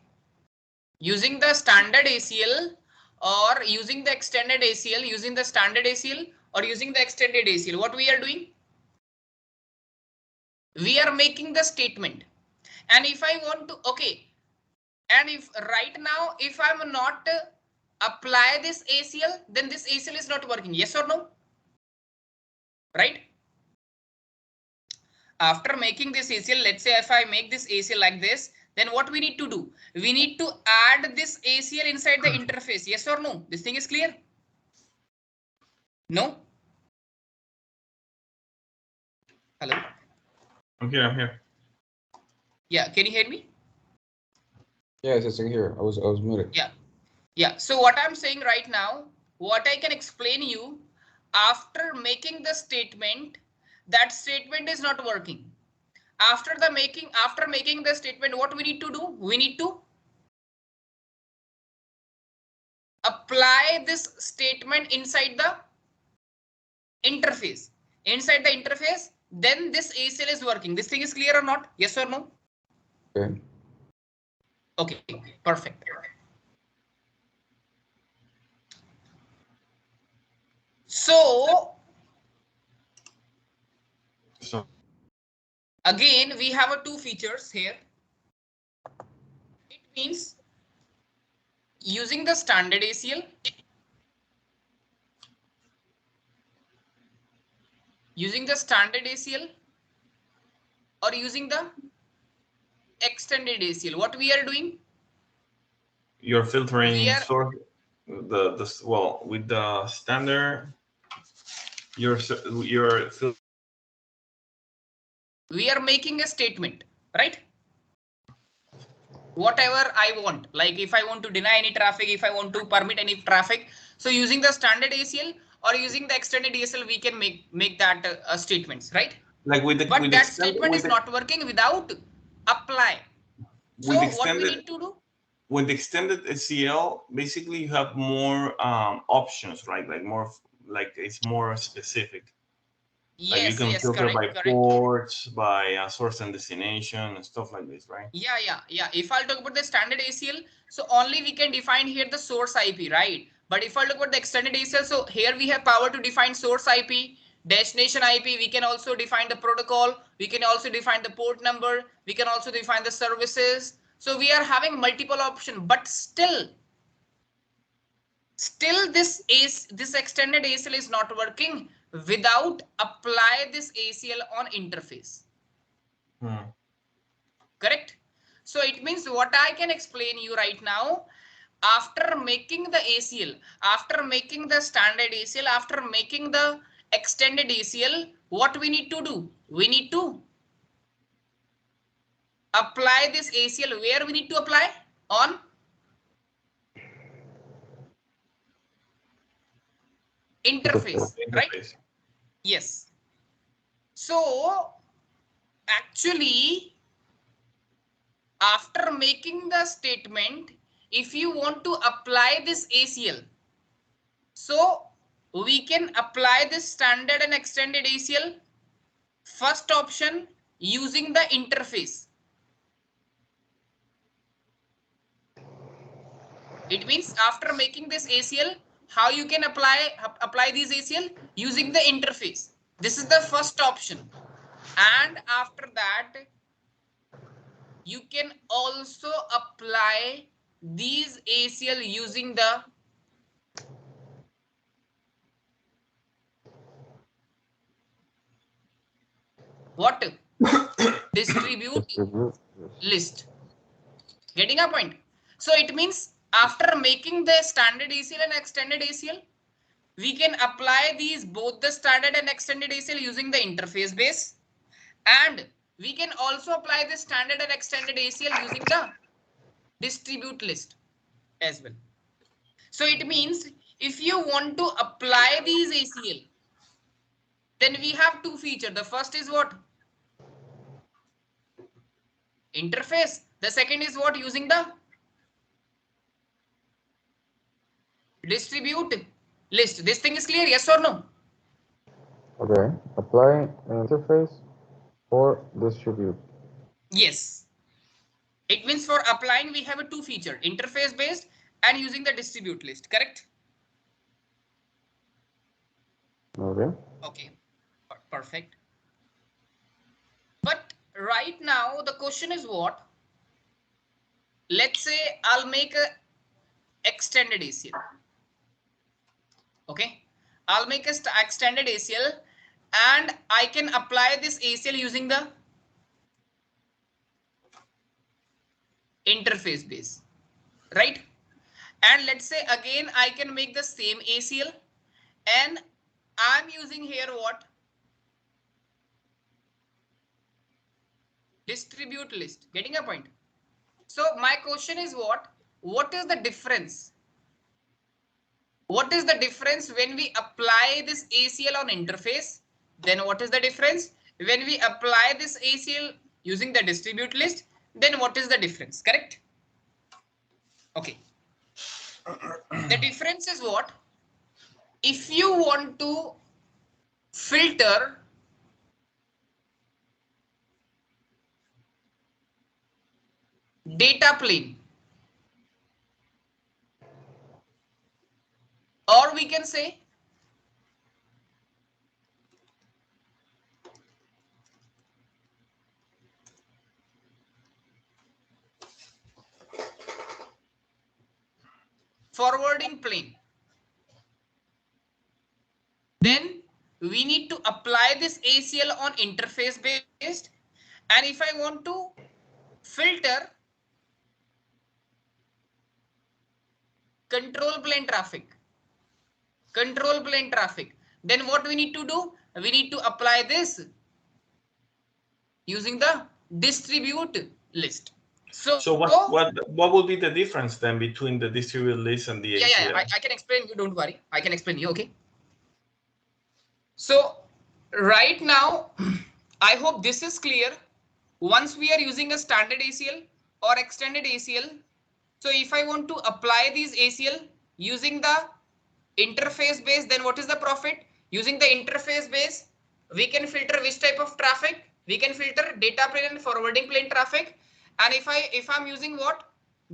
S1: Using the standard ACL or using the extended ACL, using the standard ACL, or using the extended ACL. What we are doing? We are making the statement. And if I want to, okay, and if right now, if I'm not apply this ACL, then this ACL is not working. Yes or no? Right? After making this ACL, let's say if I make this ACL like this, then what we need to do? We need to add this ACL inside the interface. Yes or no? This thing is clear? No? Hello?
S2: Okay, I'm here.
S1: Yeah, can you hear me?
S3: Yes, it's in here. I was muted.
S1: Yeah. Yeah. So what I'm saying right now, what I can explain you, after making the statement, that statement is not working. After making the statement, what we need to do? We need to apply this statement inside the interface. Inside the interface, then this ACL is working. This thing is clear or not? Yes or no?
S3: Okay.
S1: Okay, perfect. So again, we have two features here. It means using the standard ACL, or using the extended ACL. What we are doing?
S2: You're filtering
S1: We are
S2: well, with the standard.
S1: We are making a statement, right? Whatever I want, like if I want to deny any traffic, if I want to permit any traffic, so using the standard ACL or using the extended ACL, we can make that statements, right?
S2: Like with the
S1: but that statement is not working without apply. So what we need to do?
S2: With the extended ACL, basically you have more options, right? Like more, like it's more specific.
S1: Yes,
S2: like you can
S1: yes,
S2: filter
S1: correct,
S2: by ports, by source and destination and stuff like this, right?
S1: Yeah. If I'll talk about the standard ACL, so only we can define here the source IP, right? But if I look at the extended ACL, so here we have power to define source IP, destination IP. We can also define the protocol. We can also define the port number. We can also define the services. So we are having multiple options, but still this extended ACL is not working without apply this ACL on interface. Correct? So it means what I can explain you right now, after making the ACL, after making the standard ACL, after making the extended ACL, what we need to do? We need to apply this ACL. Where we need to apply? On interface, right? Yes. So actually, after making the statement, if you want to apply this ACL, so we can apply this standard and extended ACL. First option, using the interface. It means after making this ACL, how you can apply these ACL? Using the interface. This is the first option. And after that, you can also apply these ACL using the what? Distribute list. Getting a point? So it means after making the standard ACL and extended ACL, we can apply these both the standard and extended ACL using the interface base. And we can also apply the standard and extended ACL using the distribute list as well. So it means if you want to apply these ACL, then we have two features. The first is what? Interface. The second is what? Using the distribute list. This thing is clear, yes or no?
S3: Okay, apply an interface or distribute.
S1: Yes. It means for applying, we have a two feature, interface based and using the distribute list, correct?
S3: Okay.
S1: Okay, perfect. But right now the question is what? Let's say I'll make a extended ACL. Okay, I'll make a extended ACL and I can apply this ACL using the interface base, right? And let's say again I can make the same ACL and I'm using here what? Distribute list. Getting a point? So my question is what? What is the difference? What is the difference when we apply this ACL on interface? Then what is the difference when we apply this ACL using the distribute list? Then what is the difference? Correct? Okay. The difference is what? If you want to filter data plane, or we can say forwarding plane, then we need to apply this ACL on interface based. And if I want to filter control plane traffic, then what we need to do? We need to apply this using the distribute list.
S2: So what would be the difference then between the distribute list and the ACL?
S1: Yeah, I can explain you, don't worry. I can explain you, okay? So right now, I hope this is clear. Once we are using a standard ACL or extended ACL, so if I want to apply these ACL using the interface base, then what is the profit? Using the interface base, we can filter which type of traffic? We can filter data plane and forwarding plane traffic. And if I'm using what?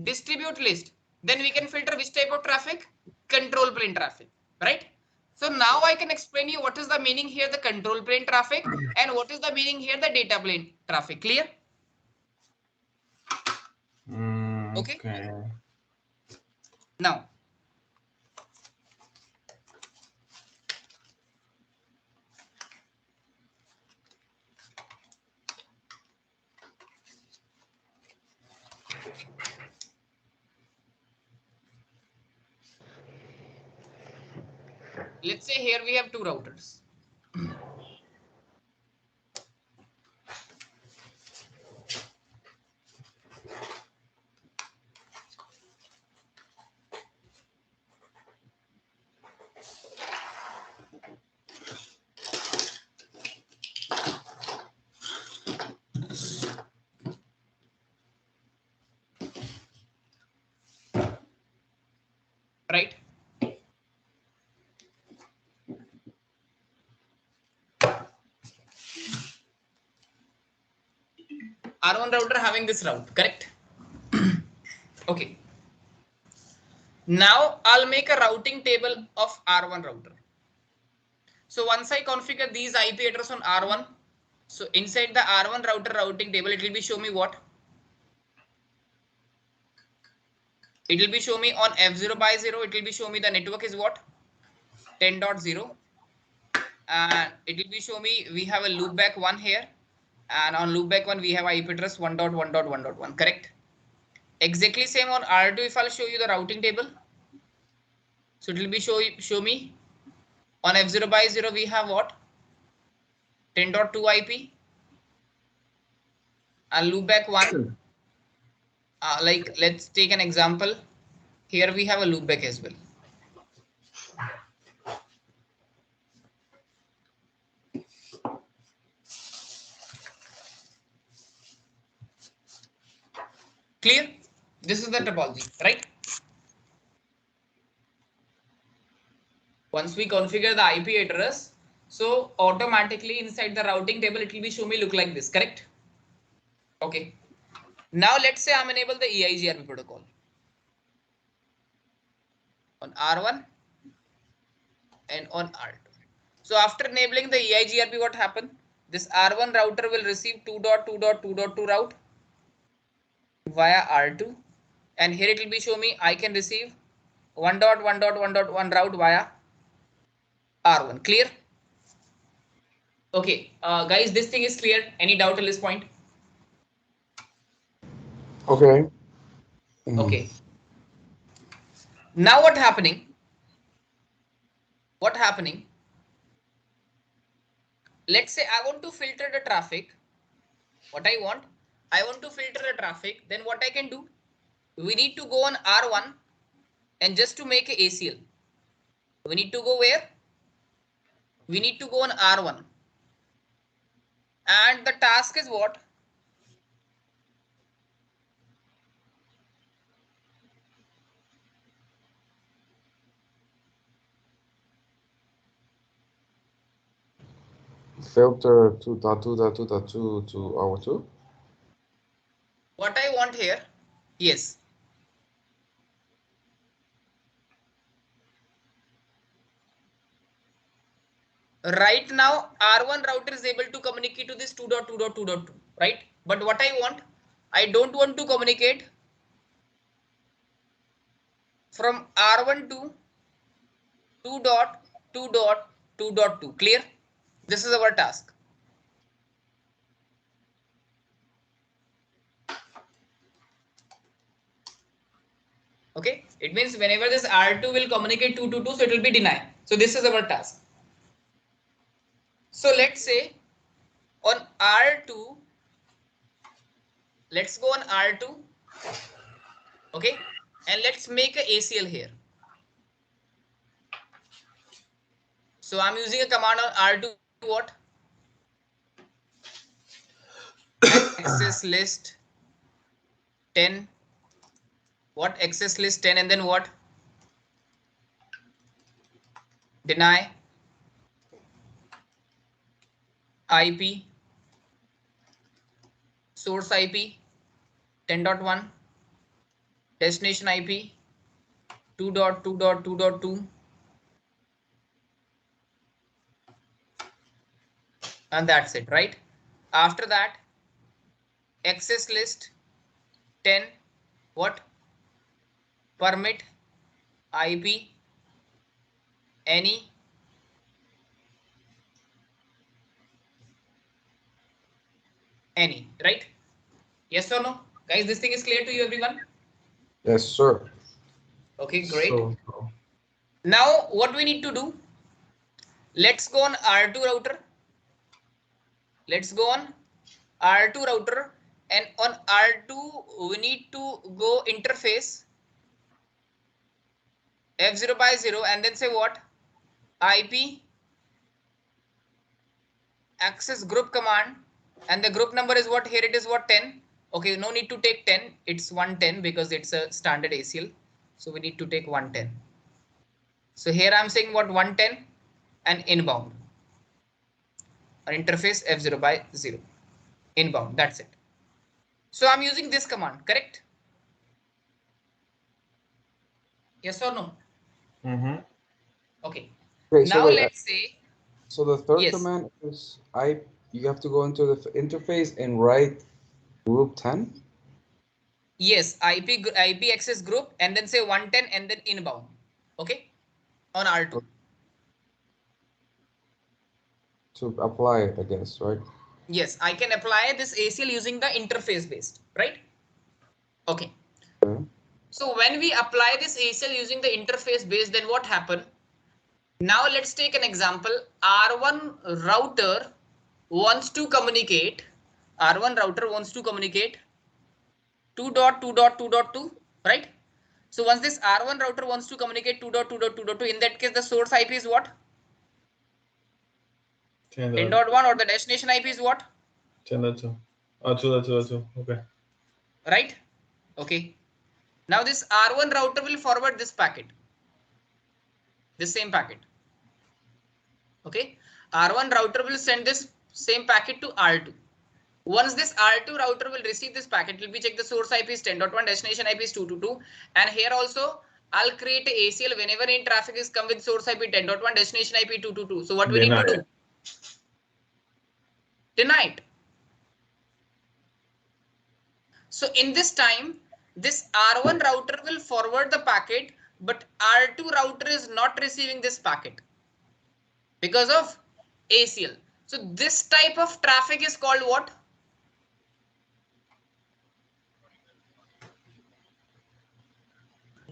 S1: Distribute list, then we can filter which type of traffic? Control plane traffic, right? So now I can explain you what is the meaning here, the control plane traffic, and what is the meaning here, the data plane traffic. Clear? Okay. Now, let's say here we have two routers. Right? R1 router having this route, correct? Okay. Now I'll make a routing table of R1 router. So once I configure these IP address on R1, so inside the R1 router routing table, it will be show me what? It will be show me on F0 by 0. It will be show me the network is what? 10.0. And it will be show me we have a loopback 1 here. And on loopback 1, we have IP address 1.1.1.1, correct? Exactly same on R2 if I'll show you the routing table. So it will be show me on F0 by 0 we have what? 10.2 IP. And loopback 1. Like let's take an example. Here we have a loopback as well. Clear? This is the topology, right? Once we configure the IP address, so automatically inside the routing table, it will be show me look like this, correct? Okay. Now let's say I'm enable the EIGRP protocol. on R1 and on R2. So after enabling the EIGRP, what happened? This R1 router will receive 2.2.2.2 route via R2, and here it will be show me I can receive 1.1.1.1 route via R1. Clear? Okay, guys, this thing is clear. Any doubt at this point?
S5: Okay.
S1: Okay. Now what happening? What happening? Let's say I want to filter the traffic. What I want to filter the traffic. Then what I can do? We need to go on R1 and just to make a ACL. We need to go where? We need to go on R1. And the task is what?
S5: Filter 2.2.2.2 to R2.
S1: What I want here? Yes. Right now, R1 router is able to communicate to this 2.2.2.2, right? But what I don't want to communicate from R1 to 2.2.2.2. Clear? This is our task. Okay, it means whenever this R2 will communicate 2 to 2, so it will be denied. So this is our task. So let's say on R2, let's go on R2. Okay, and let's make a ACL here. So I'm using a command on R2, what? Access list 10. What? Access list 10, and then what? Deny IP, source IP 10.1, destination IP 2.2.2.2, and that's it, right? After that, access list 10, what? Permit IP any right? Yes or no, guys? This thing is clear to you, everyone?
S5: Yes, sir.
S1: Okay, great.
S2: So,
S1: Now what we need to do? Let's go on R2 router. Let's go on R2 router, and on R2 we need to go interface F0 by 0, and then say what? IP access group command, and the group number is what? Here it is what? 10. Okay, no need to take 10, it's 110 because it's a standard ACL, so we need to take 110. So here I'm saying what? 110 and inbound on interface F0 by 0 inbound. That's it. So I'm using this command, correct? Yes or no? Okay.
S5: Okay, so
S1: Now
S5: wait,
S1: let's say.
S5: so the third
S1: Yes.
S5: command is you have to go into the interface and write group 10.
S1: Yes, IP access group, and then say 110 and then inbound. Okay, on R2.
S5: To apply it, I guess, right?
S1: Yes, I can apply this ACL using the interface based, right? Okay. So when we apply this ACL using the interface based, then what happened? Now let's take an example. R1 router wants to communicate. R1 router wants to communicate 2.2.2.2, right? So once this R1 router wants to communicate 2.2.2.2, in that case, the source IP is what? 10.1, or the destination IP is what?
S2: 10.2. 2.2.2. Okay.
S1: Right? Okay. Now this R1 router will forward this packet. This same packet. Okay. R1 router will send this same packet to R2. Once this R2 router will receive this packet, it will be check the source IP is 10.1, destination IP is 222, and here also I'll create a ACL whenever any traffic is come with source IP 10.1, destination IP 222. So what we need to do? Deny it. So in this time, this R1 router will forward the packet, but R2 router is not receiving this packet because of ACL. So this type of traffic is called what?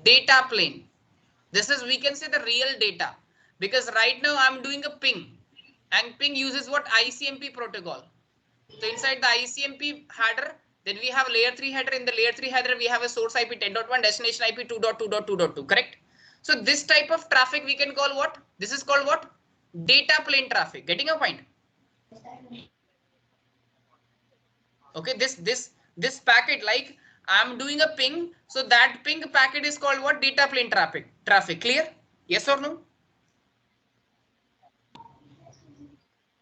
S1: Data plane. This is, we can say, the real data, because right now I'm doing a ping, and ping uses what? ICMP protocol. So inside the ICMP header, then we have layer 3 header. In the layer 3 header, we have a source IP 10.1, destination IP 2.2.2.2, correct? So this type of traffic we can call what? This is called what? Data plane traffic. Getting your point? Okay, this packet, like I'm doing a ping, so that ping packet is called what? Data plane traffic. Clear? Yes or no?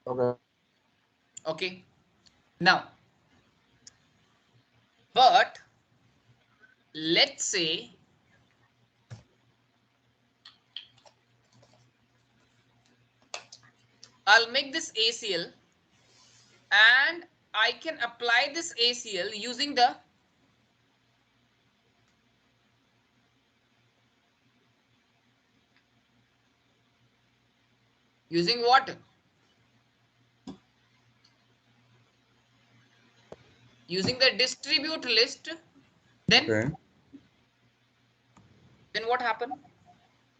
S3: Okay.
S1: Okay. Now, but let's say I'll make this ACL and I can apply this ACL using the what? Using the distribute list. Then what happened?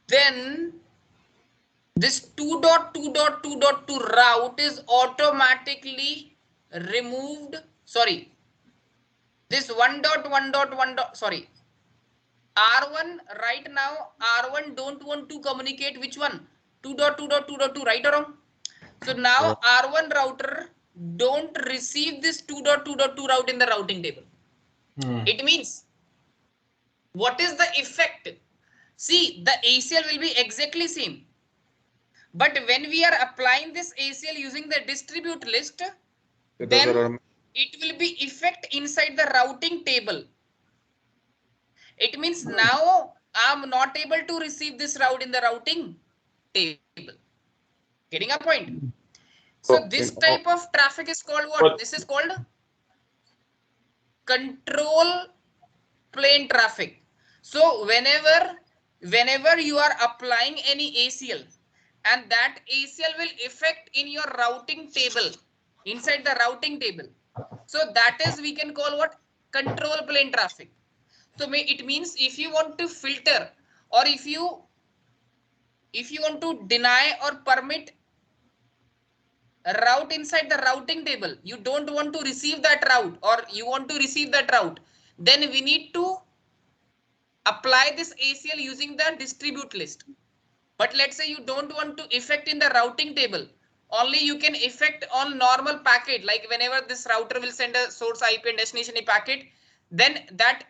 S1: Then this 2.2.2.2 route is automatically removed. Sorry, this 1.1.1. Sorry, R1 right now, R1 don't want to communicate which one? 2.2.2.2, right or wrong? So now R1 router don't receive this 2.2.2 route in the routing table. It means, what is the effect? See, the ACL will be exactly same. But when we are applying this ACL using the distribute list, then it will be effect inside the routing table. It means now I'm not able to receive this route in the routing table. Getting a point? So this type of traffic is called what? This is called control plane traffic. So whenever you are applying any ACL, and that ACL will affect in your routing table, inside the routing table. So that is, we can call what? Control plane traffic. So it means if you want to filter, or if you want to deny or permit a route inside the routing table, you don't want to receive that route, or you want to receive that route, then we need to apply this ACL using the distribute list. But let's say you don't want to effect in the routing table, only you can effect on normal packet, like whenever this router will send a source IP and destination IP packet, then that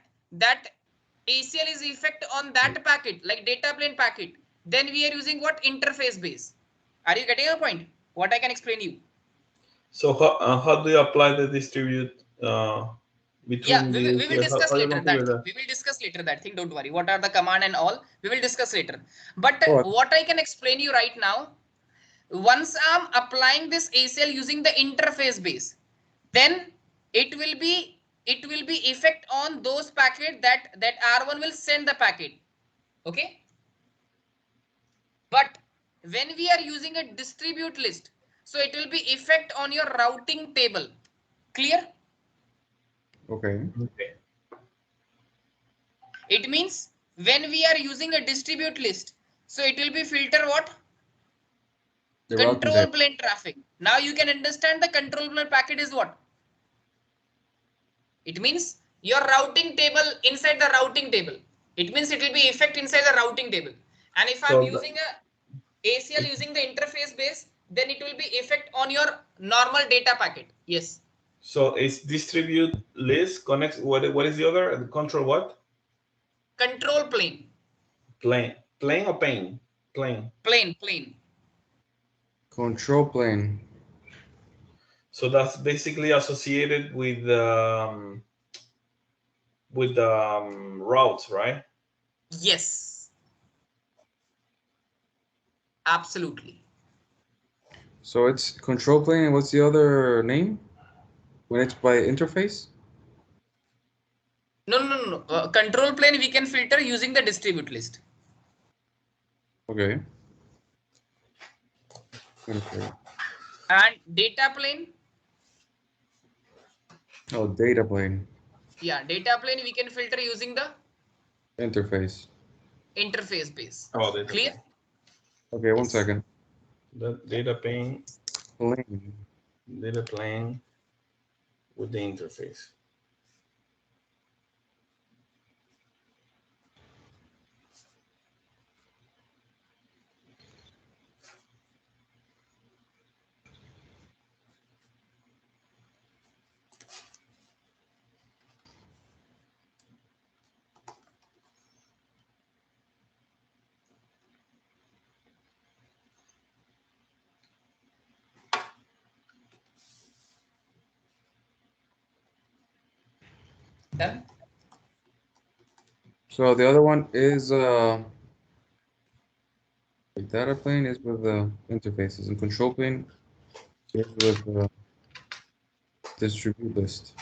S1: ACL is effect on that packet, like data plane packet. Then we are using what? Interface base. Are you getting a point? What I can explain you?
S2: So how do you apply the distribute between
S1: we will discuss later that thing. We will discuss later that thing. Don't worry. What are the command and all? We will discuss later. But what I can explain you right now, once I'm applying this ACL using the interface base, then it will be effect on those packet that R1 will send the packet. Okay. But when we are using a distribute list, so it will be effect on your routing table. Clear? Okay. It means when we are using a distribute list, so it will be filter what? The control plane traffic. Now you can understand the control plane packet is what? It means your routing table inside the routing table. It means it will be effect inside the routing table. And if I'm using a ACL using the interface base, then it will be effect on your normal data packet. Yes. So it's distribute list connects. What is the other? Control what? Control plane. Plane or pane? Plane.
S5: Control plane.
S2: So that's basically associated with routes, right?
S1: Yes. Absolutely.
S5: So it's control plane, and what's the other name when it's by interface?
S1: No. Control plane we can filter using the distribute list.
S5: Okay. Okay.
S1: And data plane.
S5: Oh, data plane.
S1: Yeah, data plane we can filter using the
S5: Interface.
S1: interface base.
S2: Oh, data
S1: Clear?
S2: plane.
S5: Okay, one
S1: Yes.
S5: second.
S2: The data plane,
S5: Plane.
S2: data plane with the interface.
S1: Done.
S5: So the other one is the data plane is with the interfaces, and control plane is with the distribute list.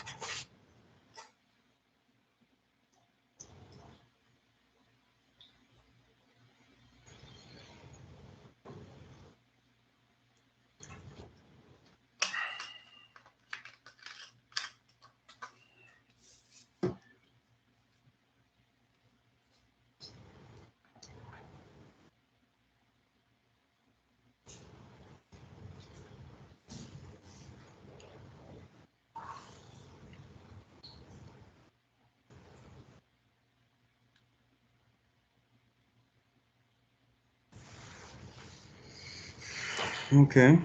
S5: Okay.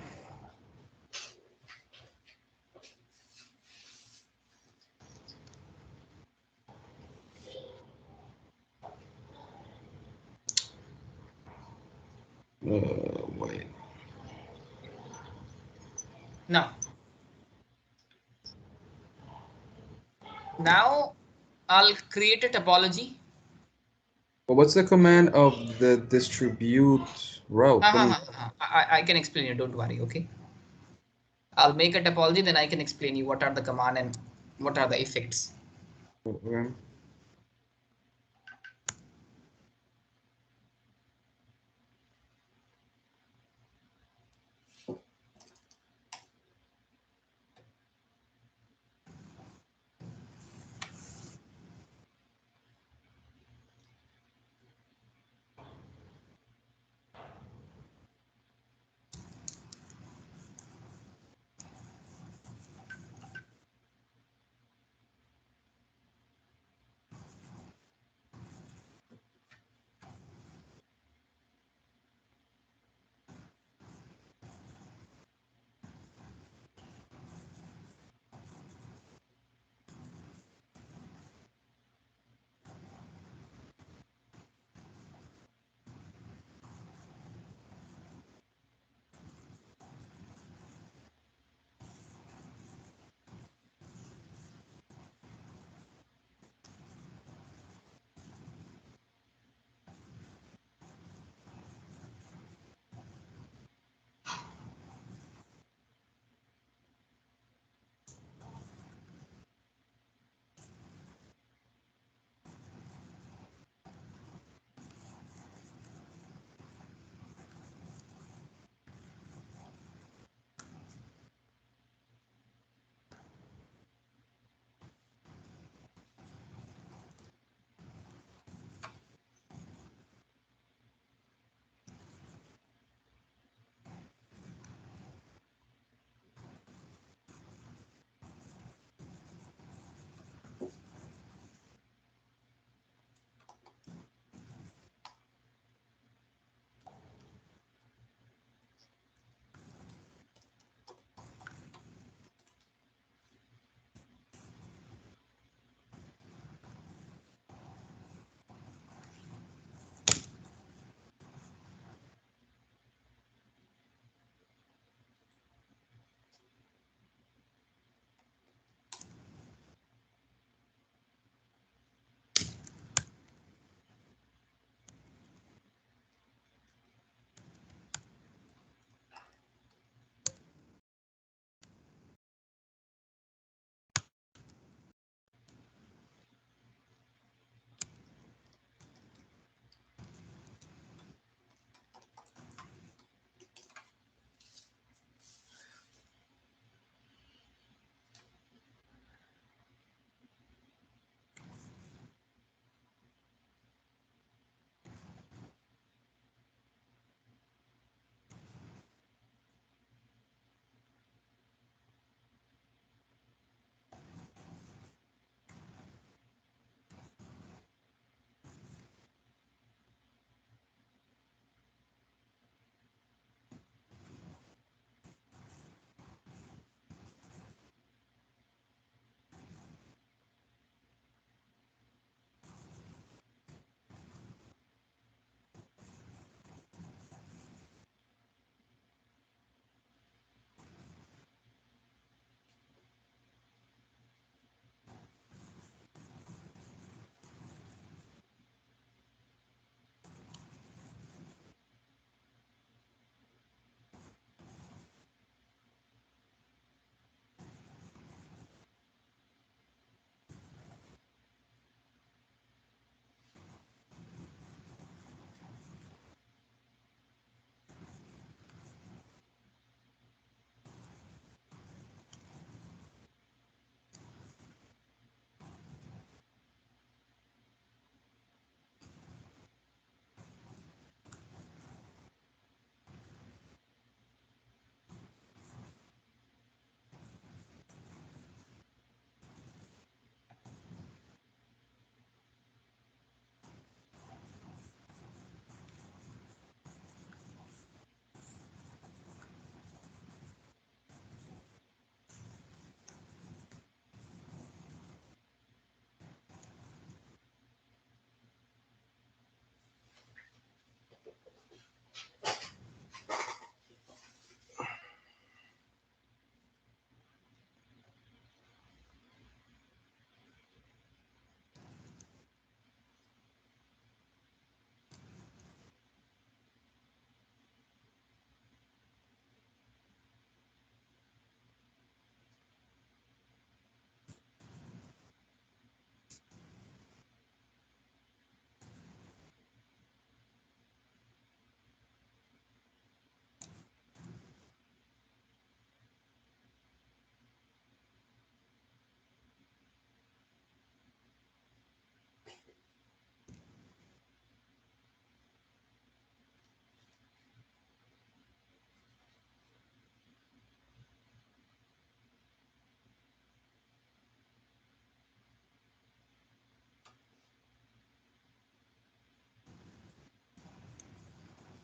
S5: Wait.
S1: Now I'll create a topology.
S5: But what's the command of the distribute route?
S1: I can explain you, don't worry, okay? I'll make a topology, then I can explain you what are the command and what are the effects.
S5: Okay.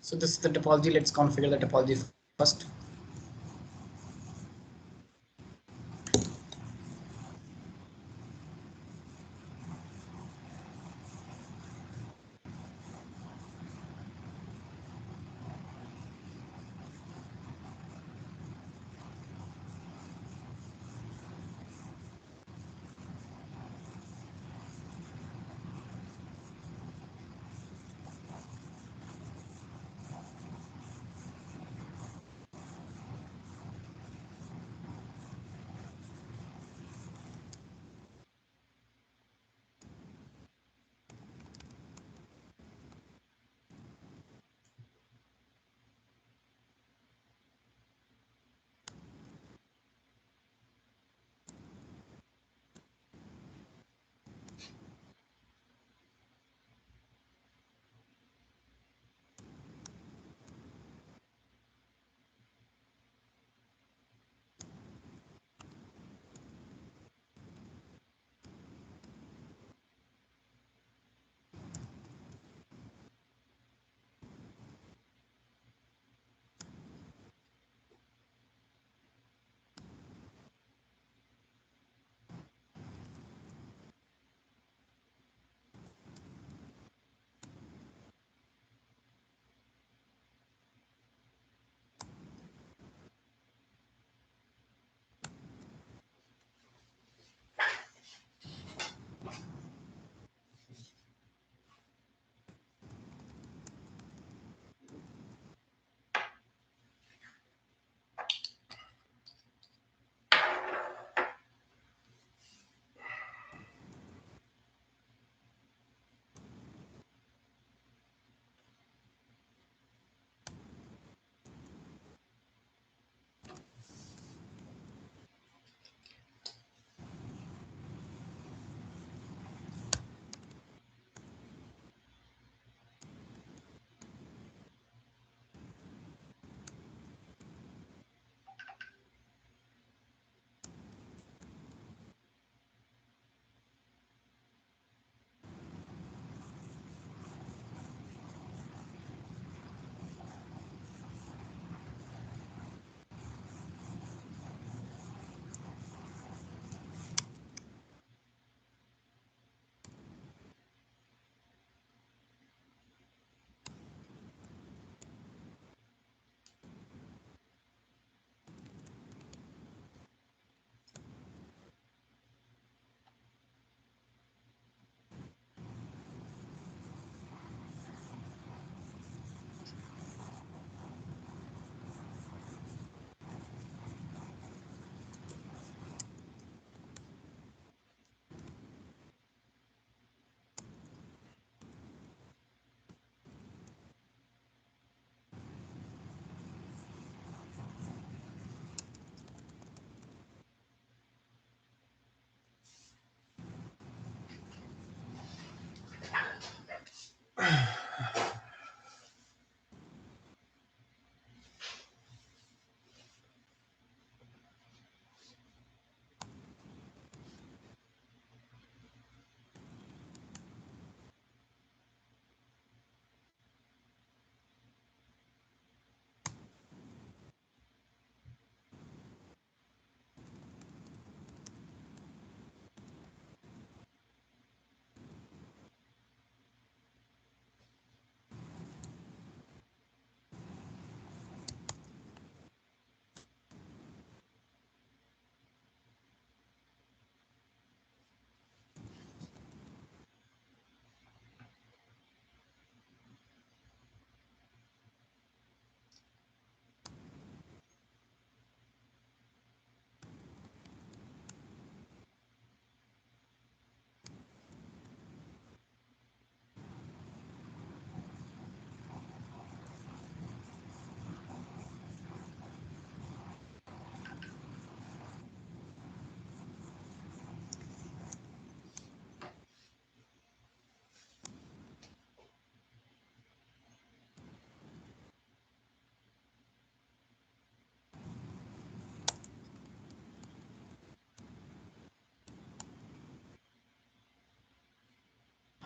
S1: So this is the topology. Let's configure the topology first.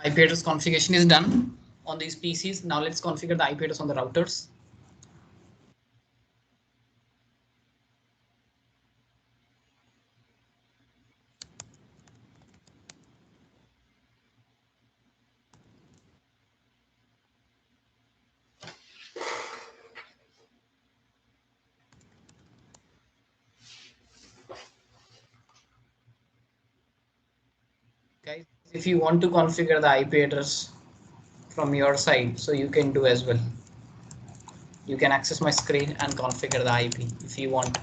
S1: IP address configuration is done. on these PCs. Now let's configure the IP address on the routers. Guys, if you want to configure the IP address from your side, so you can do as well. You can access my screen and configure the IP if you want.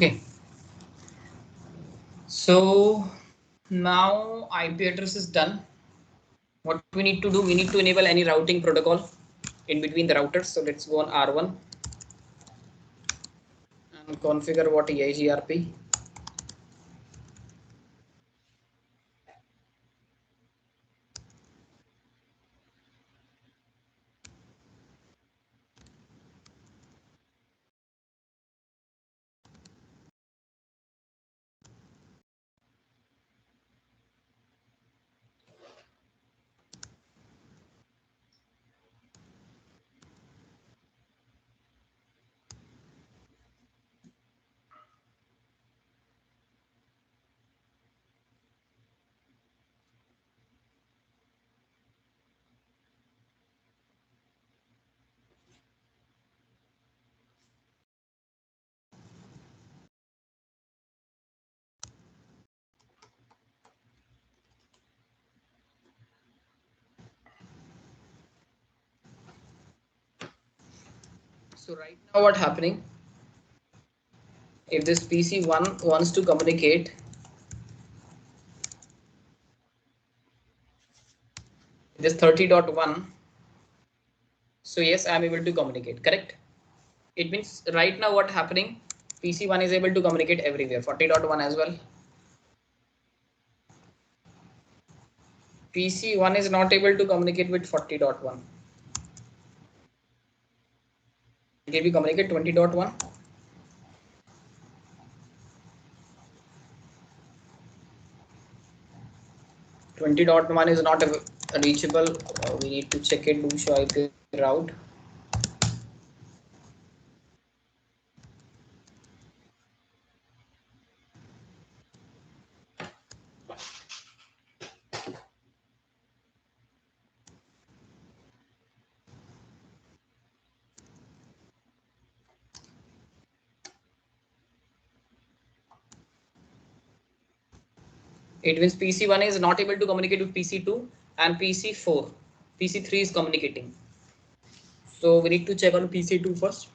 S1: Okay. So now IP address is done. What we need to do, we need to enable any routing protocol in between the routers. So let's go on R1 and configure what EIGRP. So right now what happening? If this PC1 wants to communicate this 30.1, so yes, I am able to communicate, correct? It means right now what happening? PC1 is able to communicate everywhere, 40.1 as well. PC1 is not able to communicate with 40.1. It will communicate 20.1. .1 is not reachable. We need to check it. Do show IP route. It means PC1 is not able to communicate with PC2 and PC4. PC3 is communicating. So we need to check on PC2 first.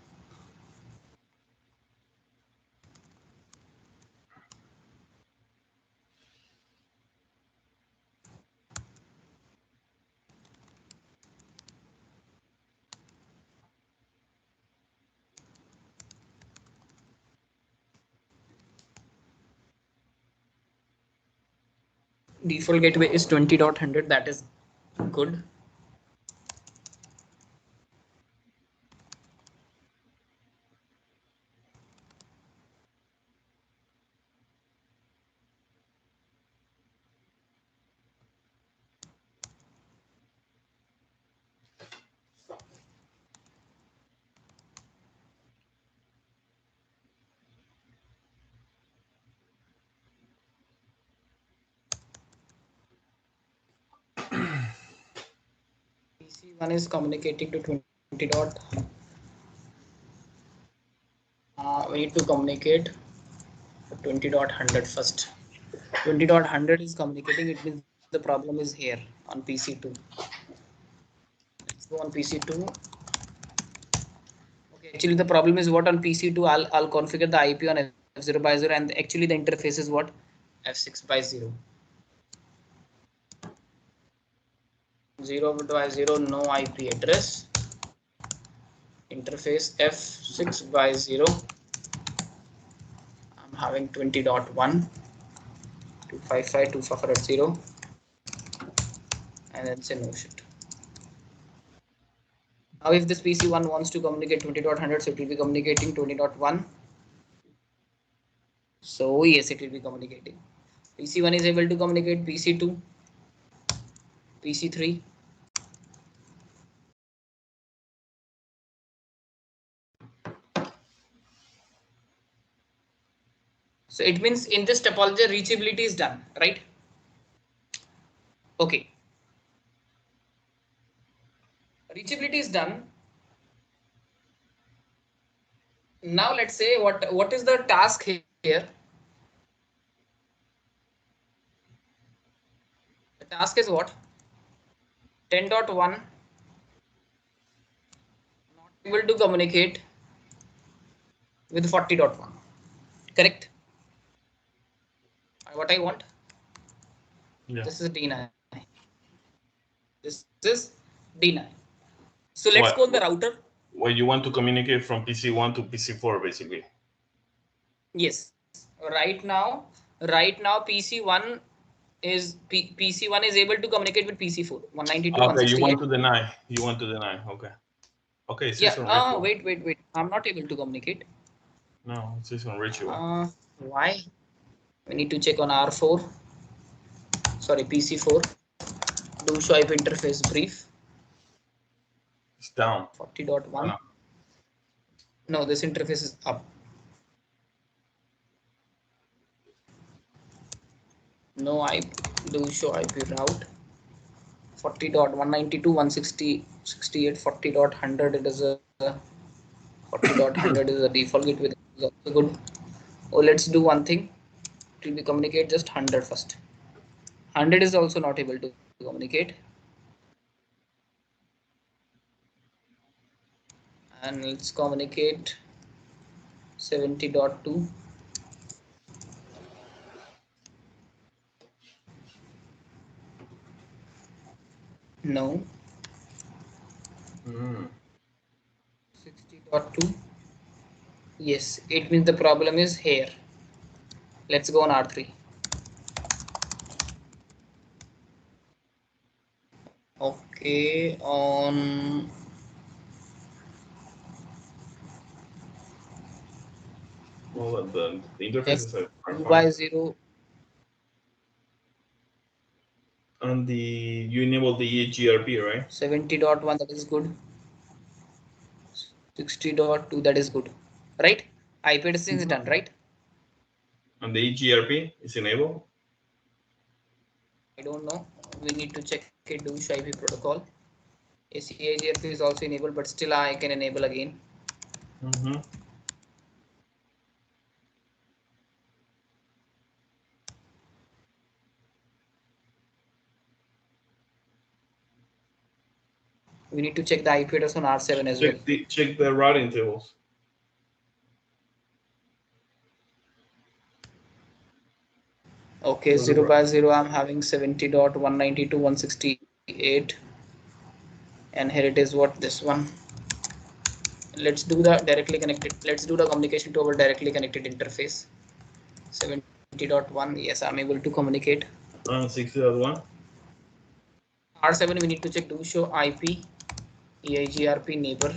S1: Default gateway is 20.100. That is good. PC1 is communicating to 20 dot. We need to communicate 20.100 first. 20.100 is communicating. It means the problem is here on PC2. Let's go on PC2. Okay, actually the problem is what on PC2. I'll configure the IP on F0 by 0, and actually the interface is what F6 by 0. 0 by 0, no IP address. Interface F6 by 0. I'm having 20.1, 255.255.0, and then say no shit. Now if this PC1 wants to communicate 20.100, so it will be communicating 20.1. So yes, it will be communicating. PC1 is able to communicate PC2, PC3. So it means in this topology reachability is done, right? Okay. Reachability is done. Now let's say what is the task here? The task is what? 10.1 not able to communicate with 40.1. Correct? What I want?
S2: Yeah.
S1: This is D9. This is D9. So let's go on the router.
S2: Well, you want to communicate from PC1 to PC4 basically.
S1: Yes. Right now PC1 is able to communicate with PC4 192.
S2: Okay, you want to deny. Okay. Okay, it says on
S1: wait. I'm not able to communicate.
S2: No, it says on ritual.
S1: Why? We need to check on R4. Sorry, PC4. Do show IP interface brief.
S2: It's down.
S1: 40.1. No, this interface is up. No IP. Do show IP route. 40.192.160.68. 40.100. It is a 40.100 is a default gateway. Is also good. Oh, let's do one thing. It will be communicate just 100 first. 100 is also not able to communicate. and let's communicate 70.2. No. 60.2. Yes, it means the problem is here. Let's go on R3. Okay, on
S2: Well, the interface is like
S1: 2x0.
S2: And you enable the EGRP, right?
S1: 70.1, that is good. 60.2, that is good. Right? IP addressing is done, right?
S2: And the EGRP is enabled?
S1: I don't know. We need to check it, do show IP protocol. EGRP is also enabled, but still I can enable again. We need to check the IP address on R7 as well.
S2: Check the routing tables.
S1: Okay, 0/0, I'm having 70.192.168, and here it is, what, this one. Let's do the directly connected. Let's do the communication to our directly connected interface. 70.1, yes, I'm able to communicate.
S2: 60.1.
S1: R7, we need to check do show IP EIGRP neighbor.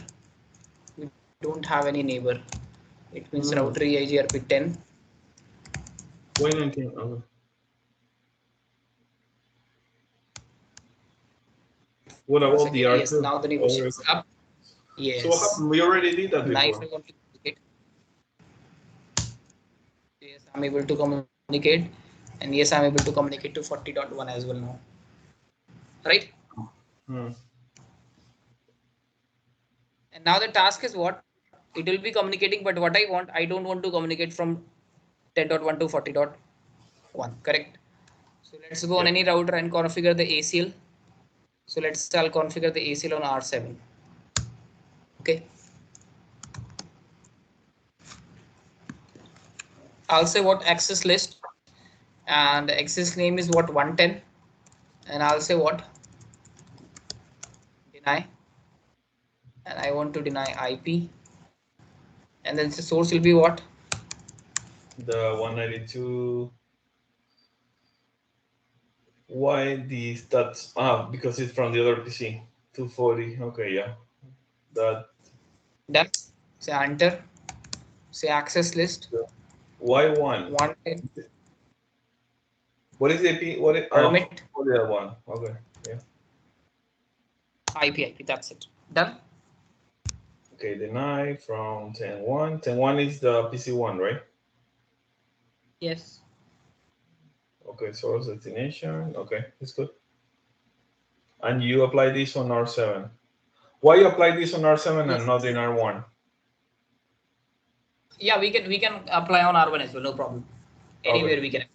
S1: We don't have any neighbor. It means router EIGRP 10.
S2: Why 19? Okay. What about the R2?
S1: Yes, now the neighborship is up. Yes.
S2: So we already did that before.
S1: Now if I want to communicate, yes, I'm able to communicate, and yes, I'm able to communicate to 40.1 as well now. Right? And now the task is what? It will be communicating, but what I want, I don't want to communicate from 10.1 to 40.1. Correct? So let's go on any router and configure the ACL. So I'll configure the ACL on R7. Okay. I'll say what access list, and the access name is what 110, and I'll say what deny, and I want to deny IP, and then the source will be what?
S2: The 192. Why the stats? Because it's from the other PC. 240. Okay, yeah. That.
S1: Done. Say enter. Say access list.
S2: Why 110? What is the IP? What is
S1: permit?
S2: Oh, the other one. Okay. Yeah.
S1: IP. That's it. Done.
S2: Okay, deny from 10.1. 10.1 is the PC1, right?
S1: Yes.
S2: Okay, source destination. Okay, it's good. And you apply this on R7. Why you apply this on R7 and not in R1?
S1: Yeah, we can apply on R1 as well, no problem. Anywhere we can.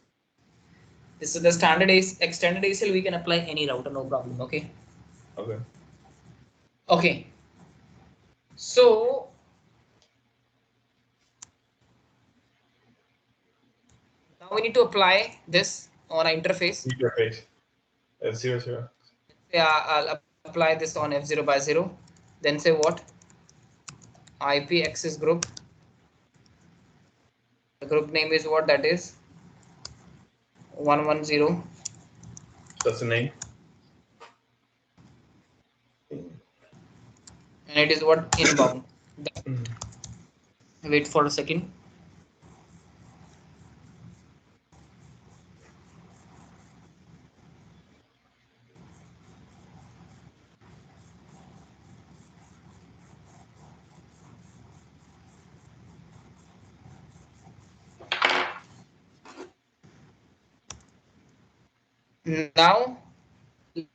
S1: This is the standard extended ACL. We can apply any router, no problem. Okay.
S2: Okay.
S1: Okay. So now we need to apply this on our interface.
S2: Interface. F00.
S1: Yeah, I'll apply this on F0/0. Then say what? IP access group. The group name is what? That is 110.
S2: That's the name.
S1: And it is what? Inbound. Wait for a second. Now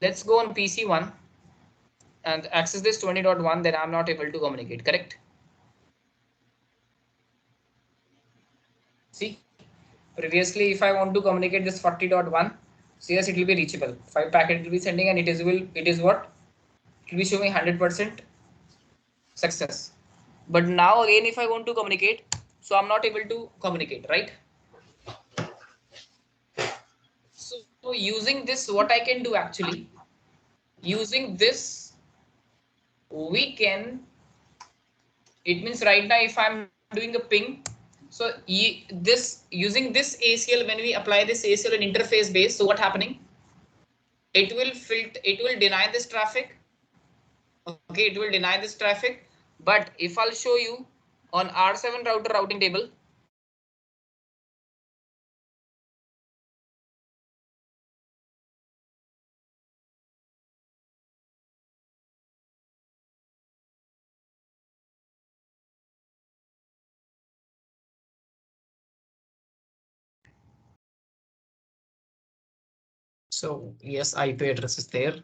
S1: let's go on PC1 and access this 20.1. Then I'm not able to communicate. Correct? See, previously if I want to communicate this 40.1, so yes, it will be reachable. 5 packet will be sending, and it is what? It will be showing 100% success. But now again, if I want to communicate, so I'm not able to communicate, right? So using this, what I can do actually, using this, we can, it means right now if I'm doing a ping, so this using this ACL, when we apply this ACL in interface base, so what happening? It will filter, it will deny this traffic. Okay, it will deny this traffic. But if I'll show you on R7 router routing table, so yes, IP address is there.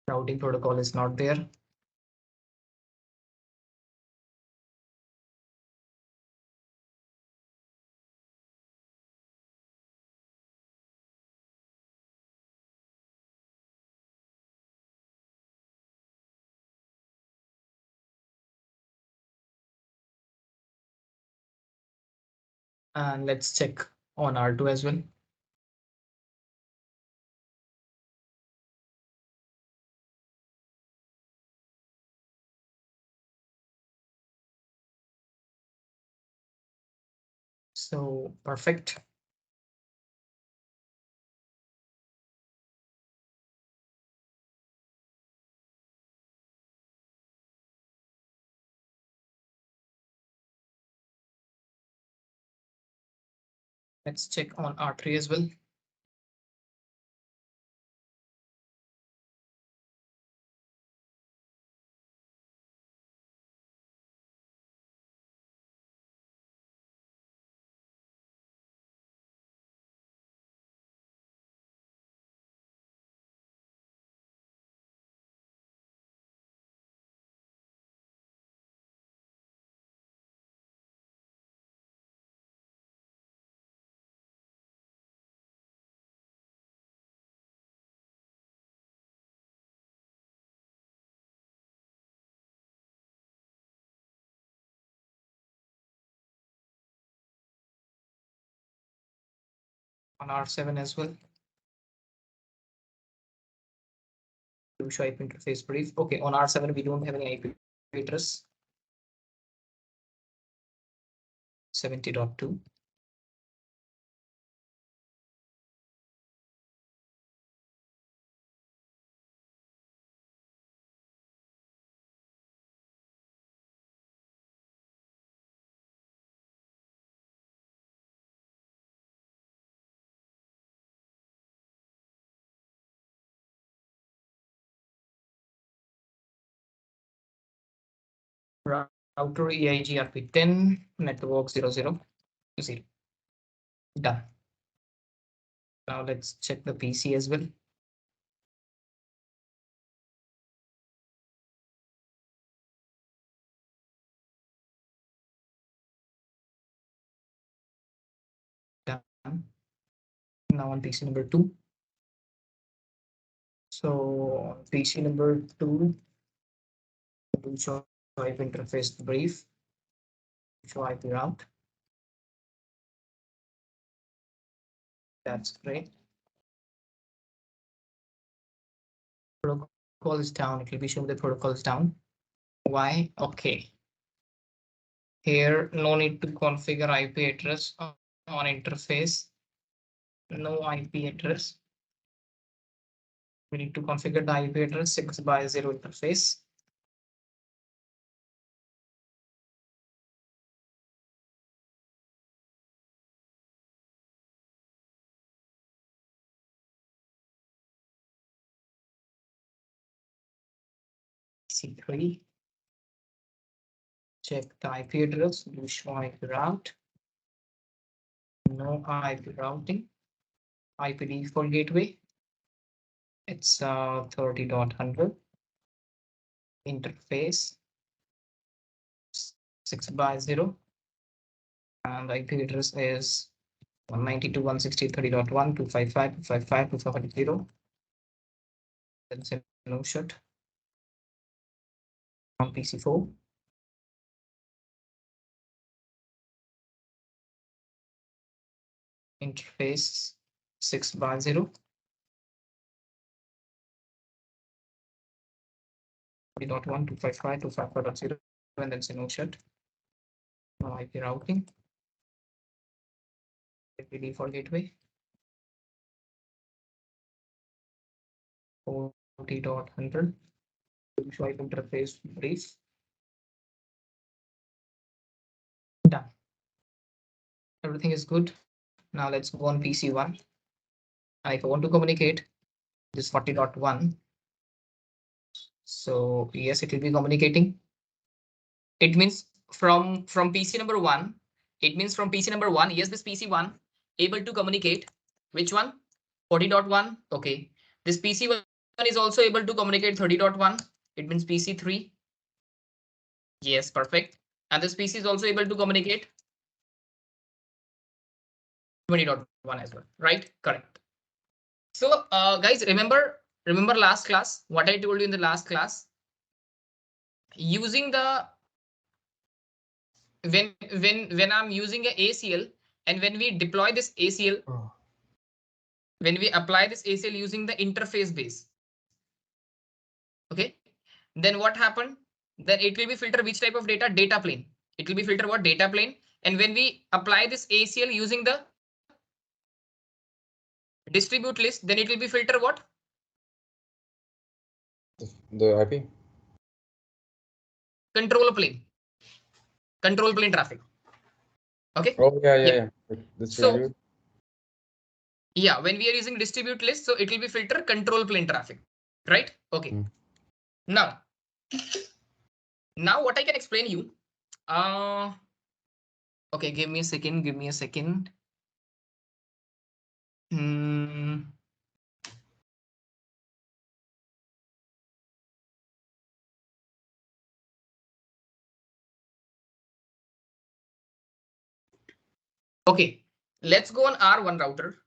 S1: Routing protocol is not there. And let's check on R2 as well. So perfect. Let's check on R3 as well. On R7 as well. To show IP interface brief. Okay, on R7 we don't have any IP address. 70.2. Router EIG RP10, network 00. Done. Now let's check the PC as well. Done. Now on PC number 2. So PC number 2, to show IP interface brief, show IP route. That's great. Protocol is down. It will be shown the protocol is down. Why? Okay. Here, no need to configure IP address on interface. No IP address. We need to configure the IP address 6x0 interface. C3. Check the IP address. You show IP route. No IP routing. IP default gateway. It's 30.100. Interface 6x0. And the IP address is 192.168.30.1, 255, 255, 250. That's a no shot. from PC4. Interface 6/0. 40.1, 255, 255.0, and then say no shut. Now IP routing. IP default gateway. 40.100. Swipe interface brief. Done. Everything is good. Now let's go on PC1. If I want to communicate this 40.1. So yes, it will be communicating. It means from PC number 1. It means from PC number 1. Yes, this PC1 able to communicate. Which one? 40.1. Okay. This PC1 is also able to communicate 30.1. It means PC3. Yes, perfect. And this PC is also able to communicate 20.1 as well, right? Correct. So guys, remember last class, what I told you in the last class, using the when I'm using a ACL, and when we deploy this ACL, when we apply this ACL using the interface base, okay, then what happened? Then it will be filter which type of data? Data plane. It will be filter what? Data plane. And when we apply this ACL using the distribute list, then it will be filter what?
S5: The IP.
S1: Control plane. Control plane traffic. Okay.
S5: Oh yeah.
S1: So yeah, when we are using distribute list, so it will be filter control plane traffic, right? Okay. Now what I can explain you. Okay, give me a second. Okay, let's go on R1 router.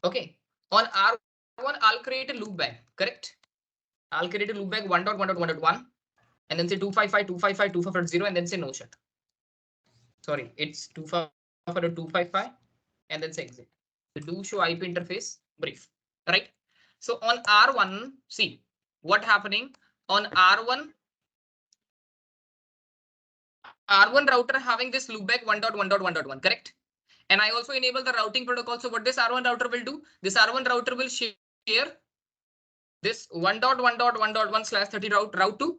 S1: Okay, on R1, I'll create a loopback, correct? I'll create a loopback 1.1.1.1 and then say 255.255.255.0 and then say no shut. Sorry, it's 255.255 and then say exit. So do show IP interface brief, right? So on R1, see what happening on R1 router having this loopback 1.1.1.1, correct? And I also enable the routing protocol. So what this R1 router will do? This R1 router will share this 1.1.1.1/30 route to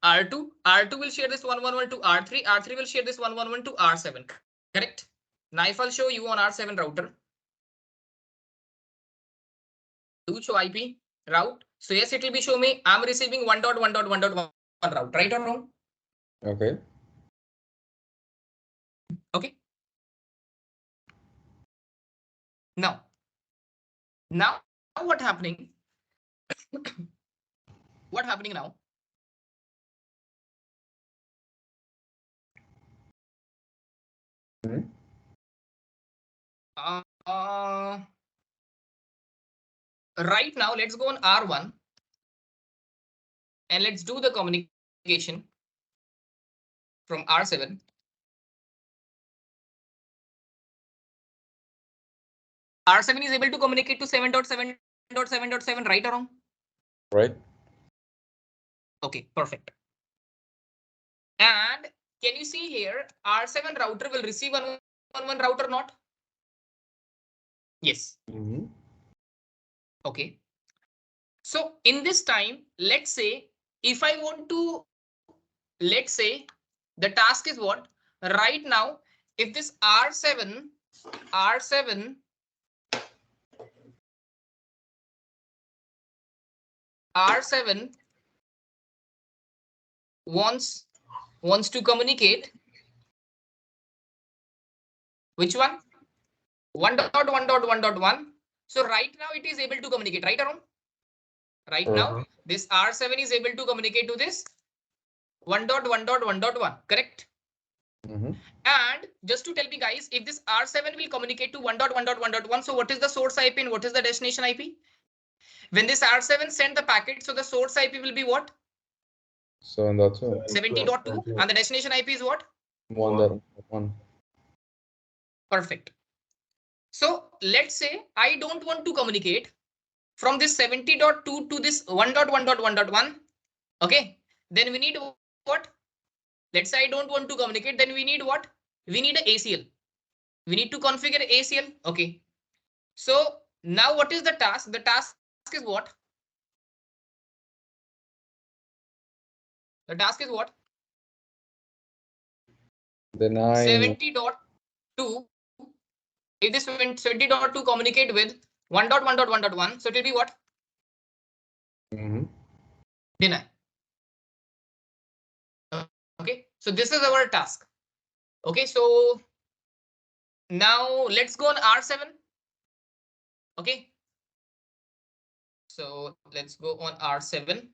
S1: R2. R2 will share this 111 to R3. R3 will share this 111 to R7. Correct? Now if I'll show you on R7 router. Do show IP route. So yes, it will be show me I'm receiving 1.1.1.1 route, right or wrong?
S5: Okay.
S1: Okay. Now what happening? What happening now? Right now, let's go on R1 and let's do the communication from R7. R7 is able to communicate to 7.7.7.7, right or wrong?
S5: Right.
S1: Okay, perfect. And can you see here, R7 router will receive 111 route or not? Yes. Okay. So in this time, let's say if I want to, let's say the task is what? Right now, if this R7 wants to communicate which one? 1.1.1.1. So right now it is able to communicate, right or wrong? Right now this R7 is able to communicate to this 1.1.1.1, correct? And just to tell me guys, if this R7 will communicate to 1.1.1.1, so what is the source IP and what is the destination IP? When this R7 send the packet, so the source IP will be what?
S5: 7.2.
S1: 70.2, and the destination IP is what?
S5: 1.1.
S1: Perfect. So let's say I don't want to communicate from this 70.2 to this 1.1.1.1. Okay, then we need what? Let's say I don't want to communicate, then we need what? We need a ACL. We need to configure ACL. Okay. So now what is the task? The task is what? The task is what?
S5: Deny
S1: 70.2. If this 70.2 communicate with 1.1.1.1, so it will be what? Deny. Okay, so this is our task. Okay, so now let's go on R7. Okay, so let's go on R7.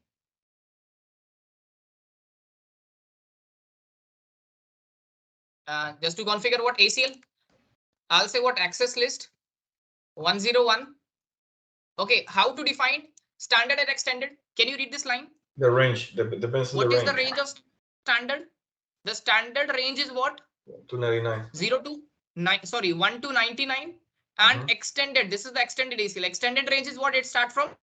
S1: Just to configure what ACL, I'll say what access list 101. Okay, how to define standard and extended? Can you read this line?
S4: The range depends on
S1: What
S4: the
S1: is
S4: range.
S1: the range of standard? The standard range is what?
S4: 299.
S1: 0 to 9. Sorry, 1 to 99. And extended. This is the extended ACL. Extended range is what? It starts from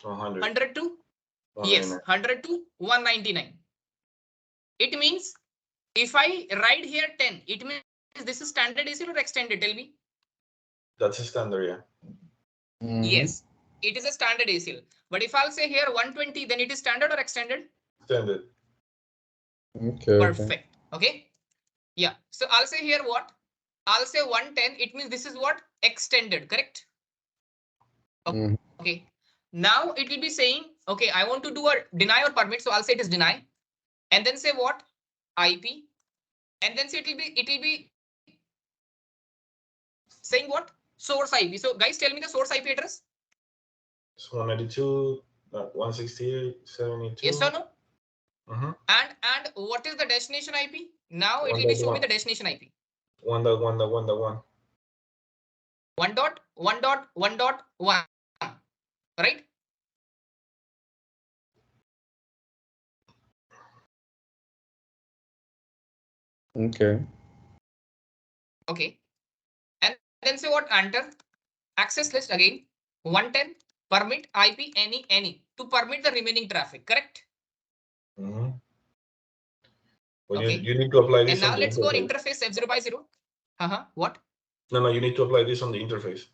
S4: 100.
S1: 100 to 100 to 199. It means if I write here 10, it means this is standard ACL or extended? Tell me.
S4: That's a standard, yeah.
S1: Yes, it is a standard ACL. But if I'll say here 120, then it is standard or extended?
S4: Standard.
S5: Okay.
S1: Perfect. Okay. Yeah. So I'll say here what? I'll say 110. It means this is what? Extended, correct? Okay. Okay. Now it will be saying, okay, I want to do a deny or permit. So I'll say it is deny. And then say what? IP. And then say it will be saying what? Source IP. So guys, tell me the source IP address.
S4: It's 192, 168, 72.
S1: Yes or no? And what is the destination IP? Now it will be showing me the destination IP.
S4: 1.1.1.1.
S1: 1.1.1.1. Right?
S5: Okay.
S1: Okay. And then say what? Enter. Access list again. 110. Permit IP any to permit the remaining traffic. Correct?
S4: Okay. You need to apply this.
S1: And now let's go on interface F0/0. What?
S4: No, you need to apply this on the interface.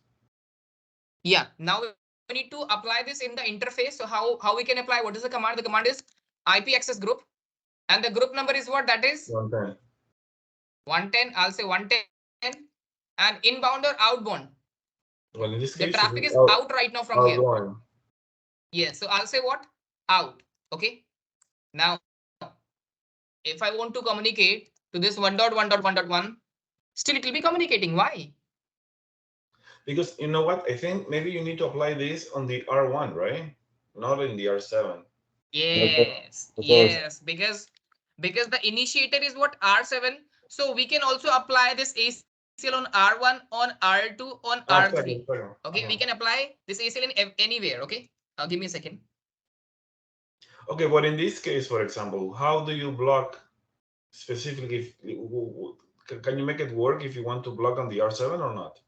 S1: Yeah. Now we need to apply this in the interface. So how we can apply? What is the command? The command is IP access group. And the group number is what? That is
S4: 110.
S1: 110. I'll say 110. And inbound or outbound?
S4: Well, in this case,
S1: the traffic is out right now from here. Yes. So I'll say what? Out. Okay. Now, if I want to communicate to this 1.1.1.1, still it will be communicating. Why?
S4: Because you know what? I think maybe you need to apply this on the R1, right? Not in the R7.
S1: Yes. Yes. Because the initiator is what? R7. So we can also apply this ACL on R1, on R2, on R3. Okay. We can apply this ACL in anywhere. Okay. Give me a second.
S4: Okay. But in this case, for example, how do you block specifically? Can you make it work if you want to block on the R7 or not?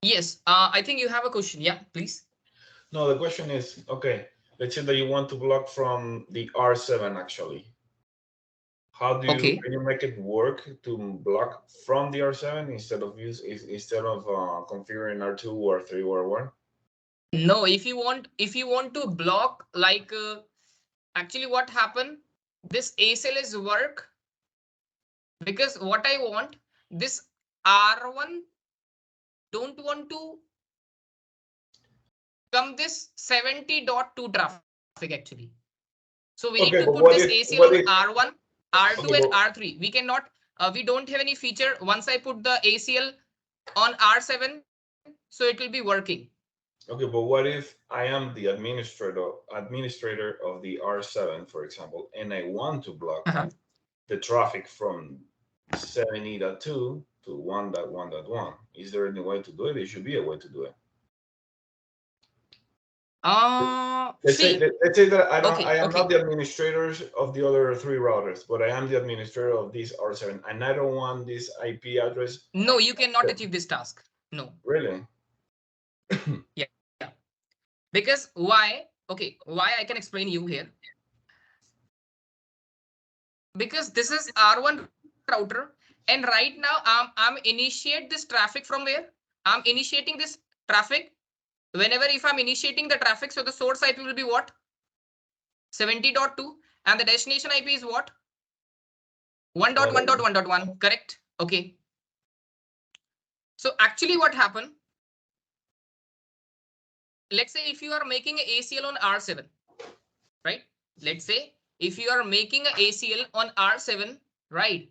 S1: Yes, I think you have a question. Yeah, please.
S4: No, the question is, okay, let's say that you want to block from the R7 actually. How do you can you make it work to block from the R7 instead of configuring R2 or 3 or 1?
S1: No, if you want to block, like actually what happened, this ACL is work because what I want, this R1 don't want to come this 70.2 traffic actually. So we need to put this ACL on R1, R2 and R3. We cannot, we don't have any feature. Once I put the ACL on R7, so it will be working.
S4: Okay, but what if I am the administrator of the R7, for example, and I want to block the traffic from 70.2 to 1.1.1? Is there any way to do it? There should be a way to do it. Let's say that I am not the administrators of the other 3 routers, but I am the administrator of this R7, and I don't want this IP address.
S1: No, you cannot achieve this task. No.
S4: Really?
S1: Yeah. Because why? Okay, why I can explain you here. Because this is R1 router, and right now I'm initiate this traffic from where? I'm initiating this traffic. Whenever if I'm initiating the traffic, so the source IP will be what? 70.2, and the destination IP is what? 1.1.1.1, correct? Okay. So actually what happened? Let's say if you are making an ACL on R7, right? Let's say if you are making an ACL on R7, right?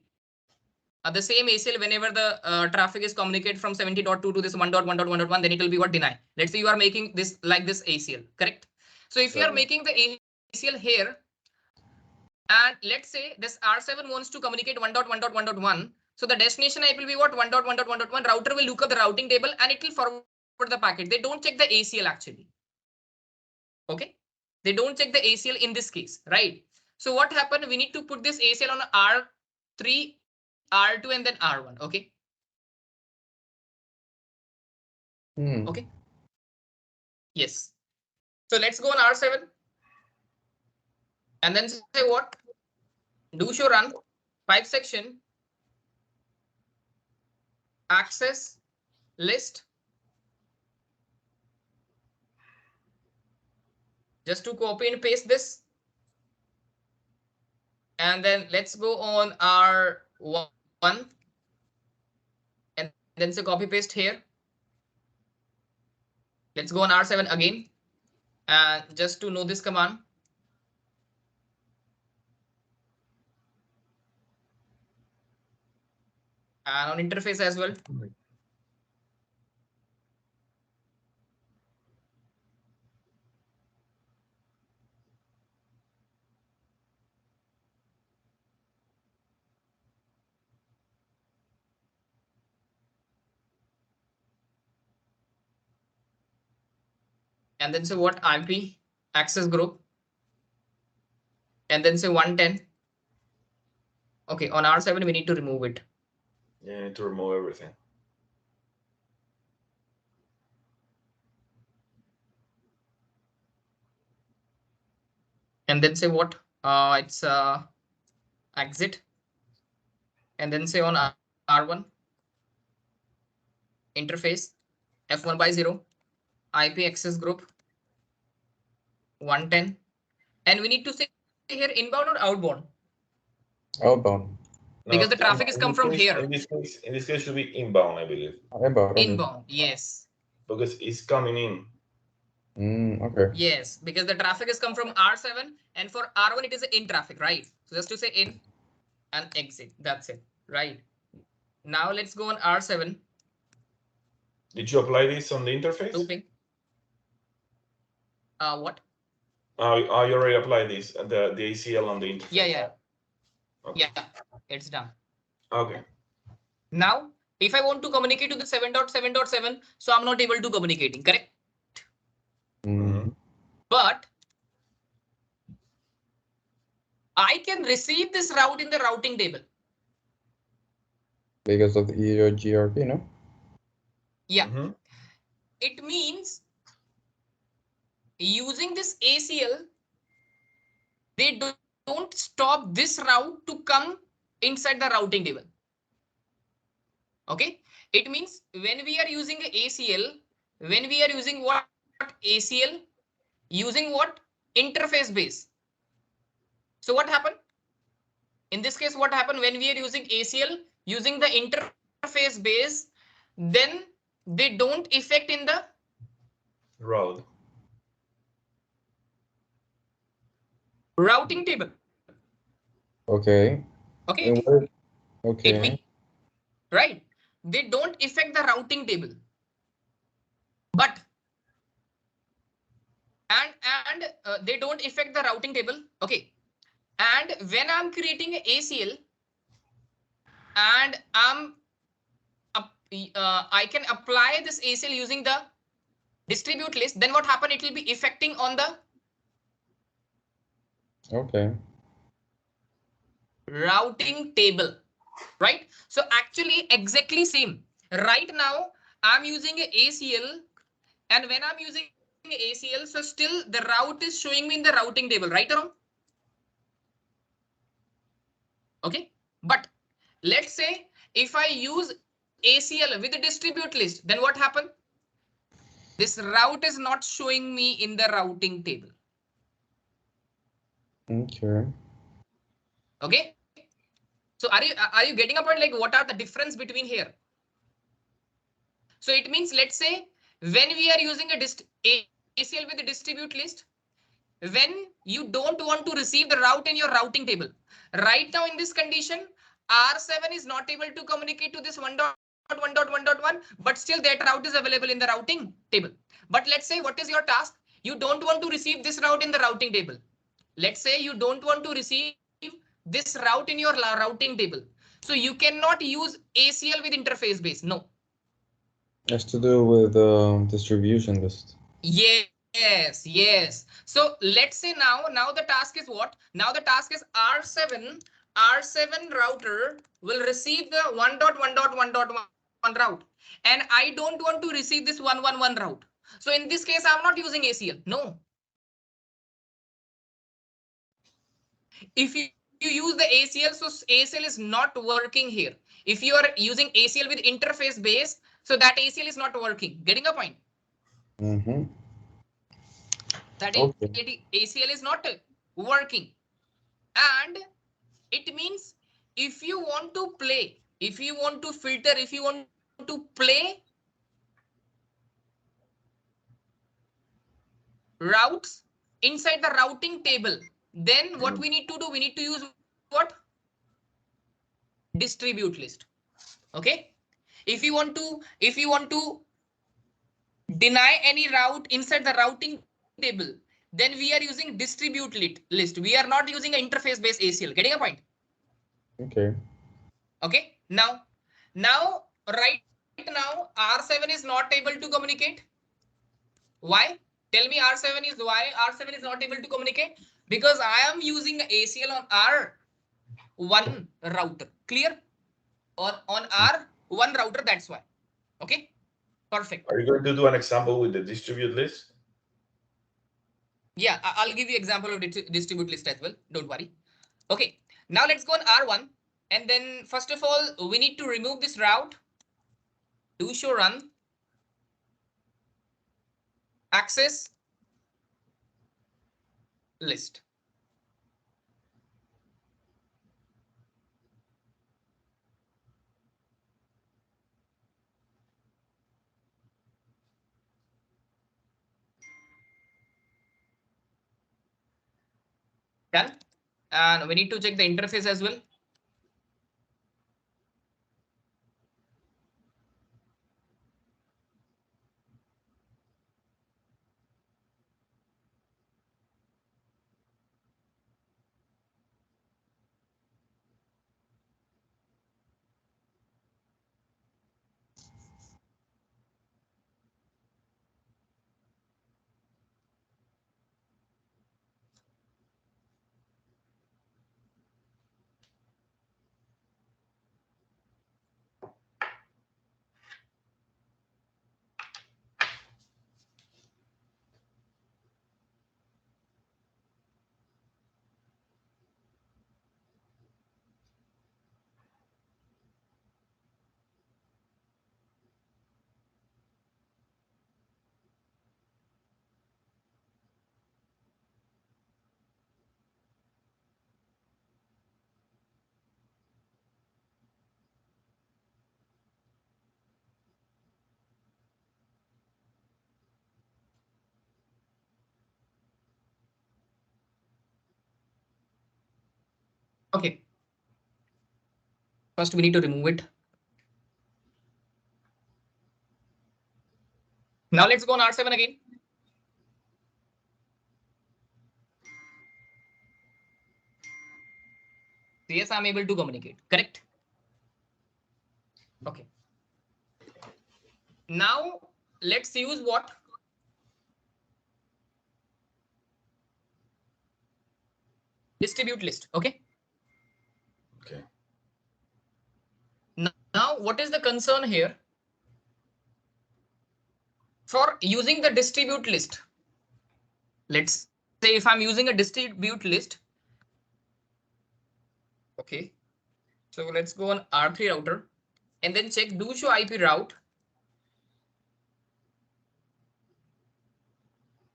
S1: The same ACL, whenever the traffic is communicated from 70.2 to this 1.1.1.1, then it will be what? Deny. Let's say you are making this like this ACL, correct? So if you are making the ACL here, and let's say this R7 wants to communicate 1.1.1.1, so the destination IP will be what? 1.1.1.1. Router will look up the routing table and it will forward the packet. They don't check the ACL actually. Okay, they don't check the ACL in this case, right? So what happened? We need to put this ACL on R3, R2, and then R1. Okay. Okay. Yes. So let's go on R7. And then say what? Do show run pipe section access list. Just to copy and paste this. And then let's go on R1. And then say copy paste here. Let's go on R7 again. And just to know this command. And on interface as well. And then say what? IP access group. And then say 110. Okay, on R7 we need to remove it.
S4: Yeah, you need to remove everything.
S1: And then say what? It's exit. And then say on R1 interface F1/0 IP access group 110. And we need to say here inbound or outbound?
S5: Outbound.
S1: Because the traffic is come from here.
S4: In this case, should be inbound, I believe.
S5: Inbound.
S1: Inbound, yes.
S4: Because it's coming in.
S5: Okay.
S1: Yes, because the traffic is come from R7, and for R1 it is in traffic, right? So just to say in and exit, that's it, right? Now let's go on R7.
S4: Did you apply this on the interface?
S1: Looping. What?
S4: You already applied this, the ACL on the interface.
S1: Yeah.
S4: Okay.
S1: Yeah, it's done.
S4: Okay.
S1: Now, if I want to communicate to the 7.7.7, so I'm not able to communicating, correct? But I can receive this route in the routing table.
S5: Because of the EOGRP, no?
S1: Yeah. It means using this ACL, they don't stop this route to come inside the routing table. Okay. It means when we are using ACL, when we are using what ACL, using what interface base. So what happened? In this case, what happened when we are using ACL, using the interface base, then they don't affect in the
S4: route.
S1: Routing table.
S5: Okay.
S1: Okay.
S5: And what, okay.
S1: It means, right? They don't affect the routing table. But they don't affect the routing table. Okay. And when I'm creating an ACL and I can apply this ACL using the distribute list, then what happen? It will be affecting on the routing table, right? So actually exactly same. Right now I'm using a ACL, and when I'm using ACL, so still the route is showing me in the routing table, right or wrong? Okay, but let's say if I use ACL with the distribute list, then what happened? This route is not showing me in the routing table. Okay. So are you getting a point? Like, what are the difference between here? So it means, let's say when we are using a ACL with the distribute list, when you don't want to receive the route in your routing table, right now in this condition, R7 is not able to communicate to this 1.1.1.1, but still that route is available in the routing table. But let's say, what is your task? You don't want to receive this route in the routing table. Let's say you don't want to receive this route in your routing table. So you cannot use ACL with interface base. No.
S5: Has to do with distribution list.
S1: Yes, yes. So let's say now the task is what? Now the task is R7 router will receive the 1.1.1.1 route. And I don't want to receive this 111 route. So in this case, I'm not using ACL. No. If you use the ACL, so ACL is not working here. If you are using ACL with interface base, so that ACL is not working. Getting a point? That ACL is not working. And it means if you want to play, if you want to filter, if you want to play routes inside the routing table, then what we need to do, we need to use what? Distribute list. Okay. If you want to deny any route inside the routing table, then we are using distribute list. We are not using an interface based ACL. Getting a point?
S5: Okay.
S1: Okay. Now right now R7 is not able to communicate. Why? Tell me R7 is why R7 is not able to communicate? Because I am using ACL on R1 router. Clear? On R1 router, that's why. Okay. Perfect.
S4: Are you going to do an example with the distribute list?
S1: Yeah, I'll give you example of distribute list as well. Don't worry. Okay. Now let's go on R1. And then first of all, we need to remove this route. Do show run. Access list. Done. And we need to check the interface as well. Okay. First, we need to remove it. Now let's go on R7 again. Yes, I'm able to communicate. Correct. Okay. Now let's use what? Distribute list. Okay.
S4: Okay.
S1: Now, what is the concern here? For using the distribute list, let's say if I'm using a distribute list. Okay. So let's go on R3 router and then check do show IP route.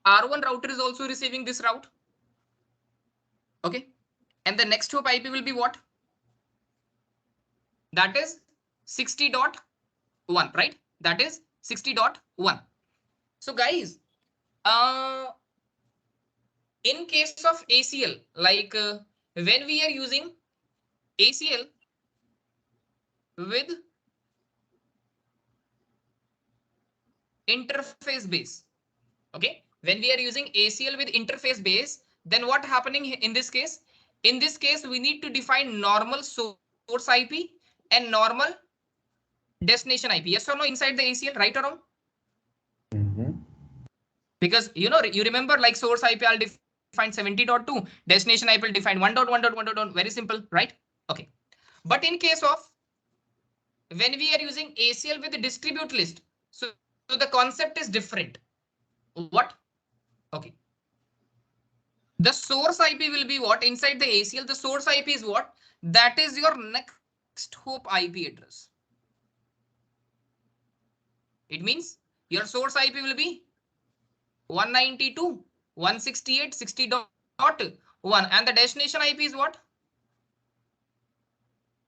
S1: R1 router is also receiving this route. Okay. And the next hop IP will be what? That is 60.1, right? That is 60.1. So guys, in case of ACL, like when we are using ACL with interface base, okay, when we are using ACL with interface base, then what happening in this case? In this case, we need to define normal source IP and normal destination IP. Yes or no inside the ACL, right or wrong? Because you remember like source IP I'll define 70.2, destination IP will define 1.1.1.1. Very simple, right? Okay. But in case of when we are using ACL with the distribute list, so the concept is different. What? Okay. The source IP will be what? Inside the ACL, the source IP is what? That is your next hop IP address. It means your source IP will be 192.168.60.1 and the destination IP is what?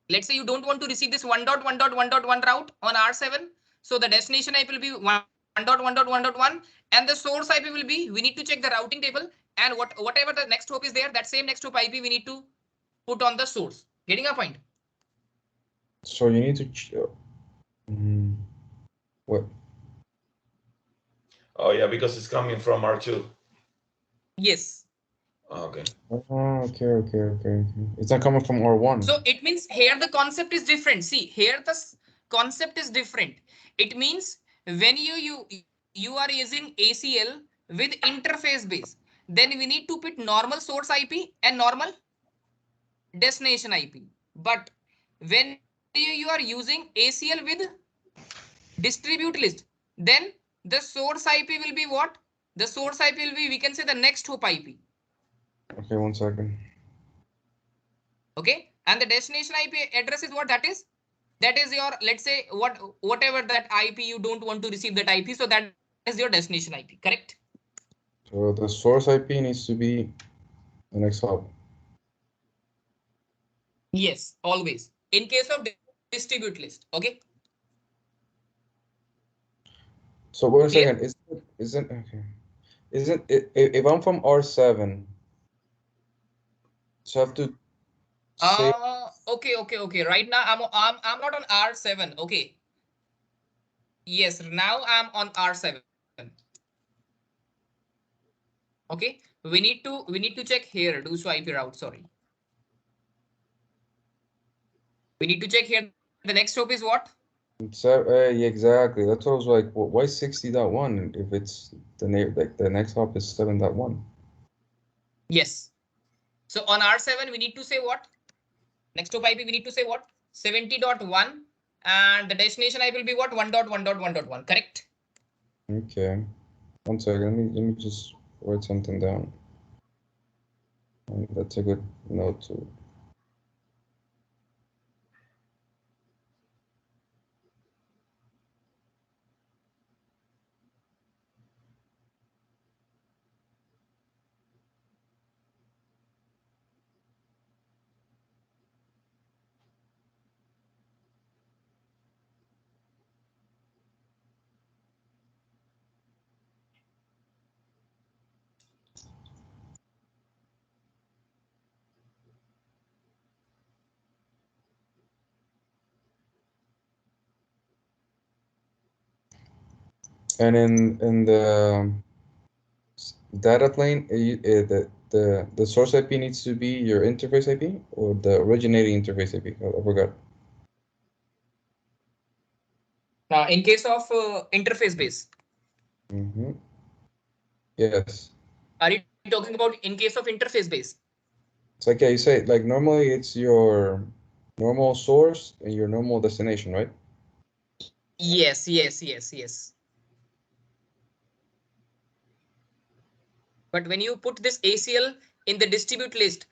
S1: Let's say you don't want to receive this 1.1.1.1 route on R7. So the destination IP will be 1.1.1.1 and the source IP will be, we need to check the routing table and whatever the next hop is there, that same next hop IP we need to put on the source. Getting a point?
S5: So you need to what?
S4: Oh yeah, because it's coming from R2.
S1: Yes.
S4: Okay.
S5: Oh, okay. It's not coming from R1.
S1: So it means here the concept is different. See, here the concept is different. It means when you are using ACL with interface base, then we need to put normal source IP and normal destination IP. But when you are using ACL with distribute list, then the source IP will be what? The source IP will be, we can say the next hop IP.
S5: Okay, 1 second.
S1: Okay, and the destination IP address is what? That is your, let's say whatever that IP you don't want to receive that IP, so that is your destination IP. Correct?
S5: So the source IP needs to be the next hop.
S1: Yes, always. In case of distribute list. Okay.
S5: So 1 second. Isn't okay? Isn't it, if I'm from R7, so I have to say
S1: okay. Right now I'm not on R7. Okay. Yes, now I'm on R7. Okay. We need to check here. Do show IP route. Sorry. We need to check here. The next hop is what?
S5: yeah, exactly. That's what I was like. Why 60.1 if it's the next hop is 7.1?
S1: Yes. So on R7 we need to say what? Next hop IP we need to say what? 70.1 and the destination IP will be what? 1.1.1.1. Correct?
S5: Okay. 1 second. Let me just write something down. That's a good note to. And in the data plane, the source IP needs to be your interface IP or the originating interface IP. I forgot.
S1: In case of interface base.
S5: Yes.
S1: Are you talking about in case of interface base?
S5: It's like, yeah, you say like normally it's your normal source and your normal destination, right?
S1: Yes, yes, yes, yes. But when you put this ACL in the distribute list,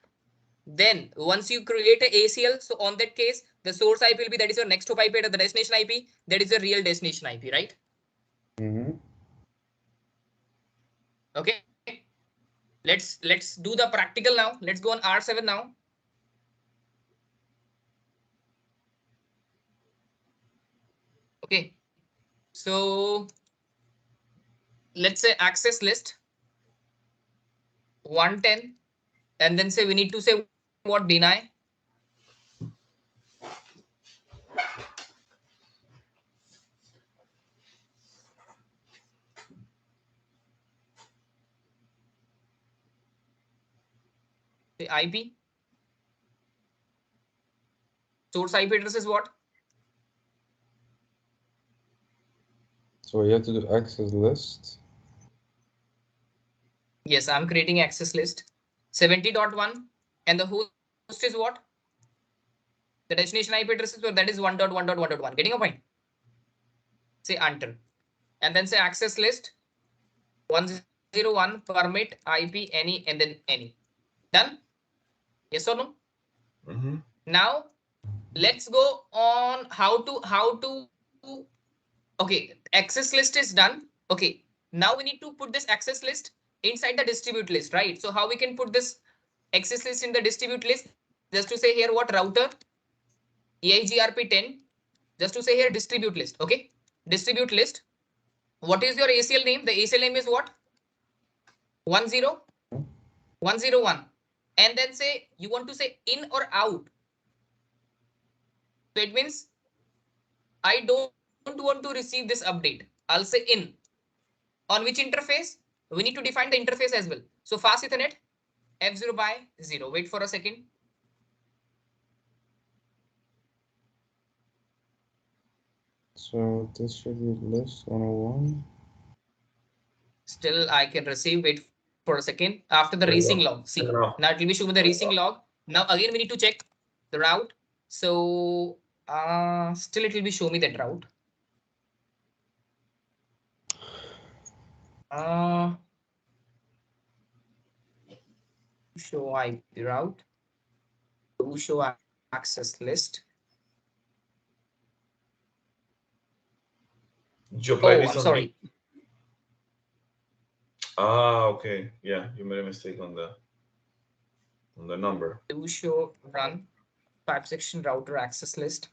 S1: then once you create a ACL, so on that case, the source IP will be that is your next hop IP and the destination IP, that is the real destination IP, right? Okay. Let's do the practical now. Let's go on R7 now. Okay. So let's say access list 110, and then say we need to say what deny. The IP. Source IP address is what?
S5: So you have to do access list.
S1: Yes, I'm creating access list 70.1, and the host is what? The destination IP address is that is 1.1.1.1. Getting a point? Say enter, and then say access list 101 permit IP any and then any. Done? Yes or no? Now let's go on how to. Okay, access list is done. Okay, now we need to put this access list inside the distribute list, right? So how we can put this access list in the distribute list? Just to say here what router EIGRP10. Just to say here distribute list. Okay, distribute list. What is your ACL name? The ACL name is what? 10101. And then say you want to say in or out. So it means I don't want to receive this update. I'll say in. On which interface? We need to define the interface as well. So fast Ethernet F0 by 0. Wait for a second.
S5: So distribute list 101.
S1: Still I can receive. Wait for a second. After the racing log. See, now it will be showing the racing log. Now again we need to check the route. So still it will be show me that route. Show IP route. To show access list.
S4: I'm
S1: sorry.
S4: Okay. Yeah, you made a mistake on the number.
S1: To show run 5-section router access list.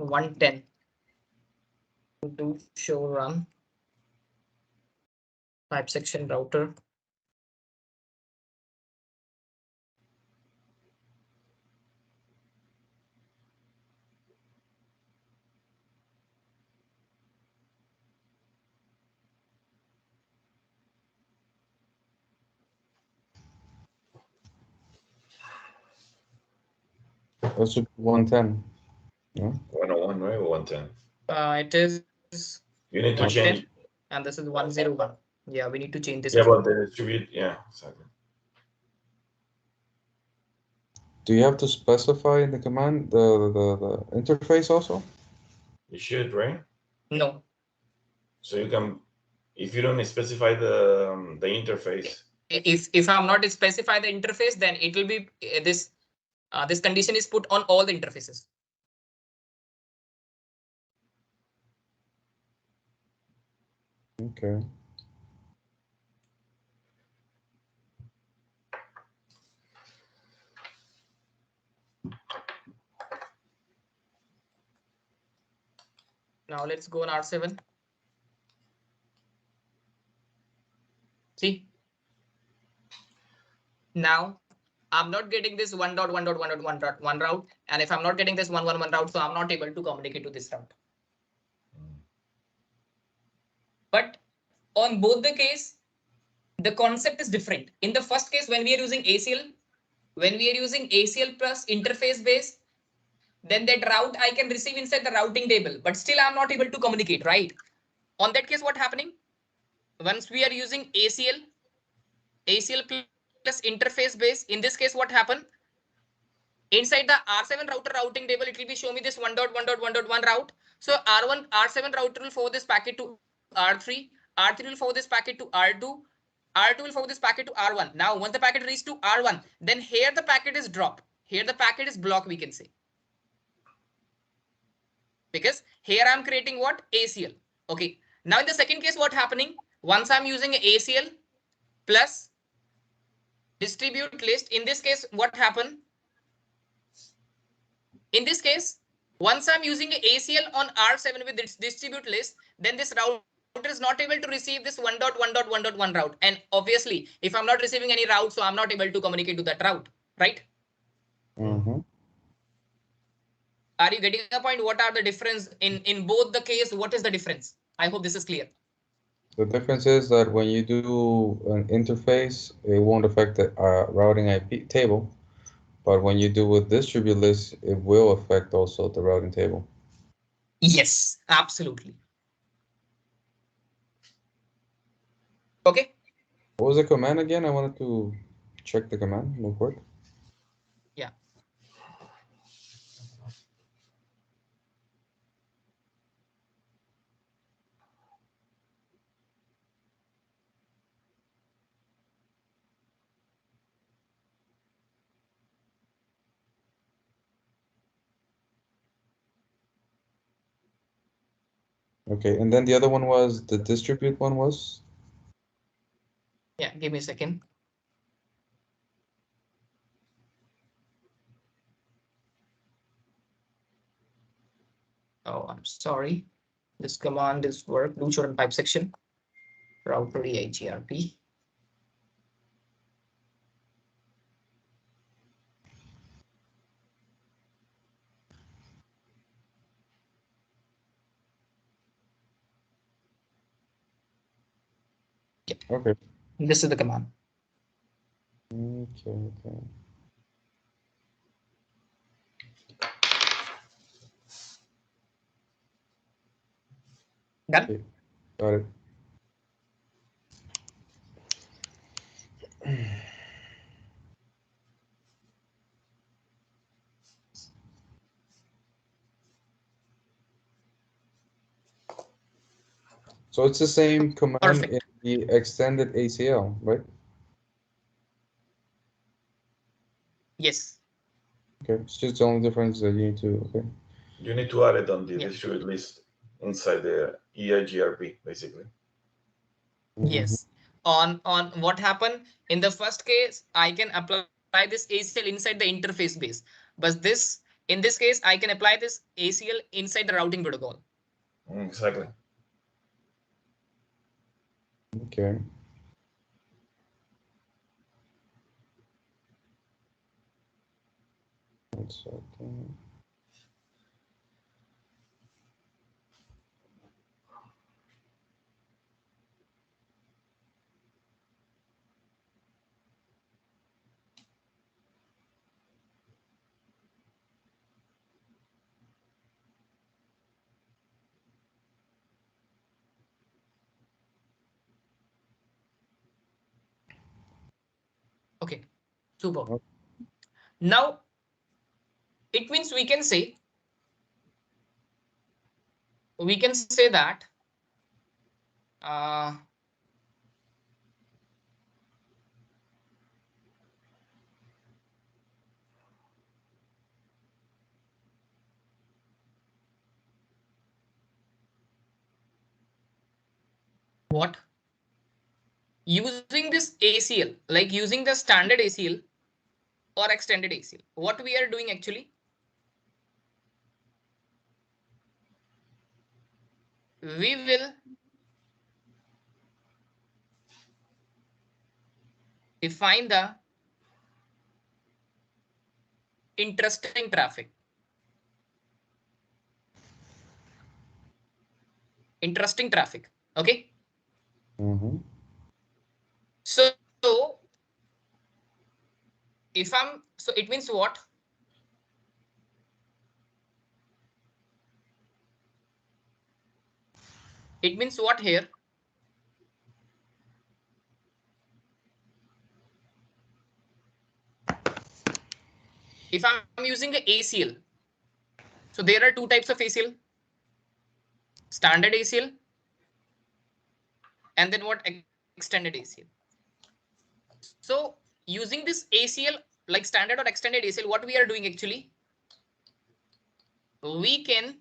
S1: $110 to show run 5-section router.
S5: That should be 110. Yeah.
S4: 101, right? Or 110?
S1: It is.
S4: You need to change.
S1: And this is 101. Yeah, we need to change this.
S4: Yeah, but the distribute. Yeah, exactly.
S5: Do you have to specify in the command the interface also?
S4: You should, right?
S1: No.
S4: So you can, if you don't specify the interface.
S1: If I'm not specify the interface, then it will be this this condition is put on all the interfaces.
S5: Okay.
S1: Now let's go on R7. See, now I'm not getting this 1.1.1.1.1 route, and if I'm not getting this 111 route, so I'm not able to communicate to this route. But on both the case, the concept is different. In the first case, when we are using ACL plus interface base, then that route I can receive inside the routing table, but still I'm not able to communicate, right? On that case, what happening? Once we are using ACL plus interface base, in this case, what happened? Inside the R7 router routing table, it will be show me this 1.1.1.1 route. So R7 router will forward this packet to R3, R3 will forward this packet to R2, R2 will forward this packet to R1. Now, once the packet reaches to R1, then here the packet is drop. Here the packet is block, we can say. Because here I'm creating what? ACL. Okay. Now in the second case, what happening? Once I'm using ACL plus distribute list, in this case, what happened? In this case, once I'm using ACL on R7 with its distribute list, then this router is not able to receive this 1.1.1.1 route. And obviously, if I'm not receiving any route, so I'm not able to communicate to that route, right?
S5: Mm-hmm.
S1: Are you getting a point? What are the difference in both the case? What is the difference? I hope this is clear.
S5: The difference is that when you do an interface, it won't affect the routing IP table. But when you do with distribute list, it will affect also the routing table.
S1: Yes, absolutely. Okay.
S5: What was the command again? I wanted to check the command real quick.
S1: Yeah.
S5: Okay, and then the other one was the distribute one was?
S1: Yeah, give me a second. Oh, I'm sorry. This command is work, do short pipe section, router EIGRP. Yeah.
S5: Okay.
S1: This is the command.
S5: Okay.
S1: Done?
S5: Okay. Got it. So it's the same command
S1: Perfect.
S5: in the extended ACL, right?
S1: Yes.
S5: Okay, it's just the only difference that you need to, okay.
S2: You need to add it on the
S1: Yeah.
S2: distribute list inside the EIGRP, basically.
S1: Yes. On what happened in the first case, I can apply this ACL inside the interface base, but in this case, I can apply this ACL inside the routing protocol.
S2: Exactly.
S5: Okay. One second.
S1: Okay. Super.
S5: Okay.
S1: Now it means we can say that what? Using this ACL, like using the standard ACL or extended ACL, what we are doing actually? We will define the interesting traffic. Interesting traffic. Okay.
S5: Mm-hmm.
S1: So if so it means what? It means what here? If I'm using the ACL, so there are two types of ACL, standard ACL, and then what? Extended ACL. So using this ACL, like standard or extended ACL, what we are doing actually, we can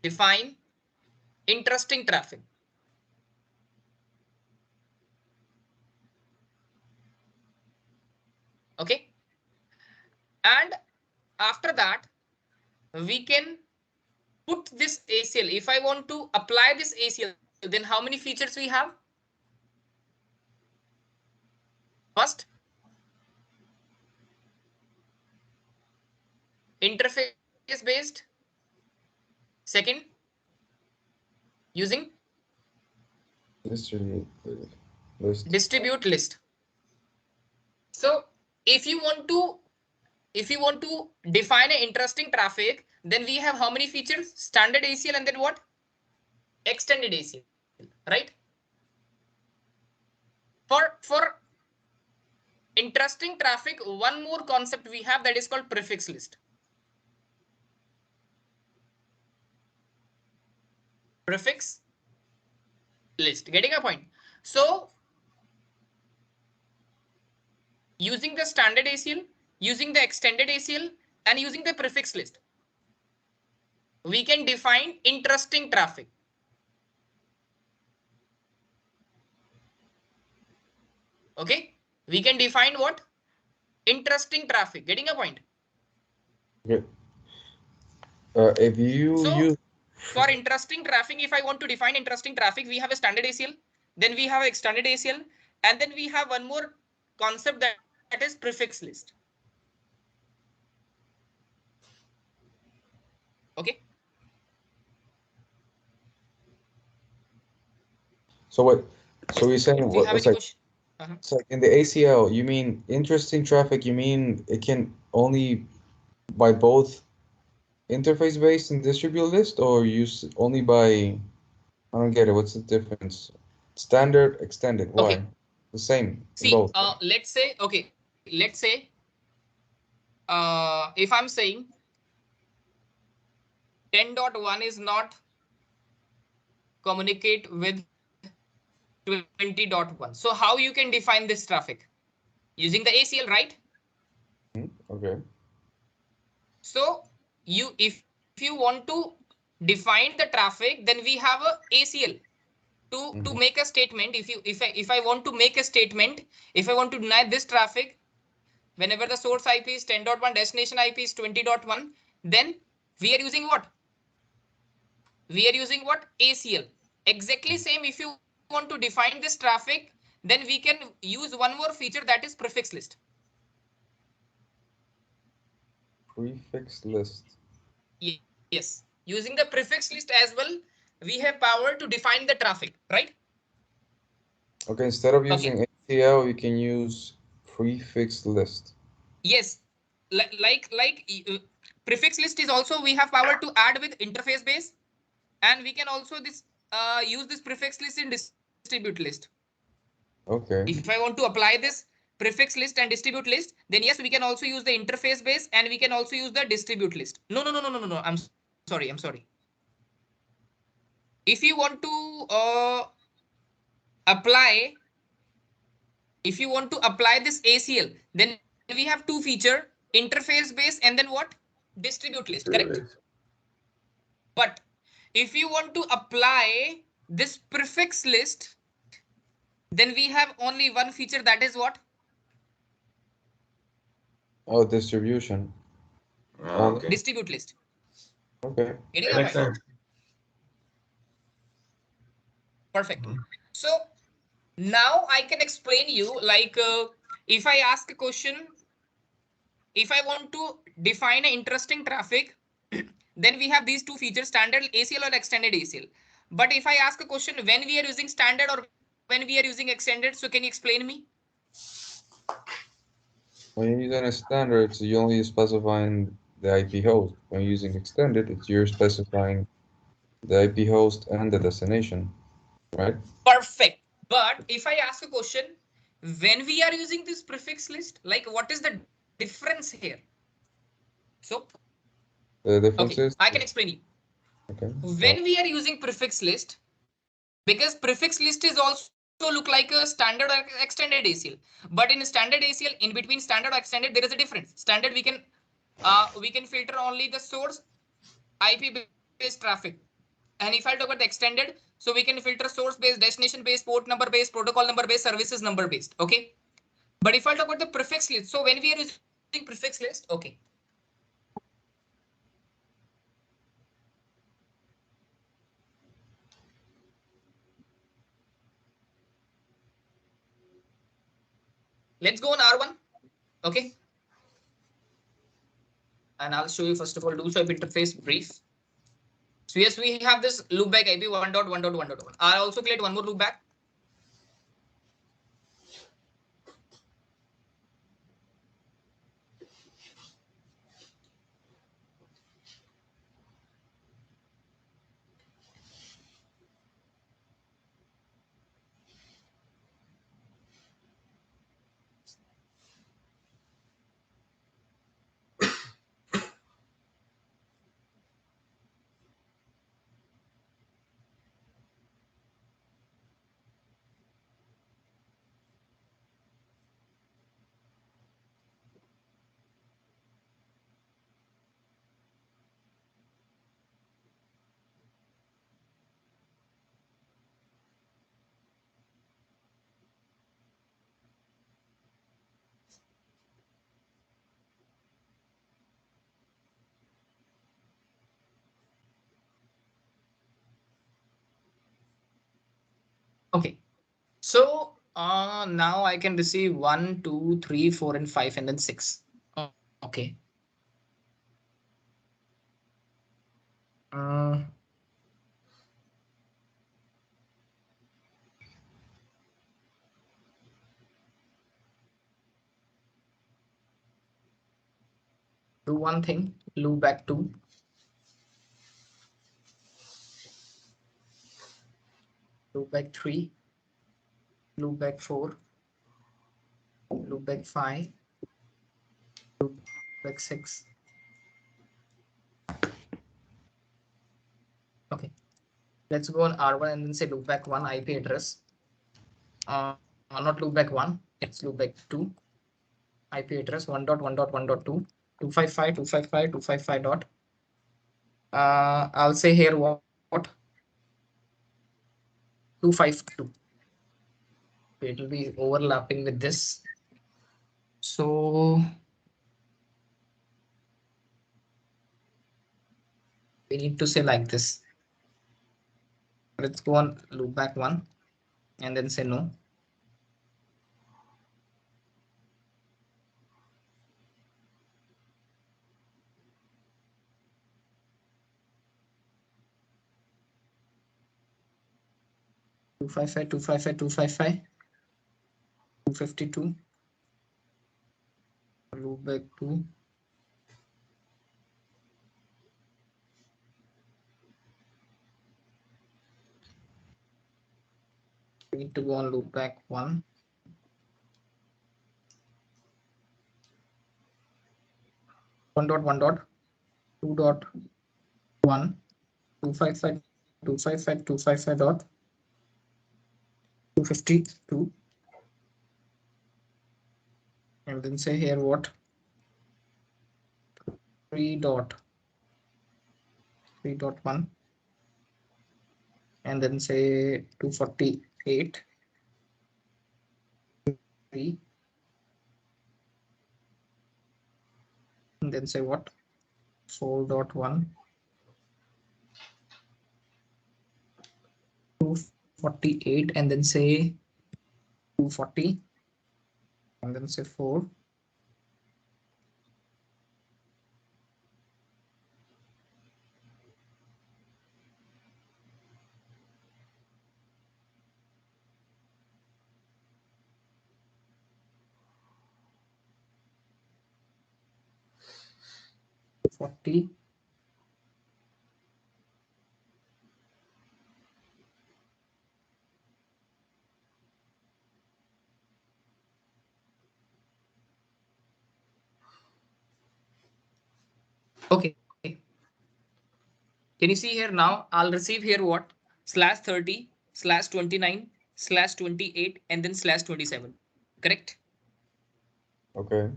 S1: define interesting traffic. Okay. And after that, we can put this ACL. If I want to apply this ACL, then how many features we have? First, interface based. Second, using
S5: Distribute list.
S1: distribute list. So if you want to define an interesting traffic, then we have how many features? Standard ACL and then what? Extended ACL, right? For interesting traffic, one more concept we have, that is called prefix list. Prefix list. Getting a point? So using the standard ACL, using the extended ACL, and using the prefix list, we can define interesting traffic. Okay, we can define what? Interesting traffic. Getting a point?
S5: Okay. If you use
S1: for interesting traffic, if I want to define interesting traffic, we have a standard ACL, then we have extended ACL, and then we have one more concept that is prefix list. Okay.
S5: So what? So you're saying
S1: If you have
S5: what's
S1: any
S5: like?
S1: question.
S5: So in the ACL, you mean interesting traffic? You mean it can only by both interface based and distribute list, or use only by? I don't get it. What's the difference? Standard, extended. Why?
S1: Okay.
S5: The same.
S1: See,
S5: both.
S1: let's say, okay, let's say, if I'm saying 10.1 is not communicate with 20.1. So how you can define this traffic? Using the ACL, right?
S5: Okay.
S1: So if you want to define the traffic, then we have a ACL to make a statement. If I want to make a statement, if I want to deny this traffic, whenever the source IP is 10.1, destination IP is 20.1, then we are using what? We are using what? ACL. Exactly same. If you want to define this traffic, then we can use one more feature, that is prefix list.
S5: Prefix list.
S1: Yes. Using the prefix list as well, we have power to define the traffic, right?
S5: Okay, instead of using ACL, you can use prefix list.
S1: Yes. Like prefix list is also, we have power to add with interface base, and we can also use this prefix list in distribute list.
S5: Okay.
S1: If I want to apply this prefix list and distribute list, then yes, we can also use the interface base, and we can also use the distribute list. No. I'm sorry. If you want to apply this ACL, then we have two feature, interface base and then what? Distribute list, correct? But if you want to apply this prefix list, then we have only one feature, that is what?
S5: Oh, distribution.
S4: Okay.
S1: Distribute list.
S5: Okay.
S1: Getting
S2: Makes
S1: my point?
S2: sense.
S1: Perfect. So now I can explain you, like if I ask a question, if I want to define an interesting traffic, then we have these two features, standard ACL or extended ACL. But if I ask a question when we are using standard or when we are using extended, so can you explain me?
S5: When you're using a standard, it's you only specifying the IP host. When you're using extended, it's you're specifying the IP host and the destination, right?
S1: Perfect. But if I ask a question, when we are using this prefix list, like what is the difference here? So,
S5: The difference
S1: okay,
S5: is,
S1: I can explain you.
S5: okay.
S1: When we are using prefix list, because prefix list is also look like a standard or extended ACL, but in standard ACL, in between standard or extended, there is a difference. Standard we can filter only the source IP based traffic, and if I talk about the extended, so we can filter source based, destination based, port number based, protocol number based, services number based. Okay, but if I talk about the prefix list, so when we are using prefix list, okay. Let's go on R1. Okay. And I'll show you first of all do swipe interface brief. So yes, we have this loopback IP 1.1.1.1. I'll also create one more loopback. Okay. So now I can receive 1, 2, 3, 4, and 5, and then 6. Okay. Do one thing, loopback 2. Loopback 3. Loopback 4. Loopback 5. Loopback 6. Okay. Let's go on R1 and then say loopback 1 IP address. Not loopback 1, it's loopback 2. IP address 1.1.1.2. 255, 255, 255 dot. I'll say here what? 252. It will be overlapping with this. So we need to say like this. Let's go on loopback 1 and then say no. Two five five 255 252 loopback 2. We need to go on loopback 1. 1.1.2.1 255 255 255 dot 252 and then say here what 3.3.1 and then say 248. 3. And then say what? 4.1. 248 and then say 240 and then say 4. $40. Okay. Can you see here now? I'll receive here what? /30, /29, /28, and then /27. Correct?
S5: Okay.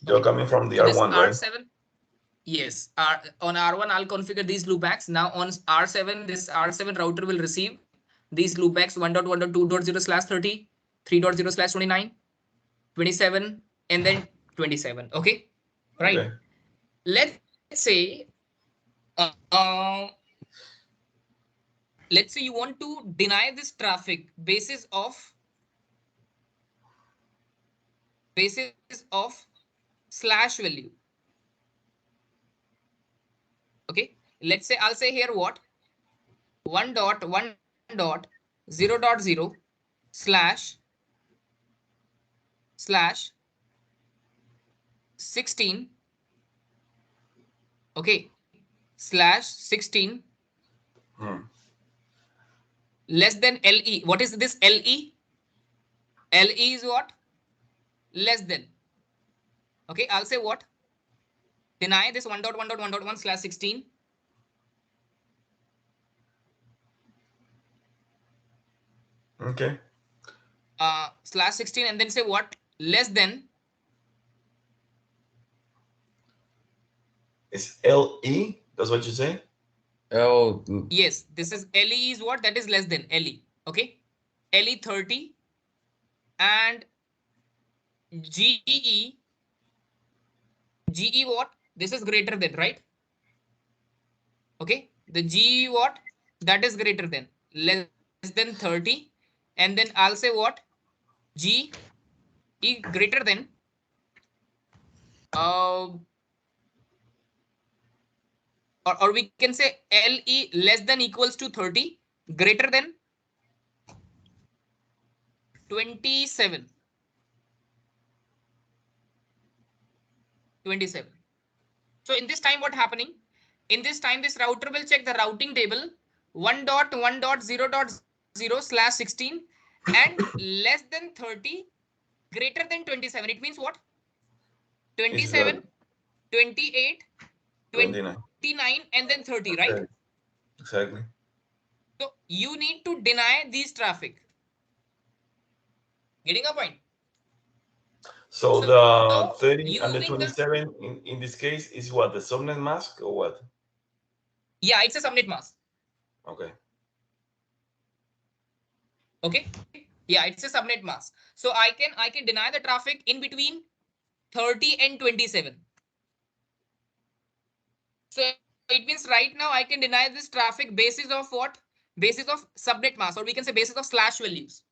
S4: You're coming from the
S1: So this
S4: R1, right?
S1: R7. Yes. On R1, I'll configure these loopbacks. Now on R7, this R7 router will receive these loopbacks 1.1.2.0/30, 3.0/29, 27, and then 27. Okay. Right.
S4: Okay.
S1: Let's say let's say you want to deny this traffic basis of slash value. Okay, let's say I'll say here what 1.1.0.0 slash 16. Okay, /16 less than LE. What is this LE? LE is what? Less than. Okay, I'll say what? Deny this 1.1.1.1/16.
S4: Okay.
S1: /16 and then say what? Less than.
S4: It's LE. That's what you say?
S5: L.
S1: Yes, this is LE is what? That is less than LE. Okay. LE 30 and GE what? This is greater than, right? Okay. The GE what? That is greater than, less than 30. And then I'll say what? GE greater than or we can say LE less than equals to 30, greater than 27. 27. So in this time, what happening? In this time, this router will check the routing table 1.1.0.0/16 and less than 30, greater than 27. It means what? 27, 28, 29, and then 30, right?
S4: Okay. Exactly.
S1: So you need to deny these traffic. Getting a point?
S4: So the 30 and the 27 in this case is what? The subnet mask or what?
S1: Yeah, it's a subnet mask.
S4: Okay.
S1: Okay. Yeah, it's a subnet mask. So I can deny the traffic in between 30 and 27. So it means right now I can deny this traffic basis of what? Basis of subnet mask, or we can say basis of slash values.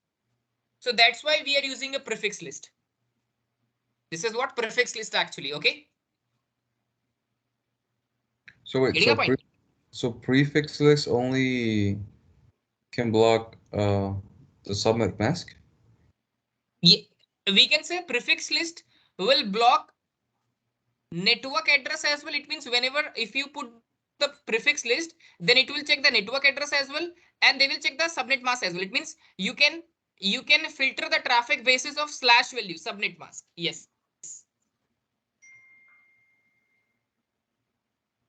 S1: So that's why we are using a prefix list. This is what prefix list actually. Okay.
S5: So wait, so prefix list only can block the subnet mask?
S1: Yeah, we can say prefix list will block network address as well. It means whenever if you put the prefix list, then it will check the network address as well, and they will check the subnet mask as well. It means you can filter the traffic basis of slash value subnet mask. Yes.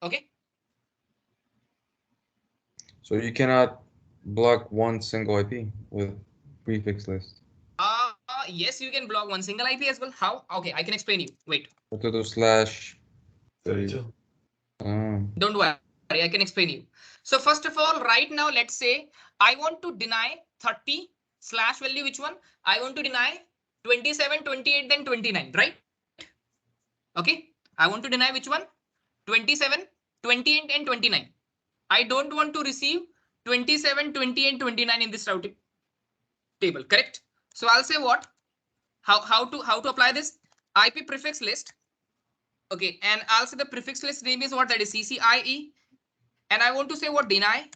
S1: Okay.
S5: So you cannot block one single IP with prefix list.
S1: Yes, you can block one single IP as well. How? Okay, I can explain you. Wait.
S5: To do /32.
S1: Don't worry. I can explain you. So first of all, right now, let's say I want to deny 30 slash value, which one? I want to deny 27, 28, then 29, right? Okay. I want to deny which one? 27, 28, and 29. I don't want to receive 27, 28, 29 in this routing table, correct? So I'll say what? How to apply this? IP prefix list. Okay, and I'll say the prefix list name is what? That is CCIE. And I want to say what? Deny.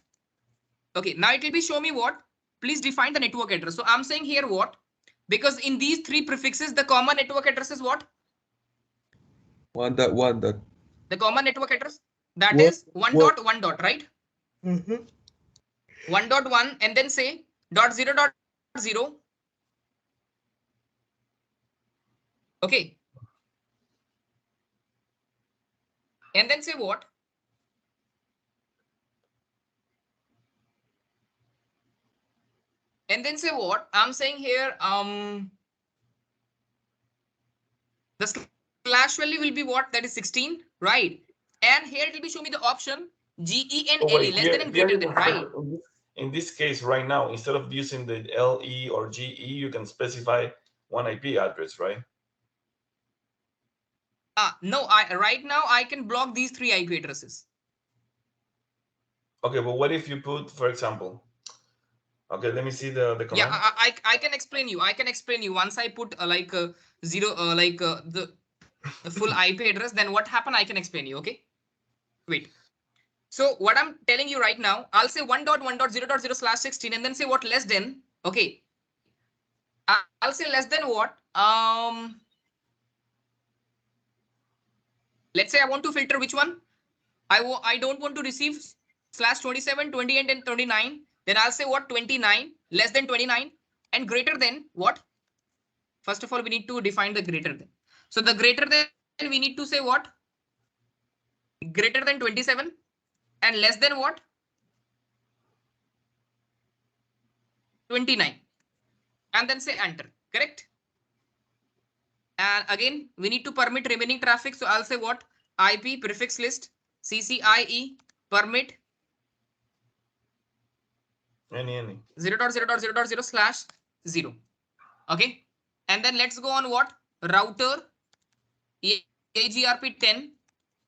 S1: Okay, now it will be show me what? Please define the network address. So I'm saying here what? Because in these three prefixes, the common network address is what?
S5: What that?
S1: The common network address that is 1.1. Right? 1.1 and then say .0.0. Okay. And then say what? And then say what? I'm saying here, the slash value will be what? That is 16, right? And here it will be show me the option GE and LE, less than and greater than, right?
S2: In this case, right now, instead of using the LE or GE, you can specify one IP address, right?
S1: No, right now I can block these three IP addresses.
S2: Okay, but what if you put, for example, okay, let me see the command.
S1: Yeah, I can explain you. I can explain you. Once I put the full IP address, then what happened? I can explain you. Okay, wait. So what I'm telling you right now, I'll say 1.1.0.0/16 and then say what? Less than. Okay, I'll say less than what? Let's say I want to filter which one? I don't want to receive /27, 28, and 39. Then I'll say what? 29, less than 29, and greater than what? First of all, we need to define the greater than. So the greater than, we need to say what? Greater than 27 and less than what? 29. And then say enter, correct? And again, we need to permit remaining traffic. So I'll say what? IP prefix list CCIE permit
S2: any
S1: 0.0.0.0/0. Okay. And then let's go on what? Router AGRP 10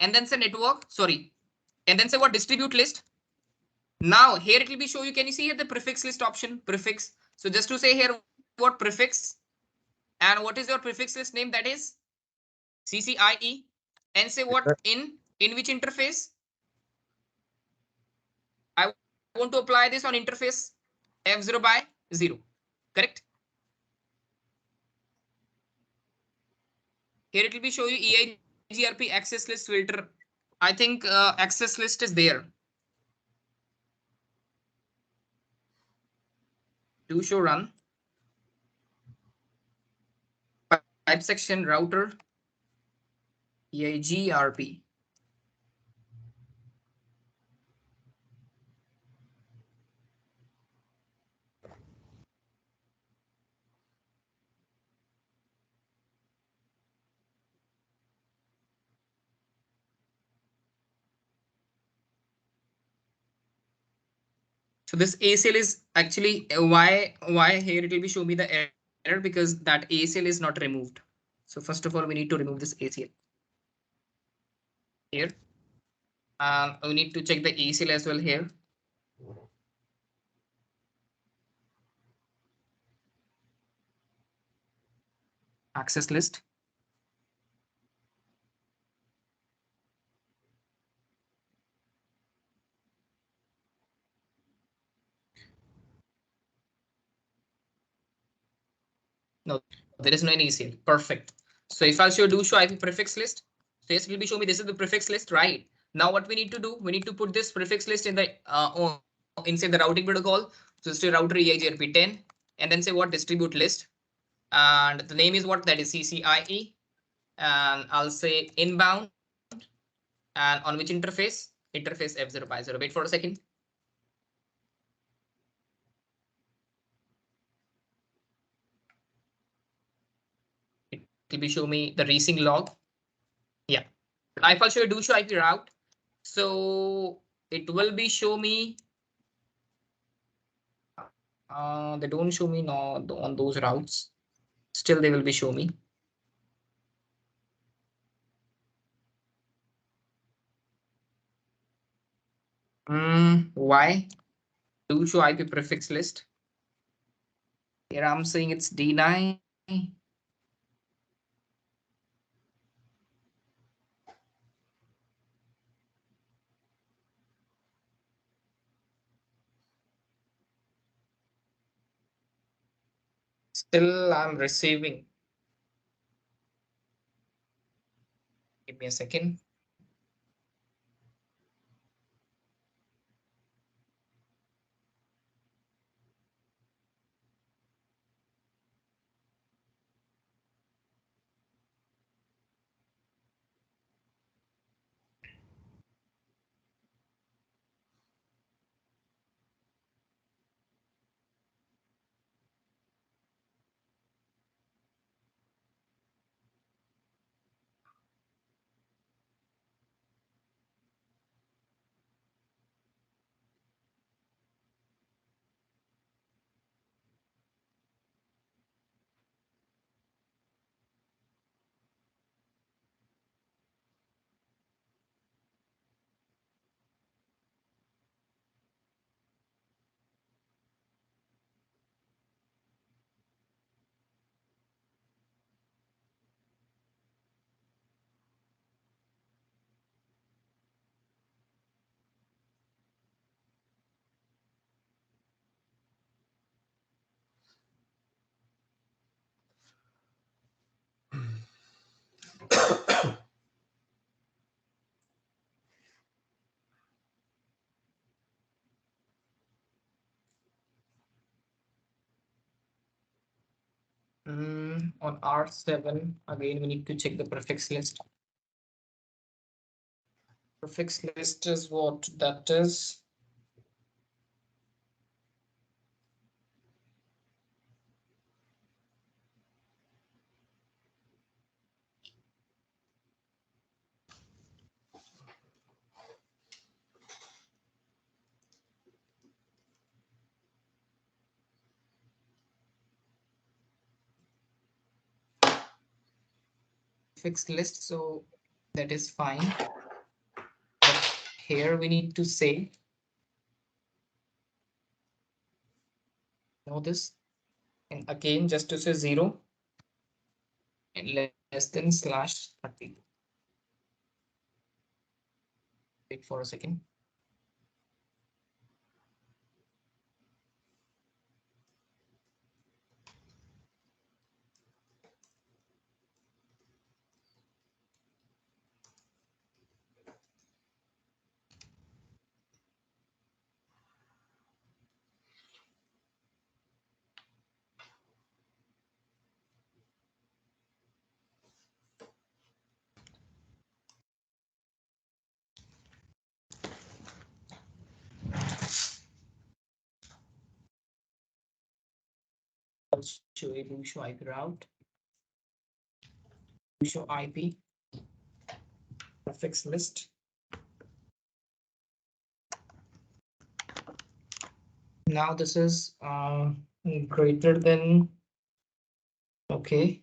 S1: and then say network, sorry. And then say what? Distribute list. Now here it will be show you. Can you see here the prefix list option? Prefix. So just to say here what prefix and what is your prefix list name? That is CCIE. And say what? In which interface? I want to apply this on interface F0/0. Correct? Here it will be show you EIGRP access list filter. I think access list is there. Do show run. Type section router EIGRP. So this ACL is actually why here it will be show me the error because that ACL is not removed. So first of all, we need to remove this ACL here. We need to check the ACL as well here. Access list. No, there is no any ACL. Perfect. So if I'll do show IP prefix list, so yes, it will be show me this is the prefix list, right? Now what we need to do, we need to put this prefix list in the inside the routing protocol. So it's router EIGRP 10 and then say what? Distribute list. And the name is what? That is CCIE. And I'll say inbound. And on which interface? Interface F0/0. Wait for a second. It will be show me the resync log. Yeah. If I'll show you do show IP route. So it will be show me. They don't show me no on those routes. Still, they will be show me. Why? Do show IP prefix list. Here I'm saying it's D9. Still, I'm receiving. Give me a second. On R7, again, we need to check the prefix list. Prefix list is what that is. Prefix list, so that is fine. But here we need to say, this, and again just to say 0 and less than /30. Wait for a second. Show a show IP route, show IP prefix list. Now this is greater than, okay.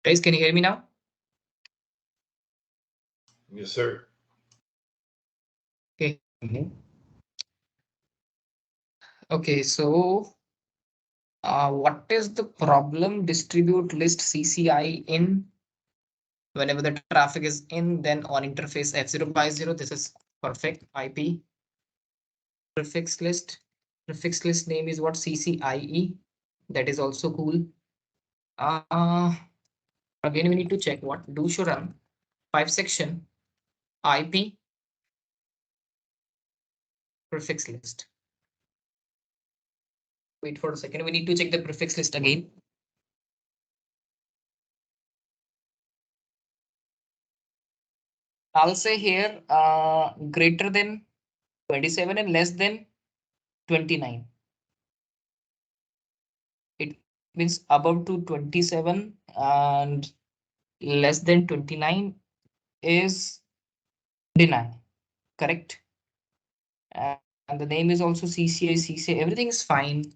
S1: Guys, can you hear me now?
S4: Yes, sir.
S1: Okay. Okay, so what is the problem? Distribute list CCIE in whenever the traffic is in, then on interface F0 by 0. This is perfect. IP prefix list. Prefix list name is what? CCIE. That is also cool. Again, we need to check what do show run 5 section IP prefix list. Wait for a second. We need to check the prefix list again. I'll say here greater than 27 and less than 29. It means above to 27 and less than 29 is deny. Correct. And the name is also CCA, CCA. Everything is fine.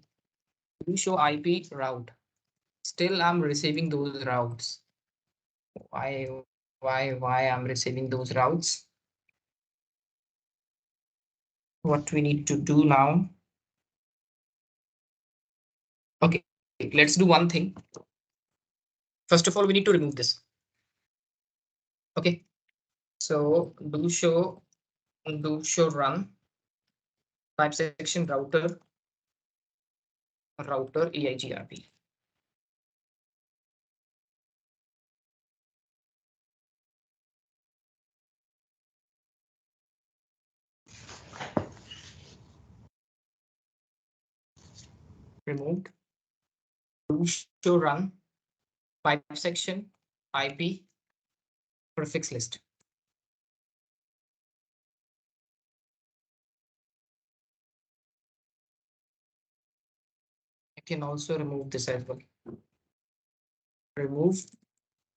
S1: You show IP route. Still, I'm receiving those routes. Why I'm receiving those routes? What we need to do now? Okay, let's do one thing. First of all, we need to remove this. Okay, so do show run 5 section router EIGRP. Removed. Do show run 5 section IP prefix list. I can also remove this as well. Remove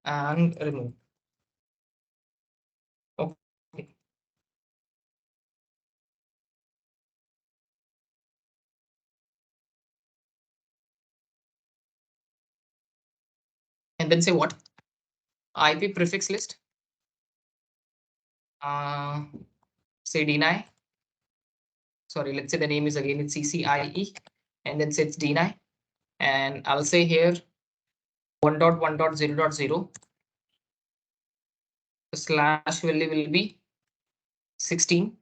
S1: and remove. Okay. And then say what? IP prefix list. Say deny. Sorry, let's say the name is again it's CCIE, and then say it's deny. And I'll say here 1.1.0.0 slash value will be 16.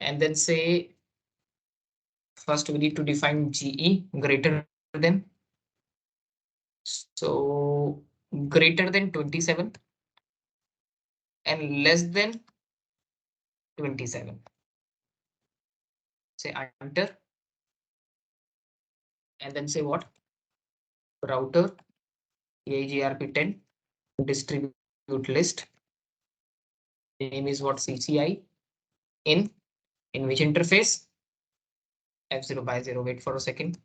S1: And then say first we need to define GE greater than. So greater than 27 and less than 27. Say enter. And then say what? Router EIGRP10 distribute list. Name is what? CCI in which interface? F0 by 0. Wait for a second.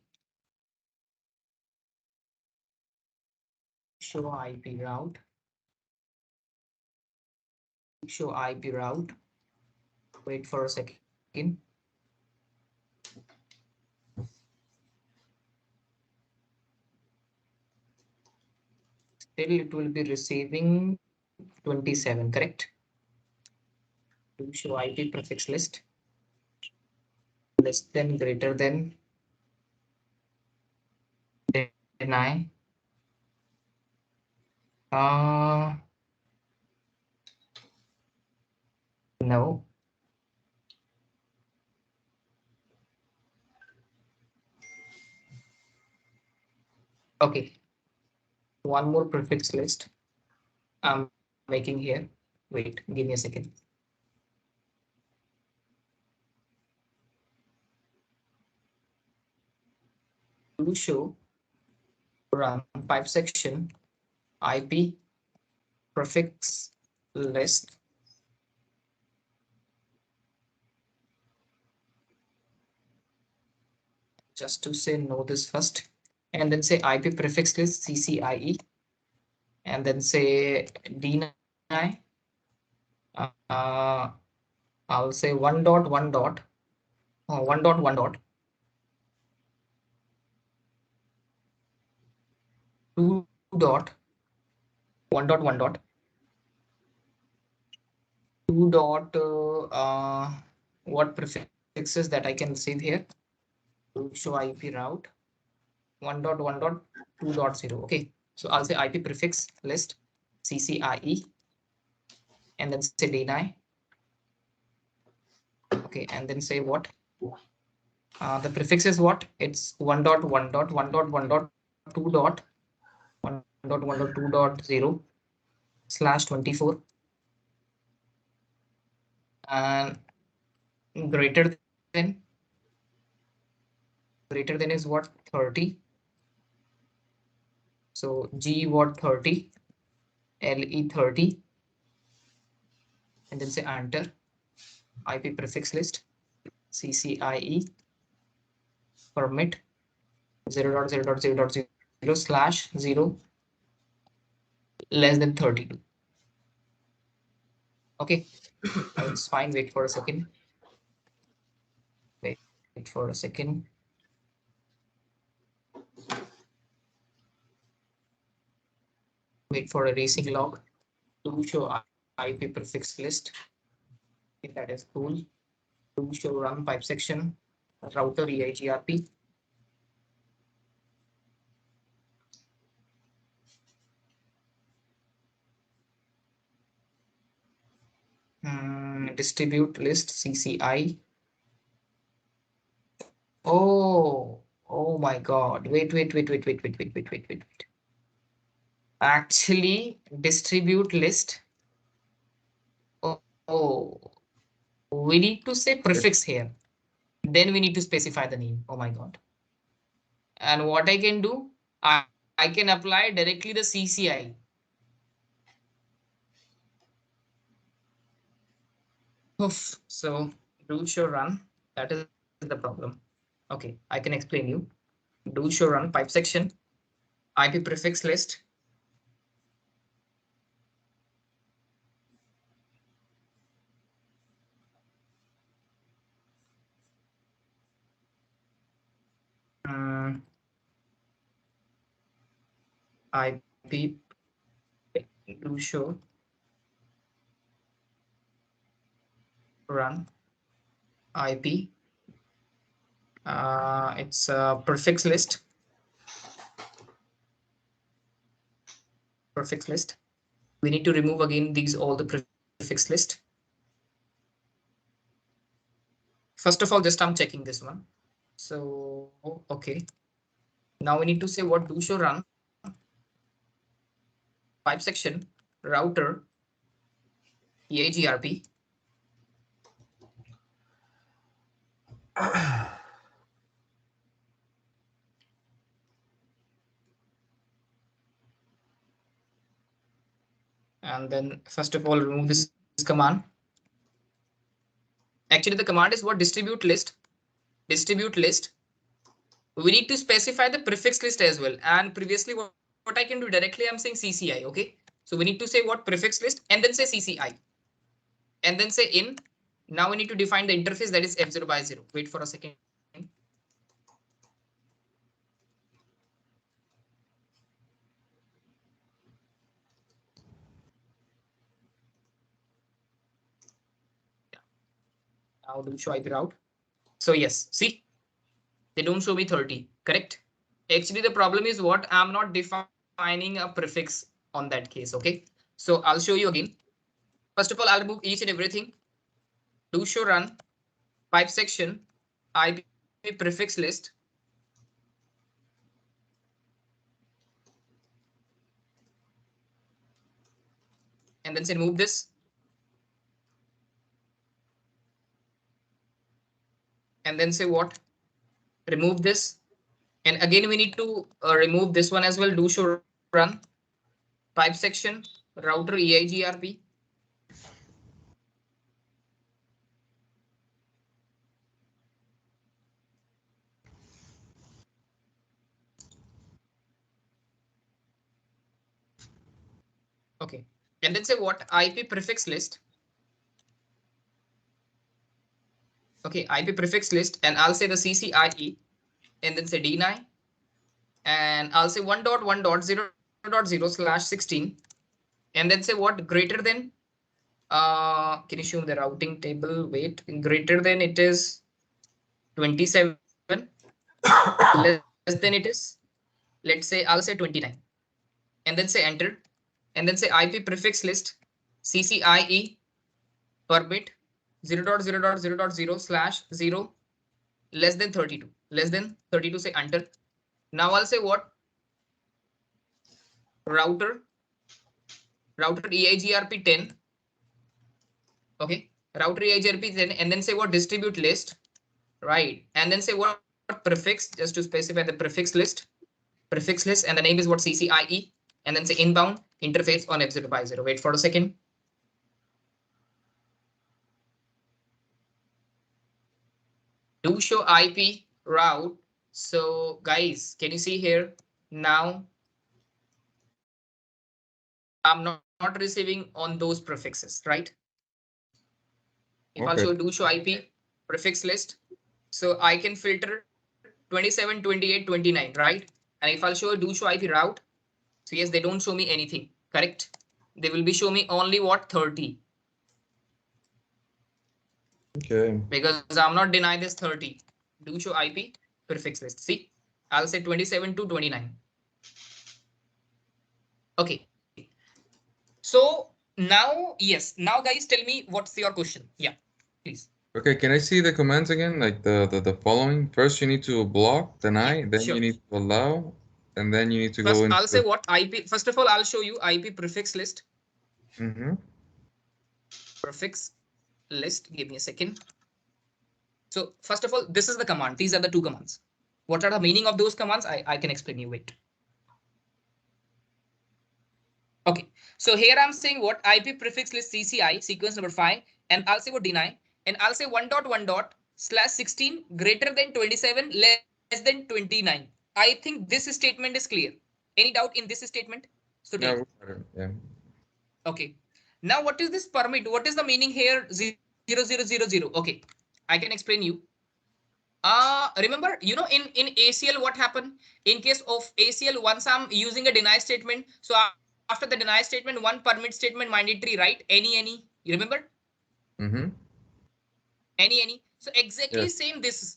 S1: Show IP route. Show IP route. Wait for a second. Still, it will be receiving 27, correct? To show IP prefix list. Less than, greater than, deny. No. Okay. One more prefix list I'm making here. Wait, give me a second. To show run 5 section IP prefix list. Just to say no this first, and then say IP prefix list CCIE, and then say deny. I'll say 1.1. 1.1. dot 1 dot 1 dot 2 dot what prefixes that I can receive here to show IP route 1 dot 1 dot 2 dot 0. Okay, so I'll say IP prefix list CCIE and then say deny. Okay, and then say what? The prefix is what? It's 1 dot 1 dot 1 dot 1 dot 2 dot 1 dot 1 dot 2 dot 0 slash 24 and greater than is what? 30. So G what 30 LE 30 and then say enter IP prefix list CCIE permit 0.0.0.0 slash 0 less than 32. Okay, it's fine. Wait for a second. Wait for a second. Wait for a racing log to show IP prefix list. If that is cool. To show run pipe section router EIGRP. Distribute list CCI. Oh my God. Wait. Actually, distribute list. Oh, we need to say prefix here. Then we need to specify the name. Oh my God. And what I can do, I can apply directly the CCI. Oof. So do show run. That is the problem. Okay, I can explain you. Do show run pipe section IP prefix list. IP do show run IP. It's a prefix list. Prefix list. We need to remove again these all the prefix list. First of all, just I'm checking this one. So okay. Now we need to say what do show run pipe section router EIGRP. And then first of all, remove this command. Actually, the command is what? Distribute list. Distribute list. We need to specify the prefix list as well. And previously, what I can do directly, I'm saying CCI. Okay. So we need to say what prefix list and then say CCI. And then say in. Now we need to define the interface that is F0 by 0. Wait for a second. Now do show IP route. So yes, see, they don't show me 30, correct? Actually, the problem is what? I'm not defining a prefix on that case. Okay, so I'll show you again. First of all, I'll remove each and everything. Do show run pipe section IP prefix list. And then say remove this. And then say what? Remove this. And again, we need to remove this one as well. Do show run pipe section router EIGRP. Okay, and then say what? IP prefix list. Okay, IP prefix list, and I'll say the CCIE, and then say deny, and I'll say 1.1.0 0.0/16 and then say what greater than can you show the routing table? Wait, greater than it is 27, less than it is, let's say I'll say 29 and then say enter and then say IP prefix list CCIE permit 0.0.0.0/0 less than 32, less than 32, say enter. Now I'll say what router EIGRP 10. Okay, router EIGRP 10 and then say what distribute list, right? And then say what prefix, just to specify the prefix list and the name is what CCIE and then say inbound interface on F050. Wait for a second. Do show IP route. So guys, can you see here now? I'm not receiving on those prefixes, right? If I'll show do show IP prefix list, so I can filter 27, 28, 29, right? And if I'll show do show IP route, so yes, they don't show me anything, correct? They will be show me only what 30.
S5: Okay.
S1: Because I'm not denying this 30. Do show IP prefix list. See, I'll say 27 to 29. Okay. So now, yes, now guys, tell me what's your question? Yeah, please.
S5: Okay, can I see the commands again? Like the following. First, you need to block, deny, then
S1: sure.
S5: you need to allow, and then you need to
S1: First,
S5: go into.
S1: I'll say what IP. First of all, I'll show you IP prefix list. Prefix list. Give me a second. So first of all, this is the command. These are the two commands. What are the meaning of those commands? I can explain you. Wait. Okay, so here I'm saying what IP prefix list CCI sequence number 5, and I'll say what deny, and I'll say 1.1./16 greater than 27 less than 29. I think this statement is clear. Any doubt in this statement? So
S5: No, yeah.
S1: Okay. Now what is this permit? What is the meaning here? 0000. Okay, I can explain you. Remember, you know, in ACL, what happened in case of ACL? Once I'm using a deny statement, so after the deny statement, one permit statement mandatory, right? Any, you remember? Any. So exactly same. This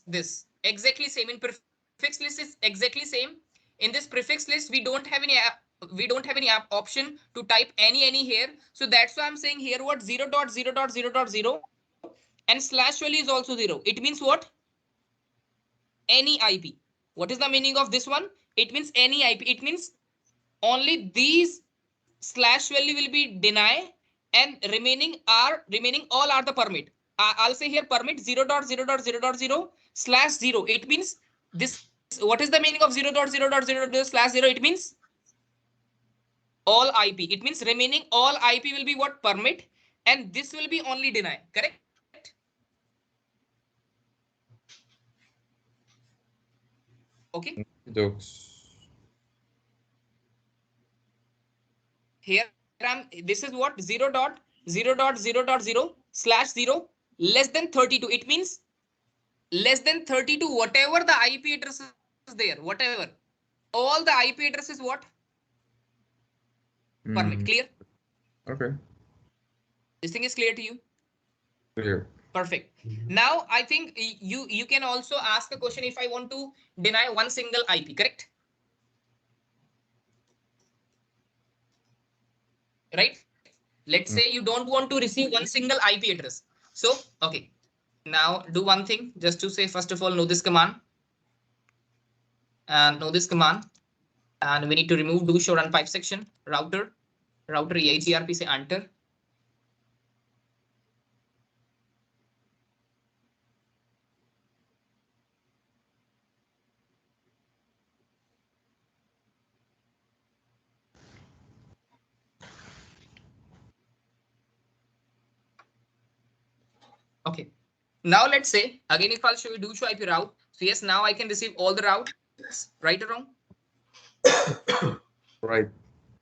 S1: exactly same in prefix list is exactly same. In this prefix list, we don't have any option to type any here. So that's why I'm saying here what 0.0.0.0 and slash value is also 0. It means what? Any IP. What is the meaning of this one? It means any IP. It means only these slash value will be deny and remaining all are the permit. I'll say here permit 0.0.0.0/0. It means this. What is the meaning of 0.0.0.0/0? It means all IP. It means remaining all IP will be what permit, and this will be only deny. Correct? Okay.
S5: Jokes.
S1: Here this is what 0.0.0.0/0 less than 32. It means less than 32. Whatever the IP address is there, whatever all the IP address is what permit. Clear?
S5: Okay.
S1: This thing is clear to you?
S5: Clear.
S1: Perfect. Now I think you can also ask a question if I want to deny one single IP, correct? Right? Let's say you don't want to receive one single IP address. So, okay. Now do one thing just to say, first of all, know this command and know this command. And we need to remove do show run pipe section router EIGRP, say enter. Okay. Now let's say again, if I'll show you do show IP route. So yes, now I can receive all the routes, right or wrong?
S5: Right.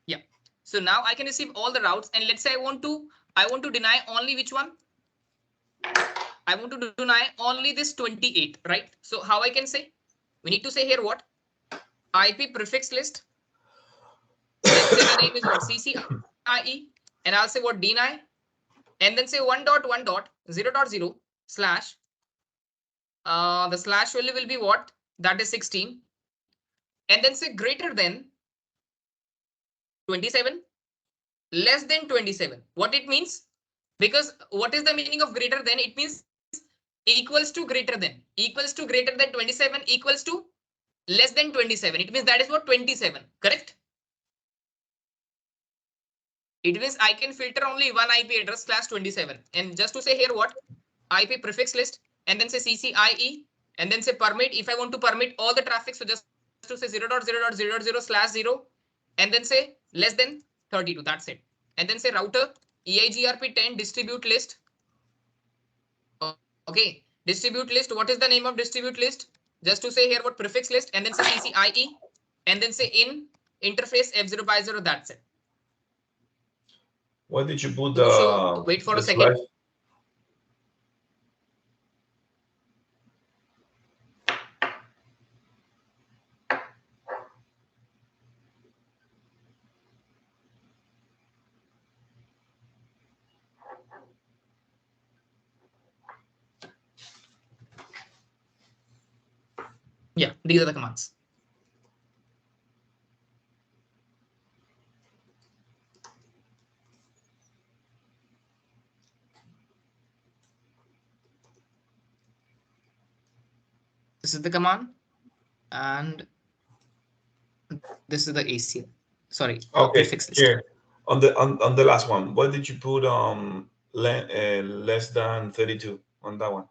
S1: Yeah. So now I can receive all the routes, and let's say I want to deny only which one? I want to deny only this 28, right? So how I can say? We need to say here what? IP prefix list. Then say the name is what CCIE, and I'll say what deny, and then say 1.1.0.0 slash. The slash value will be what? That is 16. And then say greater than 27, less than 27. What it means? Because what is the meaning of greater than? It means equals to greater than, equals to greater than 27, equals to less than 27. It means that is what 27, correct? It means I can filter only one IP address class 27. And just to say here what? IP prefix list, and then say CCIE, and then say permit. If I want to permit all the traffic, so just to say 0.0.0.0/0, and then say less than 32. That's it. And then say router EIGRP10 distribute list. Okay, distribute list. What is the name of distribute list? Just to say here what prefix list, and then say CCIE, and then say in interface F0/0. That's it.
S2: Why did you put
S1: So wait for a second.
S2: Slash?
S1: Yeah, these are the commands. This is the command, and this is the ACL. Sorry,
S2: Okay,
S1: prefix list.
S2: here on the last one. Why did you put less than 32 on that one?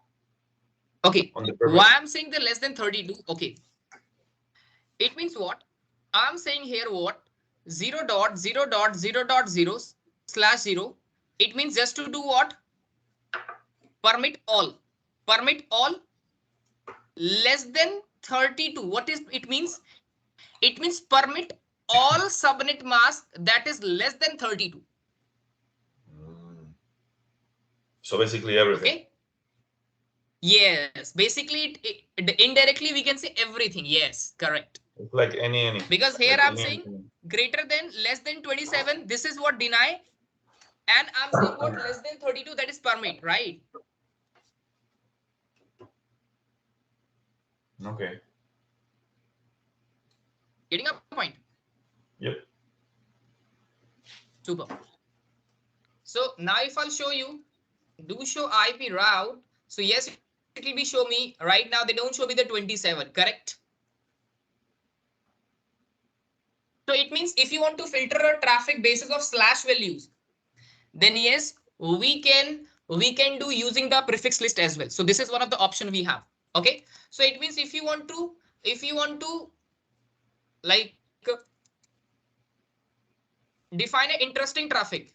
S1: Okay,
S2: on the
S1: why I'm saying the less than 32? Okay, it means what? I'm saying here what? 0.0.0.0/0. It means just to do what? Permit all. Permit all less than 32. What is it means? It means permit all subnet mask that is less than 32.
S2: So basically everything.
S1: Okay. Yes, basically indirectly we can say everything. Yes, correct.
S2: It's like any.
S1: Because here
S2: like
S1: I'm saying greater than, less than 27. This is what deny. And I'm saying what? Less than 32. That is permit, right?
S2: Okay.
S1: Getting a point?
S2: Yep.
S1: Super. So now if I'll show you, do show IP route. So yes, it will be show me right now. They don't show me the 27, correct? So it means if you want to filter a traffic basis of slash values, then yes, we can do using the prefix list as well. So this is one of the option we have. Okay. So it means if you want to like define an interesting traffic,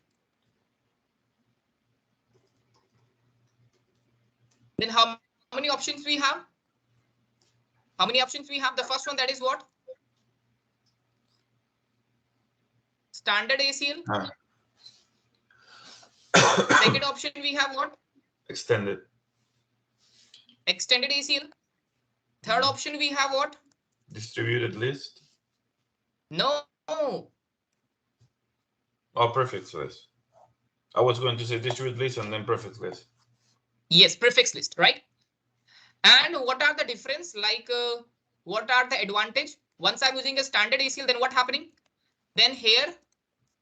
S1: then how many options we have? How many options we have? The first one, that is what? Standard ACL. Second option we have what?
S2: Extended.
S1: Extended ACL. Third option we have what?
S2: Distributed list.
S1: No.
S2: Oh, prefix list. I was going to say distributed list and then prefix list.
S1: Yes, prefix list, right? And what are the difference? Like what are the advantage? Once I'm using a standard ACL, then what happening? Then here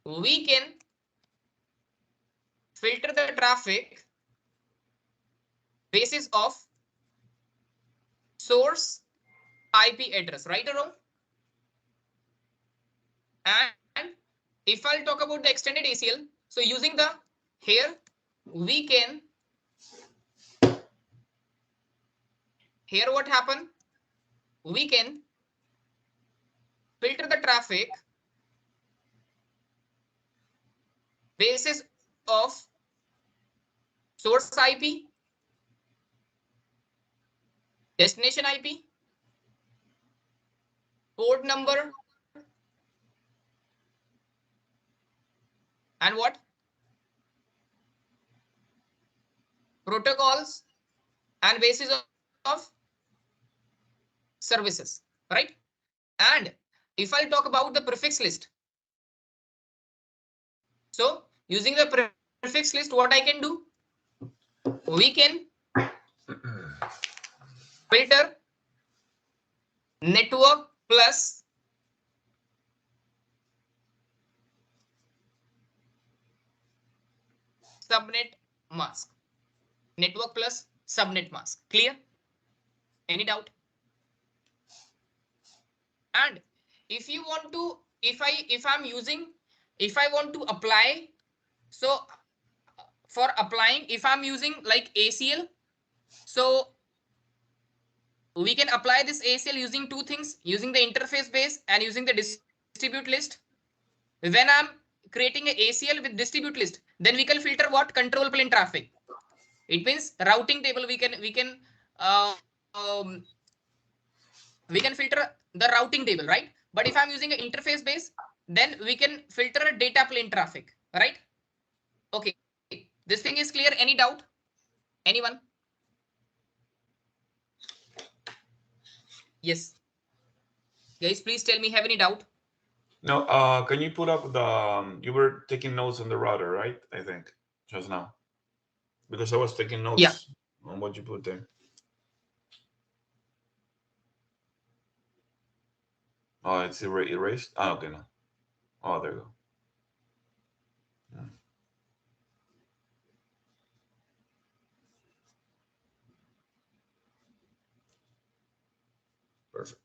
S1: we can filter the traffic basis of source IP address, right or wrong? And if I'll talk about the extended ACL, so using the here we can, here what happen? We can filter the traffic basis of source IP, destination IP, port number, and what? Protocols and basis of services, right? And if I'll talk about the prefix list, So using the prefix list, what I can do? We can filter network plus subnet mask. Network plus subnet mask. Clear? Any doubt? And if you want to, if I want to apply, so for applying, if I'm using like ACL, so we can apply this ACL using two things, using the interface base and using the distribute list. When I'm creating an ACL with distribute list, then we can filter what? Control plane traffic. It means routing table. We can filter the routing table, right? But if I'm using an interface base, then we can filter a data plane traffic, right? Okay, this thing is clear. Any doubt? Anyone? Yes. Guys, please tell me, have any doubt?
S6: No, can you put up the, you were taking notes on the router, right? I think just now, because I was taking notes on what you put there. Oh, it's erased. Oh, okay, no. Oh, there you go. Yeah. Perfect.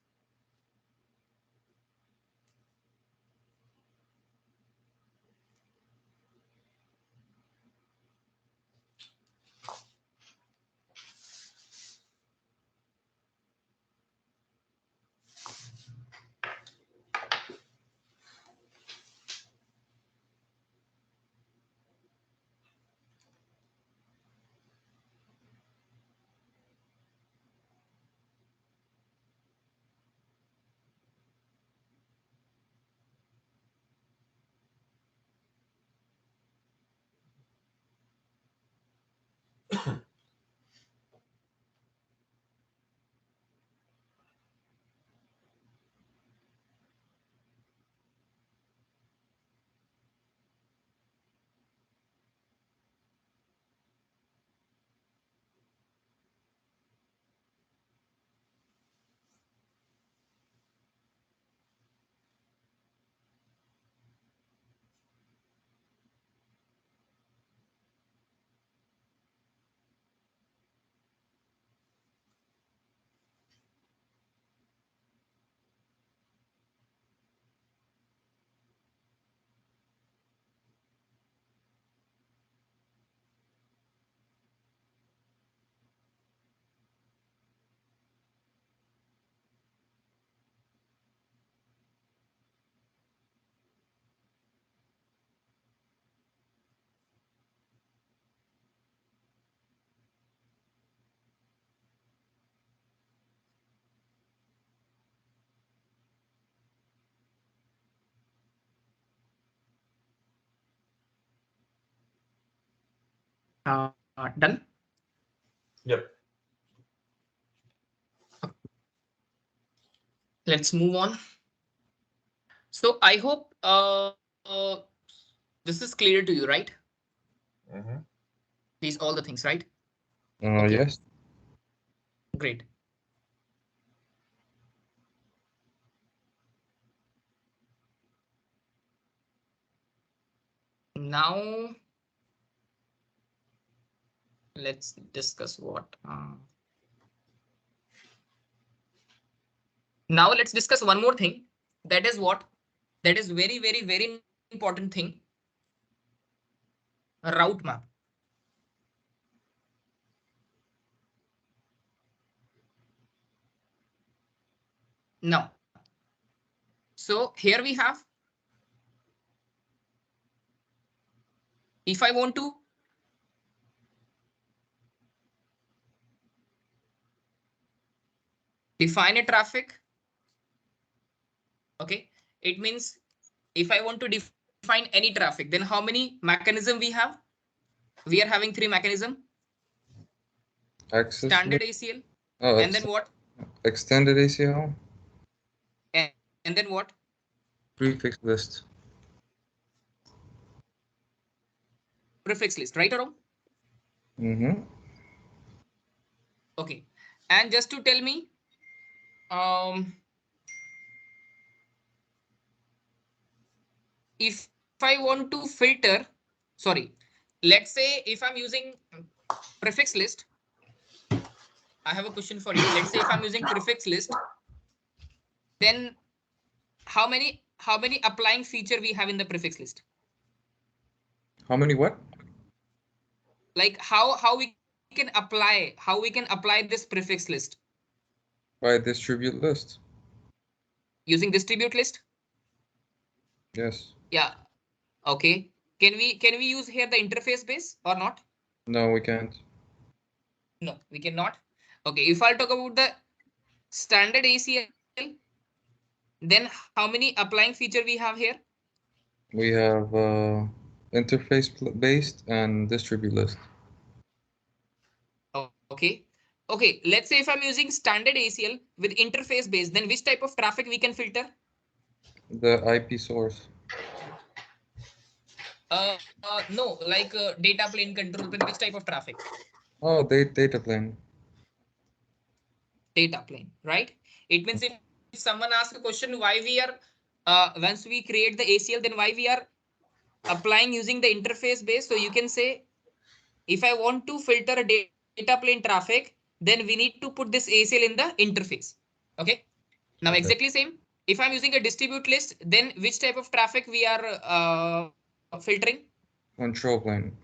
S1: Done?
S6: Yep.
S1: Let's move on. So I hope this is clear to you, right?
S6: Mm-hmm.
S1: These all the things, right? Okay.
S5: Yes.
S1: Great. Now let's discuss what. Now let's discuss one more thing. That is what? That is very, very, very important thing. A route map. Now, so here we have, if I want to define a traffic, okay, it means if I want to define any traffic, then how many mechanism we have? We are having three mechanism.
S5: Access
S1: Standard
S5: list.
S1: ACL.
S5: Oh,
S1: And then what?
S5: Extended ACL.
S1: And then what?
S5: Prefix list.
S1: prefix list, right or wrong?
S5: Mm-hmm.
S1: Okay. And just to tell me, if I want to filter, sorry, let's say if I'm using prefix list, I have a question for you. Let's say if I'm using prefix list, then how many applying feature we have in the prefix list?
S5: How many what?
S1: Like how we can apply this prefix list?
S5: By distribute list.
S1: Using distribute list?
S5: Yes.
S1: Yeah. Okay. Can we use here the interface base or not?
S5: No, we can't.
S1: No, we cannot. Okay. If I'll talk about the standard ACL, then how many applying feature we have here?
S5: We have interface based and distribute list.
S1: Okay. Okay. Let's say if I'm using standard ACL with interface based, then which type of traffic we can filter?
S5: The IP source.
S1: No, like data plane, control plane, which type of traffic?
S5: Oh, data plane.
S1: Data plane, right? It means if someone asks a question why we are, once we create the ACL, then why we are applying using the interface base. So you can say, if I want to filter a data plane traffic, then we need to put this ACL in the interface. Okay. Now
S5: Okay.
S1: exactly same. If I'm using a distribute list, then which type of traffic we are filtering?
S5: Control plane.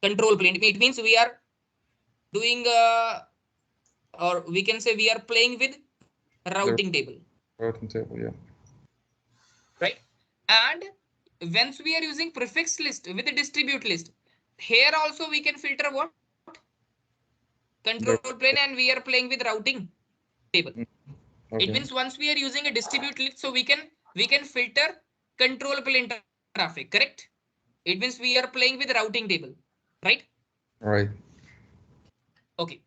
S1: Control plane. It means we are doing or we can say we are playing with routing table.
S5: Routing table, yeah.
S1: Right. And once we are using prefix list with the distribute list, here also we can filter what? Control plane, and we are playing with routing table.
S5: Okay.
S1: It means once we are using a distribute list, so we can filter control plane traffic, correct? It means we are playing with routing table, right?
S5: Right.
S1: Okay.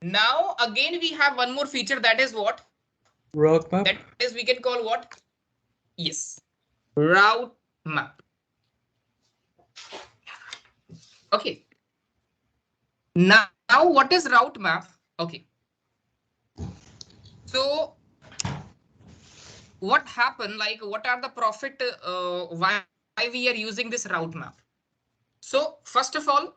S1: Now again we have one more feature, that is what?
S5: Route map.
S1: That is we can call what? Yes, route map. Okay. Now what is route map? Okay. So what happened? Like what are the profit? Why we are using this route map? So first of all,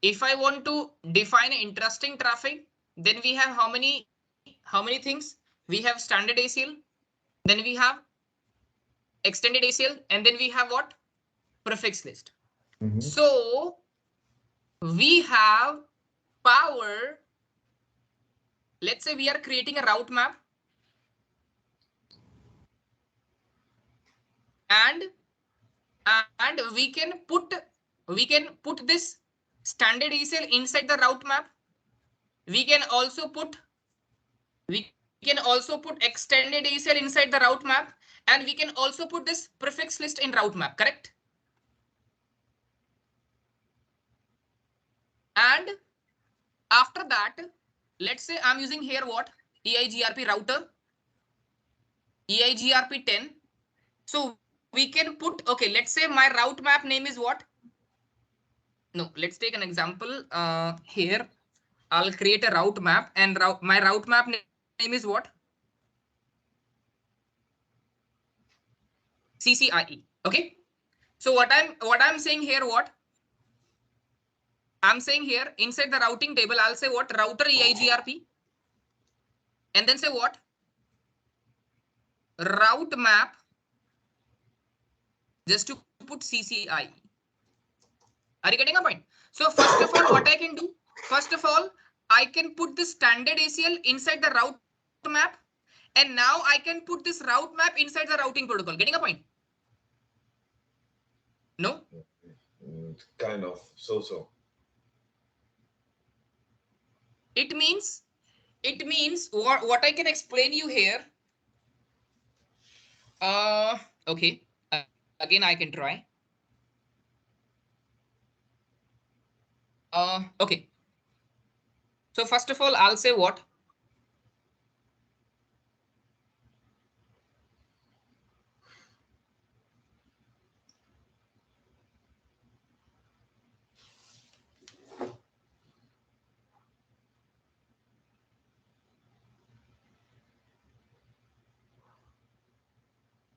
S1: if I want to define interesting traffic, then we have how many things? We have standard ACL, then we have extended ACL, and then we have what? Prefix list.
S5: Mm-hmm.
S1: So we have power. Let's say we are creating a route map, and we can put this standard ACL inside the route map. We can also put extended ACL inside the route map, and we can also put this prefix list in route map, correct? And after that, let's say I'm using here what? EIGRP router, EIGRP 10. So we can put, okay, let's say my route map name is what? No, let's take an example. Here, I'll create a route map, and my route map name is what? CCIE. Okay. So what I'm saying here, what? I'm saying here inside the routing table, I'll say what? Router EIGRP. And then say what? Route map. Just to put CCIE. Are you getting a point? So first of all, what I can do? First of all, I can put the standard ACL inside the route map. And now I can put this route map inside the routing protocol. Getting a point? No?
S4: Kind of. So.
S1: It means what I can explain you here. Okay. Again, I can try. Okay. So first of all, I'll say what?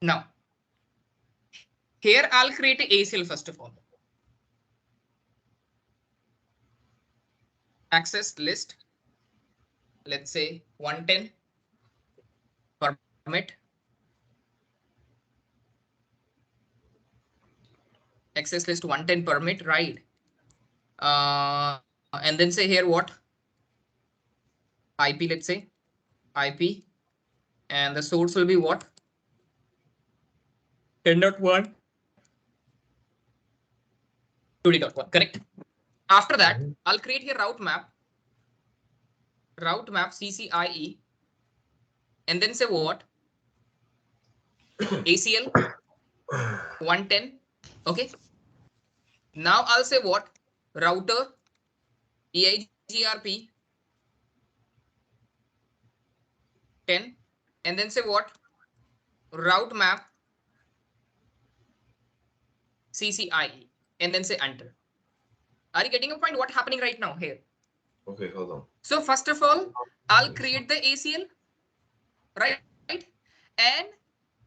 S1: Now, here I'll create an ACL first of all. Access list, let's say 110 permit. Access list 110 permit, right? And then say here what? IP, let's say IP, and the source will be what? 10.1 20.1, correct? After that, I'll create here route map CCIE, and then say what? ACL 110. Okay. Now I'll say what? Router EIGRP 10, and then say what? Route map CCIE, and then say enter. Are you getting a point? What's happening right now here?
S4: Okay, hold on.
S1: So first of all, I'll create the ACL, right? And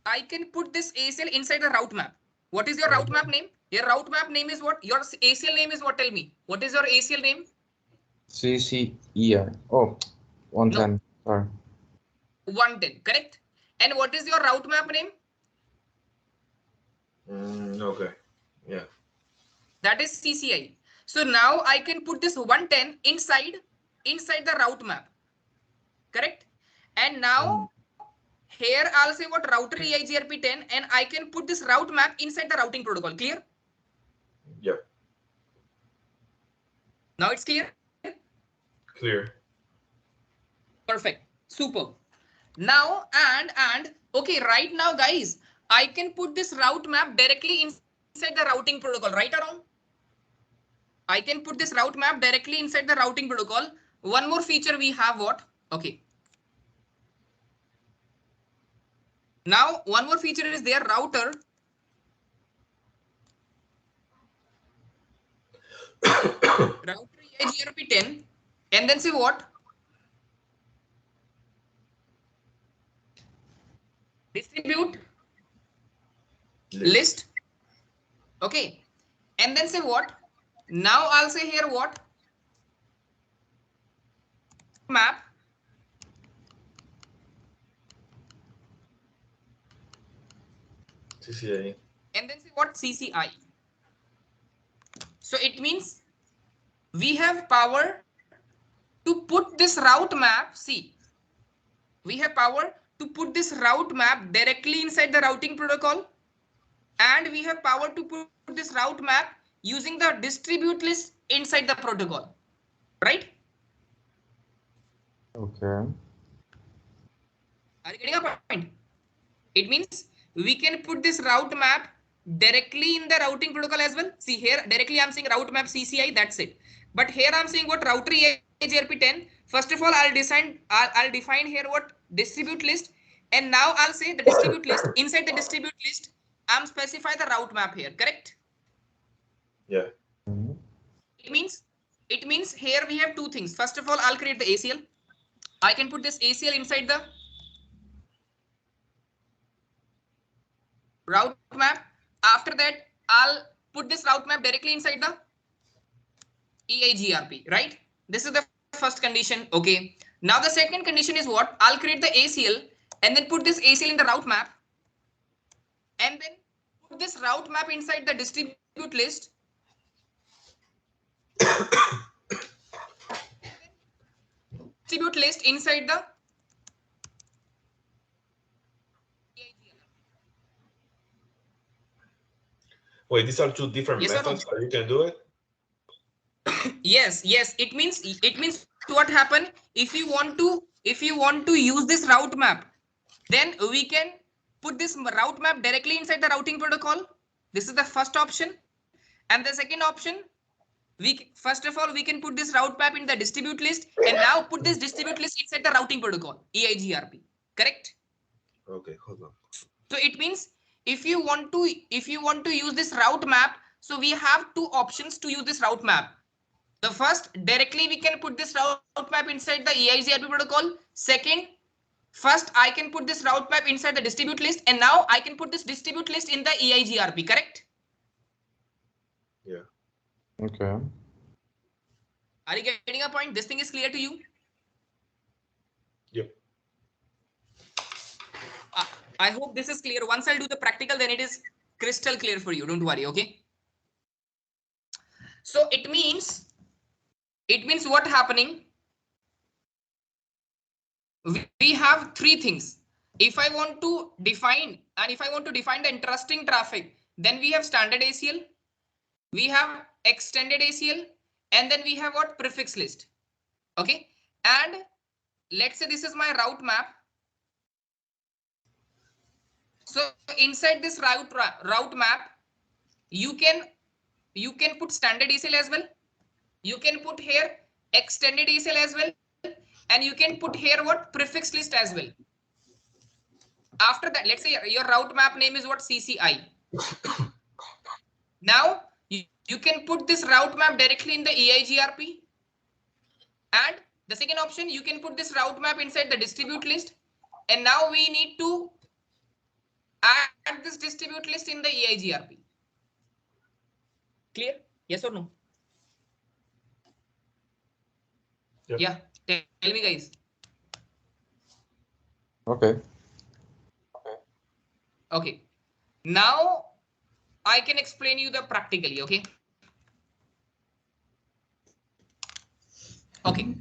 S1: I can put this ACL inside the route map. What is your route map name? Your route map name is what? Your ACL name is what? Tell me. What is your ACL name?
S5: CCEI. Oh, 110.
S1: No.
S5: Sorry.
S1: 110, correct? And what is your route map name?
S4: Okay. Yeah.
S1: That is CCI. So now I can put this 110 inside the route map, correct? And now here I'll say what? Router EIGRP 10, and I can put this route map inside the routing protocol. Clear?
S4: Yeah.
S1: Now it's clear?
S4: Clear.
S1: Perfect. Super. Now and okay, right now guys, I can put this route map directly inside the routing protocol, right or wrong? I can put this route map directly inside the routing protocol. One more feature we have what? Okay. Now one more feature is there, router EIGRP 10, and then say what? Distribute list. Okay. And then say what? Now I'll say here what? Map.
S4: CCIE.
S1: And then say what? CCIE. So it means we have power to put this route map. See, we have power to put this route map directly inside the routing protocol, and we have power to put this route map using the distribute list inside the protocol, right?
S3: Okay.
S1: Are you getting a point? It means we can put this route map directly in the routing protocol as well. See here, directly I'm saying route map CCI, that's it. But here I'm saying what? Router EIGRP 10. First of all, I'll define here what? Distribute list. And now I'll say the distribute list. Inside the distribute list, I'm specify the route map here, correct?
S4: Yeah.
S1: It means here we have two things. First of all, I'll create the ACL. I can put this ACL inside the route map. After that, I'll put this route map directly inside the EIGRP, right? This is the first condition. Okay. Now the second condition is what? I'll create the ACL and then put this ACL in the route map, and then put this route map inside the distribute list. Distribute list inside the
S4: Wait, these are two different methods that you can do it?
S1: Yes. It means what happen if you want to use this route map, then we can put this route map directly inside the routing protocol. This is the first option. And the second option, first of all, we can put this route map in the distribute list, and now put this distribute list inside the routing protocol, EIGRP, correct?
S4: Okay, hold on.
S1: So it means if you want to use this route map, so we have two options to use this route map. The first, directly we can put this route map inside the EIGRP protocol. Second, First, I can put this route map inside the distribute list, and now I can put this distribute list in the EIGRP, correct?
S4: Yeah.
S3: Okay.
S1: Are you getting a point? This thing is clear to you?
S4: Yep.
S1: I hope this is clear. Once I'll do the practical, then it is crystal clear for you. Don't worry, okay? So it means what happening? We have three things. If I want to define the interesting traffic, then we have standard ACL, we have extended ACL, and then we have what? Prefix list. Okay. And let's say this is my route map. So inside this route map, you can put standard ACL as well. You can put here extended ACL as well. And you can put here what? Prefix list as well. After that, let's say your route map name is what? CCIE. Now you can put this route map directly in the EIGRP. And the second option, you can put this route map inside the distribute list. And now we need to add this distribute list in the EIGRP. Clear? Yes or no?
S6: Yep.
S1: Yeah. Tell me, guys.
S5: Okay.
S1: Okay. Now I can explain you the practically. Okay. Okay.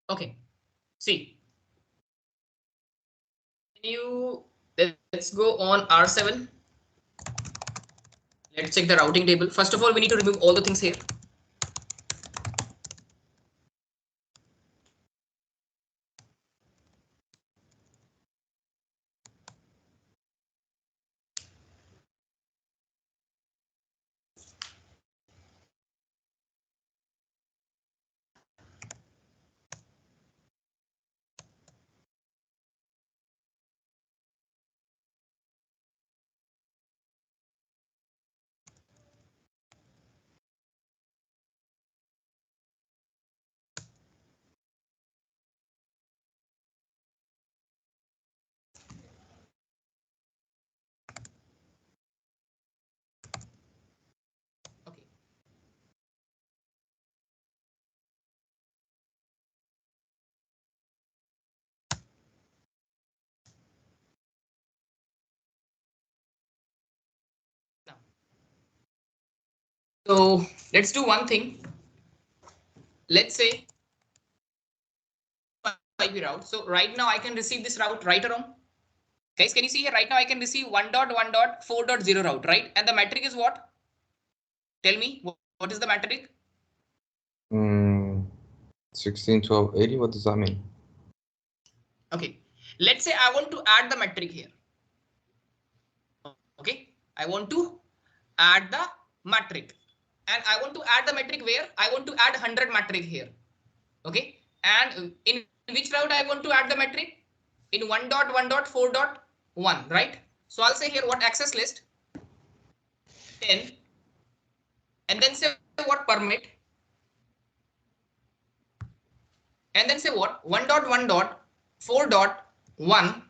S1: Okay. See. Let's go on R7. Let's check the routing table. First of all, we need to remove all the things here. Okay. Now, so let's do one thing. Let's say IP route. So right now I can receive this route, right or wrong? Guys, can you see here? Right now I can receive 1.1.4.0 route, right? And the metric is what? Tell me, what is the metric?
S5: 161280. What does that mean?
S1: Okay. Let's say I want to add the metric here. Okay. I want to add the metric. And I want to add the metric where? I want to add 100 metric here. Okay. And in which route I want to add the metric? In 1.1.4.1, right? So I'll say here what access list 10 and then say what permit and then say what 1.1.4.1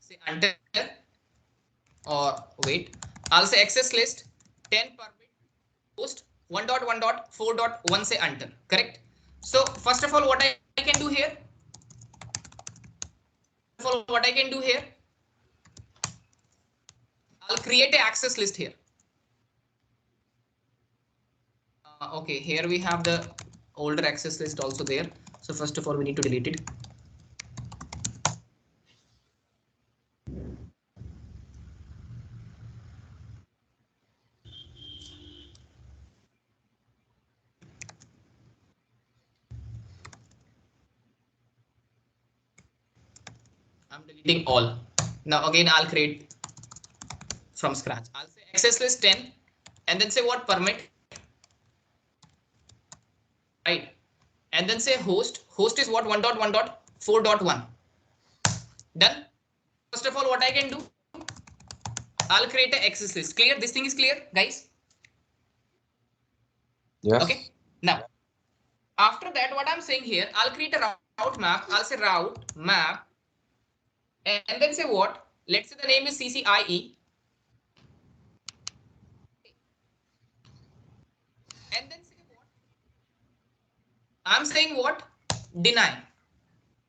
S1: say enter or wait, I'll say access list 10 permit host 1.1.4.1 say enter, correct? So first of all what I can do here, I'll create an access list here. Okay, here we have the older access list also there. So first of all, we need to delete it. I'm deleting all. Now again, I'll create from scratch. I'll say access list 10 and then say what permit, right? And then say host. Host is what 1.1.4.1. Done. First of all, what I can do, I'll create an access list. Clear? This thing is clear, guys?
S5: Yes.
S1: Okay. Now, after that, what I'm saying here, I'll create a route map. I'll say route map, and then say what? Let's say the name is CCIE. And then say what? I'm saying what? Deny.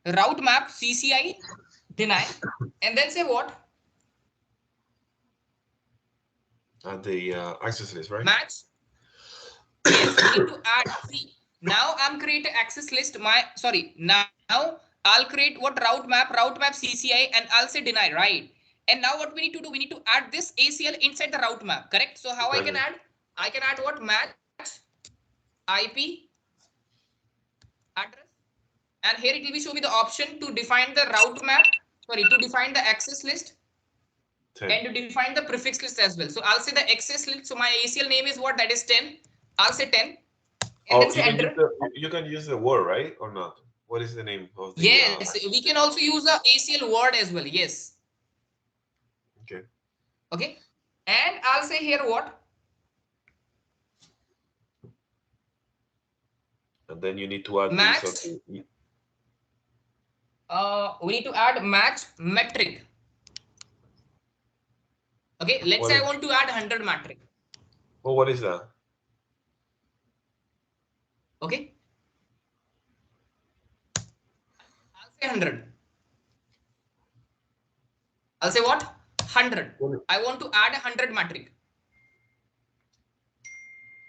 S1: Route map CCIE deny. And then say what?
S4: The access list, right?
S1: Match. Yes, we need to add. See, now I'm creating access list. Now I'll create what route map CCI, and I'll say deny, right? And now what we need to do, we need to add this ACL inside the route map, correct? So how
S4: Exactly.
S1: I can add? I can add what match IP address, and here it will be show me the option to define the route map. Sorry, to define the access list.
S4: 10.
S1: And to define the prefix list as well. So I'll say the access list. So my ACL name is what? That is 10. I'll say 10. And then say enter.
S4: You can use the word, right? Or not? What is the name of the...
S1: Yes, we can also use the ACL word as well. Yes.
S4: Okay.
S1: Okay. And I'll say here what?
S4: And then you need to add
S1: match.
S4: this.
S1: We need to add match metric. Okay. Let's say I want to add 100 metric.
S4: Well, what is that?
S1: Okay. I'll say 100. I'll say what? 100. I want to add 100 metric.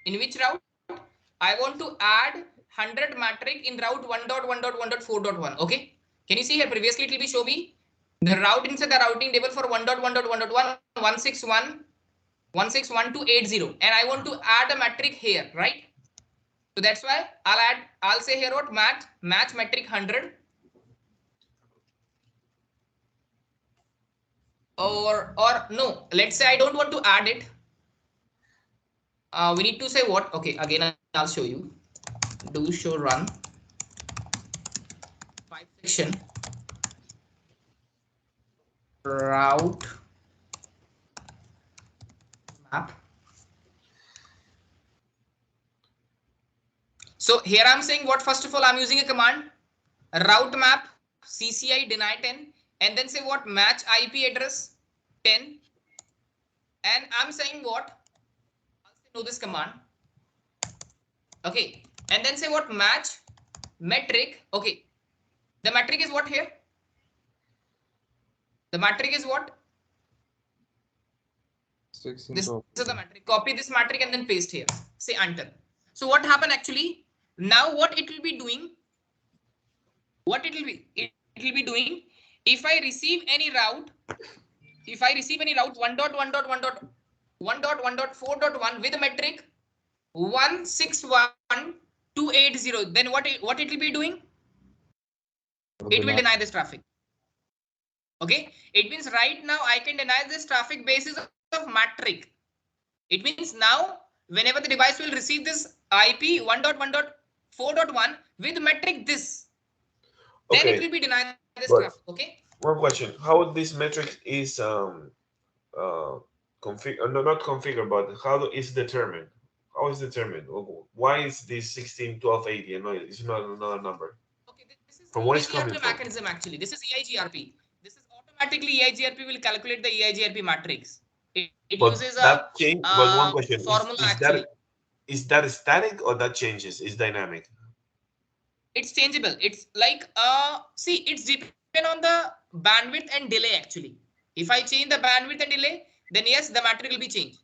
S1: In which route? I want to add 100 metric in route 1.1.1.4.1. Okay. Can you see here? Previously, it will be show me the route inside the routing table for 1.1.1.1 161.162.80, and I want to add a metric here, right? So that's why I'll say here what match metric 100, or no, let's say I don't want to add it. We need to say what? Okay, again I'll show you. Do show run 5 section route map. So here I'm saying what? First of all, I'm using a command route map CCI deny 10, and then say what match IP address 10, and I'm saying what? I'll say no this command. Okay, and then say what match metric. Okay, the metric is what here? The metric is what?
S3: 16.
S1: This is the metric. Copy this metric and then paste here. Say enter. So what happened actually? Now what it will be doing? What it will be? It will be doing. If I receive any route, 1.1.1.1.4.1 with metric 161.280, then what it will be doing? It will deny this traffic. Okay, it means right now I can deny this traffic basis of metric. It means now whenever the device will receive this IP 1.1.4.1 with metric this, then
S4: Okay.
S1: it will be denied this
S4: But
S1: traffic. Okay.
S4: one question: how this metric is configured? No, not configured, but how is determined? How is determined? Why is this 16, 12, 80? No, it's not another number.
S1: Okay, this is
S4: From what it's
S1: EIGRP
S4: coming from?
S1: mechanism actually. This is EIGRP. This is automatically EIGRP will calculate the EIGRP matrix. It
S4: But
S1: uses
S4: that change. But one
S1: a
S4: question
S1: formula
S4: is
S1: actually.
S4: that static or that changes? Is dynamic?
S1: It's changeable. It's like see, it's depend on the bandwidth and delay actually. If I change the bandwidth and delay, then yes, the matrix will be changed.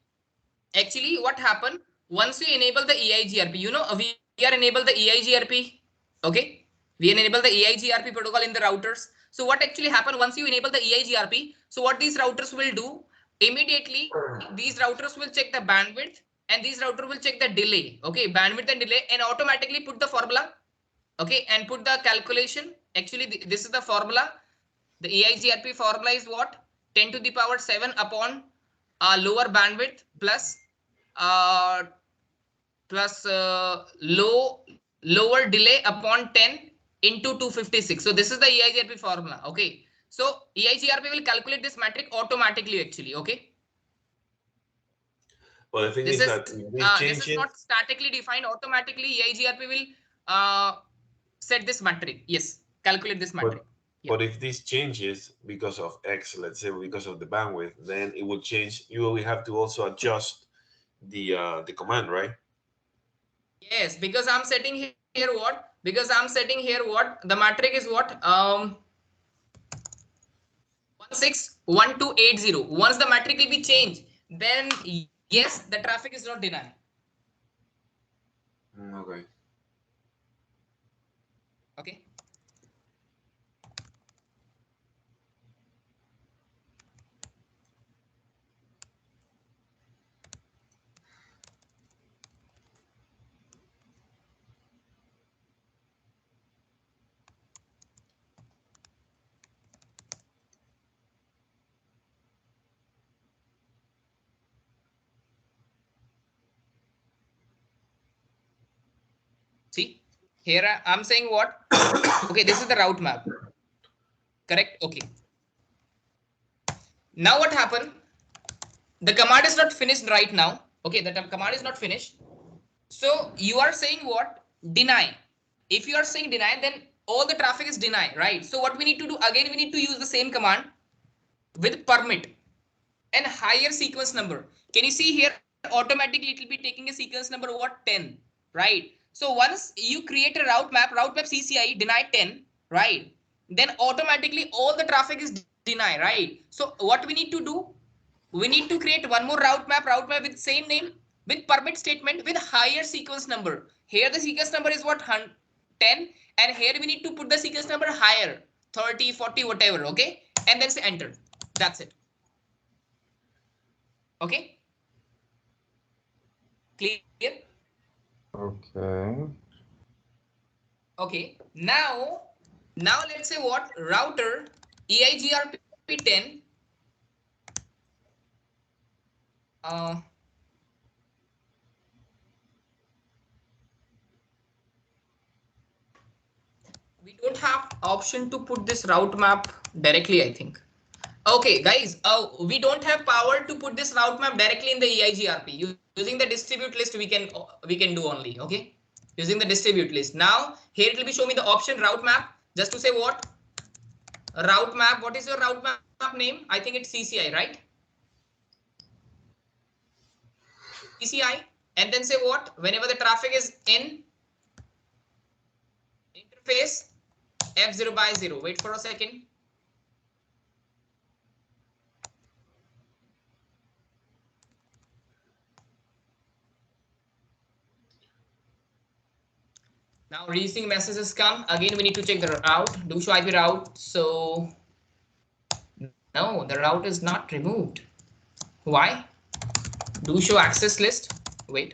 S1: Actually, what happened once we enable the EIGRP, you know, we are enable the EIGRP. Okay, we enable the EIGRP protocol in the routers. So what actually happened once you enable the EIGRP? So what these routers will do immediately? These routers will check the bandwidth and these router will check the delay. Okay, bandwidth and delay, and automatically put the formula. Okay, and put the calculation. Actually, this is the formula. The EIGRP formula is what? 10 to the power 7 upon lower bandwidth plus lower delay upon 10 into 256. So this is the EIGRP formula. Okay. So EIGRP will calculate this matrix automatically actually. Okay.
S4: Well, the thing
S1: This
S4: is that
S1: this is not statically defined. Automatically EIGRP will set this matrix. Yes. Calculate this matrix.
S4: But if this changes because of X, let's say because of the bandwidth, then it will change. You will have to also adjust the command, right?
S1: Yes, because I'm setting here what? Because I'm setting here what? The matrix is what? 161280. Once the matrix will be changed, then yes, the traffic is not denied.
S4: Okay.
S1: Okay. See, here I'm saying what? Okay, this is the route map. Correct? Okay. Now what happened? The command is not finished right now. Okay, the command is not finished. So you are saying what? Deny. If you are saying deny, then all the traffic is deny, right? So what we need to do again, we need to use the same command with permit and higher sequence number. Can you see here? Automatically it will be taking a sequence number what? 10, right? So once you create a route map CCIE deny 10, right? Then automatically all the traffic is deny, right? So what we need to do? We need to create one more route map with same name with permit statement with higher sequence number. Here the sequence number is what? 10, and here we need to put the sequence number higher, 30, 40, whatever. Okay, and then say enter. That's it. Okay. Clear?
S3: Okay.
S1: Okay. Now let's say what? Router EIGRP 10. We don't have option to put this route map directly, I think. Okay, guys, we don't have power to put this route map directly in the EIGRP. Using the distribute list, we can do only. Okay, using the distribute list. Now here it will be showing me the option route map. Just to say what? Route map. What is your route map name? I think it's CCI, right? CCI, and then say what? Whenever the traffic is in interface F0/0. Wait for a second. Now reaching messages come. Again, we need to check the route. Do show IP route. So no, the route is not removed. Why? Do show access list. Wait.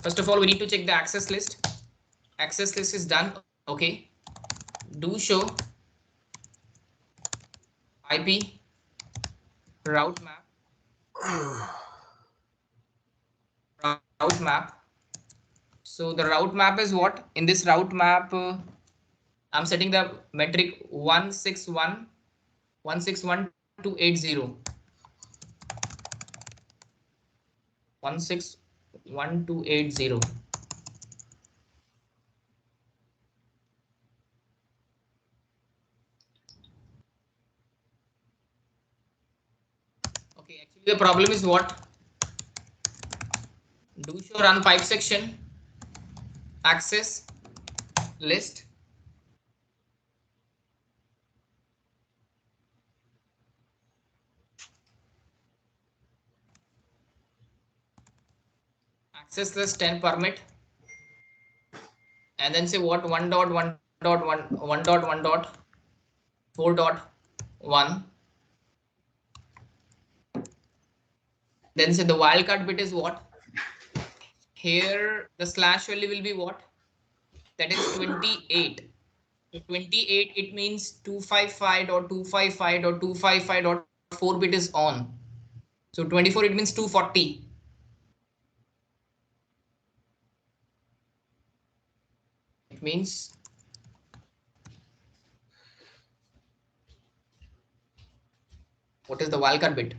S1: First of all, we need to check the access list. Access list is done. Okay. Do show IP route map. Route map. So the route map is what? In this route map, I'm setting the metric 161.161.280. 161.280. Okay, actually the problem is what? Do show run pipe section, access list. Access list 10 permit. And then say what 1.1.1.1.4.1. Then say the wildcard bit is what? Here the slash value will be what? That is 28. So 28, it means 255.255.255.4 bit is on. So 24, it means 240. It means what is the wildcard bit?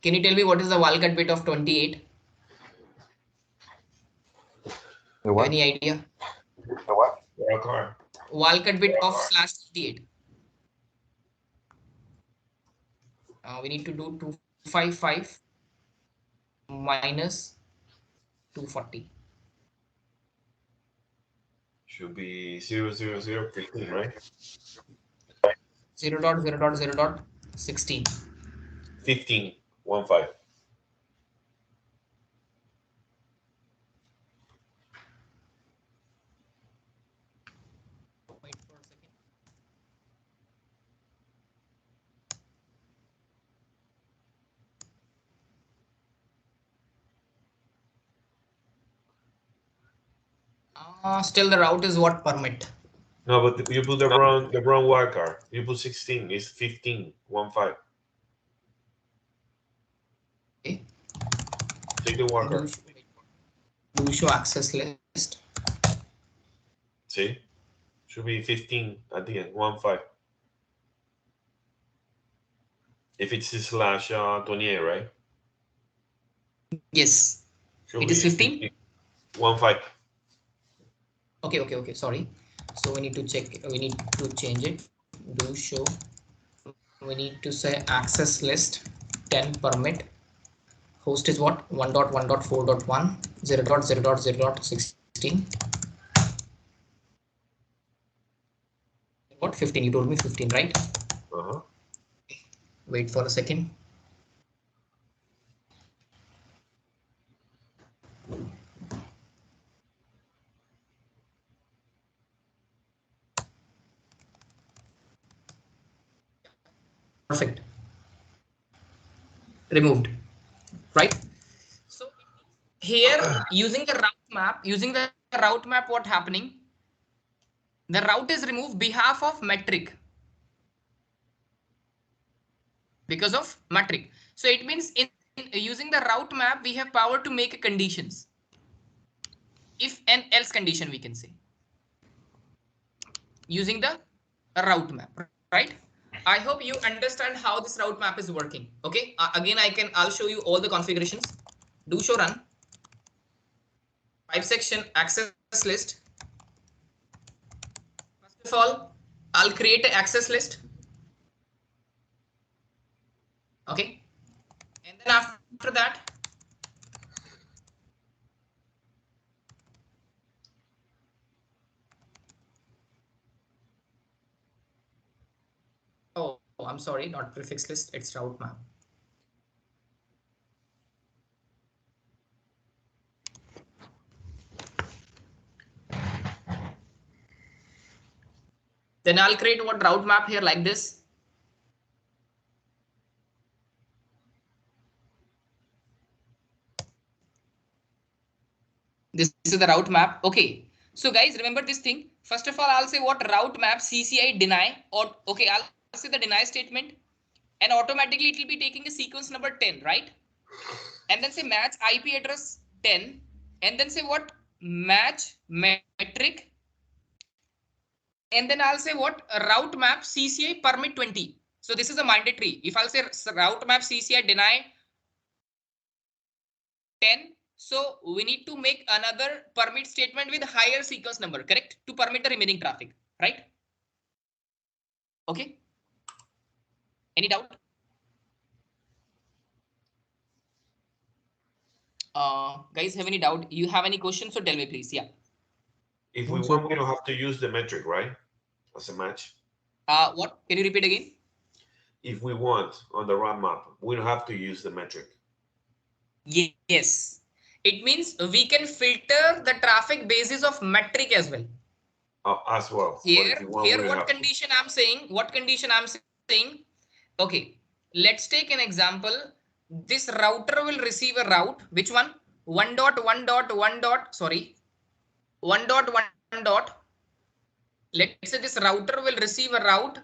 S1: Can you tell me what is the wildcard bit of 28? Any idea?
S4: The what? Wildcard.
S1: Wildcard bit of slash 28. We need to do 255 minus 240.
S4: Should be 00015, right?
S1: 0.0.0.16.
S4: 15. 15.
S1: Wait for a second. Still the route is what permit?
S4: No, but you put the wrong wildcard. You put 16. It's 15. 15.
S1: Okay.
S4: Take the wildcard.
S1: Do show access list.
S4: See? Should be 15 at the end. 15. If it's a slash 28, right?
S1: Yes.
S4: Should
S1: It is 15.
S4: 15.
S1: Okay. Sorry. So we need to check. We need to change it. Do show. We need to say access list 10 permit. Host is what? 1.1.4.1. 0.0.0.16. What? 15. You told me 15, right? Wait for a second. Perfect. Removed. Right? So here using the route map, what happening? The route is removed behalf of metric. Because of metric. So it means in using the route map, we have power to make conditions. If and else condition, we can say. Using the route map, right? I hope you understand how this route map is working. Okay. Again, I'll show you all the configurations. Do show run. Pipe section access list. First of all, I'll create an access list. Okay. And then after that, oh, I'm sorry, not prefix list, it's route map. Then I'll create what route map here like this. This is the route map. Okay. So guys, remember this thing. First of all, I'll say what route map CCIE deny, or okay, I'll say the deny statement, and automatically it will be taking a sequence number 10, right? And then say match IP address 10, and then say what match metric And then I'll say what? Route map CCI permit 20. So this is a mandatory. If I'll say route map CCI deny 10, so we need to make another permit statement with higher sequence number, correct? To permit the remaining traffic, right? Okay. Any doubt? Guys, have any doubt? You have any questions? So tell me, please. Yeah.
S4: If we want, we don't have to use the metric, right? As a match.
S1: What? Can you repeat again?
S4: If we want on the route map, we don't have to use the metric.
S1: Yes. It means we can filter the traffic basis of metric as well.
S4: As well.
S1: Here what condition I'm saying? What condition I'm saying? Okay, let's take an example. This router will receive a route. Which one? 1.1.1. Sorry, 1.1. Let's say this router will receive a route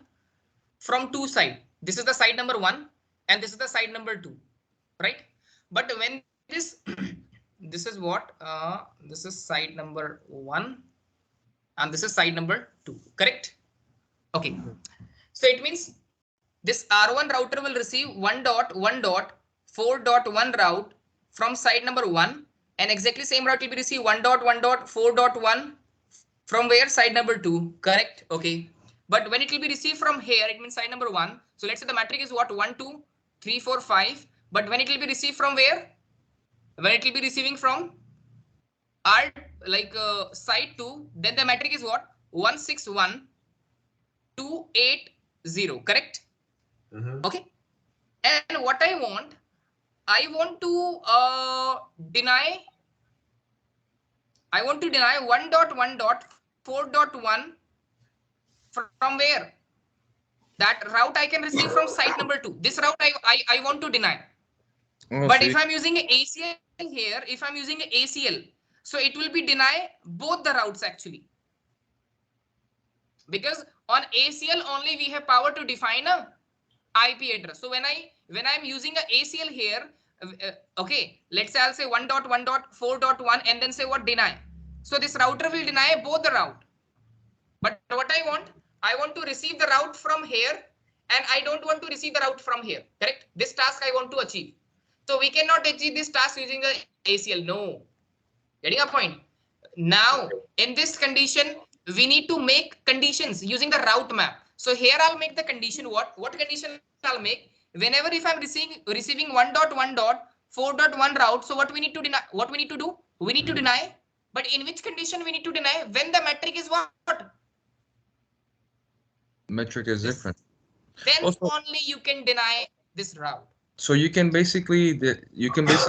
S1: from two sides. This is the side number 1 and this is the side number 2, right? But when this this is what this is side number 1 and this is side number 2, correct? Okay, so it means this R1 router will receive 1.1.4.1 route from side number 1 and exactly same route will be received 1.1.4.1 from where? Side number 2, correct? Okay, but when it will be received from here, it means side number 1. So let's say the metric is what? 1, 2, 3, 4, 5. But when it will be received from where? When it will be receiving from R side 2, then the metric is what? 161.280, correct? Okay. And what I want to deny 1.1.4.1 from where? That route I can receive from site number 2. This route I want to deny. But if I'm using an ACL here, if I'm using an ACL, so it will be deny both the routes actually. Because on ACL only we have power to define a IP address. So when I'm using a ACL here, okay, let's say I'll say 1.1.4.1 and then say what? Deny. So this router will deny both the route. But what I want to receive the route from here and I don't want to receive the route from here, correct? This task I want to achieve. So we cannot achieve this task using the ACL. No. Getting a point? Now, in this condition, we need to make conditions using the route map. So here I'll make the condition what? What condition I'll make? Whenever if I'm receiving 1.1.4.1 route, so what we need to deny? What we need to do? We need to deny. But in which condition we need to deny? When the metric is what?
S5: Metric is different.
S1: Then also, only you can deny this route.
S5: So you can basically use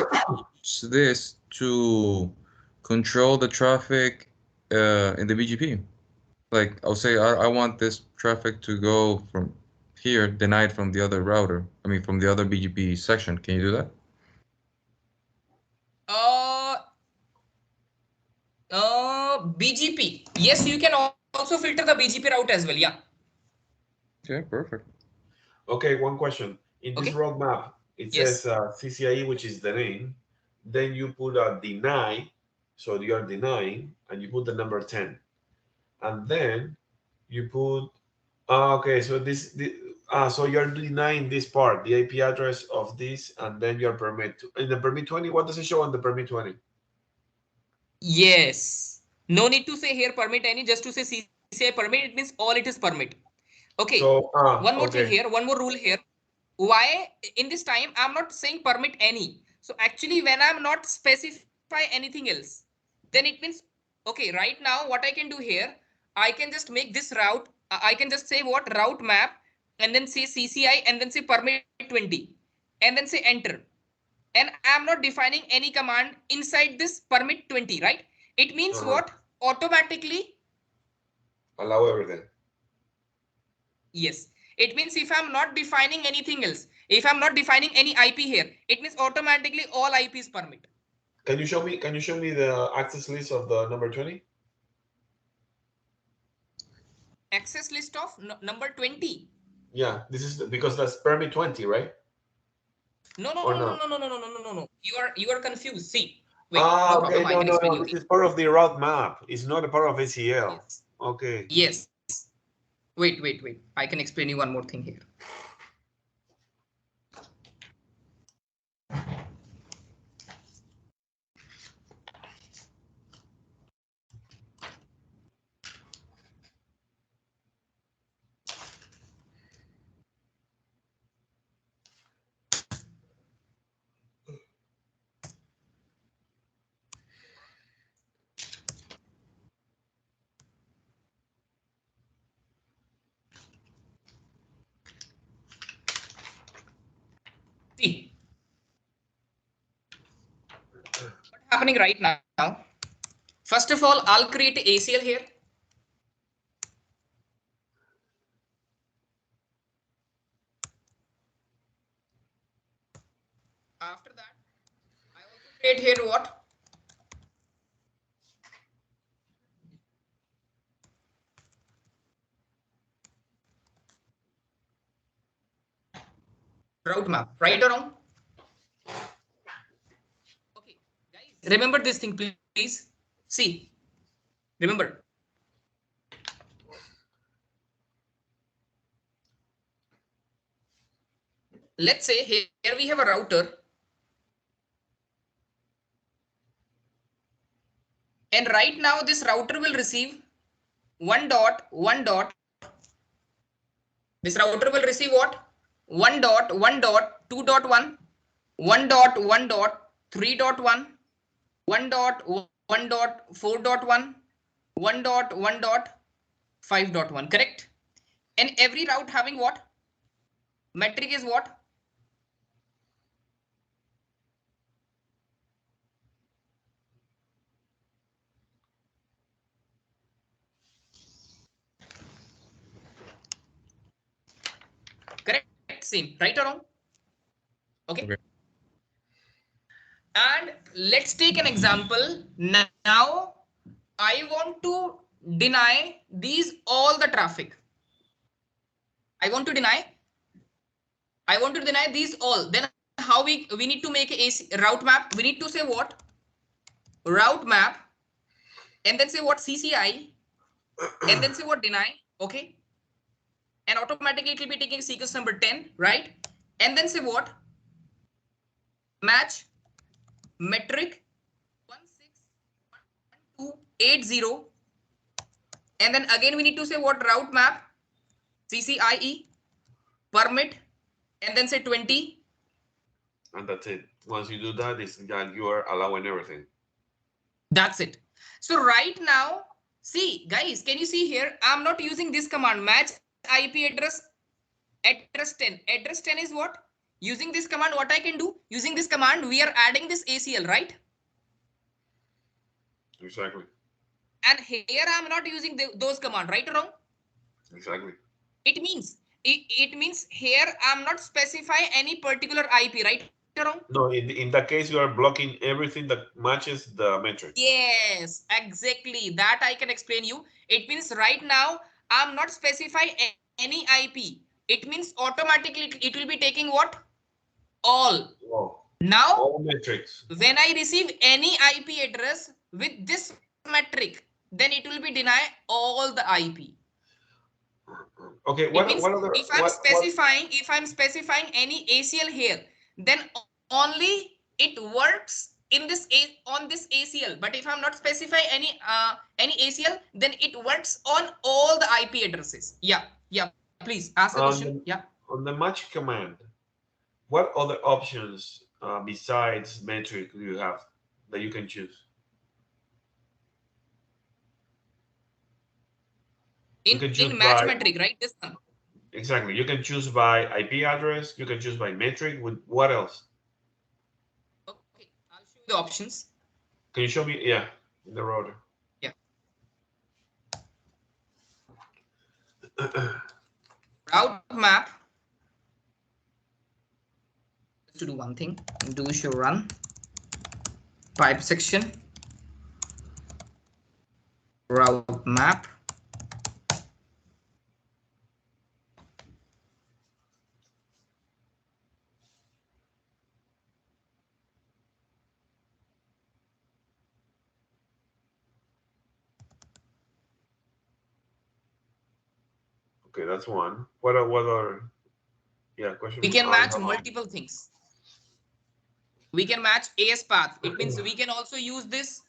S5: this to control the traffic in the BGP. Like I'll say I want this traffic to go from here, denied from the other router. I mean from the other BGP section. Can you do that?
S1: BGP. Yes, you can also filter the BGP route as well. Yeah.
S5: Okay, perfect.
S4: Okay, one question. In this roadmap, it says CCIE, which is the name. Then you put a deny, so you are denying, and you put the number 10. And then you put, okay, so so you're denying this part, the IP address of this, and then your permit. In the permit 20, what does it show on the permit 20?
S1: Yes. No need to say here permit any, just to say CCI permit, it means all it is permit. Okay. So, one more thing here, one more rule here. Why in this time I'm not saying permit any. So actually when I'm not specify anything else, then it means, okay, right now what I can do here, I can just make this route. I can just say what? Route map and then say CCI and then say permit 20 and then say enter. And I'm not defining any command inside this permit 20, right? It means what? Automatically
S4: allow everything.
S1: Yes. It means if I'm not defining anything else, if I'm not defining any IP here, it means automatically all IPs permit.
S4: Can you show me the access list of the number 20?
S1: Access list of number 20.
S4: Yeah, this is because that's permit 20, right?
S1: No. You are confused. See.
S4: Wait, okay, no. This is part of the route map. It's not a part of ACL. Yes. Okay.
S1: Yes. Wait. I can explain you one more thing here. See, what's happening right now? First of all, I'll create a ACL here. After that, I also create here what? Route map, right or wrong? Okay, guys, remember this thing, please. See, remember. Let's say here we have a router. And right now this router will receive 1 dot 1 dot. This router will receive what? 1 dot 1 dot 2 dot 1, 1 dot 1 dot 3 dot 1, 1 dot 1 dot 4 dot 1, 1 dot 1 dot 5 dot 1. Correct? And every route having what? Metric is what? Correct? Same. Right or wrong? Okay. And let's take an example. Now I want to deny these all the traffic. I want to deny these all. Then how we need to make a route map? We need to say what? Route map, and then say what? CCIE, and then say what? Deny. Okay. And automatically it will be taking sequence number 10, right? And then say what? Match metric 161280. And then again we need to say what? Route map CCIE permit, and then say 20.
S4: And that's it. Once you do that, it's that you are allowing everything.
S1: That's it. So right now, see guys, can you see here? I'm not using this command match IP address 10. Address 10 is what? Using this command, what I can do? Using this command, we are adding this ACL, right?
S4: Exactly.
S1: And here I'm not using those commands, right or wrong?
S4: Exactly.
S1: It means here I'm not specifying any particular IP, right or wrong?
S4: No, in that case, you are blocking everything that matches the metric.
S1: Yes, exactly. That I can explain you. It means right now I'm not specifying any IP. It means automatically it will be taking what? All.
S4: Wow.
S1: Now,
S4: all metrics.
S1: When I receive any IP address with this metric, then it will be deny all the IP.
S4: Okay.
S1: If I'm specifying any ACL here, then only it works in this on this ACL. But if I'm not specifying any ACL, then it works on all the IP addresses. Yeah. Please ask the question. Yeah.
S4: On the match command, what other options besides metric do you have that you can choose?
S1: In match metric, right? This one.
S4: Exactly. You can choose by IP address. You can choose by metric. With what else?
S1: Okay, I'll show you the options.
S4: Can you show me? Yeah, in the router.
S1: Yeah. Route map. To do one thing, do show run pipe section route map.
S4: Okay, that's one. What are question?
S1: We can match multiple things. We can match AS path. It means we can also use this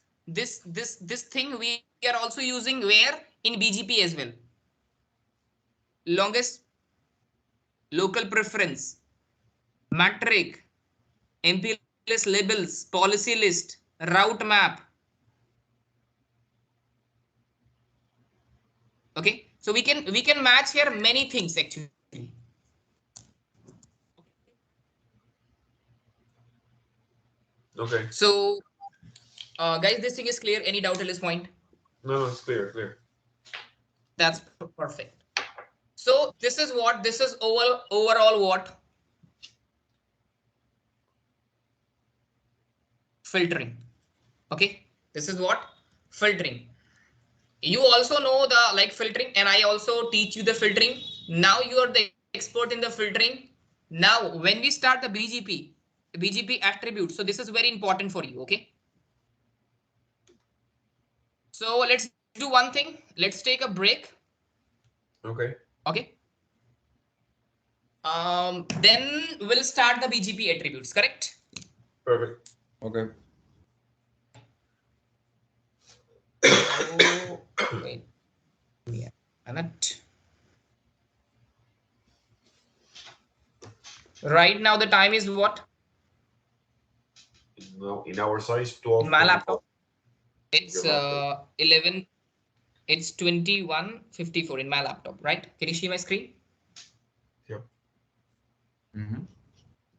S1: thing we are also using where in BGP as well. Longest local preference, metric, MP list labels, policy list, route map. Okay, so we can match here many things actually.
S4: Okay.
S1: So guys, this thing is clear. Any doubt at this point?
S4: No, it's clear.
S1: That's perfect. So this is what, this is overall what? Filtering. Okay, this is what? Filtering. You also know the like filtering, and I also teach you the filtering. Now you are the expert in the filtering. Now when we start the BGP attribute, so this is very important for you. Okay, so let's do one thing. Let's take a break.
S4: Okay.
S1: Okay. Then we'll start the BGP attributes, correct?
S4: Perfect.
S5: Okay.
S1: Oh, wait. Yeah. Right now the time is what?
S4: No, in our size 12.
S1: In my laptop, it's 11. It's 21:54 in my laptop, right? Can you see my screen?
S4: Yep.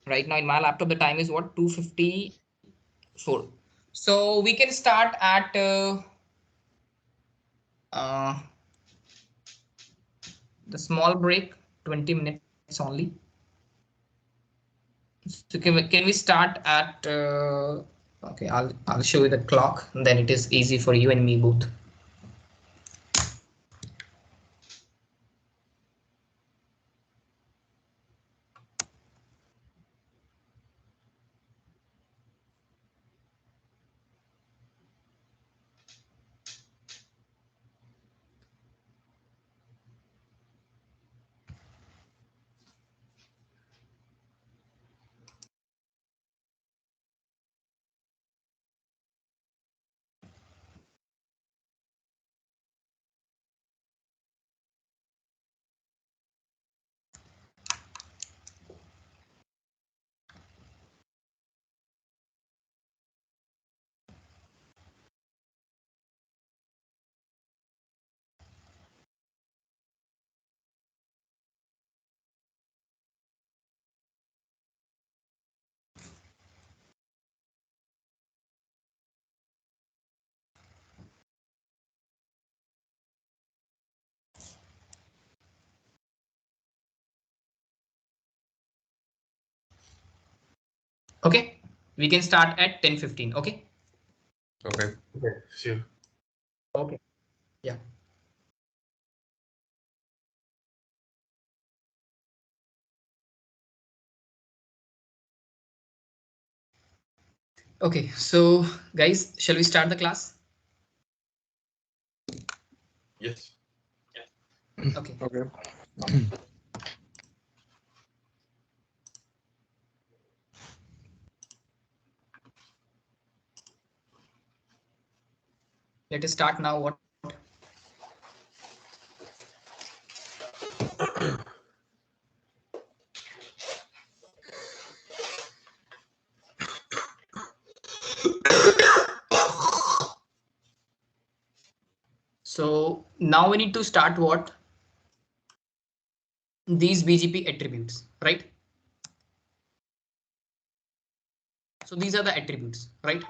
S1: Right now in my laptop, the time is what? 2:54. So we can start at the small break, 20 minutes only. So can we start at okay, I'll show you the clock, then it is easy for you and me both. Okay, we can start at 10:15. Okay.
S4: Okay. Sure.
S1: Okay. Yeah. Okay, so guys, shall we start the class?
S4: Yes.
S1: Okay.
S3: Okay.
S1: Let us start now. What? So now we need to start what? These BGP attributes, right? So these are the attributes, right?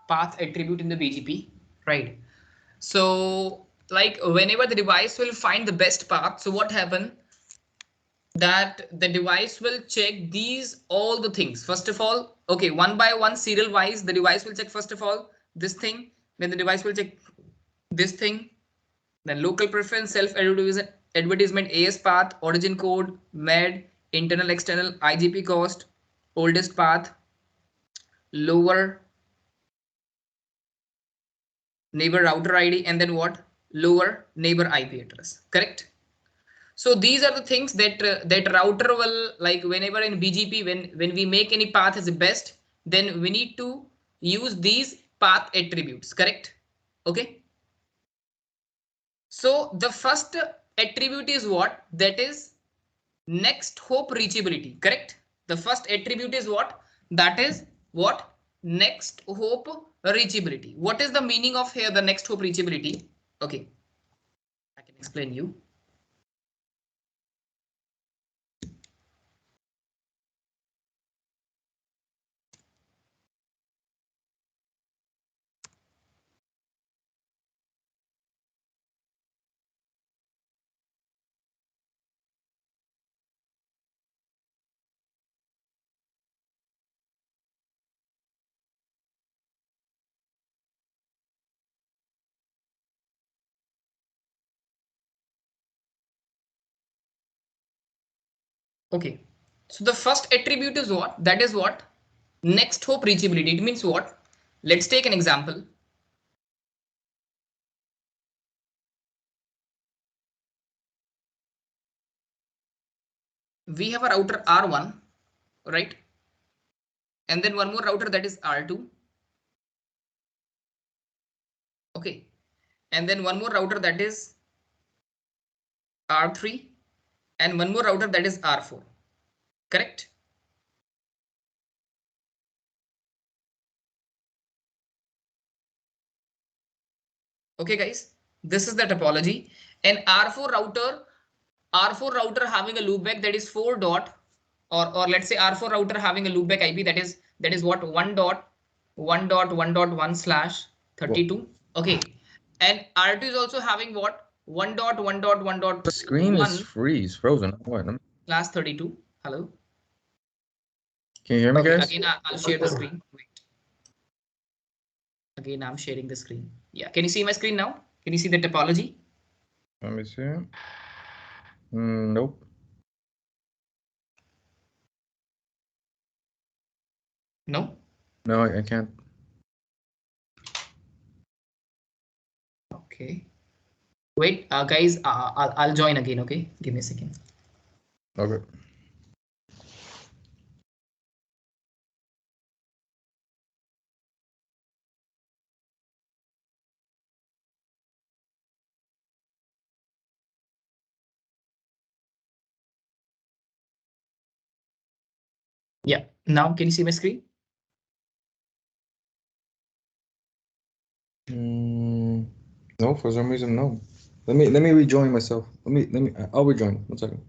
S1: Path attribute in the BGP, right? So like whenever the device will find the best path, so what happen? That the device will check these all the things. First of all, okay, one by one, serial wise, the device will check first of all this thing, then the device will check this thing, then local preference, self advertisement, AS path, origin code, MED, internal external, IGP cost, oldest path, lower neighbor router ID, and then what? Lower neighbor IP address, correct? So these are the things that that router will, like, whenever in BGP, when we make any path as a best, then we need to use these path attributes, correct? Okay. So the first attribute is what? That is next hop reachability, correct? The first attribute is what? That is what? Next hop reachability. What is the meaning of here the next hop reachability? Okay, I can explain you. Okay, so the first attribute is what? That is what? Next hop reachability. It means what? Let's take an example. We have a router R1, right? And then one more router that is R2. Okay. And then one more router that is R3. And one more router that is R4. Correct? Okay, guys, this is the topology. And R4 router having a loopback that is 4 dot, or let's say R4 router having a loopback IP that is what? 1.1.1/32. Okay. And R2 is also having what? 1.1.1.1.
S5: The screen is frozen. What?
S1: Class 32. Hello.
S5: Can you hear me,
S1: Okay,
S5: guys?
S1: again, I'll share the screen. Wait. Again, I'm sharing the screen. Yeah. Can you see my screen now? Can you see the topology?
S5: Let me see. Nope.
S1: No.
S5: No, I can't.
S1: Okay. Wait, guys, I'll join again. Okay, give me a second.
S5: Okay.
S1: Yeah. Now, can you see my screen?
S5: No, for some reason, no. Let me rejoin myself. I'll rejoin. 1 second.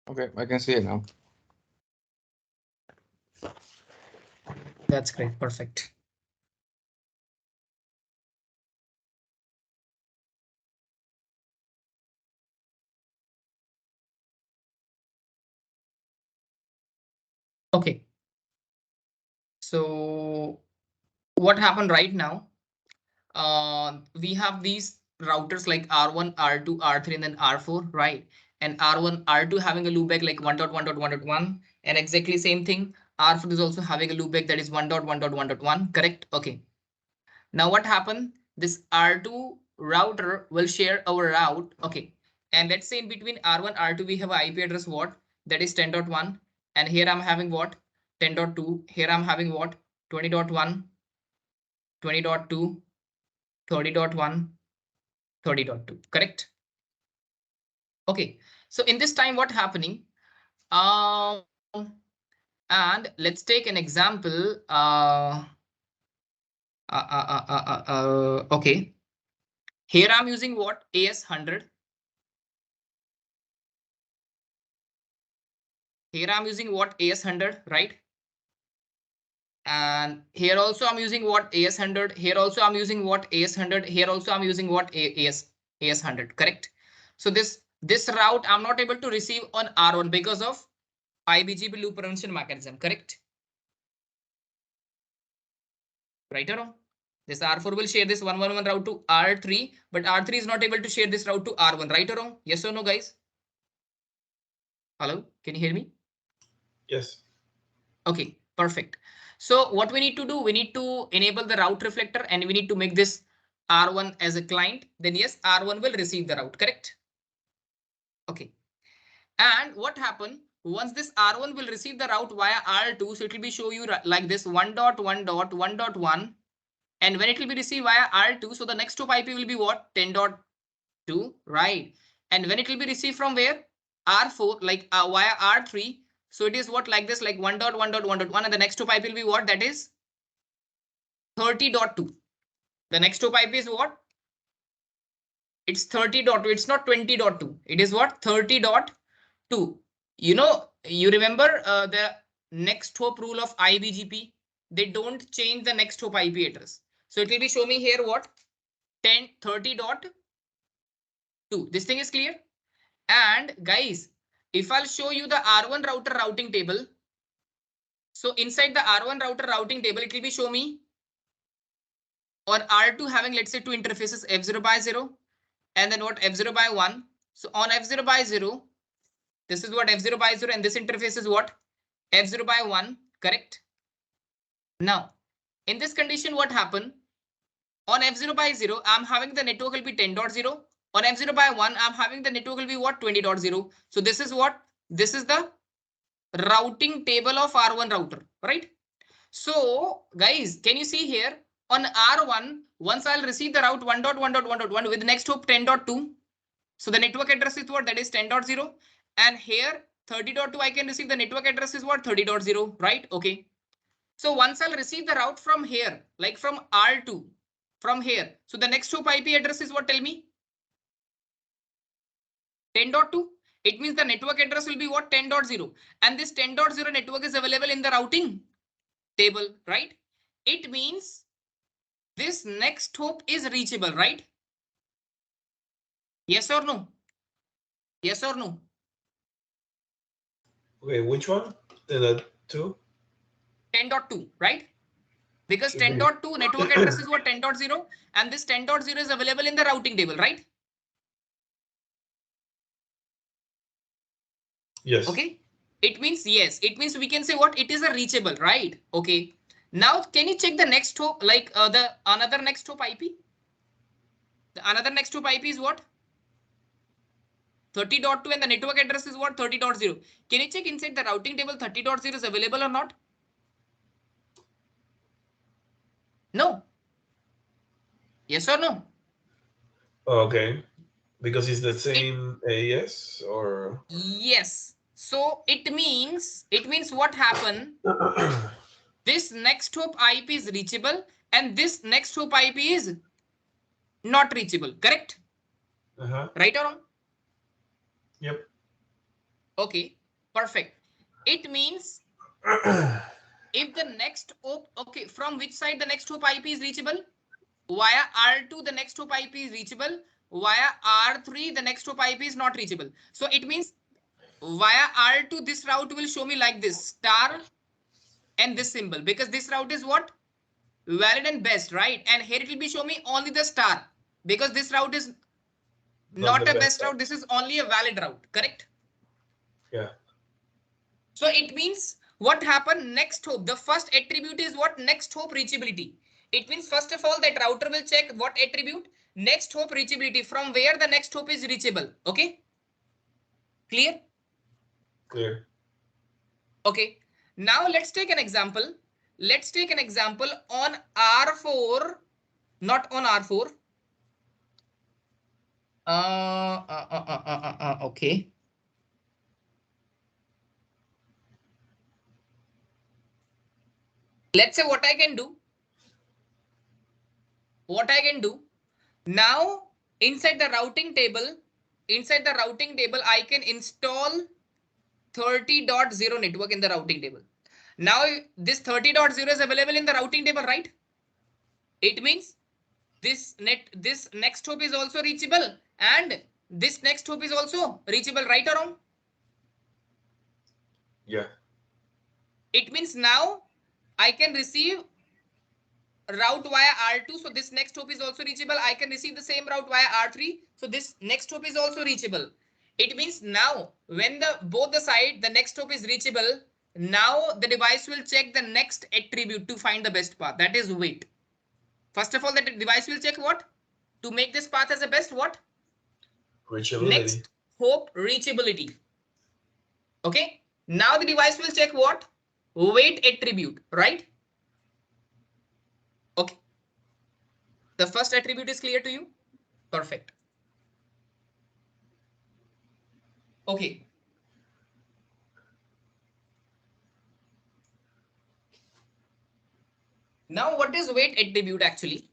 S5: Okay, I can see it now.
S1: That's great. Perfect. Okay. So what happened right now? We have these routers like R1, R2, R3, and then R4, right? And R1, R2 having a loopback like 1.1.1.1, and exactly same thing. R4 is also having a loopback that is 1.1.1.1, correct? Okay. Now what happened? This R2 router will share our route. Okay. And let's say in between R1, R2, we have an IP address what? That is 10.1. And here I'm having what? 10.2. Here I'm having what? 20.1, 20.2, 30.1, 30.2, correct? Okay, so in this time, what happening? And let's take an example. Okay, here I'm using what? AS100. Here I'm using what? AS100, right? And here also I'm using what? AS100. Here also I'm using what? AS100. Here also I'm using what? AS100, correct? So this route I'm not able to receive on R1 because of IBGP loop prevention mechanism, correct? Right or wrong? This R4 will share this 111 route to R3, but R3 is not able to share this route to R1, right or wrong? Yes or no, guys? Hello, can you hear me?
S4: Yes.
S1: Okay, perfect. So what we need to do, we need to enable the route reflector and we need to make this R1 as a client. Then yes, R1 will receive the route, correct? Okay. And what happened once this R1 will receive the route via R2? So it will be show you like this 1.1.1.1. And when it will be received via R2, so the next hop IP will be what? 10.2, right? And when it will be received from where? R4, like via R3. So it is what like this, like 1.1.1.1. And the next hop IP will be what? That is 30.2. The next hop IP is what? It's 30.2. It's not 20.2. It is what? 30.2. You know, you remember the next hop rule of IBGP? They don't change the next hop IP address. So it will be show me here what? 30.2. This thing is clear. And guys, if I'll show you the R1 router routing table. So inside the R1 router routing table, it will be show me on R2 having, let's say, two interfaces F0 by 0 and then what? F0 by 1. So on F0 by 0, this is what F0 by 0 and this interface is what? F0 by 1, correct? Now, in this condition, what happened? On F0 by 0, I'm having the network will be 10.0. On F0 by 1, I'm having the network will be what? 20.0. So this is what? This is the routing table of R1 router, right? So guys, can you see here on R1, once I'll receive the route 1.1.1.1 with next hop 10.2. So the network address is what? That is 10.0. And here 30.2, I can receive the network address is what? 30.0, right? Okay. So once I'll receive the route from here, like from R2, from here. So the next hop IP address is what? Tell me. 10.2. It means the network address will be what? 10.0. And this 10.0 network is available in the routing table, right? It means this next hop is reachable, right? Yes or no? Yes or no?
S4: Okay, which one? The 2?
S1: 10.2, right? Because 10.2 network address is what? 10.0 and this 10.0 is available in the routing table, right?
S4: Yes.
S1: Okay. It means yes. It means we can say what? It is a reachable, right? Okay. Now, can you check the next hop, like the another next hop IP? The another next hop IP is what? 30.2 and the network address is what? 30.0. Can you check inside the routing table 30.0 is available or not? No. Yes or no?
S4: Okay. Because it's the same AES or?
S1: Yes. So it means what happened? This next hop IP is reachable and this next hop IP is not reachable, correct? Right or wrong?
S4: Yep.
S1: Okay, perfect. It means if the next hop, okay, from which side the next hop IP is reachable? Via R2, the next hop IP is reachable. Via R3, the next hop IP is not reachable. So it means via R2, this route will show me like this, star and this symbol, because this route is what? Valid and best, right? And here it will be show me only the star, because this route is not a best route. This is only a valid route, correct?
S4: Yeah.
S1: So it means what happened? Next hop, the first attribute is what? Next hop reachability. It means first of all that router will check what attribute? Next hop reachability, from where the next hop is reachable. Okay, clear?
S4: Clear.
S1: Okay, now let's take an example. Let's take an example on R4, not on R4. Okay. Let's say what I can do. Now inside the routing table, I can install 30.0 network in the routing table. Now this 30.0 is available in the routing table, right? It means this next hop is also reachable and this next hop is also reachable, right or wrong?
S4: Yeah.
S1: It means now I can receive route via R2. So this next hop is also reachable. I can receive the same route via R3. So this next hop is also reachable. It means now when both the side, the next hop is reachable, now the device will check the next attribute to find the best path. That is wait. First of all, the device will check what? To make this path as the best what?
S4: Reachability.
S1: Next hop reachability. Okay. Now the device will check what? Wait attribute, right? Okay. The first attribute is clear to you? Perfect. Okay. Now what is wait attribute actually?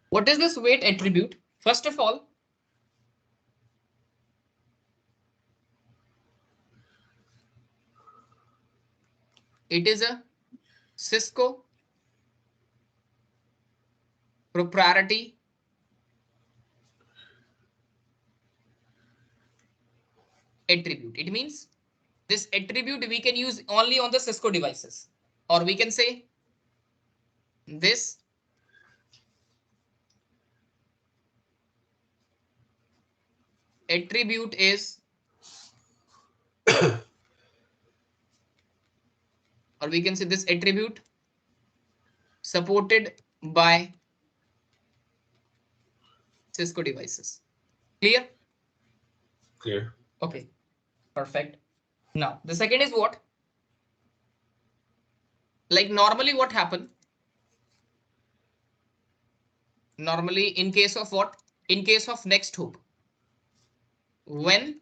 S1: What is this wait attribute? First of all, it is a Cisco proprietary attribute. It means this attribute we can use only on the Cisco devices, or we can say this attribute is, or we can say this attribute supported by Cisco devices. Clear?
S4: Clear.
S1: Okay, perfect. Now the second is what? Like normally what happen? Normally in case of what? In case of next hop, when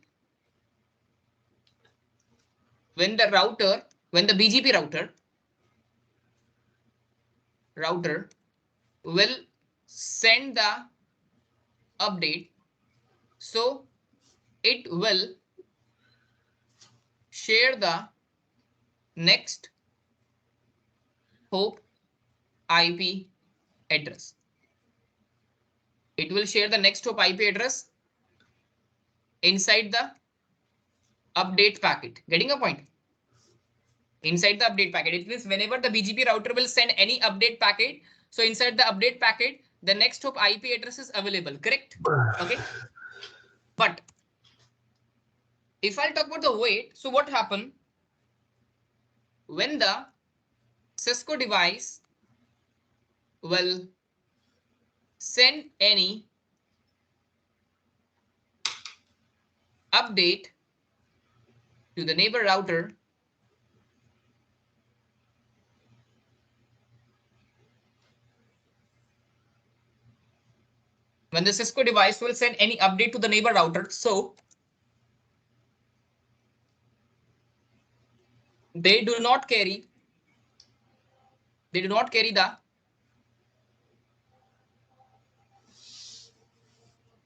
S1: the router, when the BGP router will send the update, so it will share the next hop IP address. It will share the next hop IP address inside the update packet. Getting a point? Inside the update packet. It means whenever the BGP router will send any update packet, so inside the update packet, the next hop IP address is available. Correct? Okay. But if I'll talk about the wait, so what happened when the Cisco device will send any update to the neighbor router, when the Cisco device will send any update to the neighbor router, so they do not carry the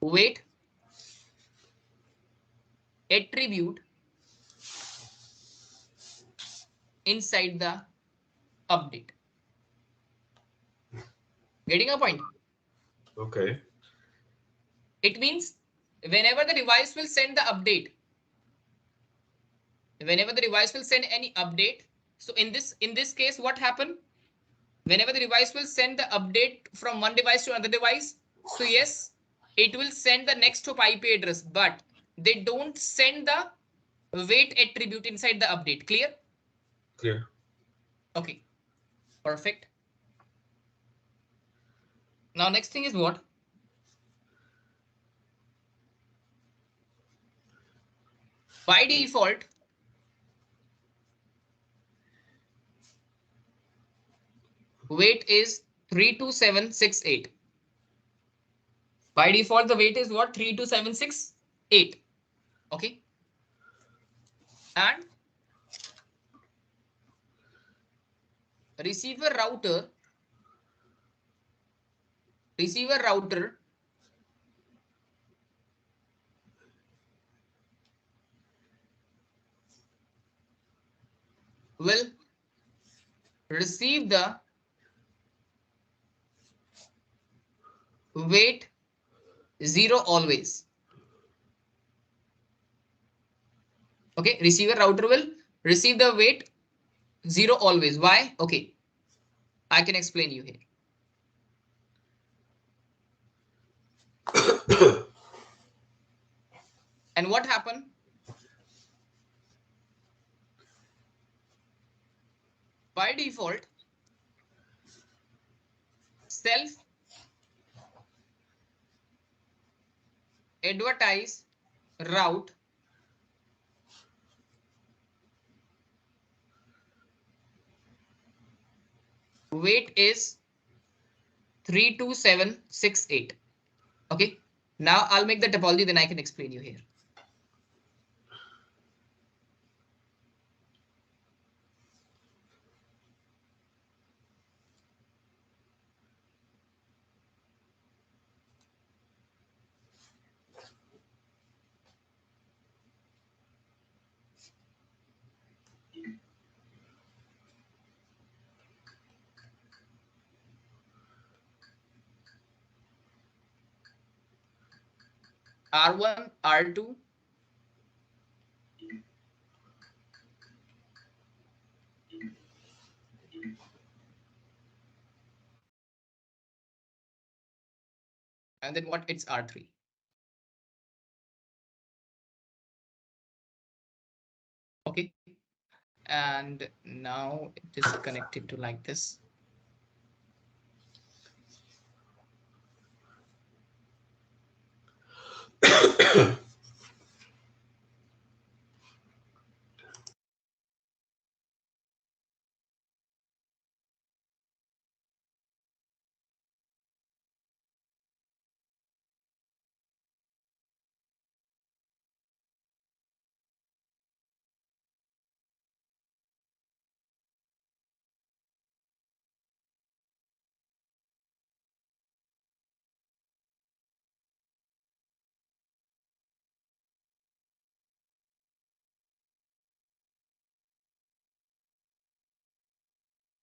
S1: wait attribute inside the update. Getting a point?
S4: Okay.
S1: It means whenever the device will send the update, whenever the device will send any update, so in this case, what happened? Whenever the device will send the update from one device to another device, so yes, it will send the next hop IP address, but they don't send the wait attribute inside the update. Clear?
S4: Clear.
S1: Okay, perfect. Now next thing is what? By default, weight is 32768. By default, the weight is what? 32768. Okay. And receiver router will receive the weight 0 always. Okay, receiver router will receive the weight 0 always. Why? Okay, I can explain you here. And what happened? By default, self advertise route weight is 32768. Okay, now I'll make the topology, then I can explain you here. R1, R2, and then what? It's R3. Okay, and now it is connected to like this.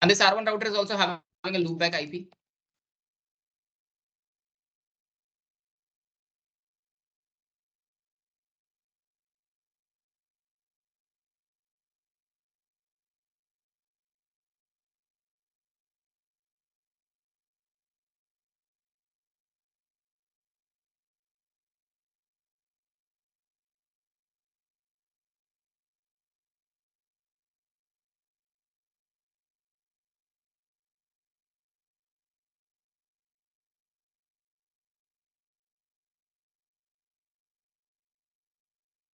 S1: And this R1 router is also having a loopback IP.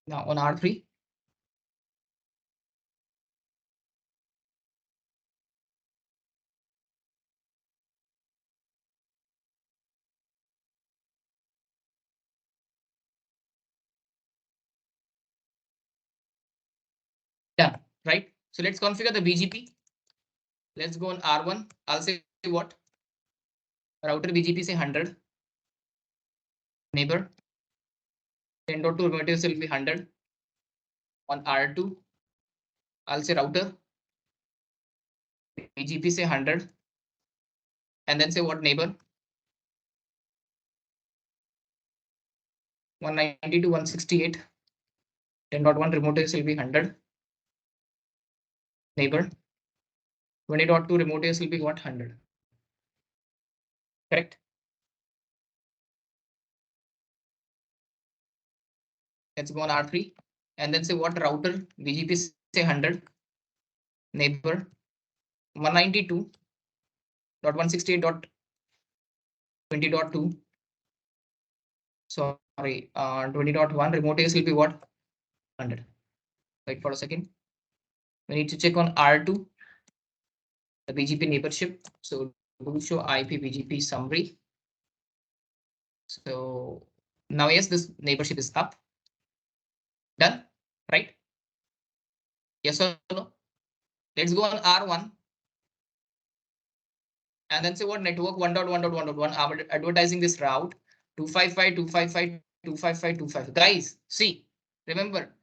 S1: Now on R3. Done, right? So let's configure the BGP. Let's go on R1. I'll say what? Router BGP say 100. Neighbor 10.2 primitives will be 100. On R2, I'll say router BGP say 100. And then say what? Neighbor 190 to 168. 10.1 remote AS will be 100. Neighbor. 20.2 remote AS will be what? 100. Correct? Let's go on R3 and then say what router BGP say 100. Neighbor 192.168.20.2. Sorry, 20.1 remote AS will be what? 100. Wait for a second. We need to check on R2, the BGP neighborship. So do show IP BGP summary. So now yes, this neighborship is up. Done, right? Yes or no? Let's go on R1 and then say what network 1.1.1.1. I'm advertising this route 255.255.255.255. Guys, see, remember,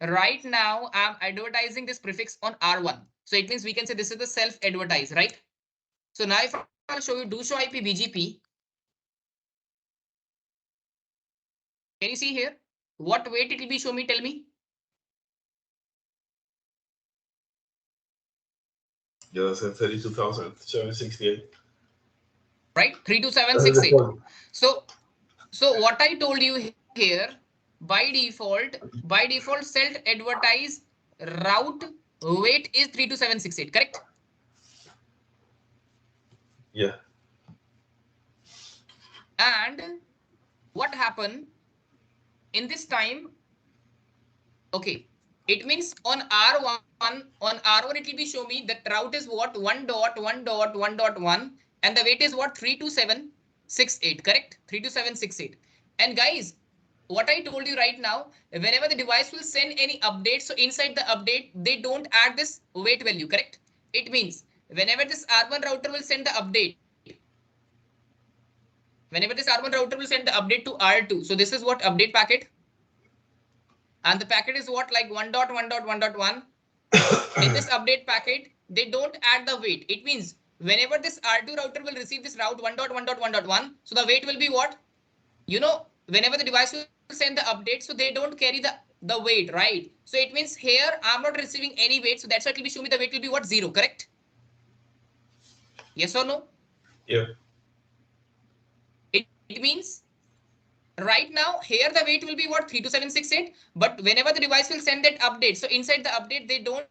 S1: right now I'm advertising this prefix on R1. So it means we can say this is the self-advertise, right? So now if I'll show you do show IP BGP. Can you see here? What weight it will be? Show me, tell me.
S6: Yeah, that's at 32,768.
S1: Right, 32768. So what I told you here, by default self-advertise route weight is 32768, correct?
S6: Yeah.
S1: And what happened in this time? Okay, it means on R1 it will be show me that route is what 1.1.1.1 and the weight is what 32768, correct? 32768. And guys, what I told you right now, whenever the device will send any update, so inside the update they don't add this weight value, correct? It means whenever this R1 router will send the update, to R2, so this is what update packet, and the packet is what like 1.1.1.1. In this update packet, they don't add the weight. It means whenever this R2 router will receive this route 1.1.1.1, so the weight will be what? Whenever the device will send the update, so they don't carry the weight, right? So it means here I'm not receiving any weight, so that's why it will be show me the weight will be what? 0, correct? Yes or no?
S6: Yeah.
S1: It means right now here the weight will be what? 32768, but whenever the device will send that update, so inside the update they don't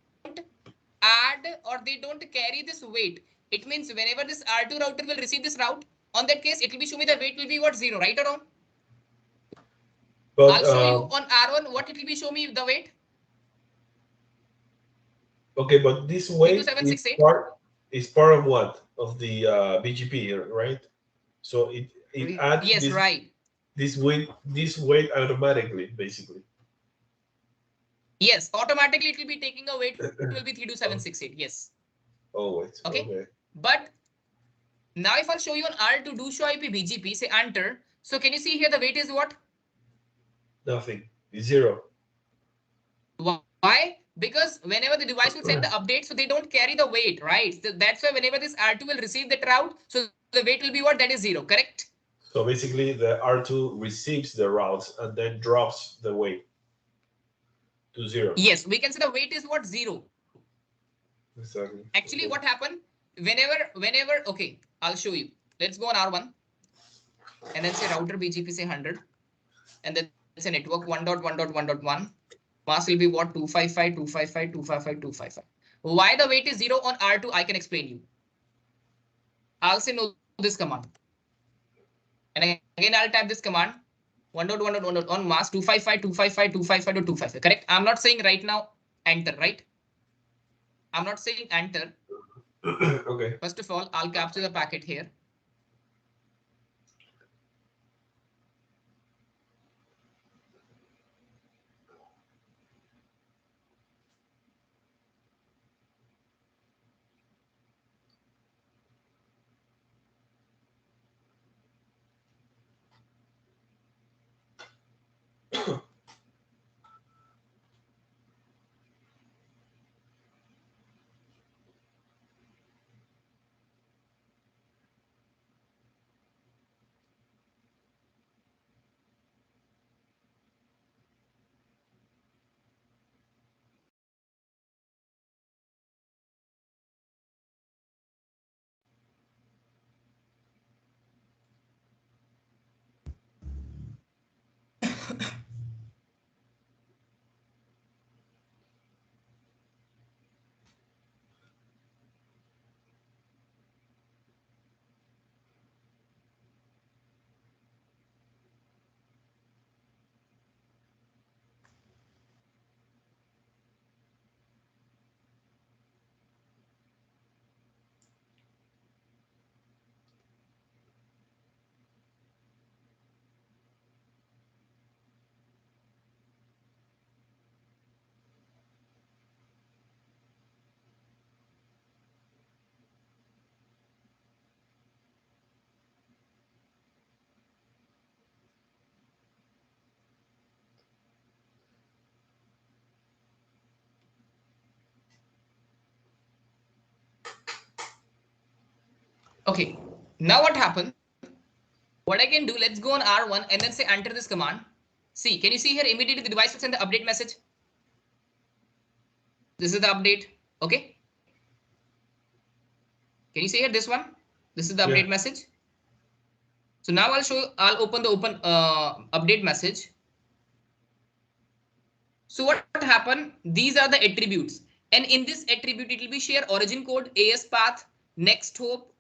S1: add or they don't carry this weight. It means whenever this R2 router will receive this route, on that case it will be show me the weight will be what? 0, right or wrong?
S6: But
S1: I'll show you on R1 what it will be show me the weight.
S6: okay, but this weight is part of what? Of the BGP, right? So it adds
S1: yes,
S6: this,
S1: right.
S6: this weight automatically, basically.
S1: Yes, automatically it will be taking a weight. It will be 32768. Yes.
S6: Always.
S1: Okay. But now if I'll show you on R2 do show IP BGP, say enter. So can you see here the weight is what?
S6: Nothing. It's 0.
S1: Why? Because whenever the device will send the update, so they don't carry the weight, right? So that's why whenever this R2 will receive that route, so the weight will be what? That is 0, correct?
S6: So basically the R2 receives the routes and then drops the weight to 0.
S1: Yes, we can say the weight is what? 0.
S6: Exactly.
S1: Actually, what happened? Whenever, okay, I'll show you. Let's go on R1 and then say router BGP say 100 and then say network 1.1.1.1. Mask will be what? 255, 255, 255, 255. Why the weight is 0 on R2? I can explain you. I'll say no this command. And again, I'll type this command 1.1.1.1 mask 255, 255, 255 to 255. Correct? I'm not saying right now enter, right? I'm not saying enter.
S6: Okay.
S1: First of all, I'll capture the packet here. Okay, now what happened? What I can do, let's go on R1 and then say enter this command. See, can you see here immediately the device will send the update message? This is the update. Okay. Can you see here this one? This is the update message. So now I'll open the update message. So what happened? These are the attributes. And in this attribute, it will be share origin code, AS path, next hop,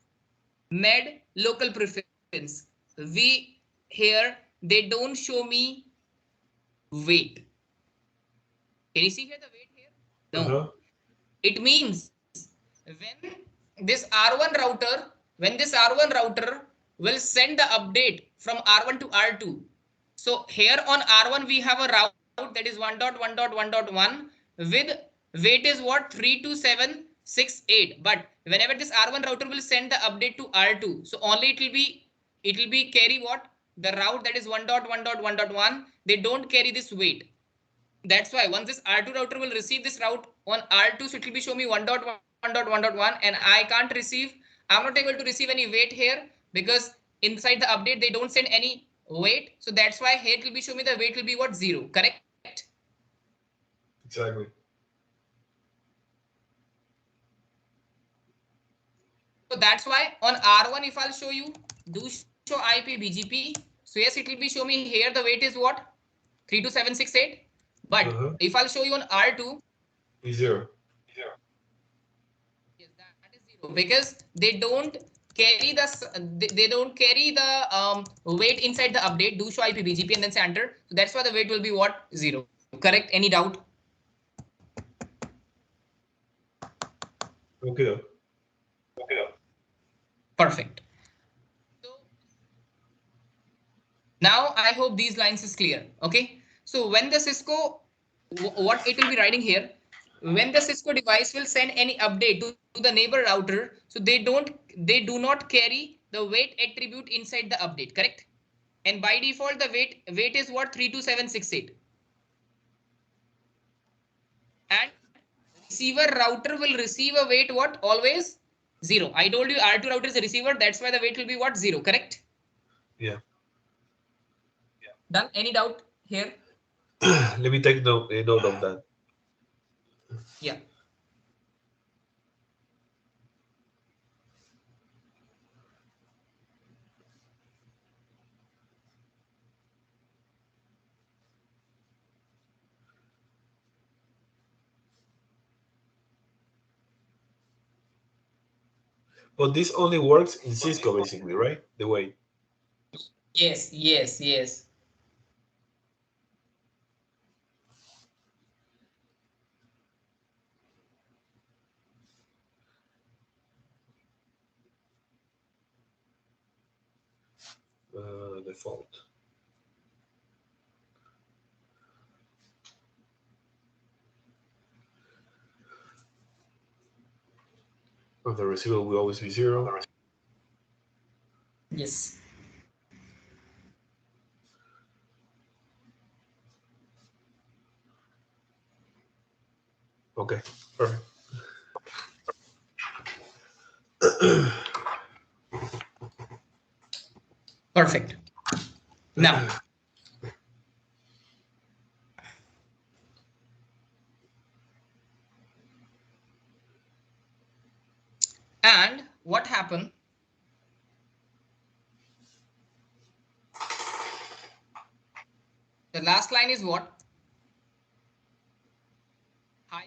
S1: med, local preference. We here, they don't show me weight. Can you see here the weight here? No. It means when this R1 router will send the update from R1 to R2. So here on R1 we have a route that is 1.1.1.1 with weight is what 32768. But whenever this R1 router will send the update to R2, so only it will be carry what the route that is 1.1.1.1. They don't carry this weight. That's why once this R2 router will receive this route on R2, so it will be show me 1.1.1.1, and I can't receive. I'm not able to receive any weight here because inside the update they don't send any weight. So that's why here it will be show me the weight will be what 0. Correct?
S4: Exactly.
S1: So that's why on R1, if I'll show you, do show IP BGP. So yes, it will be show me here the weight is what 32768. But if I'll show you on R2,
S4: Is 0.
S1: Yes, that is 0 because they don't carry the weight inside the update. Do show IP BGP and then say enter. So that's why the weight will be what 0. Correct? Any doubt?
S4: Okay.
S1: Perfect. So now I hope these lines is clear. Okay. So when the Cisco, what it will be writing here, when the Cisco device will send any update to the neighbor router, so they do not carry the weight attribute inside the update. Correct? And by default, the weight is what 32768. And receiver router will receive a weight what always 0. I told you R2 router is a receiver. That's why the weight will be what 0. Correct?
S4: Yeah.
S1: Done? Any doubt here?
S4: Let me take note of that.
S1: Yeah.
S4: But this only works in Cisco, basically, right? The way.
S1: Yes.
S4: Default. But the receiver will always be 0.
S1: Yes.
S4: Okay, perfect.
S1: Perfect. Now, and what happened? The last line is what? Higher.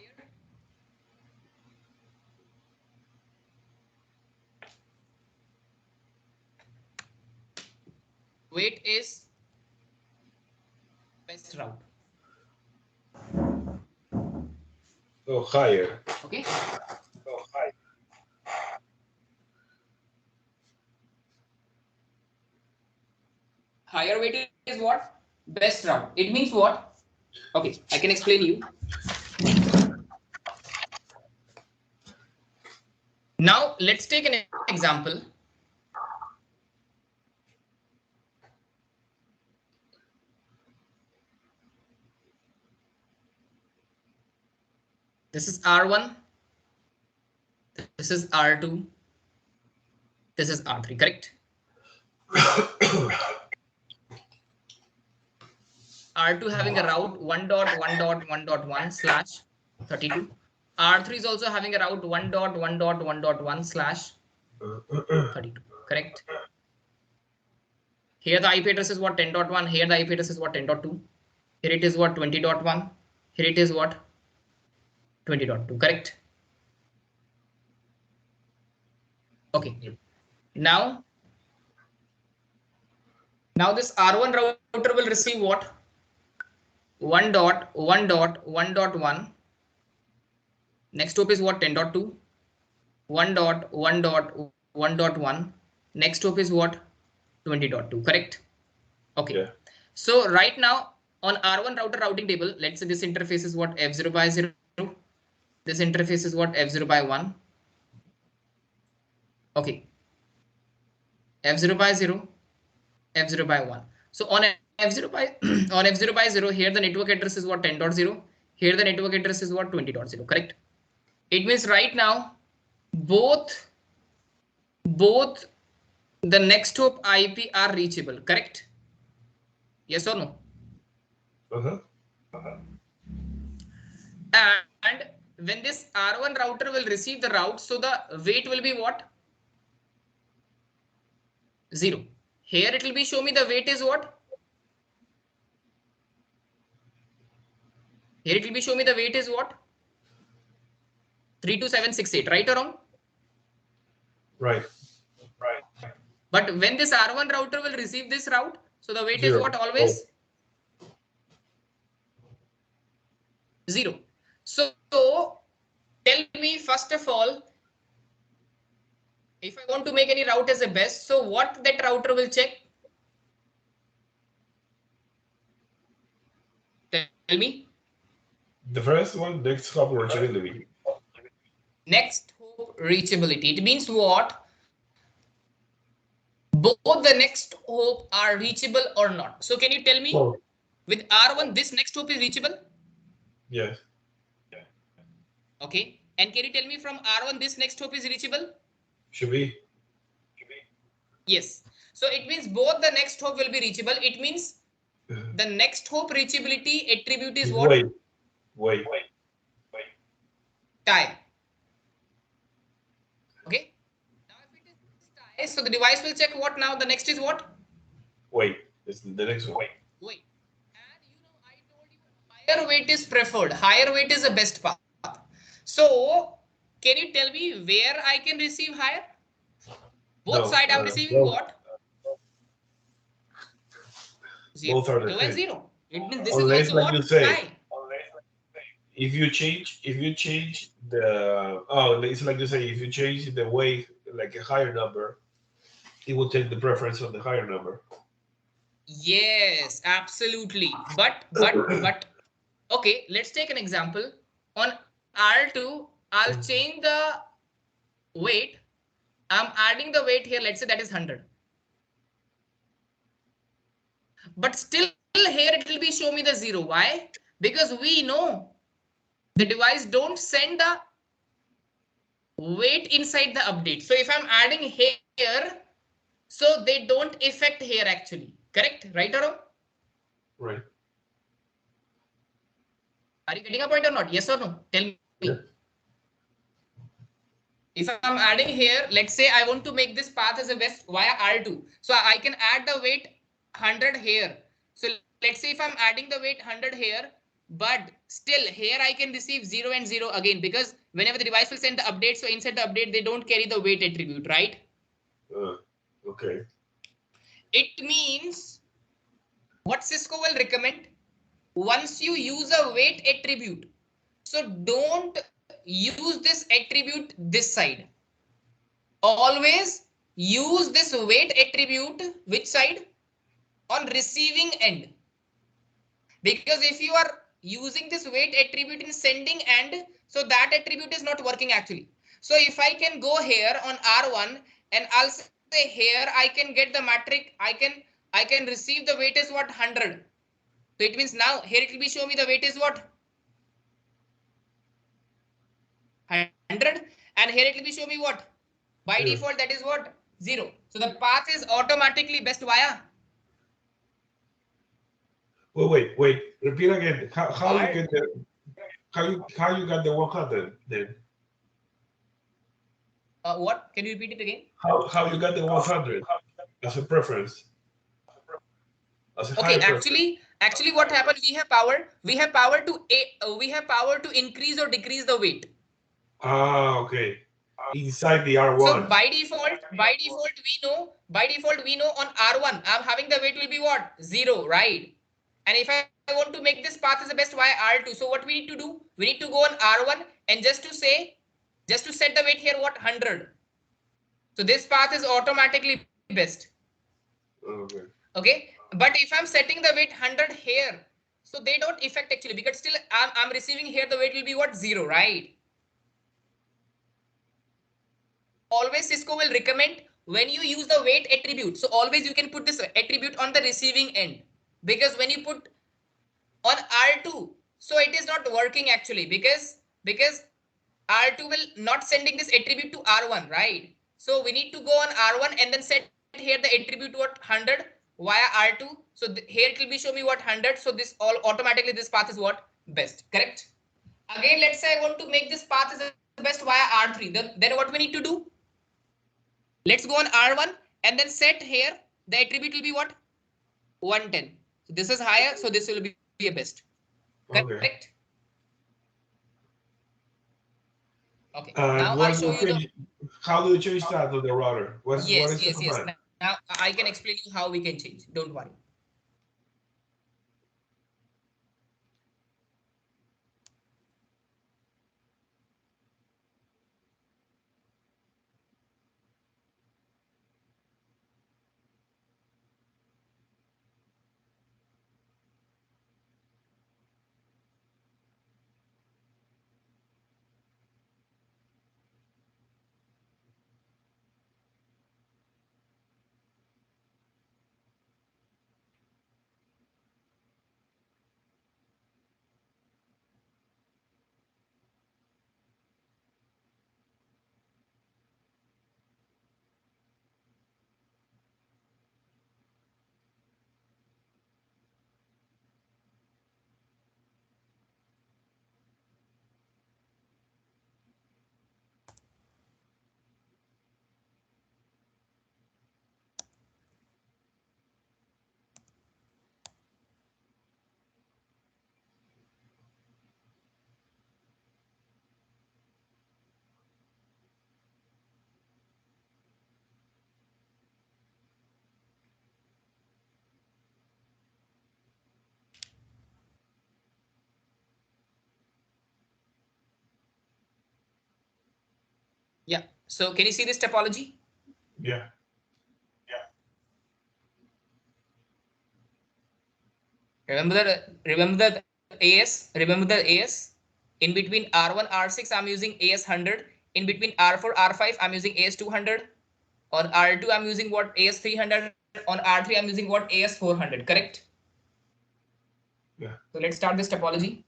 S1: Weight is best route.
S4: Oh, higher.
S1: Okay. Higher weight is what? Best route. It means what? Okay, I can explain you. Now let's take an example. This is R1. This is R2. This is R3, correct? R2 having a route 1.1.1.1/32. R3 is also having a route 1.1.1.1/32. Correct? Here the IP address is what 10.1. Here the IP address is what 10.2. Here it is what 20.1. Here it is what 20.2. Correct? Okay. Now this R1 router will receive what? 1.1.1.1. Next hop is what? 10.2. 1.1.1.1. Next hop is what? 20.2. Correct? Okay.
S4: Yeah.
S1: So right now on R1 router routing table, let's say this interface is what? F0 by 0. This interface is what? F0 by 1. Okay. F0 by 0. F0 by 1. So on F0 by on F0 by 0, here the network address is what? 10.0. Here the network address is what? 20.0. Correct? It means right now both the next hop IP are reachable. Correct? Yes or no? And when this R1 router will receive the route, so the weight will be what? 0. Here it will be show me the weight is what? Here it will be show me the weight is what? 32768, right or wrong?
S4: Right.
S1: But when this R1 router will receive this route, so the weight
S4: 0.
S1: is what always? 0. So tell me first of all, if I want to make any route as a best, so what that router will check? Tell me.
S4: The first one, next hop reachability.
S1: Next hop reachability. It means what? Both the next hop are reachable or not. So can you tell me with R1 this next hop is reachable?
S4: Yes.
S1: Okay. And can you tell me from R1 this next hop is reachable?
S4: Should be.
S1: Yes. So it means both the next hop will be reachable. It means the next hop reachability attribute is what?
S4: Wait.
S1: Time. Okay. Now if it is time, so the device will check what now? The next is what?
S4: Wait. It's the next one.
S1: Wait. And you know, I told you higher weight is preferred. Higher weight is the best path. So can you tell me where I can receive higher? Both sides I'm receiving what?
S4: Both are the
S1: 2
S4: same.
S1: and 0. It means this
S4: Unless,
S1: is also
S4: like
S1: what?
S4: you say,
S1: High.
S4: if you change the it's like you say, if you change the weight like a higher number, it will take the preference of the higher number.
S1: Yes, absolutely. But okay, let's take an example. On R2, I'll change the weight. I'm adding the weight here. Let's say that is 100. But still here it will be show me the 0. Why? Because we know the device don't send the weight inside the update. So if I'm adding here, so they don't affect here actually. Correct? Right or wrong?
S4: Right.
S1: Are you getting a point or not? Yes or no? Tell me.
S4: Yeah.
S1: If I'm adding here, let's say I want to make this path as a west via R2. So I can add the weight 100 here. So let's say if I'm adding the weight 100 here, but still here I can receive 0 and 0 again, because whenever the device will send the update, so inside the update, they don't carry the weight attribute, right?
S4: Okay.
S1: It means what Cisco will recommend, once you use a weight attribute, so don't use this attribute this side. Always use this weight attribute which side? On receiving end. Because if you are using this weight attribute in sending end, so that attribute is not working actually. So if I can go here on R1 and I'll say here I can get the metric, I can receive the weight is what? 100. So it means now here it will be show me the weight is what? 100, and here it will be show me what? By default that is what? 0. So the path is automatically best via.
S6: Wait. Repeat again. How you get the how you got the 100 then?
S1: What? Can you repeat it again?
S6: How you got the 100 as a preference? As a
S1: Okay,
S6: high preference.
S1: actually what happened, we have power to increase or decrease the weight.
S6: Okay. Inside the R1.
S1: So by default we know on R1 I'm having the weight will be what? 0, right? And if I want to make this path as the best via R2, so what we need to do? We need to go on R1 and just to set the weight here what? 100. So this path is automatically best.
S6: Okay.
S1: Okay, but if I'm setting the weight 100 here, so they don't affect actually, because still I'm receiving here the weight will be what? 0, right? Always Cisco will recommend when you use the weight attribute, so always you can put this attribute on the receiving end, because when you put on R2, so it is not working actually, because R2 will not sending this attribute to R1, right? So we need to go on R1 and then set here the attribute what? 100 via R2. So here it will be show me what? 100. So this all automatically this path is what? Best, correct? Again, let's say I want to make this path is the best via R3. Then what we need to do? Let's go on R1 and then set here the attribute will be what? 110. So this is higher, so this will be a best. Correct? Okay. Now I'll show you
S6: how do you change that to the router? What is the command?
S1: Now I can explain you how we can change. Don't worry. Yeah. So can you see this topology?
S6: Yeah.
S1: Remember the AS. Remember the AS. In between R1, R6, I'm using AS 100. In between R4, R5, I'm using AS 200. On R2, I'm using what? AS 300. On R3, I'm using what? AS 400. Correct?
S6: Yeah.
S1: So let's start this topology.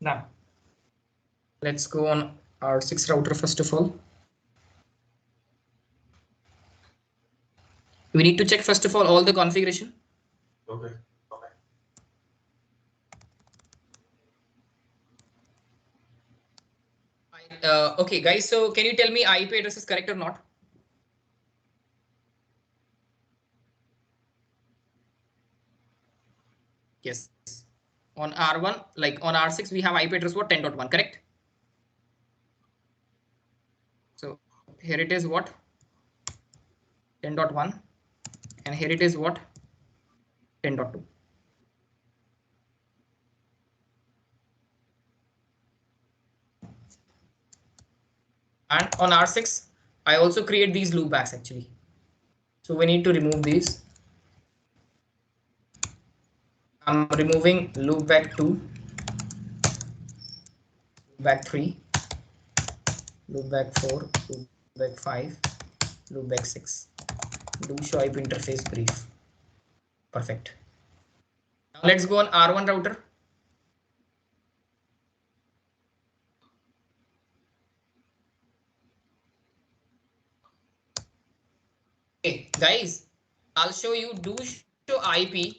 S1: Now, let's go on R6 router first of all. We need to check first of all the configuration.
S6: Okay.
S1: Okay, guys. So can you tell me IP address is correct or not? Yes. On R1, like on R6, we have IP address what? 10.1, correct? here it is what? 10.1, and here it is what? 10.2. And on R6, I also create these loopbacks actually. So we need to remove these. I'm removing loopback 2, loopback 3, loopback 4, loopback 5, loopback 6. Do show IP interface brief. Perfect. Now let's go on R1 router. Okay, guys, I'll show you do show IP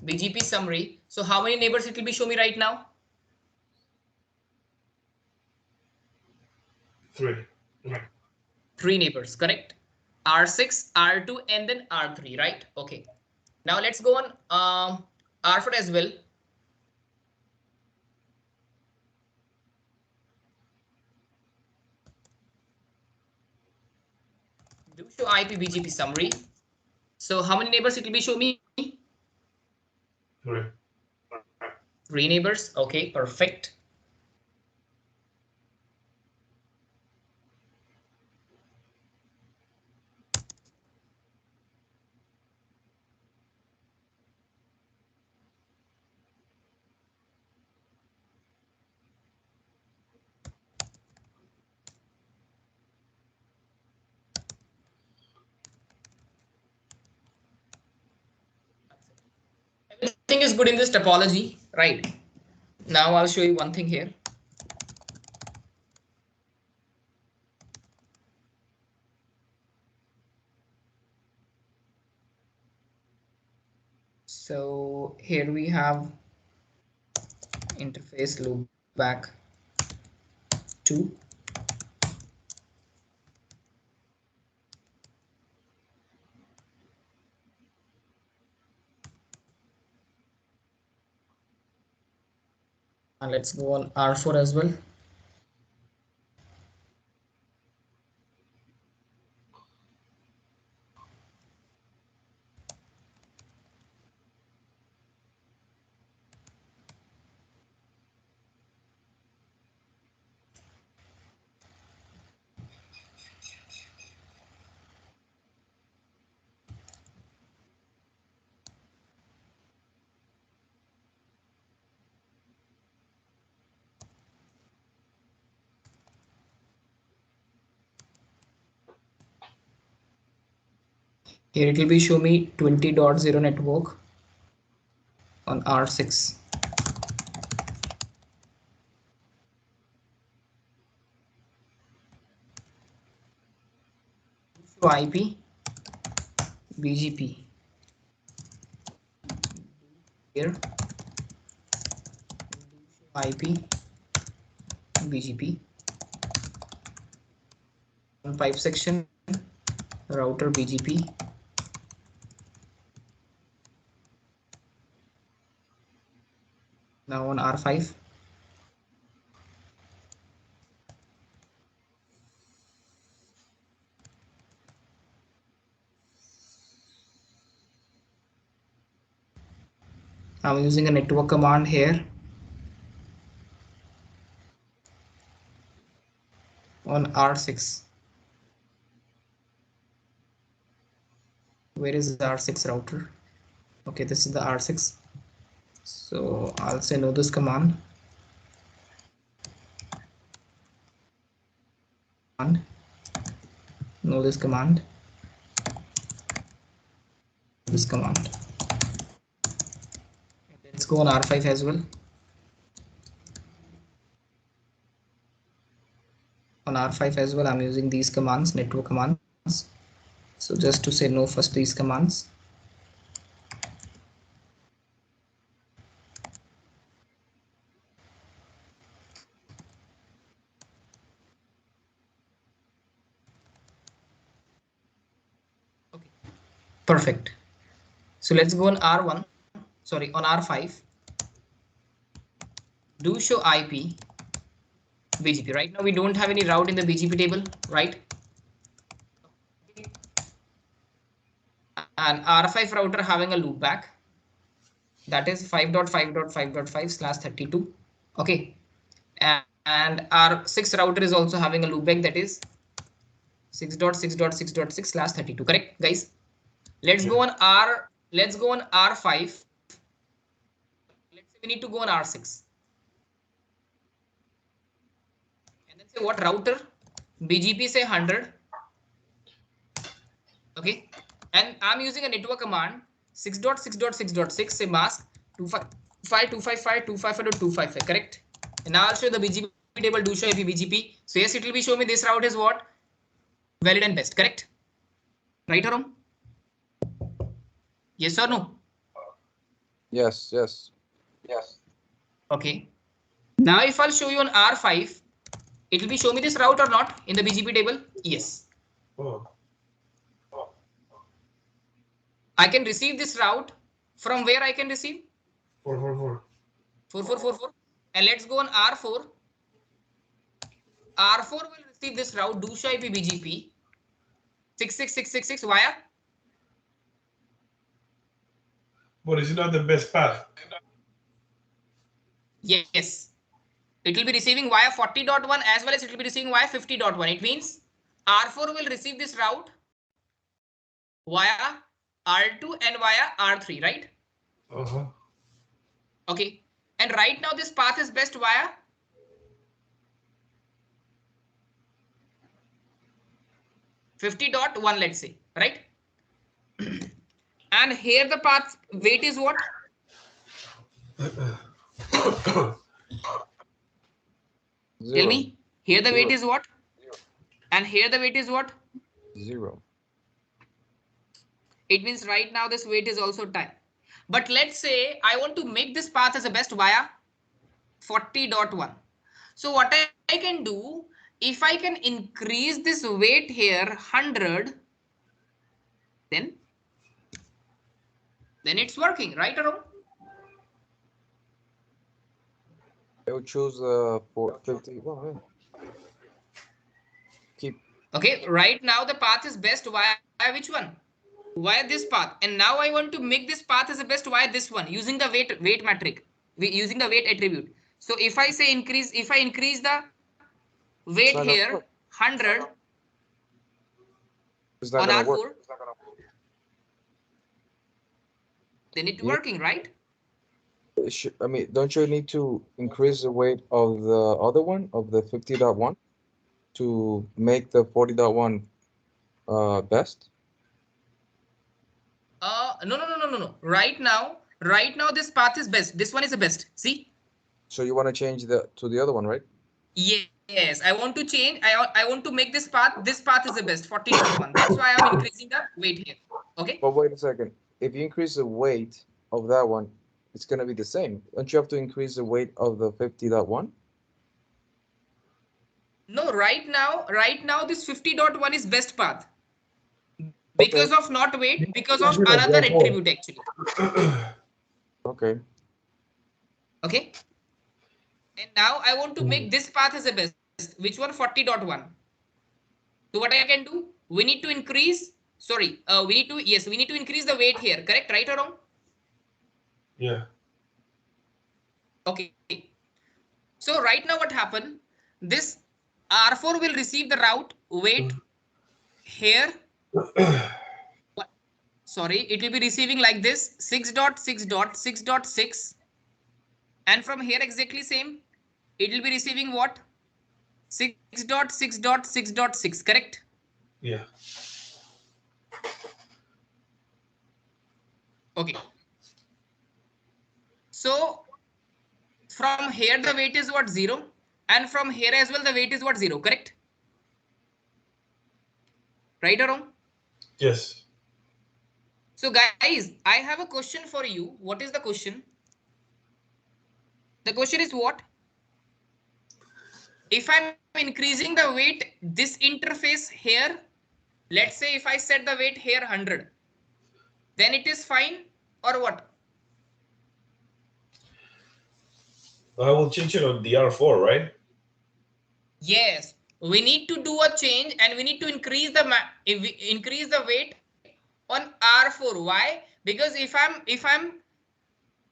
S1: BGP summary. So how many neighbors it will be show me right now?
S6: 3.
S1: 3 neighbors, correct? R6, R2, and then R3, right? Okay. Now let's go on R4 as well. Do show IP BGP summary. So how many neighbors it will be show me?
S6: 3.
S1: 3 neighbors. Okay, perfect. Everything is good in this topology, right? Now I'll show you one thing here. So here we have interface loopback 2. And let's go on R4 as well. Here it will be show me 20.0 network on R6. Show IP BGP. Here IP BGP. On pipe section, router BGP. Now on R5. I'm using a network command here. On R6. Where is the R6 router? Okay, this is the R6. So I'll say no this command. No this command. This command. Let's go on R5 as well. On R5 as well, I'm using these commands, network commands. So just to say no first these commands. Okay, perfect. So let's go on R1, sorry, on R5. Do show IP BGP. Right now we don't have any route in the BGP table, right? an R5 router having a loopback, that is 5.5.5.5/32. Okay, and R6 router is also having a loopback, that is 6.6.6.6/32. Correct, guys? Let's go on R. Let's go on R5. Let's say we need to go on R6. And then say what router? BGP say 100. Okay, and I'm using a network command 6.6.6.6 say mask 255.255.255.255. Correct. And now I'll show the BGP table. Do show IP BGP. So yes, it will be show me this route is what valid and best. Correct. Right or wrong? Yes or no?
S5: Yes, yes.
S1: Okay. Now if I'll show you on R5, it will be show me this route or not in the BGP table. Yes. I can receive this route from where I can receive 4444. And let's go on R4. R4 will receive this route do show IP BGP 66666 via.
S6: But is it not the best path?
S1: Yes. It will be receiving via 40.1 as well as it will be receiving via 50.1. It means R4 will receive this route via R2 and via R3, right? Okay. And right now this path is best via 50.1, let's say, right? And here the path weight is what? Tell me. Here the weight is what? And here the weight is what?
S5: 0.
S1: It means right now this weight is also time. But let's say I want to make this path as a best via 40.1. So what I can do, if I can increase this weight here 100, then it's working, right or wrong?
S5: I would choose 450. Well, keep.
S1: Okay, right now the path is best via which one? Via this path. And now I want to make this path as a best via this one using the weight metric, using the weight attribute. So if I say increase, if I increase the weight here 100 on R4, then it's working, right?
S5: I mean, don't you need to increase the weight of the other one, of the 50.1, to make the 40.1 best?
S1: No. Right now this path is best. This one is the best. See?
S5: So you want to change to the other one, right?
S1: Yes, I want to change. I want to make this path. This path is the best, 40.1. That's why I'm increasing the weight here. Okay.
S5: But wait a second. If you increase the weight of that one, it's going to be the same. Don't you have to increase the weight of the 50.1?
S1: No, right now this 50.1 is best path. Because of not weight, because of another attribute actually.
S5: Okay.
S1: Okay. And now I want to make this path as the best. Which one? 40.1. So what I can do? We need to increase. Sorry. We need to increase the weight here. Correct? Right or wrong?
S6: Yeah.
S1: Okay. So right now what happened? This R4 will receive the route weight here. Sorry, it will be receiving like this 6.6.6.6. And from here exactly same. It will be receiving what? 6.6.6.6. Correct?
S6: Yeah.
S1: Okay. So from here the weight is what? 0. And from here as well the weight is what? 0. Correct? Right or wrong?
S6: Yes.
S1: So guys, I have a question for you. What is the question? The question is what? If I'm increasing the weight, this interface here, let's say if I set the weight here 100, then it is fine or what?
S6: I will change it on the R4, right?
S1: Yes, we need to do a change and we need to increase the weight on R4. Why? Because if I'm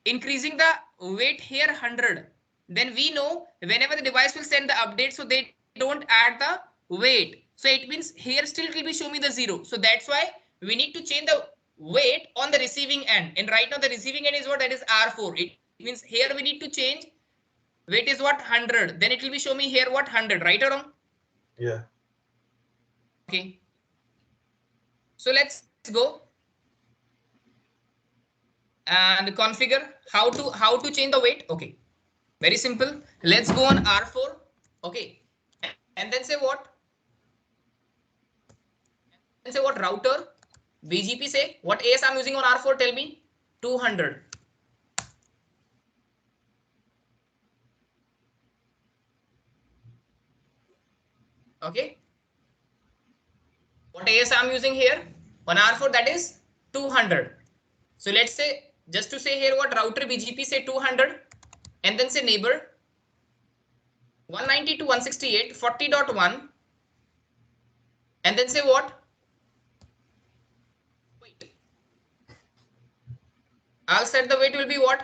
S1: increasing the weight here 100, then we know whenever the device will send the update, so they don't add the weight. So it means here still it will be show me the 0. So that's why we need to change the weight on the receiving end. And right now the receiving end is what? That is R4. It means here we need to change weight is what? 100. Then it will be show me here what? 100. Right or wrong?
S2: Yeah.
S1: Okay. So let's go and configure how to change the weight. Okay, very simple. Let's go on R4. Okay, and then say what? And say what? Router BGP, say what AS I'm using on R4. Tell me. 200. Okay, what AS I'm using here on R4, that is 200. So let's say, just to say here what, router BGP say 200, and then say neighbor 192.168.40.1, and then say what? Wait. I'll set the weight will be what?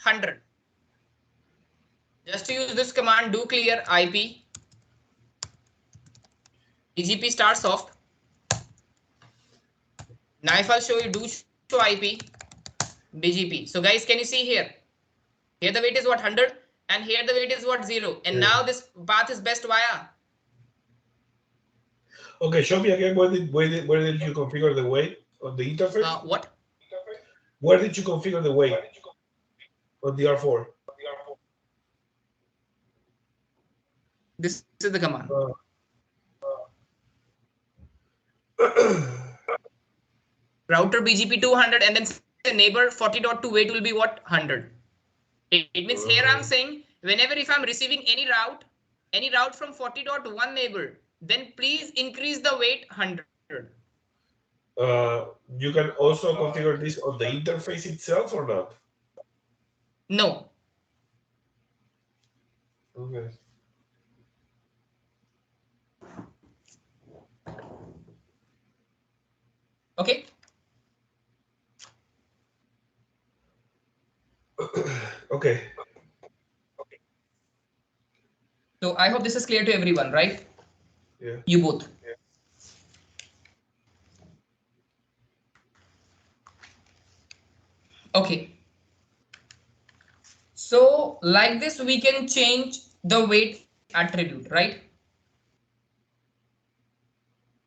S1: 100. Just to use this command, do clear IP BGP start soft. Now if I'll show you, do show IP BGP. So guys, can you see here? Here the weight is what? 100, and here the weight is what? 0. And now this path is best via.
S2: Okay, show me again where did you configure the weight on the interface?
S1: What?
S2: Where did you configure the weight on the R4?
S1: This is the command. Router BGP 200, and then the neighbor 40.2 weight will be what? 100. It means here I'm saying whenever if I'm receiving any route from 40.1 neighbor, then please increase the weight 100.
S2: You can also configure this on the interface itself or not?
S1: No.
S2: Okay.
S1: Okay.
S2: Okay.
S1: So I hope this is clear to everyone, right?
S2: Yeah.
S1: You both.
S2: Yeah.
S1: Okay. So like this, we can change the weight attribute, right?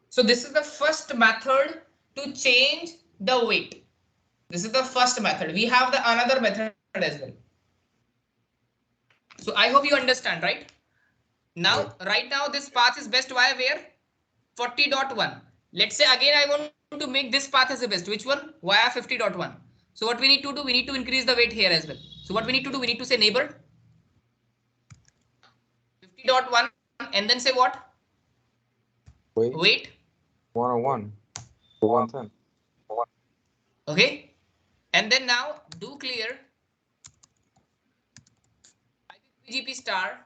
S1: So this is the first method to change the weight. This is the first method. We have the another method as well. So I hope you understand, right? Now, right now, this path is best via where? 40.1. Let's say again, I want to make this path as the best. Which one? Via 50.1. So what we need to do? We need to increase the weight here as well. So what we need to do? We need to say neighbor 50.1, and then say what? Weight
S3: 101 to 110.
S1: Okay. And then now do clear BGP star.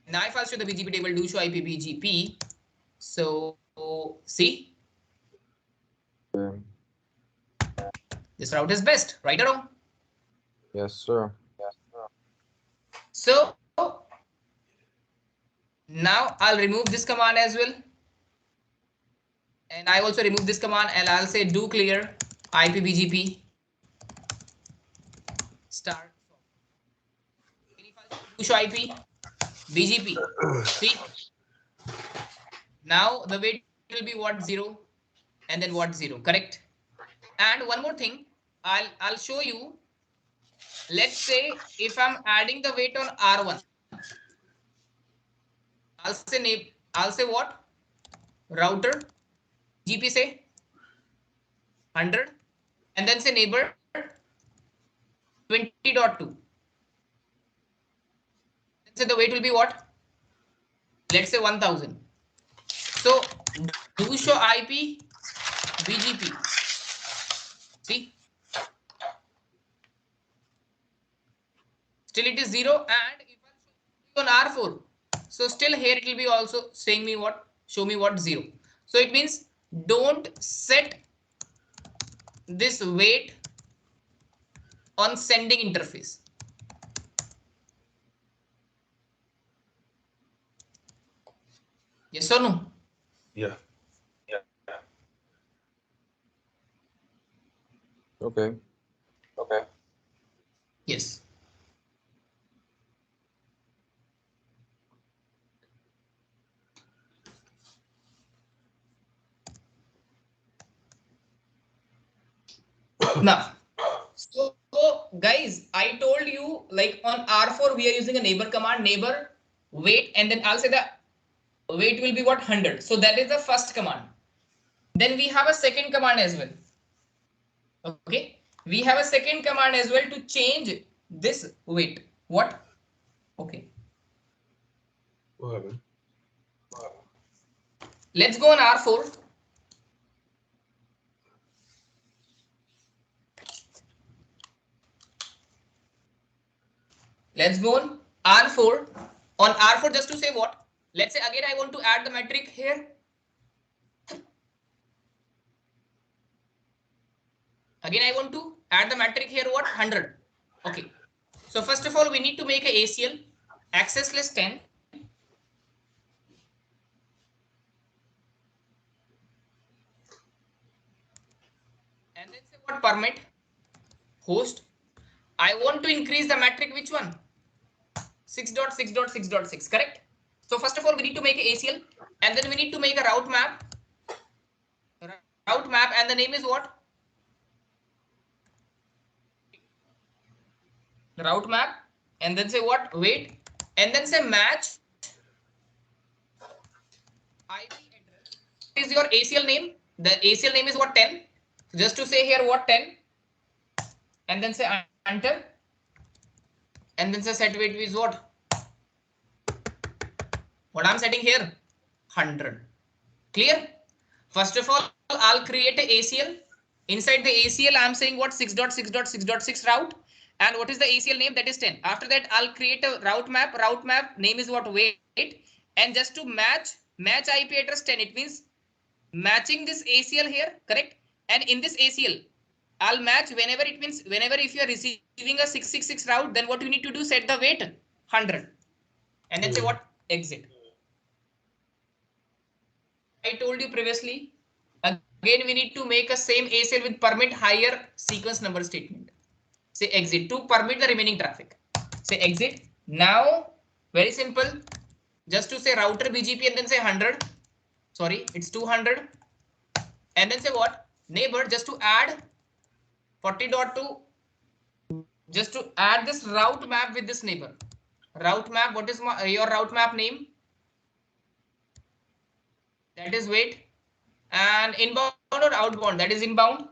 S1: Now if I show the BGP table, do show IP BGP. So see, this route is best, right or wrong?
S3: Yes, sir. Yes, sir.
S1: So now I'll remove this command as well, and I also remove this command, and I'll say do clear IP BGP star. Do show IP BGP. See, now the weight will be what? 0, and then what? 0, correct? And one more thing, I'll show you. Let's say if I'm adding the weight on R1, I'll say what? Router GP say 100, and then say neighbor 20.2. Say the weight will be what? Let's say 1000. So do show IP BGP. See, still it is 0, and if I show on R4, so still here it will be also saying me what? Show me what? 0. So it means don't set this wait on sending interface. Yes or no?
S6: Yeah.
S5: Okay.
S1: Yes. Now, so guys, I told you like on R4 we are using a neighbor command, neighbor wait, and then I'll say the wait will be what 100. So that is the first command. Then we have a second command as well. Okay, we have a second command as well to change this wait. What? Okay.
S4: What happened?
S1: Let's go on R4. Let's go on R4. On R4, just to say what? Let's say again I want to add the metric here. Again I want to add the metric here what? 100. Okay. So first of all we need to make a ACL access list 10. And then say what permit host. I want to increase the metric which one? 6.6.6.6, correct? So first of all we need to make a ACL and then we need to make a route map. And the name is what? Route map and then say what? Wait and then say match IP address. What is your ACL name? The ACL name is what? 10. So just to say here what 10 and then say enter and then say set wait is what? What I'm setting here? 100. Clear? First of all, I'll create a ACL. Inside the ACL, I'm saying what 6.6.6.6 route. And what is the ACL name? That is 10. After that, I'll create a route map. Route map name is what? Wait. And just to match IP address 10. It means matching this ACL here, correct? And in this ACL, I'll match whenever it means whenever if you are receiving a 666 route, then what you need to do? Set the wait 100. And then say what? Exit. I told you previously. Again, we need to make a same ACL with permit higher sequence number statement. Say exit to permit the remaining traffic. Say exit. Now, very simple. Just to say router BGP and then say 100. Sorry, it's 200. And then say what? Neighbor, just to add 40.2. Just to add this route map with this neighbor. Route map, what is your route map name? That is wait. And inbound or outbound, that is inbound.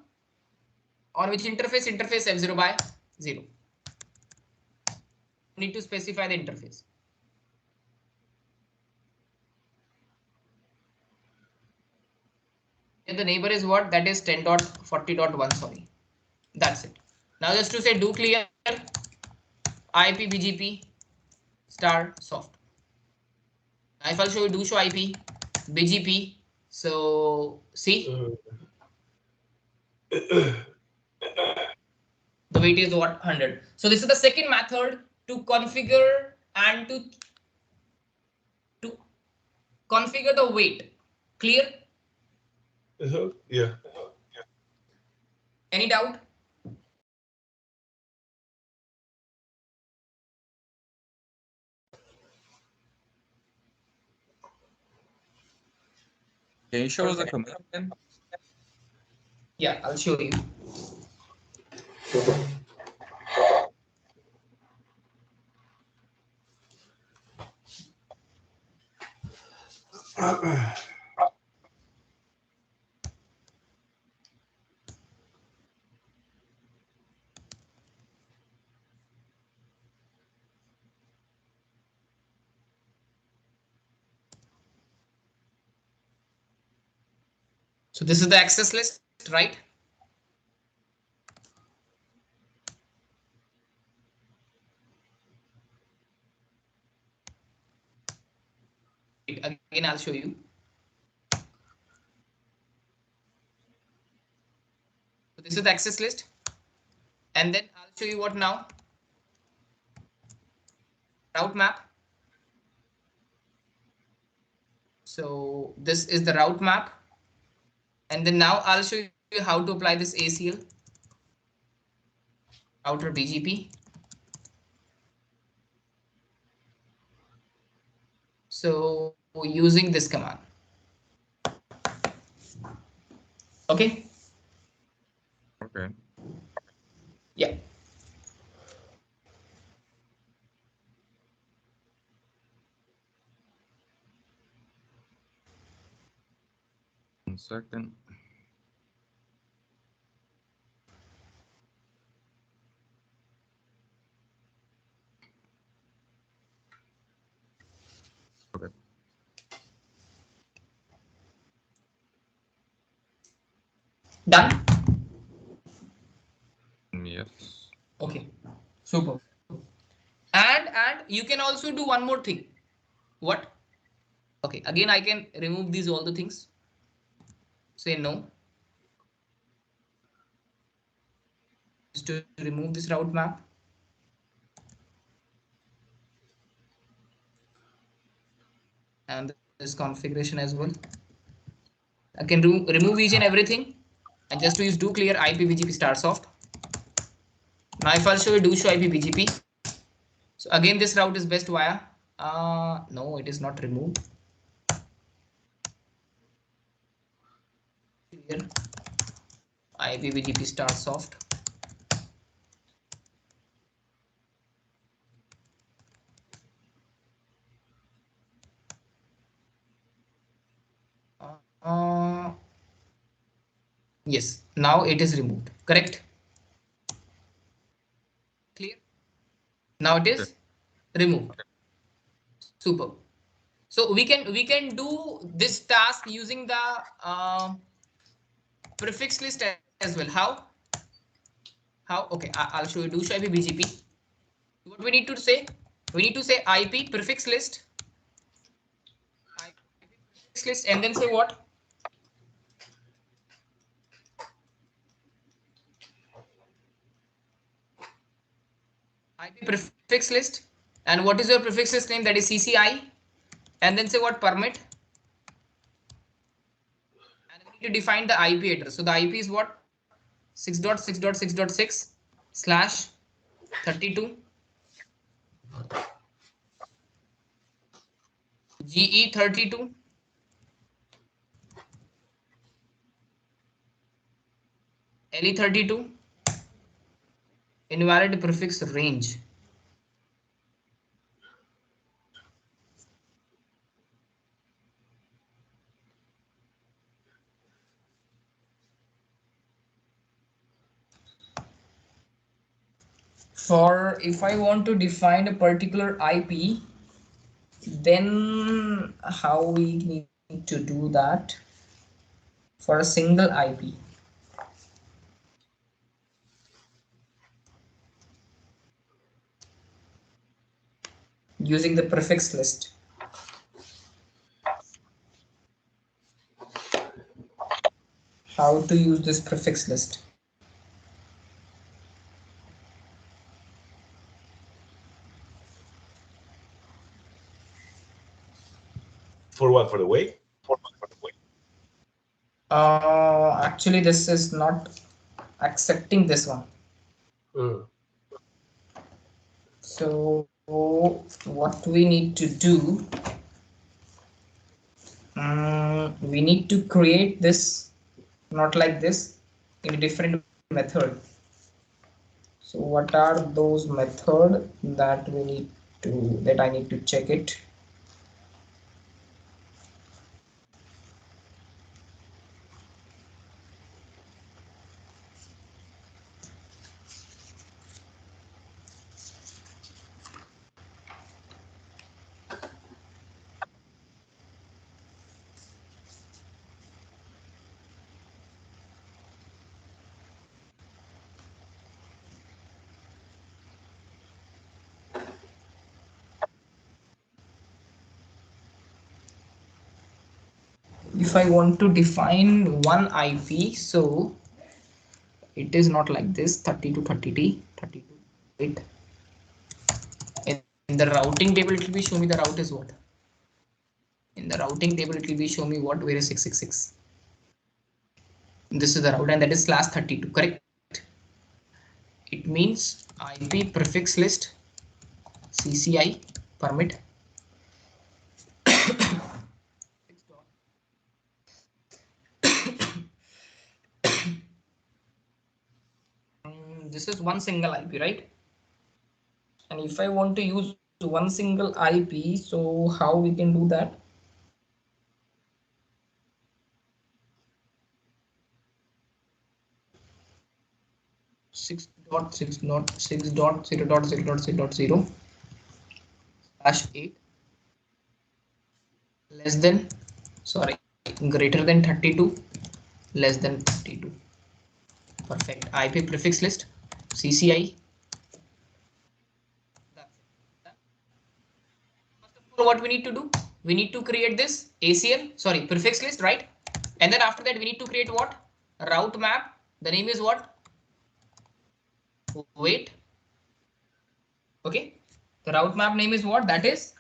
S1: On which interface? Interface F0 by 0. Need to specify the interface. And the neighbor is what? That is 10.40.1. Sorry. That's it. Now just to say do clear IP BGP star soft. If I'll show you do show IP BGP. So see. The weight is what? 100. So this is the second method to configure and to configure the weight. Clear?
S4: Yeah.
S1: Any doubt?
S5: Can you show us the command again?
S1: Yeah, I'll show you. So this is the access list, right? Again, I'll show you. this is the access list. And then I'll show you what now. Route map. So this is the route map. And then now I'll show you how to apply this ACL. Router BGP. So using this command. Okay.
S5: Okay.
S1: Yeah.
S5: 1 second. Okay.
S1: Done.
S5: Yes.
S1: Okay. Super. And you can also do one more thing. What? Okay. Again, I can remove these all the things. Say no. Just to remove this route map. And this configuration as well. I can remove each and everything. And just to use do clear IPBGP start soft. Now if I'll show you do show IPBGP. So again, this route is best via. No, it is not removed. Here, IPBGP start soft. Yes, now it is removed. Correct. Clear. Now it is removed. Super. So we can do this task using the prefix list as well. How? Okay, I'll show you. Do show IP BGP. What we need to say? We need to say IP prefix list. IP prefix list, and then say what? IP prefix list. And what is your prefix list name? That is CCIE. And then say what? Permit. And we need to define the IP address. So the IP is what? 6.6.6.6/32 GE32 LE32 invalid prefix range. For if I want to define a particular IP, then how we need to do that for a single IP? Using the prefix list. How to use this prefix list?
S6: For what? For the way?
S1: Actually, this is not accepting this one. So what we need to do, we need to create this, not like this, in a different method. So what are those methods that we need to, that I need to check it? If I want to define one IP, so It is not like this 32 30T 32. Wait. In the routing table, it will be show me the route is what. In the routing table, it will be show me what, where is 666. This is the route and that is slash 32, correct? It means IP prefix list CCI permit this is one single IP, right? And if I want to use one single IP, so how we can do that? Six dot 8 less than, sorry, greater than 32 less than 32. Perfect. IP prefix list CCI. First of all, what we need to do? We need to create this ACL, sorry, prefix list, right? And then after that, we need to create what? Route map. The name is what? Wait. Okay. The route map name is what? That is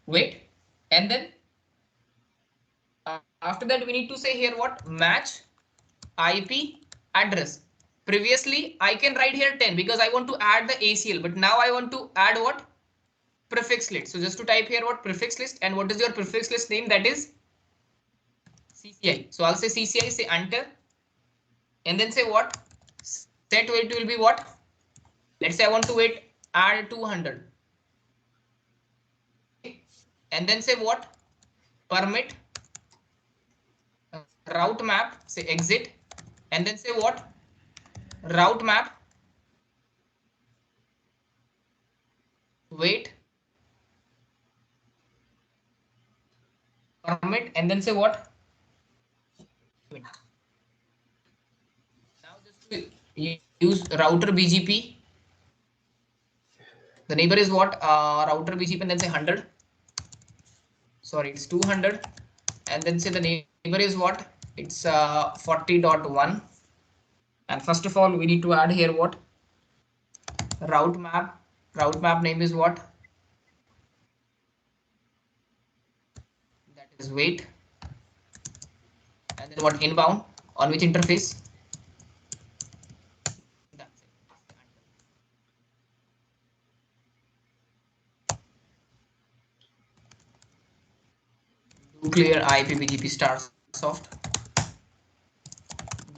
S1: wait. And then after that, we need to say here what? Match IP address. Previously, I can write here 10 because I want to add the ACL, but now I want to add what? Prefix list. So just to type here what prefix list, and what is your prefix list name? That is CCI. So I'll say CCI, say enter, and then say what? Set wait will be what? Let's say I want to wait add 200. And then say what? Permit route map, say exit, and then say what? Route map wait permit, and then say what? Now just to use router BGP. The neighbor is what? Router BGP, and then say 100. Sorry, it's 200. And then say the neighbor is what? It's 40.1. And first of all, we need to add here what? Route map. Route map name is what? That is wait. And then what? Inbound. On which interface? That's it. Do clear IP BGP star soft.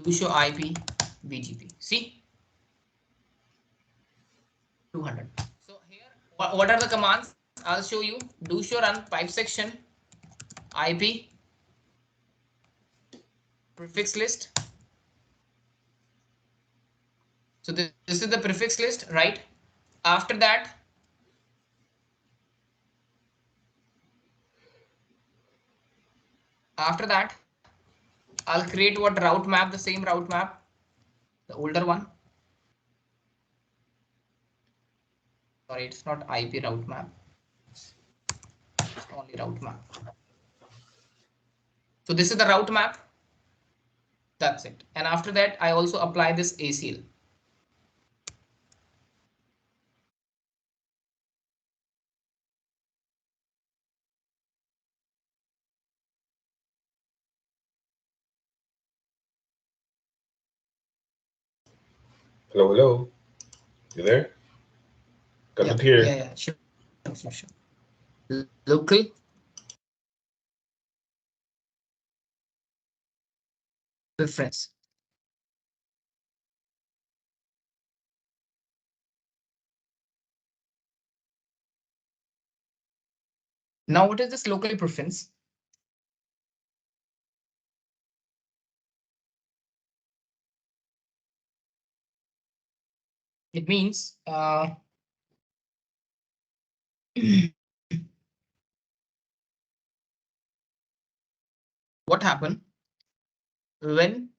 S1: Do show IP BGP. See? 200. So here, what are the commands? I'll show you. Do show run pipe section IP prefix list. So this is the prefix list, right? After that, I'll create what route map, the same route map, the older one. Sorry, it's not IP route map. It's only route map. So this is the route map. That's it. And after that, I also apply this ACL.
S4: Hello. You there? Cannot hear.
S1: Yeah, sure. Local. Preference. Now, what is this local preference? It means what happened when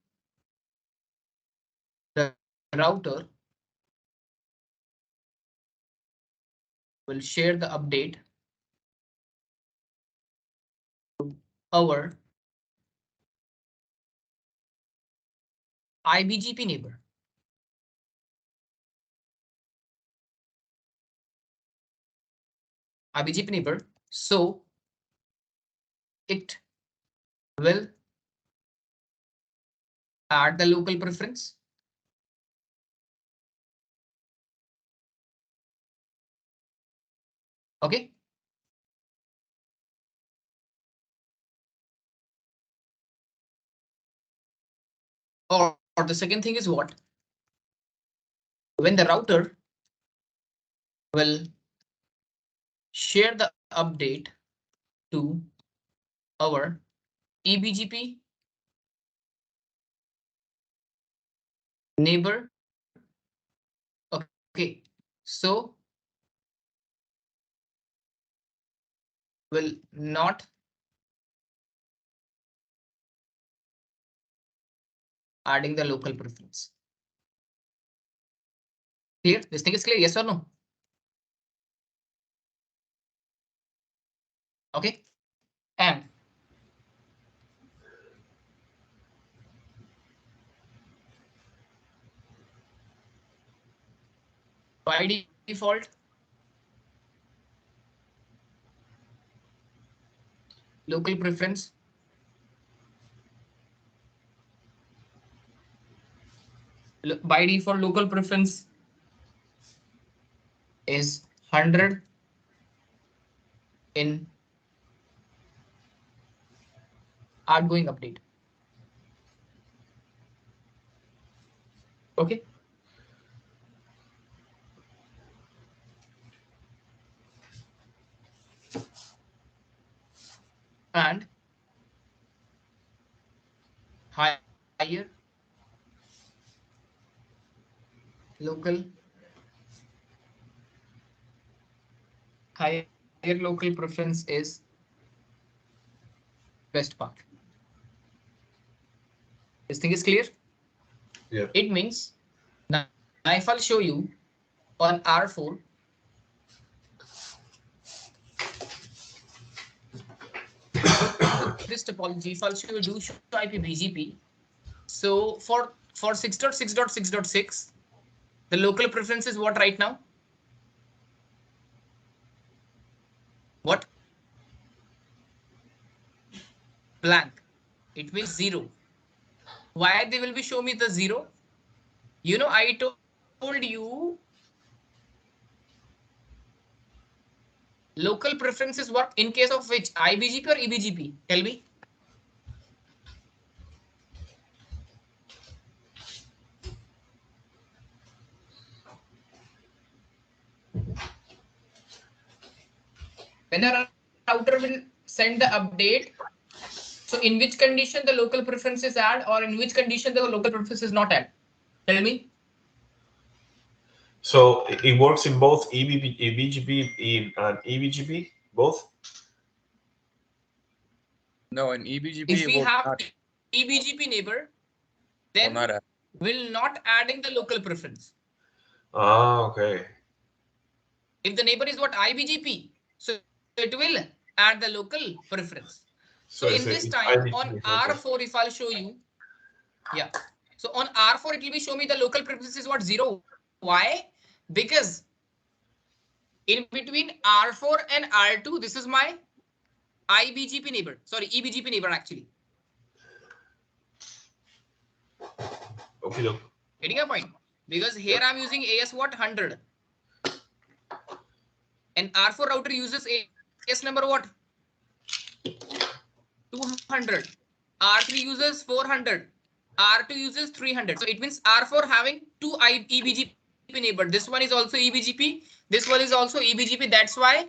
S1: the router will share the update to our IBGP neighbor. IBGP neighbor. So it will add the local preference. Okay. Or the second thing is what? When the router will share the update to our eBGP neighbor. Okay, so will not adding the local preference. Clear? This thing is clear, yes or no? Okay, and by default, local preference by default local preference is 100 in outgoing update. Okay. And higher local preference is best path. This thing is clear?
S4: Yeah.
S1: It means now if I'll show you on R4, this topology, if I'll show you do show IP BGP. So for 6.6.6.6, the local preference is what right now? What? Blank. It means 0. Why they will be show me the 0? You know, I told you local preferences work in case of which? IBGP or eBGP? Tell me. When a router will send the update, so in which condition the local preference is add, or in which condition the local preference is not add? Tell me.
S4: So it works in both BGP and eBGP, both?
S7: No, in eBGP.
S1: If we have eBGP neighbor, then will not adding the local preference.
S4: Ah, okay.
S1: If the neighbor is what IBGP, so it will add the local preference. So in this time on R4, if I'll show you, yeah. So on R4, it will be show me the local preference is what 0. Why? Because in between R4 and R2, this is my IBGP neighbor. Sorry, eBGP neighbor actually.
S4: Okay.
S1: Getting a point? Because here I'm using AS what 100. And R4 router uses AS number what? 200. R3 uses 400. R2 uses 300. So it means R4 having two eBGP neighbor. This one is also eBGP. This one is also eBGP. That's why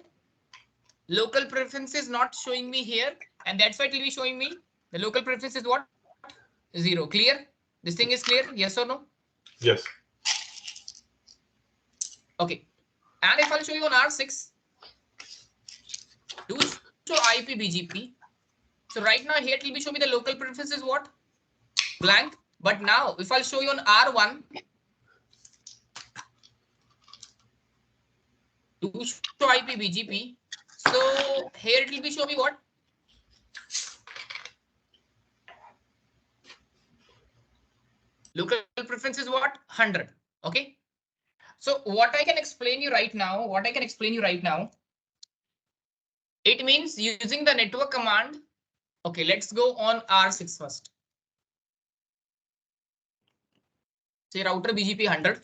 S1: local preference is not showing me here. And that's why it will be showing me the local preference is what? 0. Clear? This thing is clear? Yes or no?
S4: Yes.
S1: Okay. And if I'll show you on R6, do show IP BGP. So right now here it will be showing me the local preference is what? Blank. But now if I'll show you on R1, do show IP BGP. So here it will be showing me what? Local preference is what? 100. Okay. So what I can explain you right now, It means using the network command. Okay, let's go on R6 first. Say router BGP 100.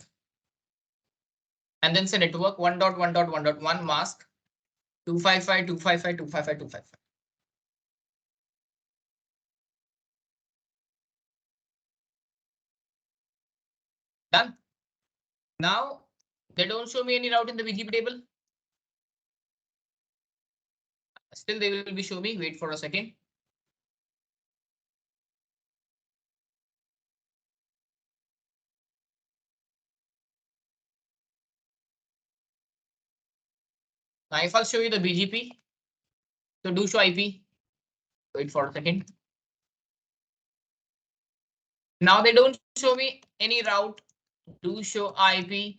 S1: And then say network 1.1.1.1 mask 255.255.255.255. Done. Now they don't show me any route in the BGP table. Still they will be show me. Wait for a second. Now if I'll show you the BGP, so do show IP. Wait for a second. Now they don't show me any route. Do show IP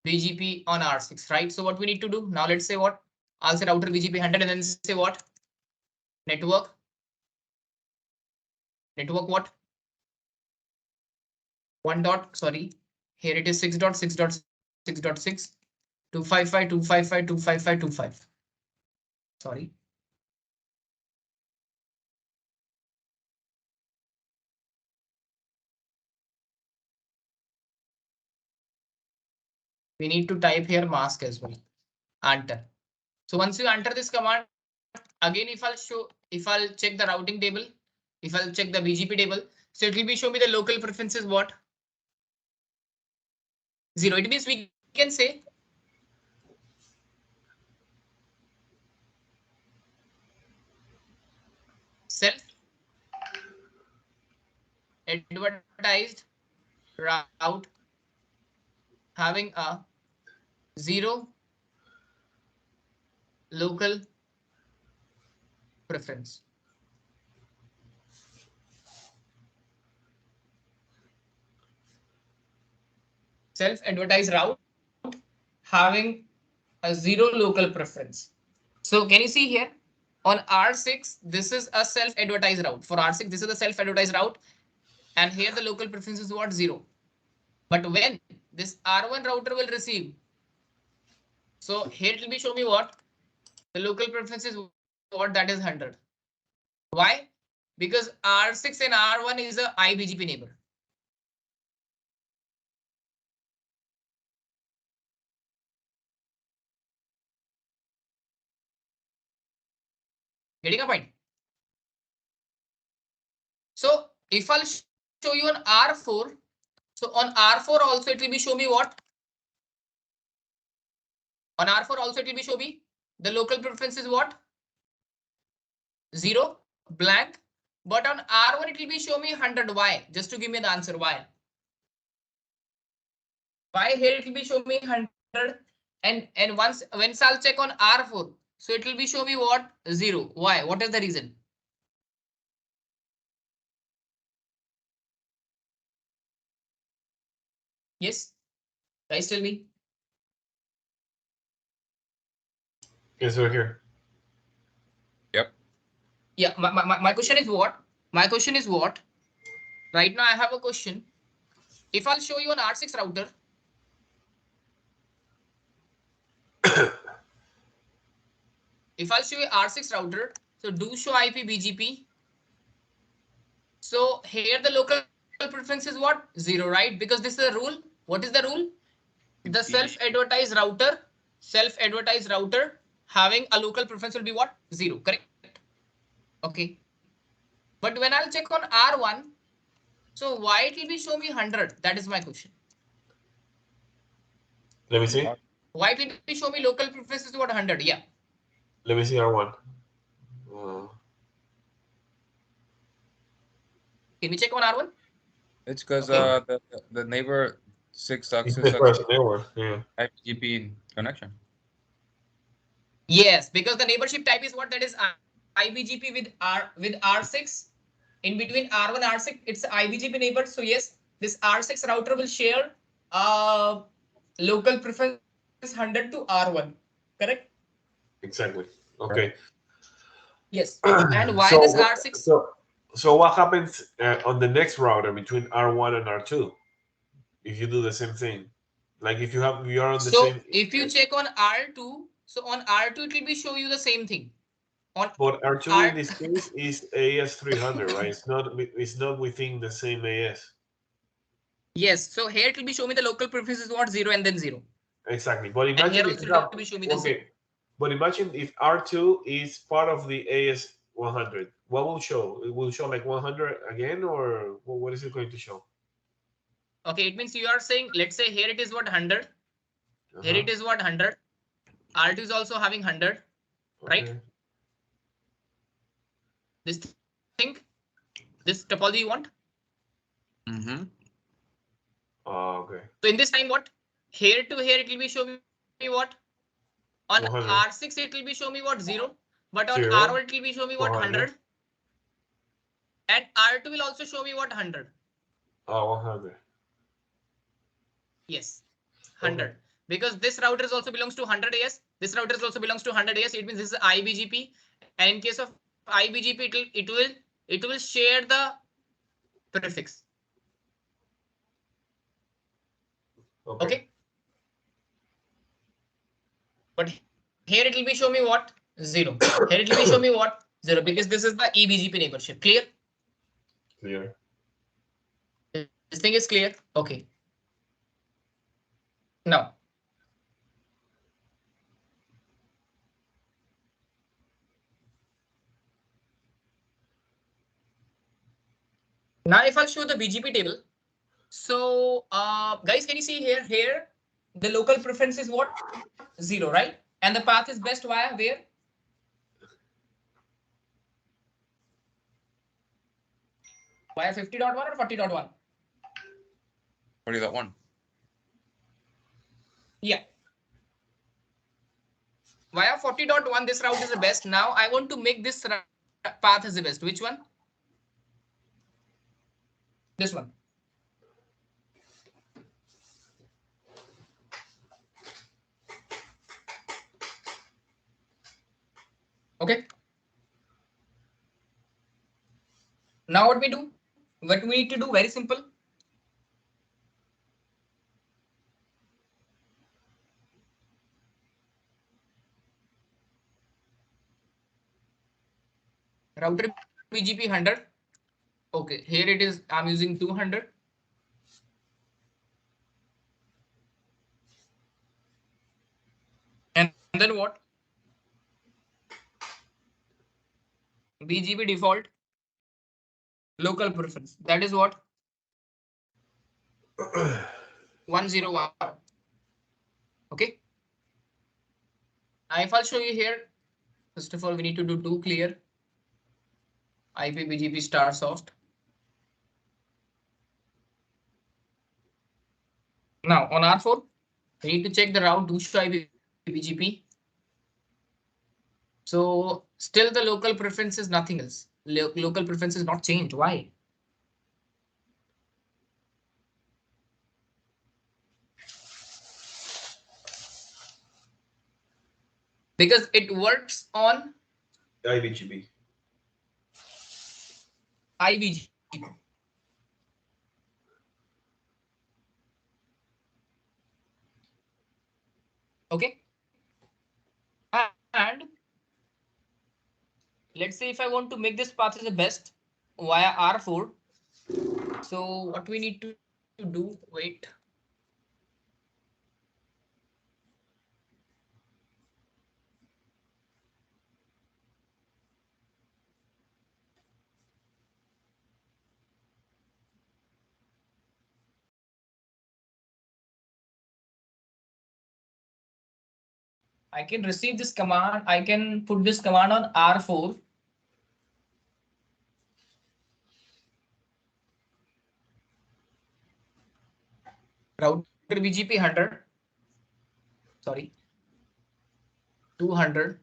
S1: BGP on R6, right? So what we need to do now? Let's say what? I'll say router BGP 100 and then say what? Network what? 1 dot, sorry, here it is 6.6.6.6 255.255.255.255. Sorry. We need to type here mask as well. Enter. So once you enter this command, again, if I'll check the routing table, if I'll check the BGP table, so it will be show me the local preferences what? 0. It means we can say self-advertised route having a 0 local preference. Self-advertised route having a 0 local preference. So can you see here on R6, this is a self-advertised route. For R6, this is the self-advertised route. And here the local preference is what? 0. But when this R1 router will receive, so here it will be show me what? The local preference is what? That is 100. Why? Because R6 and R1 is a IBGP neighbor. Getting a point? So if I'll show you on R4, so on R4 also it will be show me what? On R4 also it will be show me the local preference is what? 0 blank. But on R1 it will be show me 100. Why? Just to give me the answer. Why? Why here it will be show me 100 and once I'll check on R4, so it will be show me what? 0. Why? What is the reason? Yes, guys, tell me.
S4: Yes, we're here.
S5: Yep.
S1: Yeah, my question is what? My question is what? Right now I have a question. If I'll show you an R6 router, if I'll show you R6 router, so do show IP BGP. So here the local preference is what? 0, right? Because this is the rule. What is the rule? The self-advertised router having a local preference will be what? 0, correct? Okay. But when I'll check on R1, so why it will be show me 100? That is my question.
S4: Let me see.
S1: Why it will be show me local preference is what? 100? Yeah.
S4: Let me see R1.
S1: Can we check on R1?
S5: It's because
S1: Okay.
S5: the neighbor 6.6
S4: Yeah.
S5: IPGP connection.
S1: Yes, because the neighborship type is what? That is IBGP with R6. In between R1 R6, it's IBGP neighbor. So yes, this R6 router will share local preference 100 to R1. Correct?
S4: Exactly. Okay.
S1: Yes. And why this R6?
S4: So what happens on the next router between R1 and R2 if you do the same thing? Like if you're on the same.
S1: So if you check on R2, so on R2 it will be show you the same thing. On
S6: But R2
S1: R
S6: in this case is AS 300, right? It's not within the same AS.
S1: yes, so here it will be show me the local preference is what 0 and then 0.
S6: Exactly. But
S1: And here
S6: imagine if
S1: also
S6: you
S1: it
S6: have,
S1: will be show me the
S6: okay. But imagine if R2 is part of the AS 100. What will show? It will show like 100 again, or what is it going to show?
S1: Okay, it means you are saying, let's say here it is what 100. Here it is what 100. R2 is also having 100, right?
S6: Okay.
S1: This thing, this topology you want.
S6: Okay.
S1: So in this time, what? Here to here, it will be showing me what? On
S6: 100.
S1: R6, it will be showing me what? 0. But on
S6: 0,
S1: R1, it will be showing me what?
S6: 100.
S1: 100. And R2 will also show me what? 100.
S6: Oh, 100.
S1: Yes, 100.
S6: Okay.
S1: Because this router also belongs to 100 AS. This router also belongs to 100 AS. It means this is IBGP. And in case of IBGP, it will share the prefix. Okay. But here it will be show me what? 0. Here it will be show me what? 0, because this is the eBGP neighborship. Clear?
S6: Clear.
S1: This thing is clear. Okay. Now, if I'll show the BGP table. So, guys, can you see here? Here, the local preference is what? 0, right? And the path is best via where? Via 50.1 or 40.1?
S7: 40.1.
S1: Yeah. Via 40.1, this route is the best. Now, I want to make this path as the best. Which one? This one. Okay. Now what we do? What we need to do? Very simple. Router BGP 100. Okay, here it is. I'm using 200. And then what? BGP default local preference. That is what? 101. Okay. Now if I'll show you here, first of all, we need to do two clear IP BGP star soft. Now on R4, we need to check the route to show IP BGP. So still the local preference is nothing else. Local preference is not changed. Why? Because it works on
S6: IBGP.
S1: IBGP. Okay. And let's say if I want to make this path as the best via R4. So what we need to do, wait. I can receive this command. I can put this command on R4. Router BGP 100. Sorry. 200.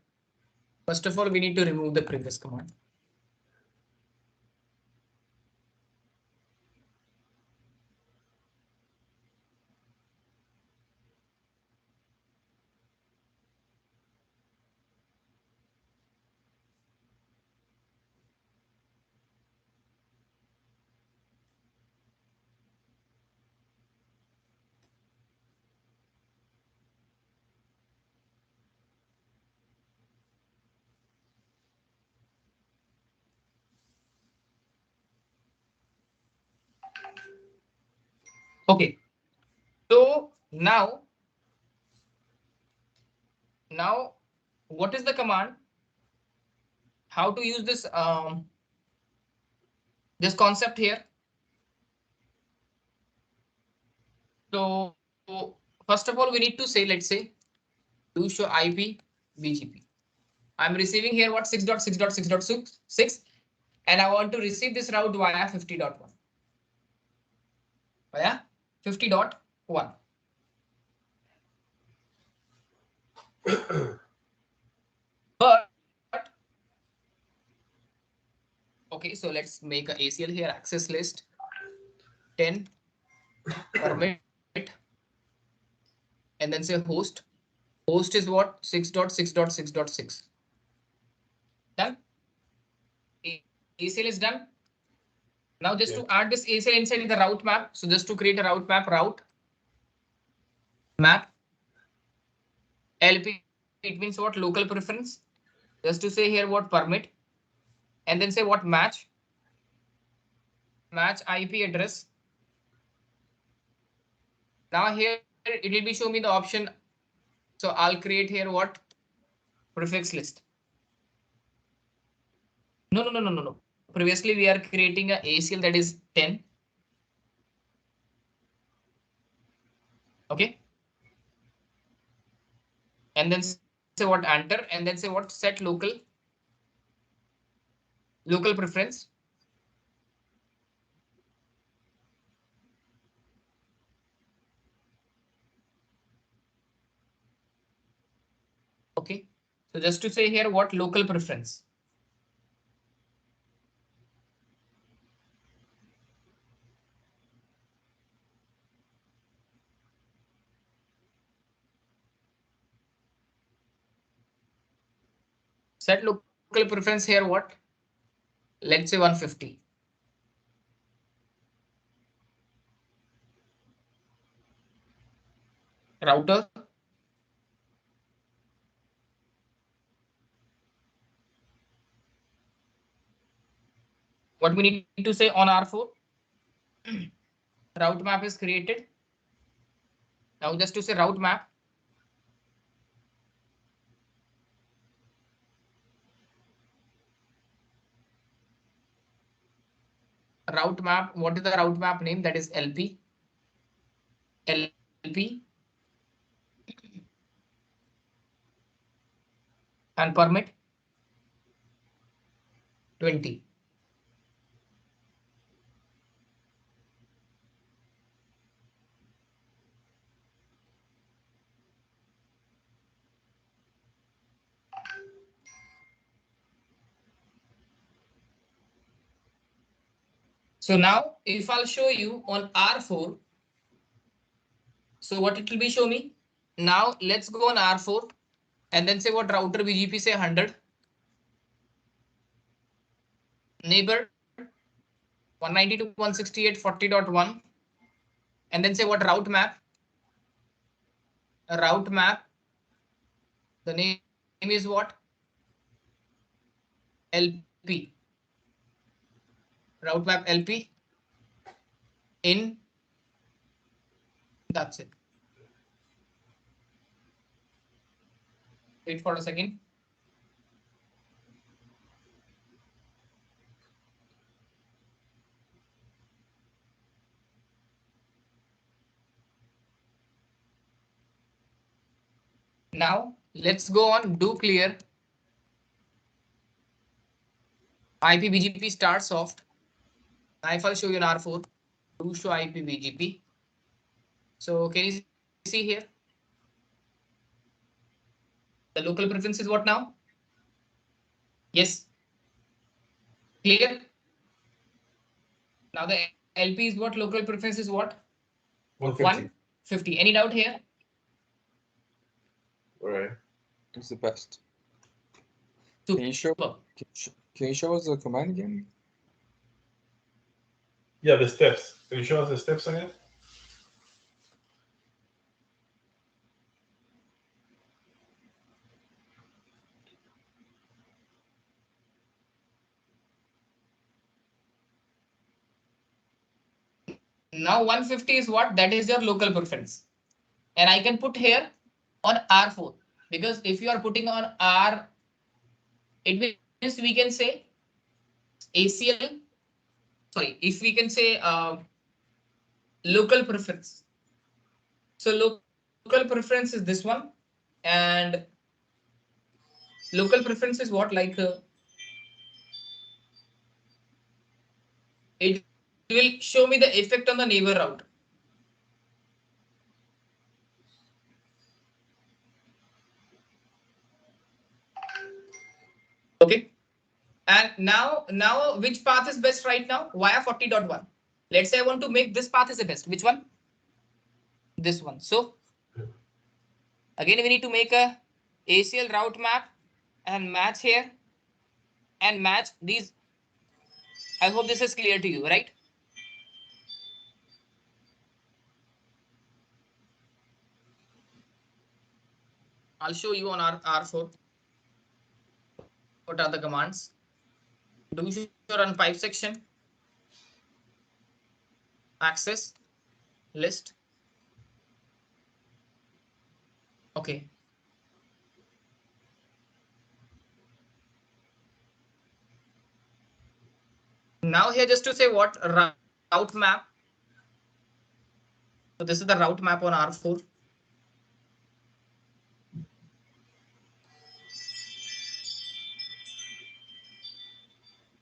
S1: First of all, we need to remove the previous command. Okay. So now what is the command? How to use this concept here? So first of all, we need to say, let's say, do show IP BGP. I'm receiving here what 6.6.6.6, and I want to receive this route via 50.1. Via 50.1. But okay, so let's make a ACL here, access list 10 permit, and then say host. Host is what? 6.6.6.6. Done. ACL is done. Now just to add this ACL inside the route map. So just to create a route map, route map LP, it means what? Local preference. Just to say here what? Permit, and then say what? Match IP address. Now here it will be show me the option. So I'll create here what? Prefix list. No. Previously we are creating a ACL that is 10. Okay. And then say what? Enter, and then say what? Set local preference. Okay. So just to say here what? Local preference. Set local preference here what? Let's say 150. Router. What we need to say on R4? Route map is created. Now just to say route map. Route map, what is the route map name? That is LP. LP. And permit 20. So now if I'll show you on R4, so what it will be show me? Now let's go on R4 and then say what? Router BGP say 100. Neighbor 192.168.40.1, and then say what? Route map. Route map. The name is what? LP. Route map LP in. That's it. Wait for a second. Now let's go on do clear. IP BGP start soft. Now if I'll show you an R4, do show IP BGP. So can you see here? The local preference is what now? Yes. Clear? Now the LP is what? Local preference is what? 150. Any doubt here?
S4: All right.
S5: It's the best.
S1: Super.
S5: Can you show us the command again?
S6: Yeah, the steps. Can you show us the steps again?
S1: Now 150 is what? That is your local preference. And I can put here on R4 because if you are putting on R, it means we can say ACL. Sorry, if we can say local preference. So local preference is this one, and local preference is what? Like it will show me the effect on the neighbor router. Okay. And now which path is best right now? Via 40.1. Let's say I want to make this path is the best. Which one? This one. So again, we need to make a ACL route map and match here and match these. I hope this is clear to you, right? I'll show you on our R4. What are the commands? Do sure on pipe section, access, list. Okay. Now here just to say what route map. So this is the route map on R4.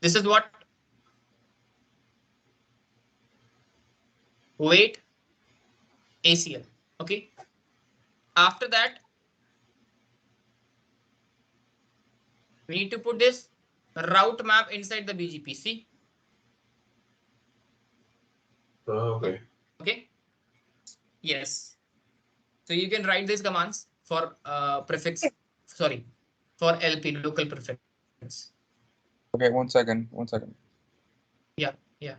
S1: This is what? Weight ACL. Okay. After that, we need to put this route map inside the BGP. See?
S4: Okay.
S1: Okay. Yes. So you can write these commands for prefix. Sorry, for LP local preference.
S5: Okay, 1 second. 1 second.
S1: Yeah. Yeah.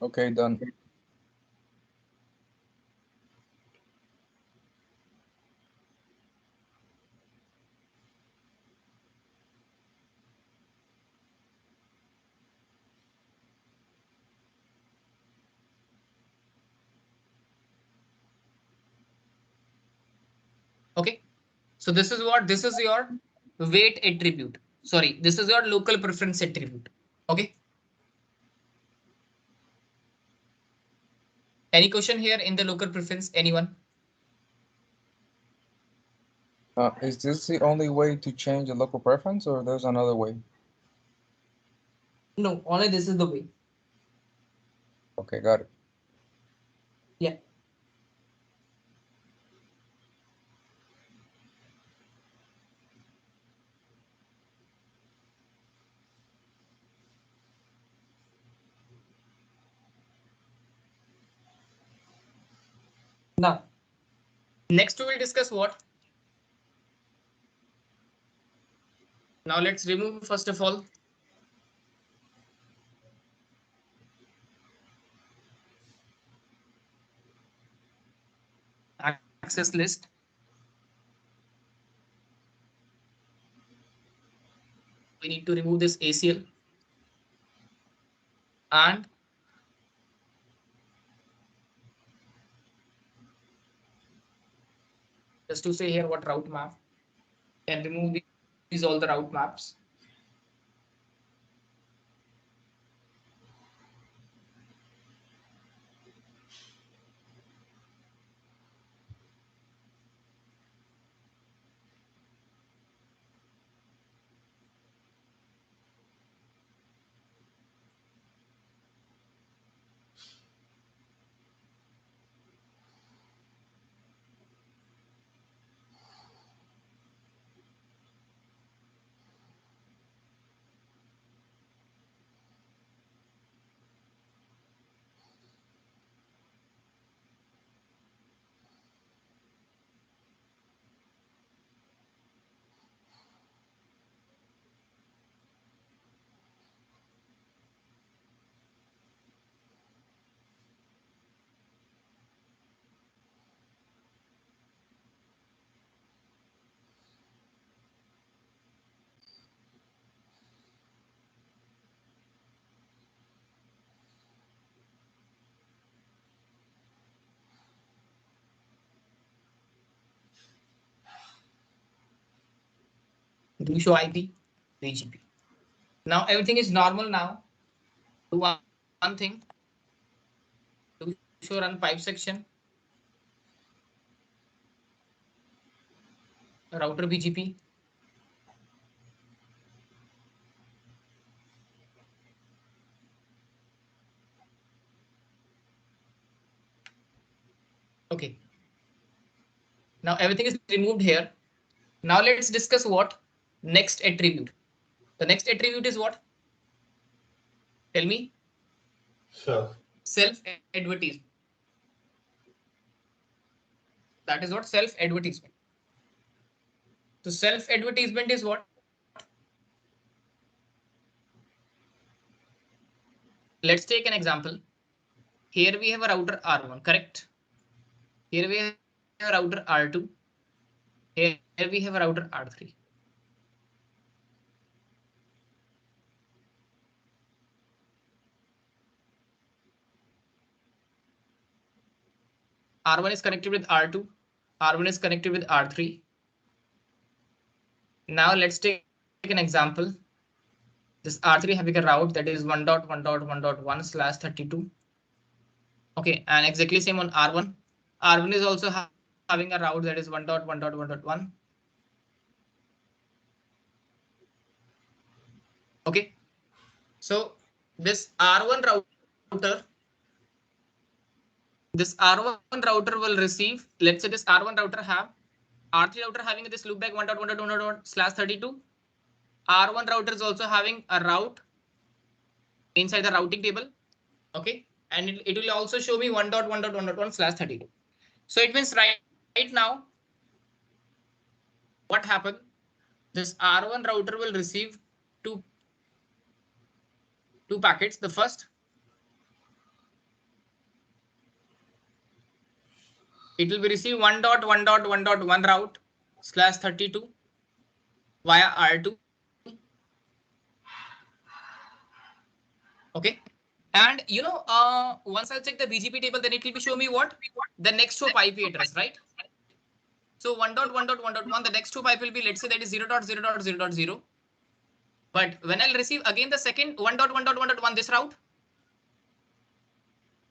S5: Okay, done.
S1: Okay. So this is what? This is your weight attribute. Sorry, this is your local preference attribute. Okay. Any question here in the local preference? Anyone?
S5: Is this the only way to change a local preference, or there's another way?
S1: No, only this is the way.
S5: Okay, got it.
S1: Yeah. Now, next we will discuss what? Now let's remove first of all access list. We need to remove this ACL and just to say here what route map and remove these all the route maps. Do show IP, BGP. Now everything is normal now. Do one thing. Do show run pipe section. Router BGP. Okay. Now everything is removed here. Now let's discuss what next attribute. The next attribute is what? Tell me. Self-advertisement. That is what self-advertisement. So self-advertisement is what? Let's take an example. Here we have a router R1, correct? Here we have a router R2. Here we have a router R3. R1 is connected with R2. R1 is connected with R3. Now let's take an example. This R3 having a route that is 1.1.1.1/32. Okay, and exactly same on R1. R1 is also having a route that is 1.1.1.1. Okay, so this R1 router, will receive, let's say this R1 router have R3 router having this loopback 1.1.1.1/32. R1 router is also having a route inside the routing table. Okay, and it will also show me 1.1.1.1/32. So it means right now, what happened? This R1 router will receive two packets. The first, it will be received 1.1.1.1 route/32 via R2. Okay, and once I'll check the BGP table, then it will be show me what the next hop IP address, right? So 1.1.1.1, the next hop IP will be, let's say that is 0.0.0.0. But when I'll receive again the second 1.1.1.1, this route,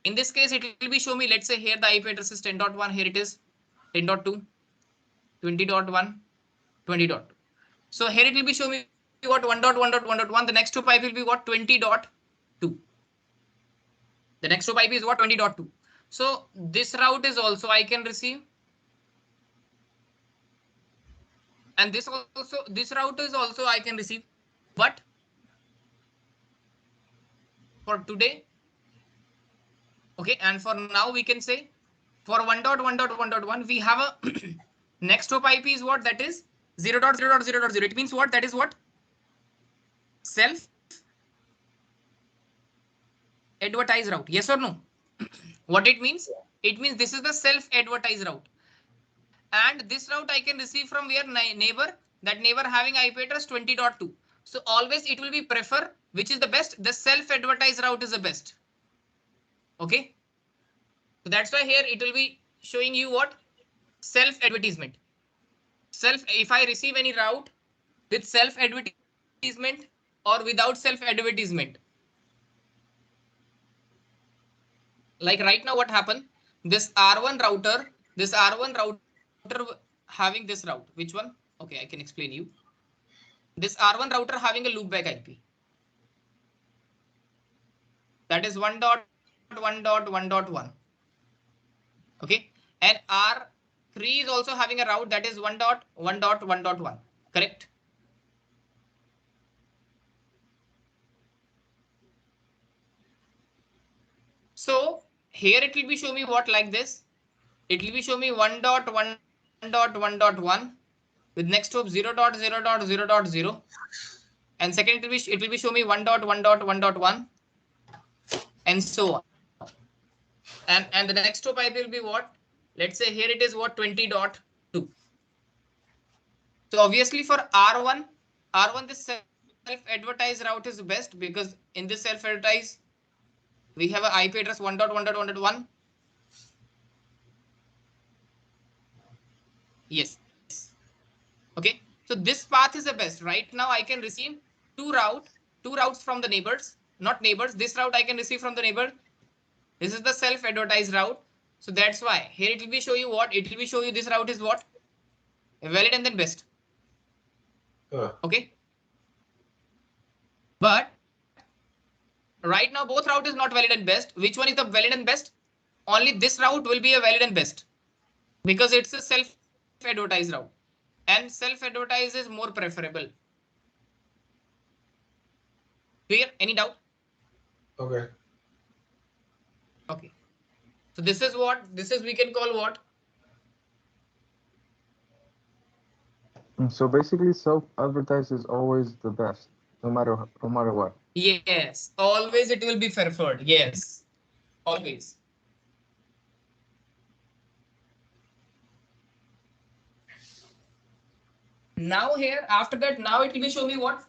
S1: in this case, it will be show me, let's say here the IP address is 10.1, here it is 10.2, 20.1, 20.2. So here it will be show me what 1.1.1.1, the next hop IP will be what 20.2. The next hop IP is what 20.2. So this route is also I can receive. And this route is also I can receive. But for today, okay, and for now we can say for 1.1.1.1 we have a next hop IP is what, that is 0.0.0.0. It means what, that is what self advertised route. Yes or no? What it means? It means this is the self advertised route. And this route I can receive from where neighbor, that neighbor having IP address 20.2. So always it will be prefer which is the best. The self advertised route is the best. Okay. So that's why here it will be showing you what self advertisement. If I receive any route with self-advertisement or without self-advertisement? Like right now, what happened? This R1 router having this route. Which one? Okay, I can explain you. This R1 router having a loopback IP. That is 1.1.1.1. Okay, and R3 is also having a route that is 1.1.1.1. Correct? So here it will be show me what like this. It will be show me 1.1.1.1 with next hop 0.0.0.0, and second it will be show me 1.1.1.1 and so on. And the next hop IP will be what? Let's say here it is what 20.2. So obviously for R1 this self-advertised route is best, because in this self-advertised we have an IP address 1.1.1.1. Yes. Okay. So this path is the best. Right now I can receive two routes from the neighbors, not neighbors. This route I can receive from the neighbor. This is the self-advertised route. So that's why here it will be show you what? It will be show you this route is what? Valid and then best. Okay. But right now both route is not valid and best. Which one is the valid and best? Only this route will be a valid and best, because it's a self-advertised route, and self-advertised is more preferable. Clear? Any doubt?
S4: Okay.
S1: Okay. So this is what we can call what?
S3: So basically, self-advertised is always the best, no matter what.
S1: Yes, always it will be preferred. Yes, always. Now here, after that, now it will be show me what?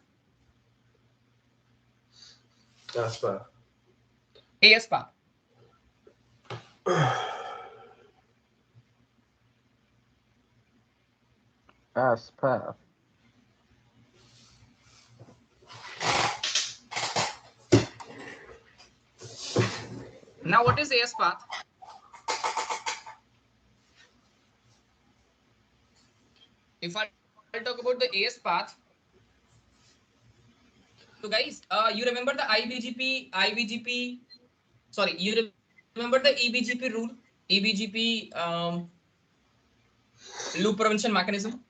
S4: That's bad.
S1: AS path.
S3: AS path.
S1: Now what is AS path? If I talk about the AS path, so guys, you remember the IBGP? Sorry, you remember the EBGP rule? EBGP loop prevention mechanism?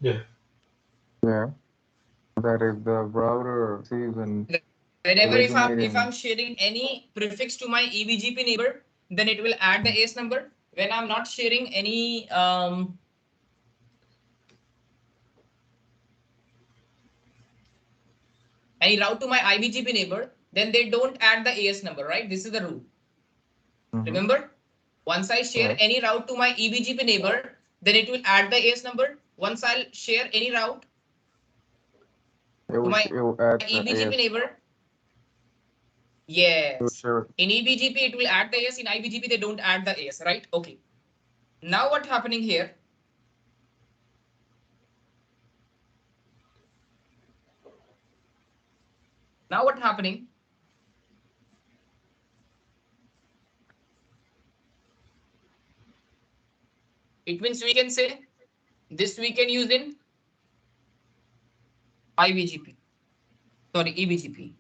S3: Yeah. That if the router receives and
S1: whenever if I'm sharing any prefix to my EBGP neighbor, then it will add the AS number. When I'm not sharing any route to my IBGP neighbor, then they don't add the AS number, right? This is the rule. Remember, once I share any route to my EBGP neighbor, then it will add the AS number. Once I'll share any route to my EBGP neighbor, yes, in EBGP it will add the AS. In IBGP they don't add the AS, right? Okay. Now what's happening here? Now what's happening? It means we can say this we can use in IBGP. Sorry, EBGP.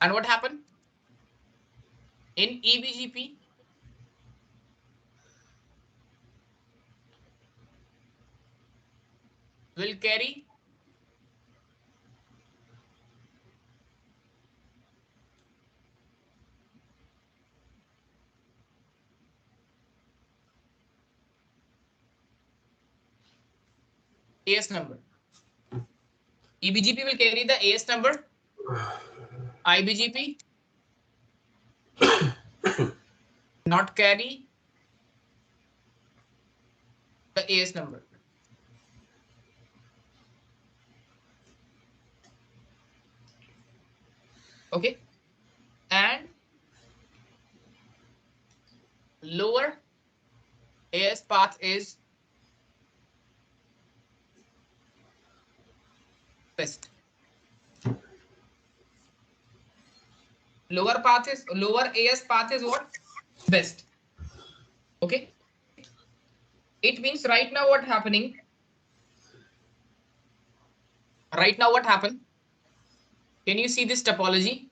S1: And what happened? In EBGP, will carry AS number. EBGP will carry the AS number. IBGP not carry the AS number. Okay, and lower AS path is best. Lower AS path is what? Best. Okay. It means right now what happening? Right now what happened? Can you see this topology?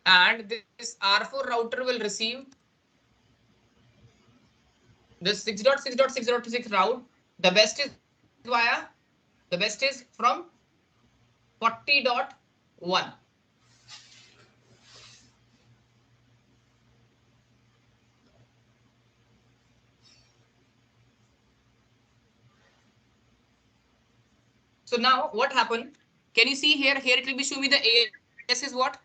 S1: And this R4 router will receive this 6.6.6.6 route. The best is from 40.1. So now what happened? Can you see here? Here it will be show me the AS is what?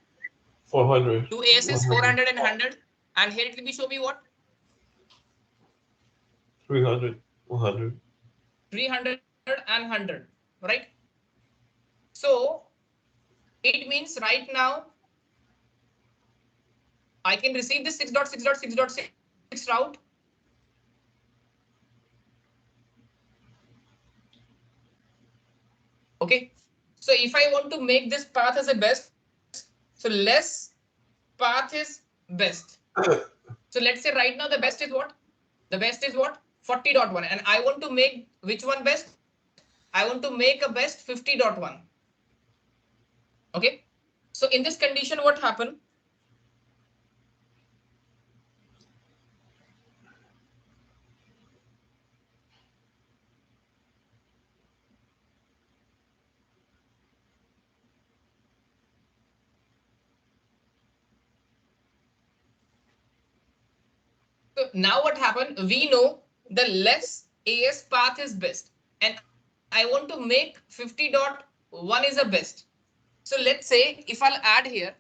S6: 400.
S1: Two AS is 400 and 100. And here it will be show me what?
S6: 300. 100.
S1: 300 and 100. Right? So it means right now I can receive this 6.6.6.6 route. Okay. So if I want to make this path as a best, so less path is best. So let's say right now the best is what? The best is what? 40.1. And I want to make which one best? I want to make a best 50.1. Okay. So in this condition, what happened? So now what happened? We know the less AS path is best. And I want to make 50.1 is a best. So let's say if I'll add here,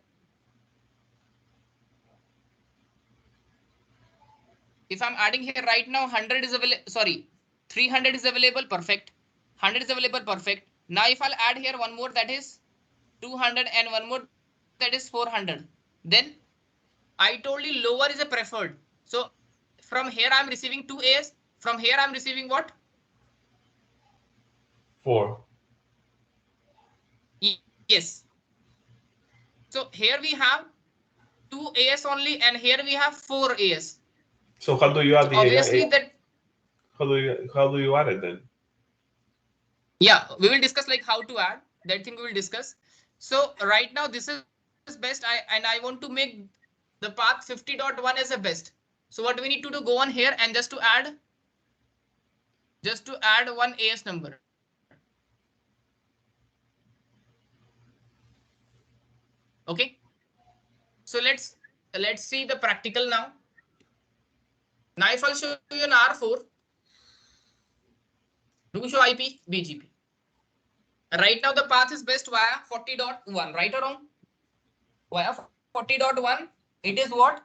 S1: if I'm adding here right now, 100 is available, sorry, 300 is available, perfect. 100 is available, perfect. Now if I'll add here one more, that is 200 and one more, that is 400. Then I told you lower is a preferred. So from here I'm receiving 2 AS. From here I'm receiving what?
S6: 4.
S1: Yes. So here we have 2 AS only, and here we have 4 AS.
S6: So how do you add
S1: So
S6: the
S1: obviously that
S6: how do you add it then?
S1: Yeah, we will discuss like how to add. That thing we will discuss. So right now this is best. I want to make the path 50.1 as a best. So what we need to do, go on here and just to add one AS number. Okay. So let's see the practical now. Now if I'll show you an R4, do show IP BGP. Right now the path is best via 40.1, right or wrong? Via 40.1, it is what?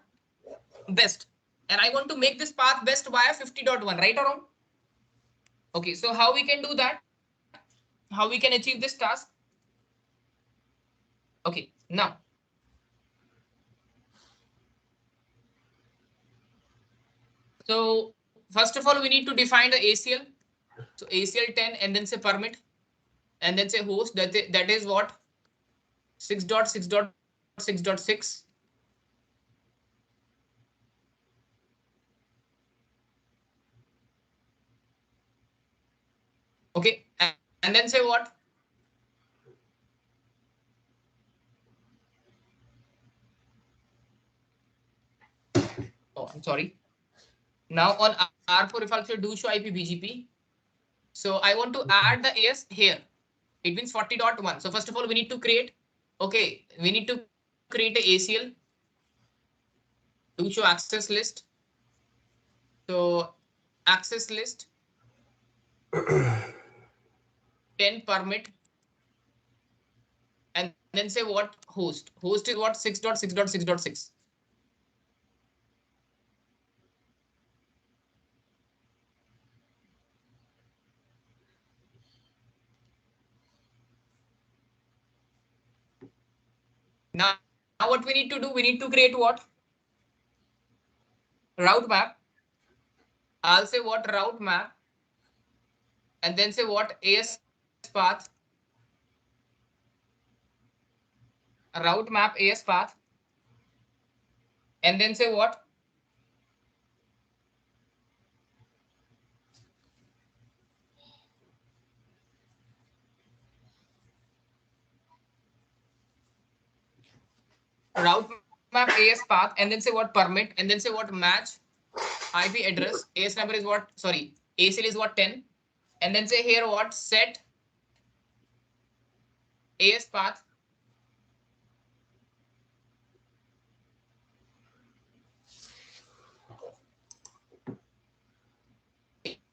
S1: Best. And I want to make this path best via 50.1, right or wrong? Okay, so how we can do that? How we can achieve this task? Okay, now. So first of all, we need to define the ACL. So ACL 10 and then say permit and then say host. That is what? 6.6.6.6. Okay, and then say what? Oh, I'm sorry. Now on R4, if I'll say do show IP BGP. So I want to add the AS here. It means 40.1. So first of all, we need to create. Okay, we need to create a ACL. Do show access list. So access list 10 permit and then say what? Host. Host is what? 6.6.6.6. Now what we need to do, we need to create what? Route map. I'll say what route map, and then say what AS path. Route map AS path, and then say what? Route map AS path, and then say what permit, and then say what match IP address. AS number is what? Sorry, ACL is what 10, and then say here what set AS path.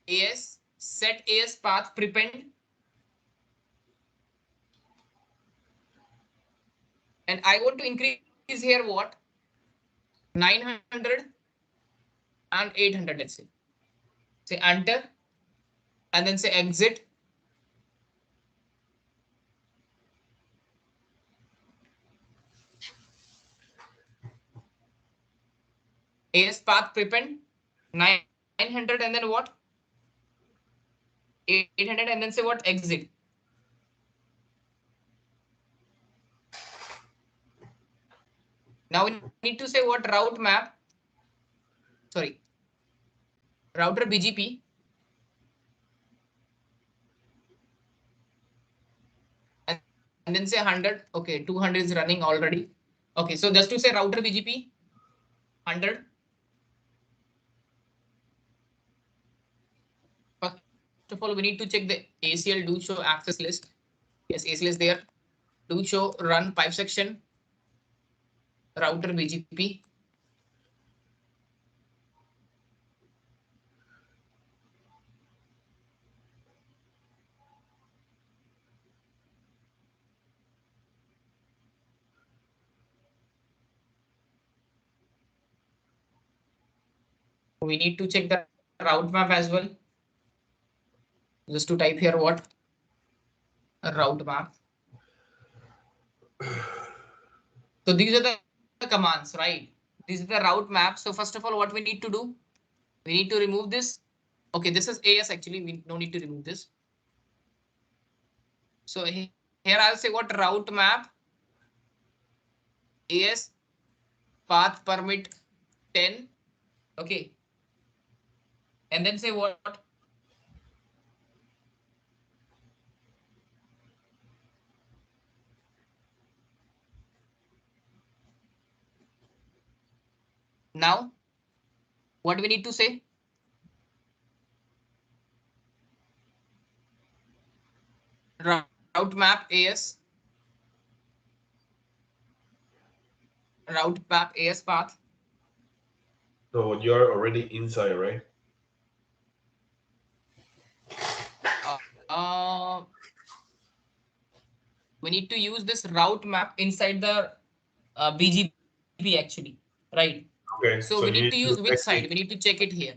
S1: AS set AS path prepend, and I want to increase here what 900 and 800. Let's say enter, and then say exit. AS path prepend 900, and then what 800, and then say what exit. Now we need to say what route map, sorry, router BGP, and then say 100. Okay, 200 is running already. Okay, so just to say router BGP 100. First of all, we need to check the ACL do show access list. Yes, ACL is there. Do show run pipe section router BGP. We need to check the route map as well. Just to type here what a route map. So these are the commands, right? These are the route map. So first of all, what we need to do, we need to remove this. Okay, this is AS actually. We don't need to remove this. So here I'll say what route map AS path permit 10. Okay. And then say what? Now, what we need to say? Route map AS. Route map AS path.
S4: So you're already inside, right?
S1: We need to use this route map inside the BGP actually, right?
S4: Okay.
S1: So we need to use which side? We need to check it here.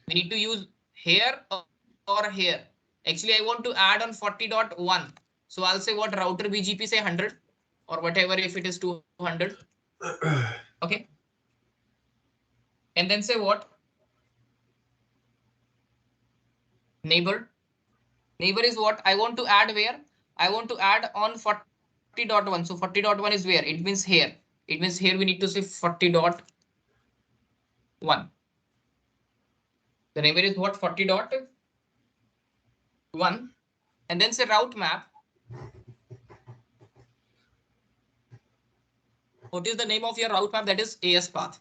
S1: We need to use here or here. Actually, I want to add on 40.1. So I'll say what router BGP say 100 or whatever if it is 200. Okay. And then say what? Neighbor. Neighbor is what I want to add where? I want to add on 40.1. So 40.1 is where? It means here. It means here we need to say 40.1. The neighbor is what? 40.1. And then say route map. What is the name of your route map? That is AS path.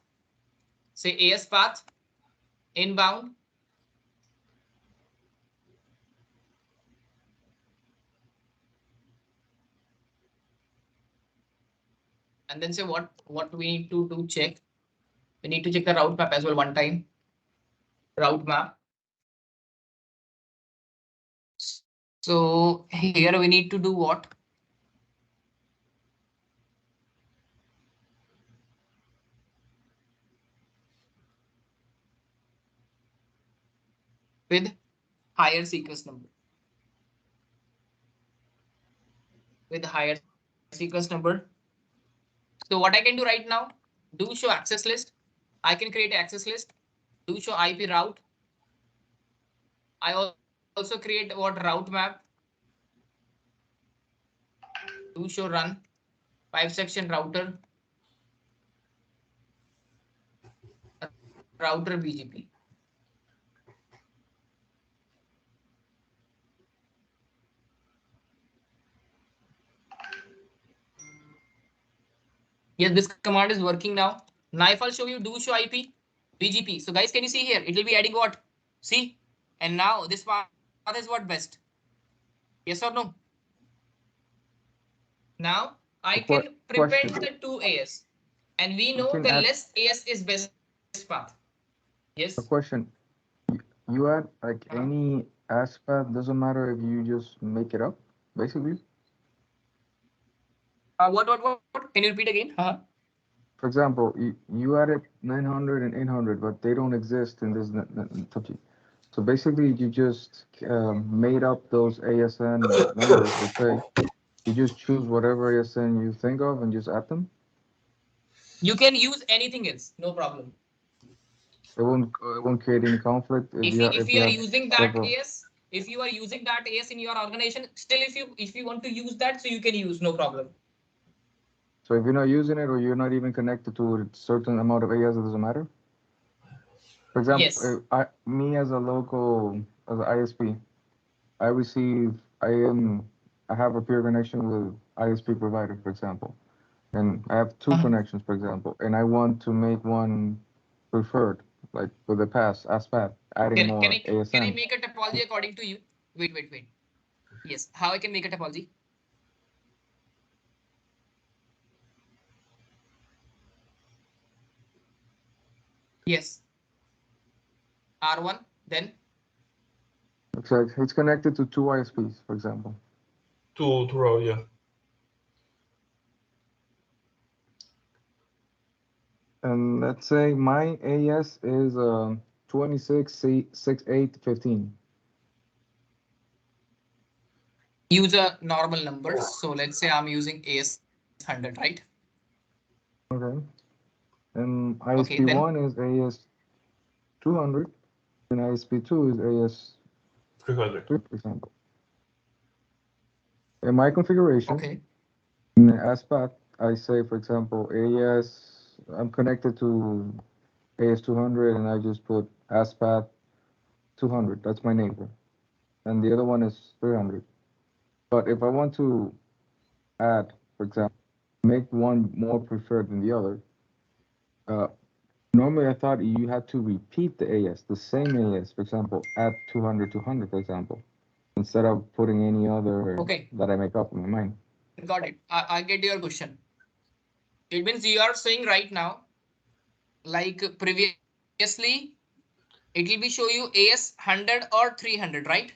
S1: Say AS path inbound. And then say what we need to do check. We need to check the route map as well one time. Route map. So here we need to do what? With higher sequence number. with higher sequence number. So what I can do right now, do show access list. I can create an access list, do show IP route. I also create what route map, do show run 5-section router, router BGP. Yes, this command is working now. Now if I'll show you do show IP BGP. So guys, can you see here? It will be adding what? See? And now this path is what best? Yes or no? Now I can prevent the 2 AS. And we know the less AS is best path. Yes.
S3: A question. You add like any AS path, doesn't matter if you just make it up, basically.
S1: What? Can you repeat again?
S3: For example, you added 900 and 800, but they don't exist in this subject. So basically, you just made up those ASN numbers. Let's say you just choose whatever ASN you think of and just add them.
S1: You can use anything else, no problem.
S3: It won't create any conflict
S1: if you are using that AS. If you are using that AS in your organization, still if you want to use that, so you can use, no problem.
S3: So if you're not using it or you're not even connected to a certain amount of AS, it doesn't matter. For example,
S1: yes.
S3: Me as an ISP, I have a peer connection with ISP provider, for example, and I have two connections, for example, and I want to make one preferred, like with the AS path, adding more ASN.
S1: Can I make a topology according to you? Wait. Yes, how I can make a topology? Yes. R1, then?
S3: So it's connected to two ISPs, for example.
S6: Two row, yeah.
S3: And let's say my AS is 266815.
S1: Use a normal number. So let's say I'm using AS 100, right?
S3: Okay. And ISP1 is AS 200, and ISP2 is AS
S6: 300,
S3: for example. In my configuration, in the AS path, I say, for example, I'm connected to AS 200, and I just put AS path 200. That's my neighbor. And the other one is 300. But if I want to add, for example, make one more preferred than the other, normally I thought you had to repeat the AS, the same AS, for example, add 200, for example, instead of putting any other that I make up in my mind.
S1: Got it. I get your question. It means you are saying right now, like previously, it will be show you AS 100 or 300, right?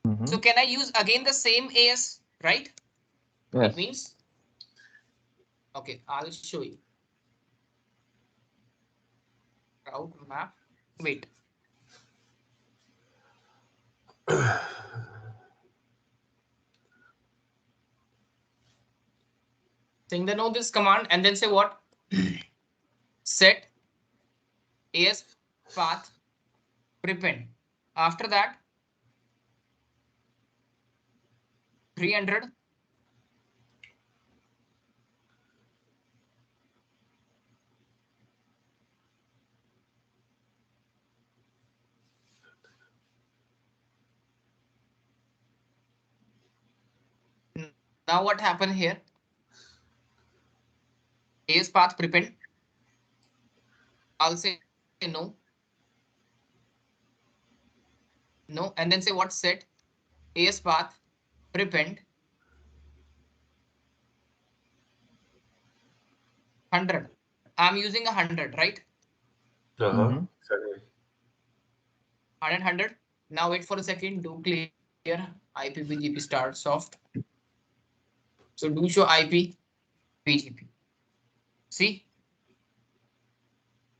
S3: Mm-hmm.
S1: So can I use again the same AS, right?
S3: Yes.
S1: It means, okay, I'll show you. Route map. Wait. Saying the know this command and then say what? Set AS path prepend. After that, 300. Now what happened here? AS path prepend. I'll say no. No, and then say what? Set AS path prepend 100. I'm using 100, right?
S4: Exactly.
S1: 100. Now wait for a second. Do clear IP BGP start soft. So do show IP BGP. See?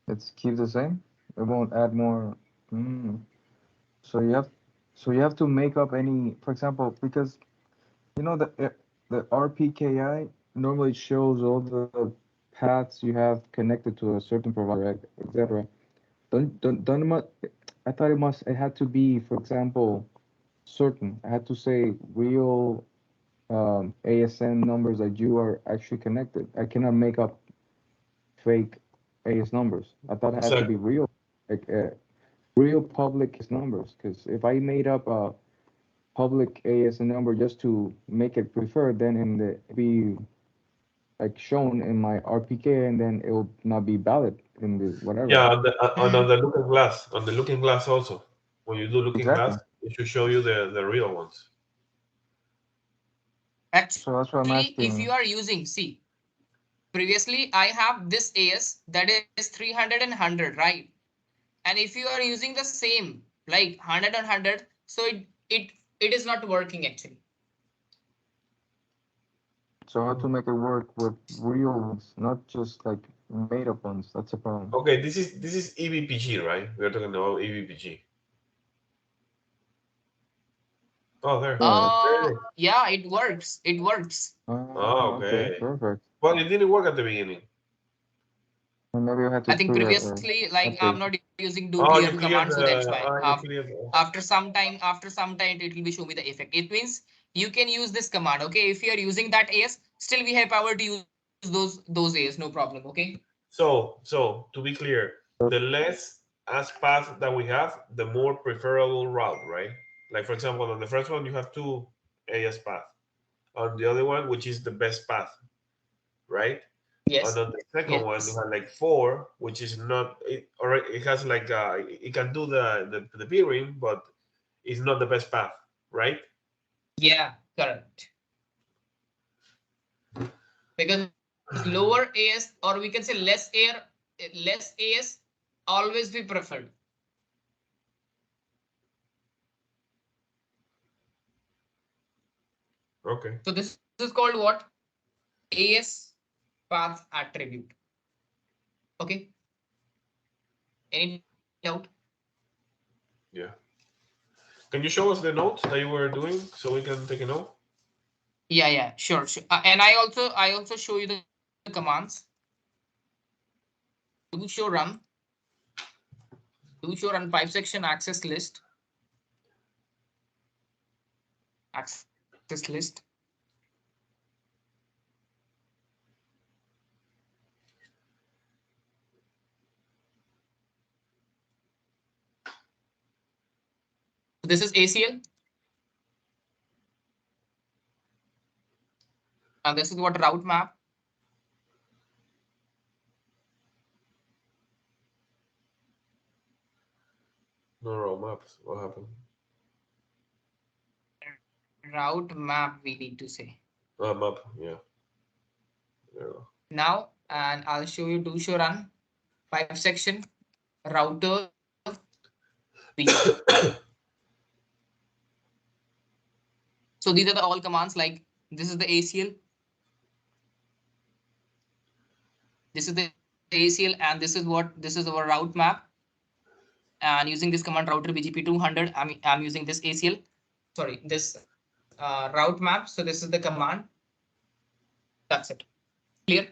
S3: It's keep the same. It won't add more. So you have to make up any, for example, because you know the the RPKI normally shows all the paths you have connected to a certain provider, etc. I thought it had to be, for example, certain. I had to say real ASN numbers that you are actually connected. I cannot make up fake AS numbers. I thought it had to be real, like real public AS numbers. Because if I made up a public ASN number just to make it preferred, then it be like shown in my RPK, and then it will not be valid in the whatever.
S4: Yeah, on the looking glass, also. When you do looking glass, it should show you the real ones.
S1: Actually,
S3: so that's what I'm asking.
S1: If you are using, see, previously I have this AS that is 300 and 100, right? And if you are using the same, like 100 and 100, so it is not working actually.
S3: So how to make it work with real ones, not just like made up ones? That's a problem.
S4: Okay, this is EVPG, right? We're talking about EVPG. Oh, there.
S1: Yeah, it works. It works.
S4: Oh, okay.
S3: Perfect.
S4: Well, it didn't work at the beginning.
S3: Maybe I had to.
S1: I think previously, like I'm not using do
S4: clear
S1: command, so that's why. After some time, it will be show me the effect. It means you can use this command. Okay, if you are using that AS, still we have power to use those AS, no problem. Okay.
S4: So to be clear, the less AS path that we have, the more preferable route, right? Like for example, on the first one you have 2 AS path. On the other one, which is the best path, right?
S1: Yes.
S4: And on the second one, you have like 4, which is not or it has like it can do the peering, but it's not the best path, right?
S1: Yeah, correct. Because lower AS, or we can say less AS always be preferred.
S4: Okay.
S1: So this is called what? AS path attribute. Okay. Any doubt?
S4: Yeah. Can you show us the notes that you were doing so we can take a note?
S1: Yeah, sure. And I also show you the commands. Do show run 5-section access list. Access list. This is ACL. And this is what route map.
S4: No route maps. What happened?
S1: Route map, we need to say.
S4: Map, yeah. There we go.
S1: Now, and I'll show you do show run 5-section router. So these are the all commands, like this is the ACL. This is the ACL, and this is our route map. And using this command router BGP 200, I'm using this ACL. Sorry, this route map. So this is the command. That's it. Clear?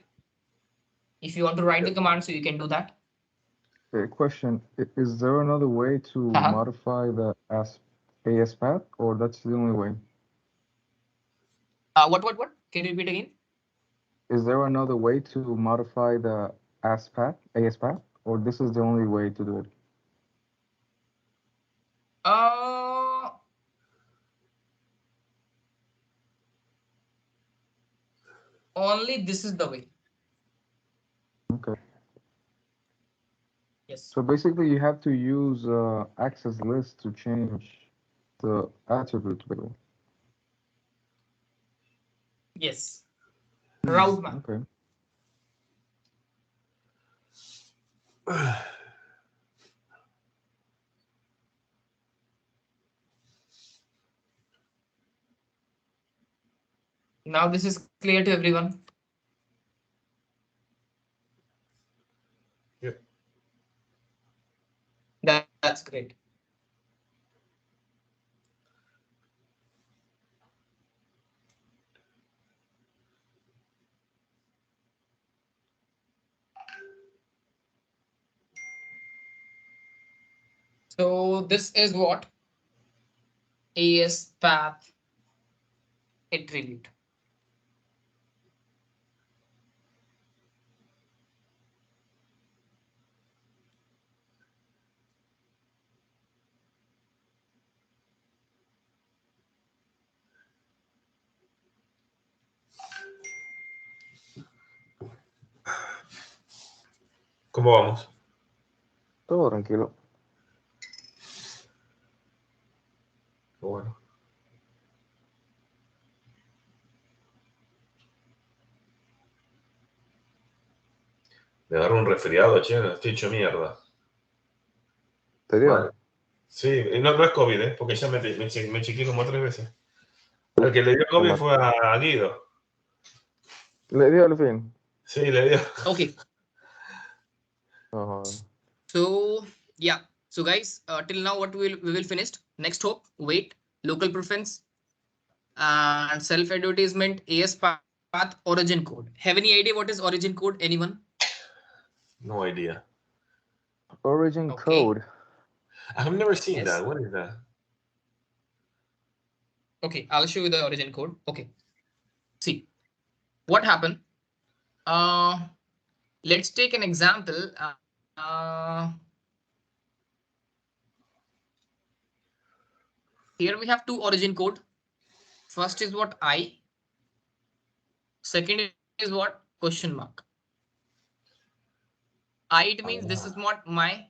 S1: If you want to write the command, so you can do that.
S3: Question: is there another way to modify the AS path, or that's the only way?
S1: What? Can you repeat again?
S3: Is there another way to modify the AS path, or this is the only way to do it?
S1: Only this is the way.
S3: Okay.
S1: Yes.
S3: So basically, you have to use access list to change the attribute label.
S1: Yes. Route map.
S3: Okay.
S1: Now this is clear to everyone.
S4: Yep.
S1: That's great. So this is what AS path attribute.
S4: ¿Cómo vamos?
S3: Todo tranquilo.
S4: Bueno. Me agarro un resfriado, che, estoy hecho mierda.
S3: ¿Te dio?
S4: Vale. Sí, y no es COVID, porque ya me chequeé como 3 veces. El que le dio COVID fue a Guido.
S3: ¿Le dio al fin?
S4: Sí, le dio.
S1: Okay.
S3: Uh-huh.
S1: So yeah. So guys, till now what we will finish. Next hope, wait, local preference, and self-advertisement, AS path, origin code. Have any idea what is origin code? Anyone?
S4: No idea.
S3: Origin
S1: Okay.
S3: code.
S4: I've never seen
S1: Yes.
S4: that. What is that?
S1: Okay, I'll show you the origin code. Okay. See what happened. Let's take an example. Here we have two origin code. First is what I. Second is what question mark. I, it means this is what my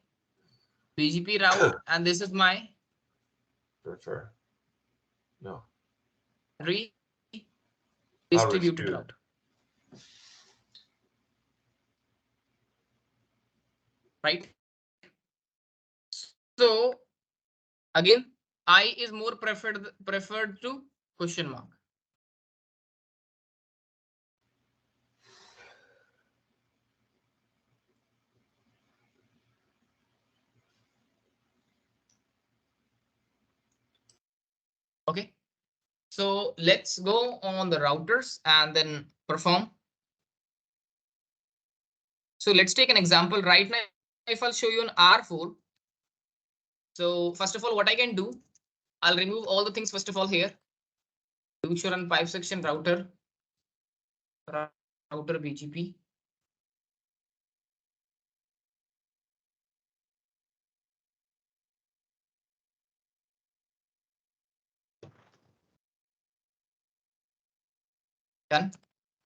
S1: BGP route and this is my
S4: Prefer. No.
S1: Distributed route. Right. So again, I is more preferred to question mark. Okay. So let's go on the routers and then perform. So let's take an example right now. If I'll show you an R4. So first of all, what I can do, I'll remove all the things first of all here. Do show run pipe section router BGP. Done.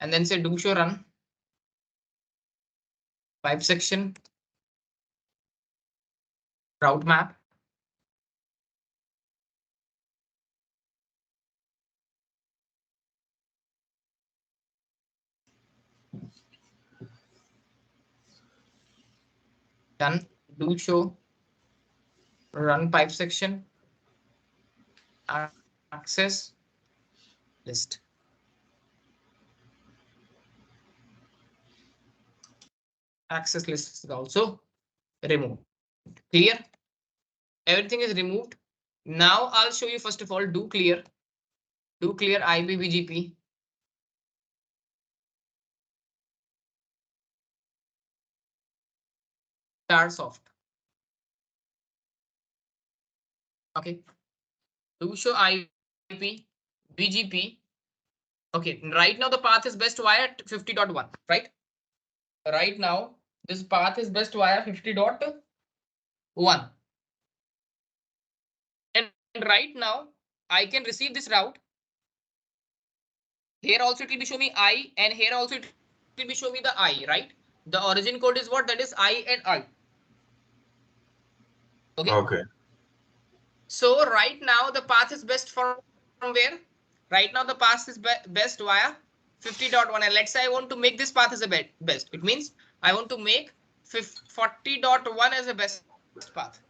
S1: And then say do show run pipe section route map. Done. Do show run pipe section access list. Access list is also removed. Clear? Everything is removed. Now I'll show you first of all do clear IPBGP. Start soft. Okay. Do show IP BGP. Okay. Right now the path is best via 50.1. Right. Right now this path is best via 50.1. And right now I can receive this route. Here also it will be show me I, and here also it will be show me the I, right? The origin code is what? That is I and I. Okay.
S4: Okay.
S1: So right now the path is best from where? Right now the path is best via 50.1. And let's say I want to make this path as a best. It means I want to make 40.1 as a best path.